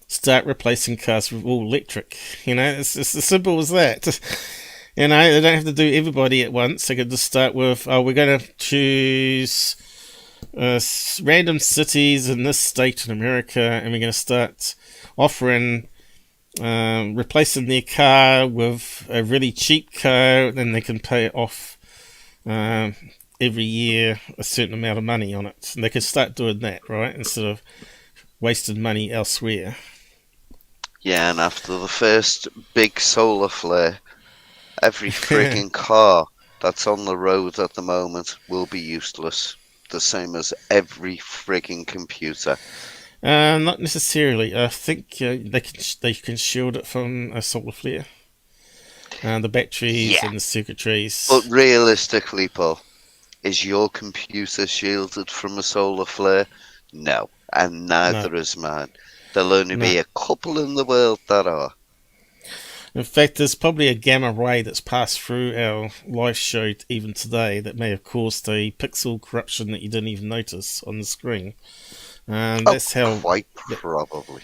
Start replacing cars with all electric. It's as simple as that. They don't have to do everybody at once. They could just start with, we're going to choose random cities in this state in America, and we're going to start offering replacing their car with a really cheap car, then they can pay it off every year a certain amount of money on it. And they could start doing that, right, instead of wasting money elsewhere. Yeah, and after the first big solar flare, every frigging car that's on the road at the moment will be useless. The same as every frigging computer. Not necessarily. I think they can shield it from a solar flare. The batteries and the circuitries. But realistically, Paul, is your computer shielded from a solar flare? No, and neither is mine. There'll only be a couple in the world that are. In fact, there's probably a gamma ray that's passed through our live show even today that may have caused a pixel corruption that you didn't even notice on the screen. That's how quite probably.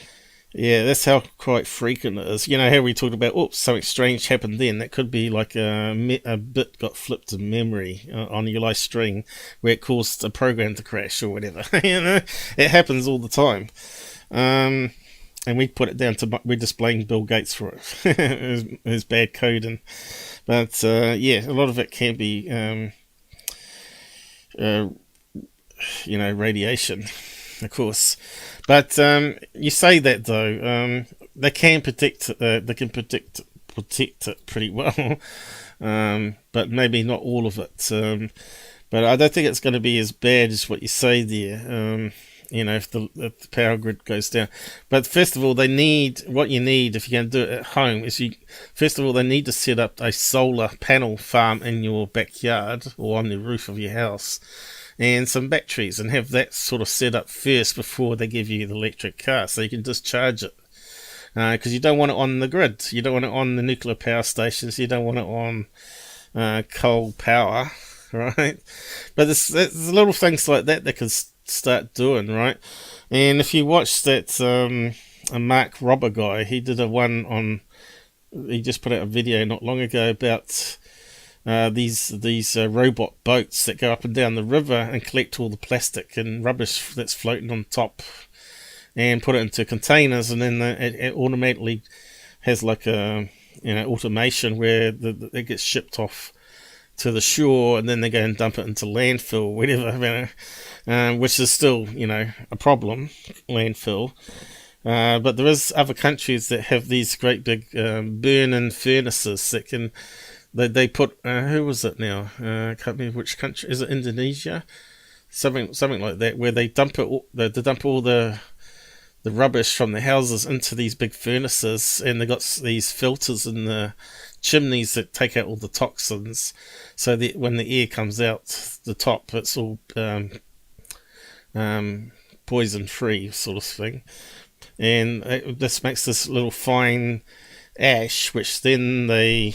Yeah, that's how quite frequent it is. You know how we talked about, something strange happened then. That could be like a bit got flipped in memory on your live stream where it caused a program to crash or whatever. You know, it happens all the time. And we put it down to we're just blaming Bill Gates for it. his bad coding. But a lot of it can be, radiation, of course. But you say that though, they can predict it pretty well, but maybe not all of it. But I don't think it's going to be as bad as what you say there. If the power grid goes down. But first of all, what you need if you're going to do it at home is they need to set up a solar panel farm in your backyard or on the roof of your house and some batteries and have that sort of set up first before they give you the electric car so you can just charge it. Because you don't want it on the grid. You don't want it on the nuclear power stations. You don't want it on coal power, right? But there's little things like that can start doing, right? And if you watch that a Mark Robber guy, he did he just put out a video not long ago about these robot boats that go up and down the river and collect all the plastic and rubbish that's floating on top and put it into containers, and then it automatically has like a automation where it gets shipped off to the shore, and then they go and dump it into landfill or whatever, which is still a problem, landfill. But there is other countries that have these great big burning furnaces that can they put who was it now? I can't remember which country. Is it Indonesia? Something like that, where they dump all the rubbish from the houses into these big furnaces, and they got these filters in the chimneys that take out all the toxins, so that when the air comes out the top, it's all poison free sort of thing. And this makes this little fine ash, which then they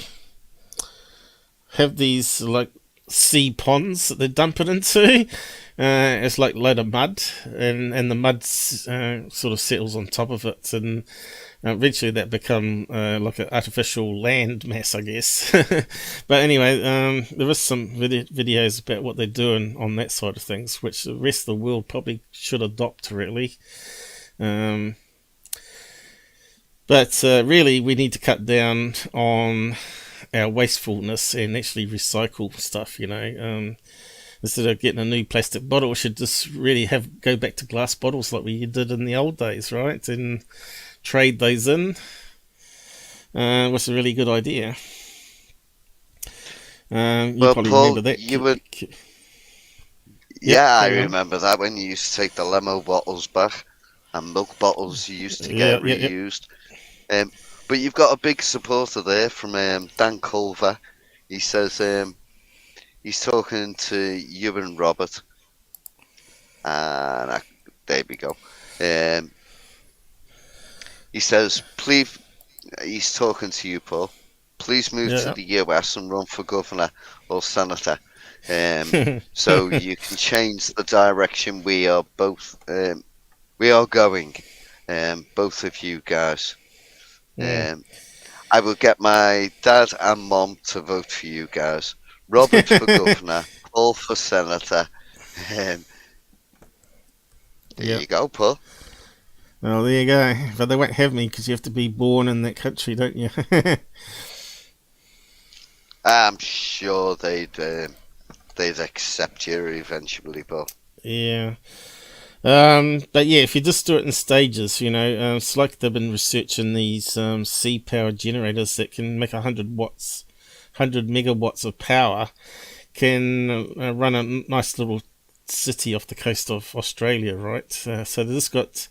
have these like sea ponds that they dump it into. It's like a load of mud, and the mud sort of settles on top of it, and eventually that become like an artificial land mass, I guess. But anyway, there is some videos about what they're doing on that side of things, which the rest of the world probably should adopt, really. But really, we need to cut down on our wastefulness and actually recycle stuff, instead of getting a new plastic bottle, we should just really go back to glass bottles like we did in the old days, right? And trade those in. Was a really good idea. You probably Paul, remember that. I remember that when you used to take the limo bottles back and milk bottles you used to get reused. But you've got a big supporter there from Dan Culver. He says he's talking to you and Robert. And there we go. He says, please, he's talking to you, Paul. Please move to the US and run for governor or senator. So you can change the direction we are going, both of you guys. I will get my dad and mom to vote for you guys. Robert for governor, Paul for senator. There you go, Paul. Well, there you go. But they won't have me because you have to be born in that country, don't you? I'm sure they'd they'd accept you eventually, but Yeah. But yeah, if you just do it in stages, it's like they've been researching these sea power generators that can make 100 megawatts of power, can run a nice little city off the coast of Australia, right? So they've just got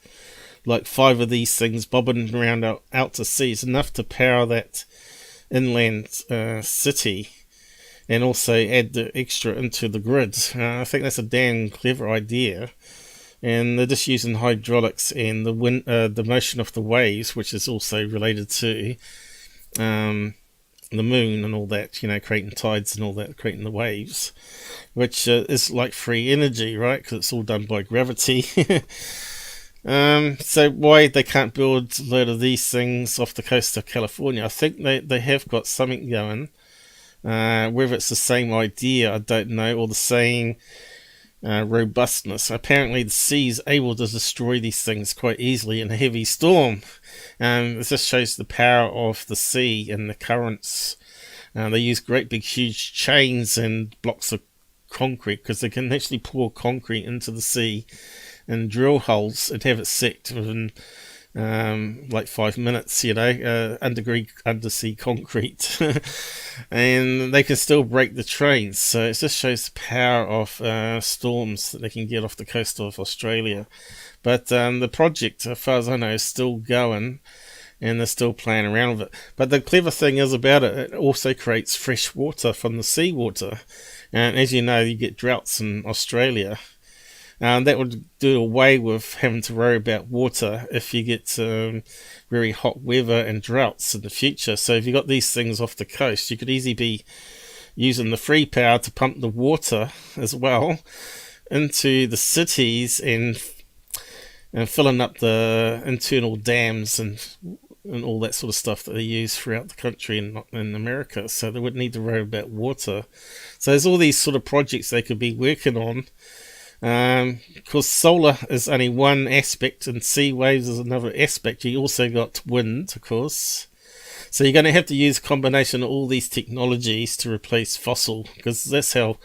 like 5 of these things bobbing around out to sea. It's enough to power that inland city, and also add the extra into the grid. I think that's a damn clever idea. And they're just using hydraulics and the wind, the motion of the waves, which is also related to the moon and all that, creating tides and all that, creating the waves, which is like free energy, right? Because it's all done by gravity. So why they can't build a load of these things off the coast of California? I think they have got something going. Whether it's the same idea, I don't know, or the same robustness. Apparently the sea is able to destroy these things quite easily in a heavy storm. This just shows the power of the sea and the currents. They use great big huge chains and blocks of concrete, because they can actually pour concrete into the sea and drill holes and have it set within like 5 minutes, undersea concrete. And they can still break the trains. So it just shows the power of storms that they can get off the coast of Australia. But the project, as far as I know, is still going, and they're still playing around with it. But the clever thing is about it, it also creates fresh water from the seawater. And as you know, you get droughts in Australia. That would do away with having to worry about water if you get very hot weather and droughts in the future. So if you got these things off the coast, you could easily be using the free power to pump the water as well into the cities and filling up the internal dams and all that sort of stuff that they use throughout the country and in America. So they wouldn't need to worry about water. So there's all these sort of projects they could be working on. Because solar is only one aspect and sea waves is another aspect. You also got wind, of course. So you're going to have to use a combination of all these technologies to replace fossil, because that's how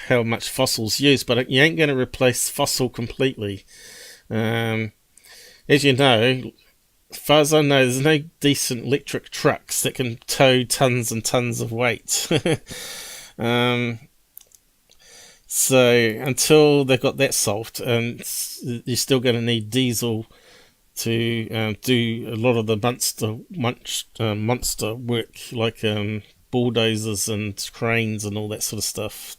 much fossil's used. But you ain't going to replace fossil completely. As you know, as far as I know, there's no decent electric trucks that can tow tons and tons of weight. So until they've got that solved, you're still going to need diesel to do a lot of the monster work, like bulldozers and cranes and all that sort of stuff.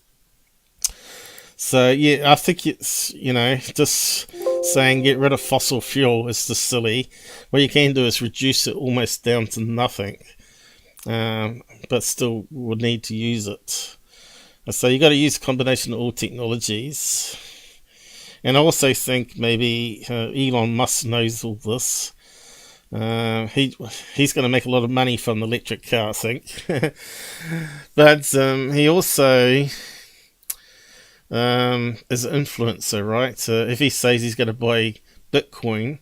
So yeah, I think it's, just saying get rid of fossil fuel is just silly. What you can do is reduce it almost down to nothing, but still would need to use it. So you got to use a combination of all technologies. And I also think maybe Elon Musk knows all this. He's going to make a lot of money from the electric car, I think. But he also is an influencer, right? So if he says he's going to buy Bitcoin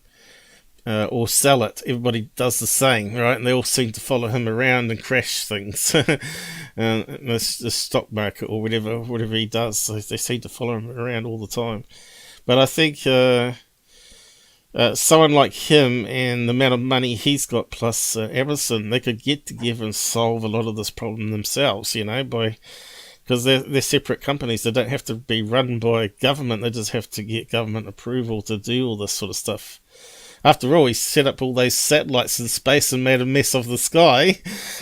or sell it, everybody does the same, right? And they all seem to follow him around and crash things. The stock market or whatever he does, they seem to follow him around all the time. But I think someone like him and the amount of money he's got, plus Amazon, they could get together and solve a lot of this problem themselves, because they're separate companies. They don't have to be run by government. They just have to get government approval to do all this sort of stuff. After all, he set up all those satellites in space and made a mess of the sky,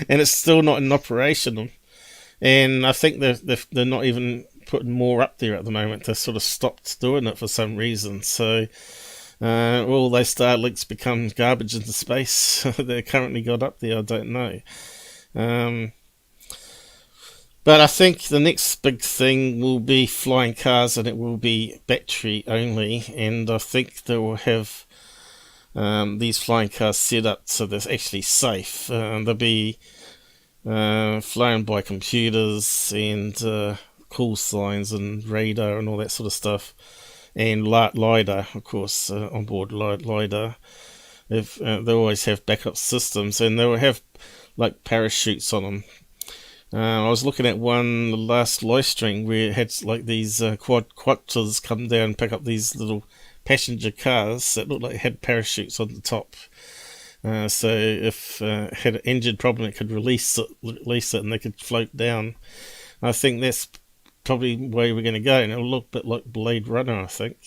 and it's still not in operation. And I think they're not even putting more up there at the moment. They sort of stopped doing it for some reason. So all those Starlinks become garbage into space. They're currently got up there. I don't know. But I think the next big thing will be flying cars, and it will be battery only. And I think they will have these flying cars set up so they're actually safe. They'll be flown by computers and call signs and radar and all that sort of stuff, and LiDAR, of course, onboard LiDAR. They always have backup systems, and they will have like parachutes on them. I was looking at one the last live stream where it had like these quadcopters come down and pick up these little passenger cars that looked like it had parachutes on the top. So if it had an engine problem, it could release it, and they could float down. I think that's probably where we're going to go, and it'll look a bit like Blade Runner, I think.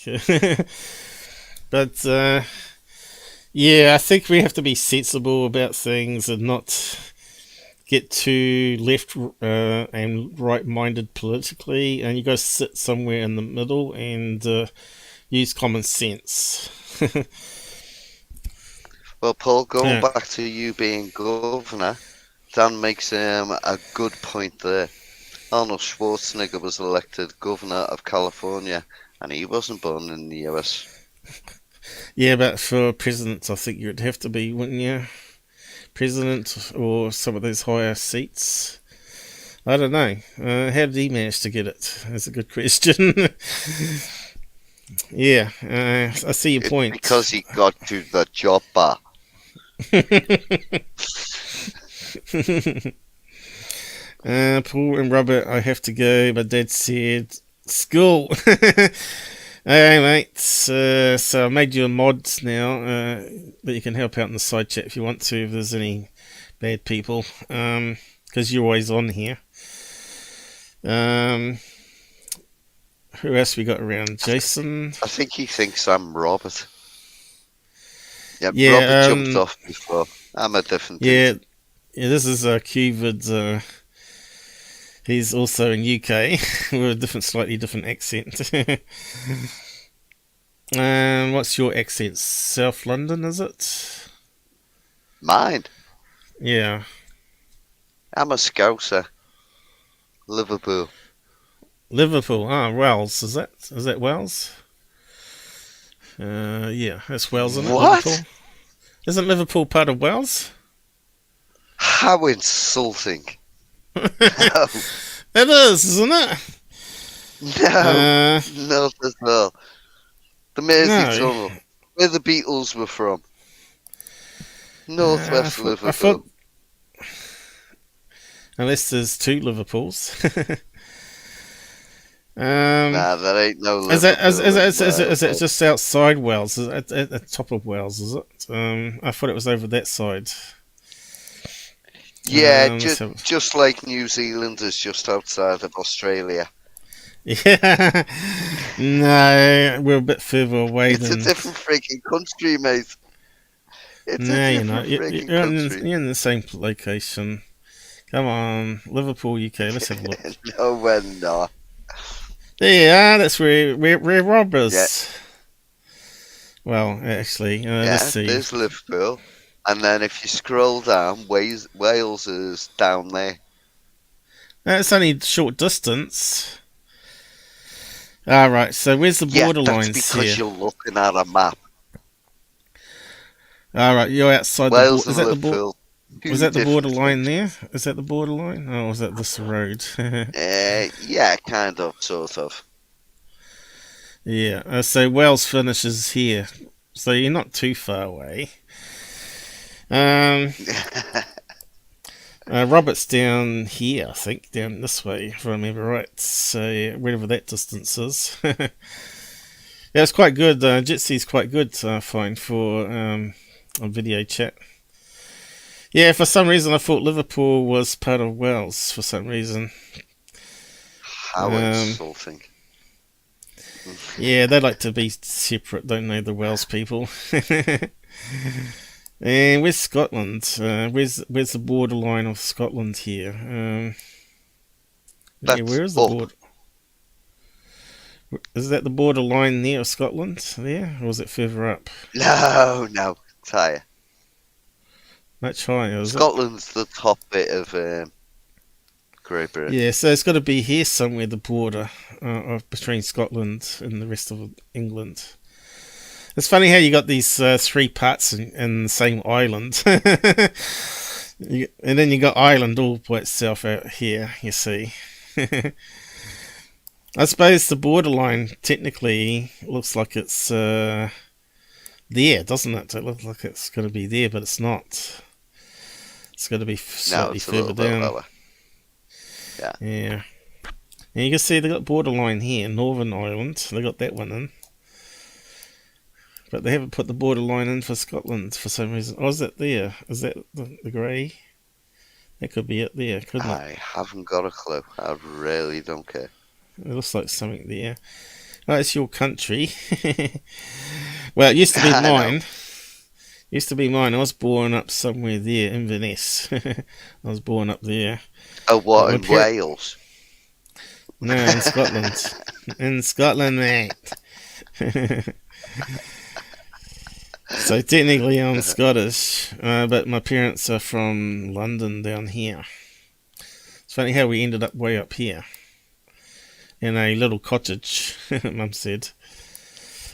But yeah, I think we have to be sensible about things and not get too left and right-minded politically, and you got to sit somewhere in the middle and use common sense. Well, Paul, going back to you being governor, Dan makes a good point there. Arnold Schwarzenegger was elected governor of California, and he wasn't born in the US. Yeah, but for president, I think you'd have to be, wouldn't you? President or some of those higher seats. I don't know. How did he manage to get it? That's a good question. Yeah, I see your point. Because he got to the chopper. Paul and Robert, I have to go. My dad said school. Alright, mate. So I made you a mod now that you can help out in the side chat if you want to, if there's any bad people. Because you're always on here. Who else we got around? Jason? I think he thinks I'm Robert. Yeah, Yeah, Robert jumped off before. I'm a different dude. Yeah, this is qqqvid. He's also in UK with a slightly different accent. What's your accent? South London, is it? Mine? Yeah. I'm a Scouser. Liverpool. Liverpool. Wales. Is that Wales? Yeah, that's Wales, isn't it? What? Liverpool? Isn't Liverpool part of Wales? How insulting. No. It is, isn't it? No, not at all. The Mersey No. Tunnel, where the Beatles were from. Northwest Liverpool. I thought, unless there's two Liverpools. Nah, that ain't no Liverpool. Is it just outside Wales? Is it at the top of Wales, is it? I thought it was over that side. Yeah, just like New Zealand is just outside of Australia. Yeah. No, we're a bit further away It's a different freaking country, mate. No, you're not. You're in the same location. Come on, Liverpool, UK. Let's have a look. No, we're not. There you are. That's where we're robbers. Yeah. Well, actually, let's see. There's Liverpool. And then if you scroll down, Wales is down there. It's only a short distance. Right, so where's the border lines that's here? because you're looking at a map. Right, you're outside Wales the border. and Liverpool. Was that the border line there? Is that the border line? Or was that this road? Yeah, kind of, sort of. Yeah, so Wales finishes here. So you're not too far away. Robert's down here, I think, down this way, if I remember right. So wherever that distance is. Yeah, it's quite good. Jitsy's quite good, I find, for a video chat. Yeah, for some reason I thought Liverpool was part of Wales, for some reason. How insulting. Yeah, they like to be separate, don't they, the Welsh people? And where's Scotland? Where's the borderline of Scotland here? Yeah, where is the border? Is that the borderline there of Scotland? There, or is it further up? No, it's higher. Much higher. Scotland's the top bit of Great Britain. Yeah, so it's got to be here somewhere, the border between Scotland and the rest of England. It's funny how you got these three parts in the same island. And then you got Ireland all by itself out here, you see. I suppose the borderline technically looks like it's there, doesn't it? It looks like it's going to be there, but it's not. It's going to be slightly further down. Yeah. Yeah. And you can see they got borderline here, Northern Ireland. They got that one in. But they haven't put the borderline in for Scotland for some reason. Oh, is that there? Is that the grey? That could be it there, couldn't it? I haven't got a clue. I really don't care. It looks like something there. Oh, it's your country. Well, it used to be I know. mine. Used to be mine. I was born up somewhere there, Inverness. I was born up there. Oh, what, My in Wales? No, in Scotland. In Scotland, mate. So technically I'm Scottish, but my parents are from London down here. It's funny how we ended up way up here. In a little cottage, Mum said.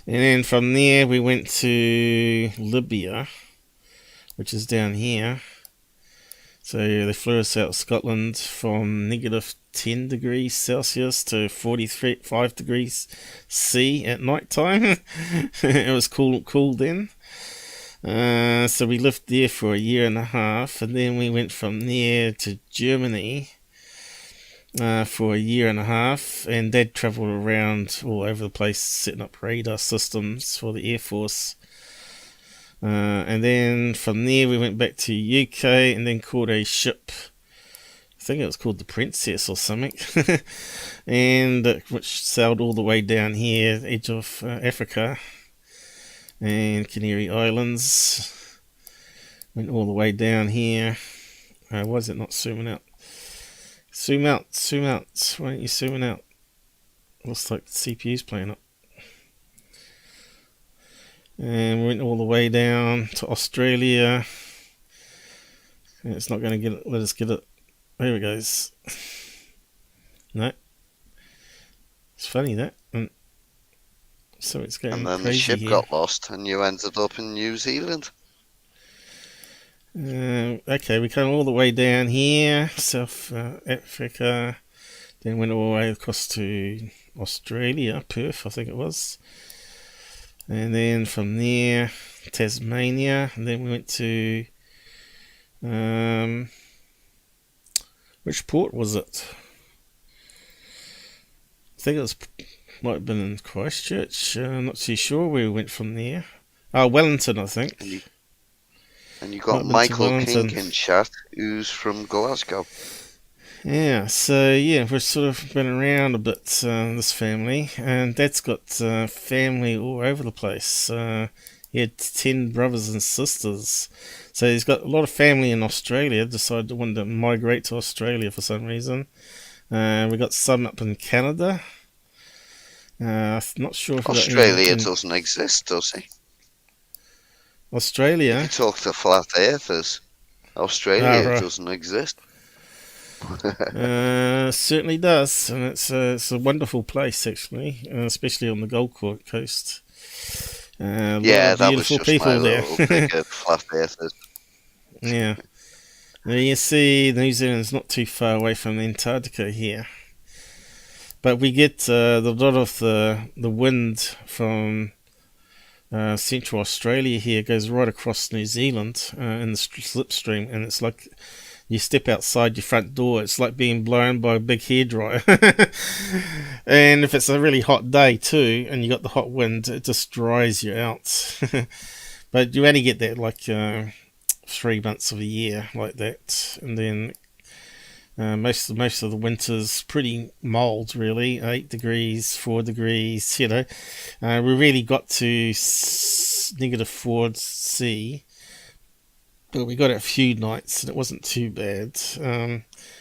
And then from there we went to Libya, which is down here. So they flew us out of Scotland from negative 10 degrees Celsius to 45 degrees C at night time. It was cool then. So we lived there for a year and a half, and then we went from there to Germany for a year and a half, and Dad travelled around all over the place setting up radar systems for the Air Force. And then from there we went back to UK and then caught a ship. I think it was called the Princess or something. And which sailed all the way down here, edge of Africa and Canary Islands. Went all the way down here. Why is it not zooming out? Zoom out. Why aren't you zooming out? Looks like the CPU's playing up. And we went all the way down to Australia. And it's not going to let us get it. There it goes. No. It's funny that. And so it's going And then crazy the ship here. got lost and you ended up in New Zealand. Okay, we came all the way down here, South Africa. Then went all the way across to Australia, Perth, I think it was. And then from there, Tasmania. And then we went to... which port was it? I think it might have been in Christchurch. I'm not too sure where we went from there. Oh, Wellington, I think. And you got Might have been to Michael Wellington. King in chat, who's from Glasgow. Yeah, so yeah, we've sort of been around a bit, this family, and Dad's got family all over the place. He had 10 brothers and sisters, so he's got a lot of family in Australia. Decided to want to migrate to Australia for some reason. We got some up in Canada. I'm not sure if we got any Australia in doesn't exist, does it? Australia. If you talk to flat earthers, Australia right. doesn't exist. Certainly does, and it's a wonderful place actually, especially on the Gold Coast. A lot Yeah, of that was beautiful just people my there. little pick of flat earthers. Yeah. Now you see, New Zealand's not too far away from Antarctica here, but we get a lot of the wind from Central Australia here goes right across New Zealand in the slipstream, and it's like you step outside your front door, it's like being blown by a big hairdryer. And if it's a really hot day too, and you got the hot wind, it just dries you out. But you only get that like 3 months of a year like that, and then most of the winter's pretty mild, really. 8 degrees, 4 degrees. We really got to negative 4 C. But we got it a few nights and it wasn't too bad.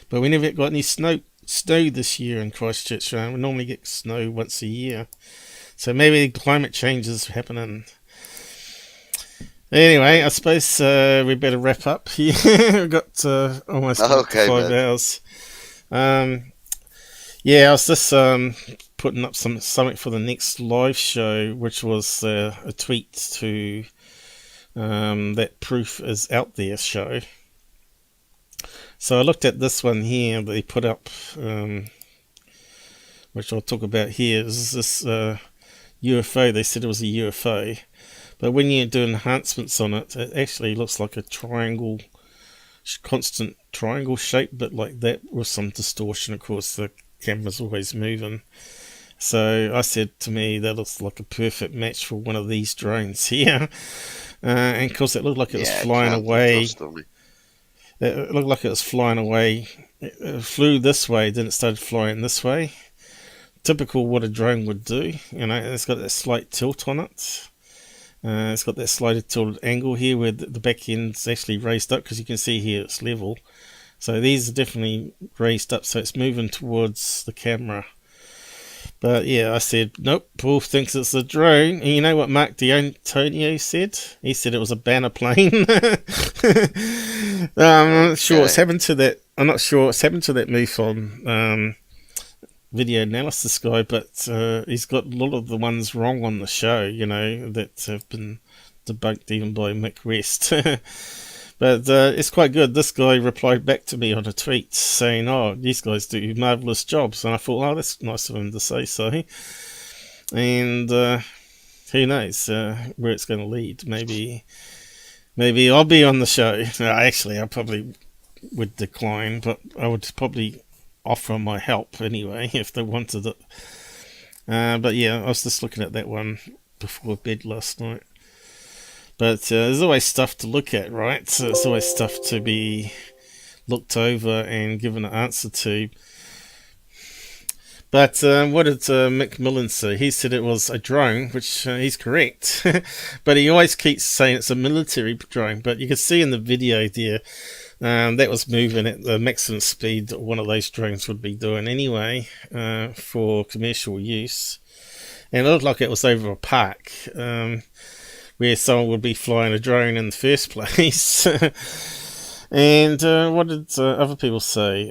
But we never got any snow this year in Christchurch. We normally get snow once a year. So maybe climate change is happening. Anyway, I suppose we better wrap up here. We've got almost 5 hours. Yeah, I was just putting up something for the next live show, which was a tweet to... that proof is out there show. So I looked at this one here that they put up, which I'll talk about here. Is this UFO? They said it was a UFO, but when you do enhancements on it, it actually looks like a triangle constant triangle shape, but like that with some distortion. Of course, the camera's always moving. So I said to me, that looks like a perfect match for one of these drones here. And of course, it looked like it was flying away. It looked like it was flying away. It flew this way, then it started flying this way. Typical what a drone would do. You know, it's got that slight tilt on it. It's got that slightly tilted angle here where the back end's actually raised up, because you can see here it's level. So these are definitely raised up, so it's moving towards the camera. But yeah, I said, nope, Paul thinks it's a drone. And you know what Mark D'Antonio said? He said it was a banner plane. I'm not sure what's happened to that. I'm not sure what's happened to that MUFON video analysis guy, but he's got a lot of the ones wrong on the show, you know, that have been debunked even by Mick West. But it's quite good. This guy replied back to me on a tweet saying, oh, these guys do marvellous jobs. And I thought, oh, that's nice of him to say so. And who knows where it's going to lead. Maybe I'll be on the show. No, actually, I probably would decline, but I would probably offer my help anyway if they wanted it. But yeah, I was just looking at that one before bed last night. But there's always stuff to look at, right? So it's always stuff to be looked over and given an answer to. But what did Mick Millen say? He said it was a drone, which he's correct. But he always keeps saying it's a military drone. But you can see in the video there, that was moving at the maximum speed that one of those drones would be doing anyway for commercial use. And it looked like it was over a park. Where someone would be flying a drone in the first place. And what did other people say?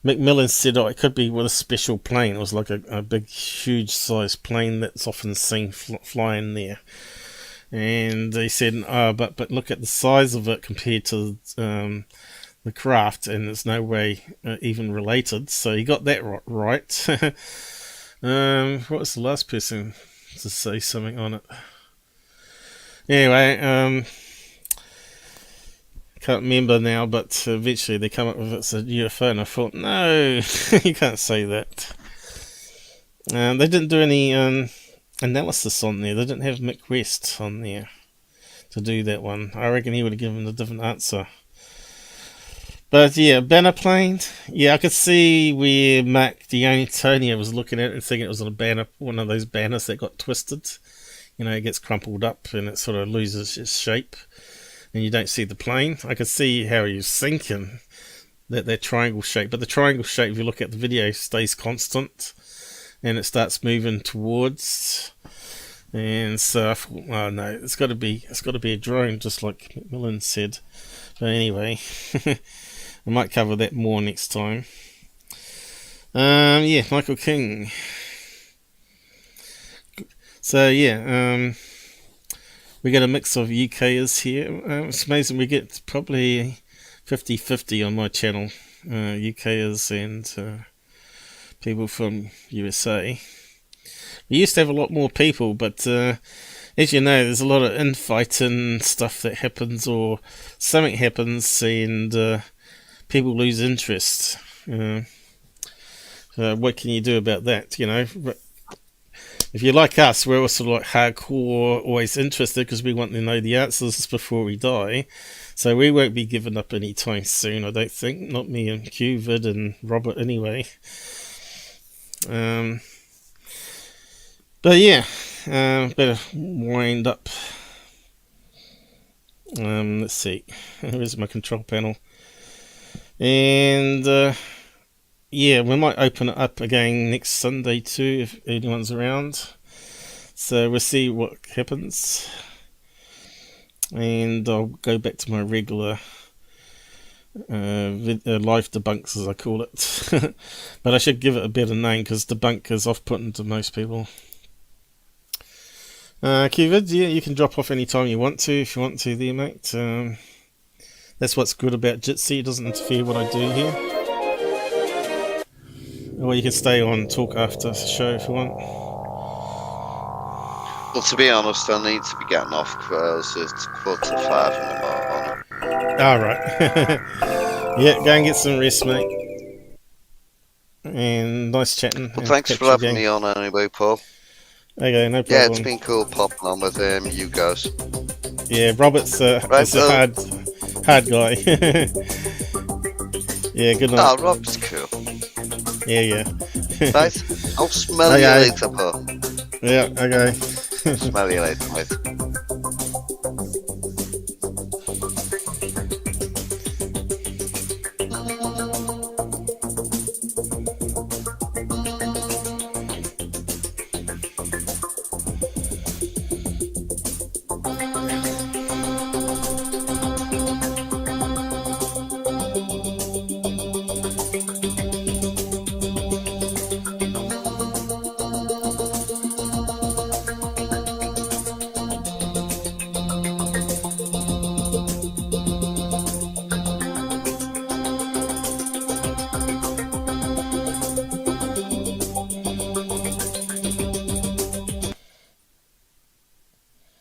Macmillan said, oh, it could be with a special plane. It was like a big, huge size plane that's often seen flying there. And he said, oh, but look at the size of it compared to the craft, and there's no way even related. So he got that right. What was the last person to say something on it? Anyway, can't remember now, but eventually they come up with it's a UFO, and I thought, no, you can't say that. They didn't do any analysis on there. They didn't have Mick West on there to do that one. I reckon he would have given a different answer. But yeah, banner plane. Yeah, I could see where Mark D'Antonio was looking at it and thinking it was a banner, one of those banners that got twisted. You know, it gets crumpled up and it sort of loses its shape, and you don't see the plane. I could see how he was thinking that triangle shape, but the triangle shape, if you look at the video, stays constant, and it starts moving towards. And so I thought, oh no, it's got to be a drone, just like McMillan said. But anyway. I might cover that more next time. Yeah, Michael King. So yeah, we get a mix of UKers here. It's amazing, we get probably 50-50 on my channel. UKers and people from USA. We used to have a lot more people, but as you know, there's a lot of infighting stuff that happens, or something happens, and people lose interest. What can you do about that? You know, if you're like us, we're also like hardcore, always interested because we want to know the answers before we die. So we won't be giving up anytime soon, I don't think. Not me and qvid and Robert anyway. But yeah, better wind up. Let's see. Where's my control panel? And yeah, we might open it up again next Sunday too, if anyone's around. So we'll see what happens. And I'll go back to my regular live debunks, as I call it. But I should give it a better name, because debunk is off-putting to most people. qvid, yeah, you can drop off any time you want to, if you want to there, mate. That's what's good about Jitsi, it doesn't interfere with what I do here. Or you can stay on, talk after the show if you want. Well, to be honest, I need to be getting off because it's 4:45 in the morning. All right. Yeah, go and get some rest, mate. And nice chatting. Well, thanks for having me on anyway, Paul. Okay, no problem. Yeah, it's been cool popping on with you guys. Yeah, Robert's is a hard guy. Yeah, good night. Oh, Rob's cool. Yeah. Right, I'll smell you later, Paul. Yeah, okay. Smell you later, mate.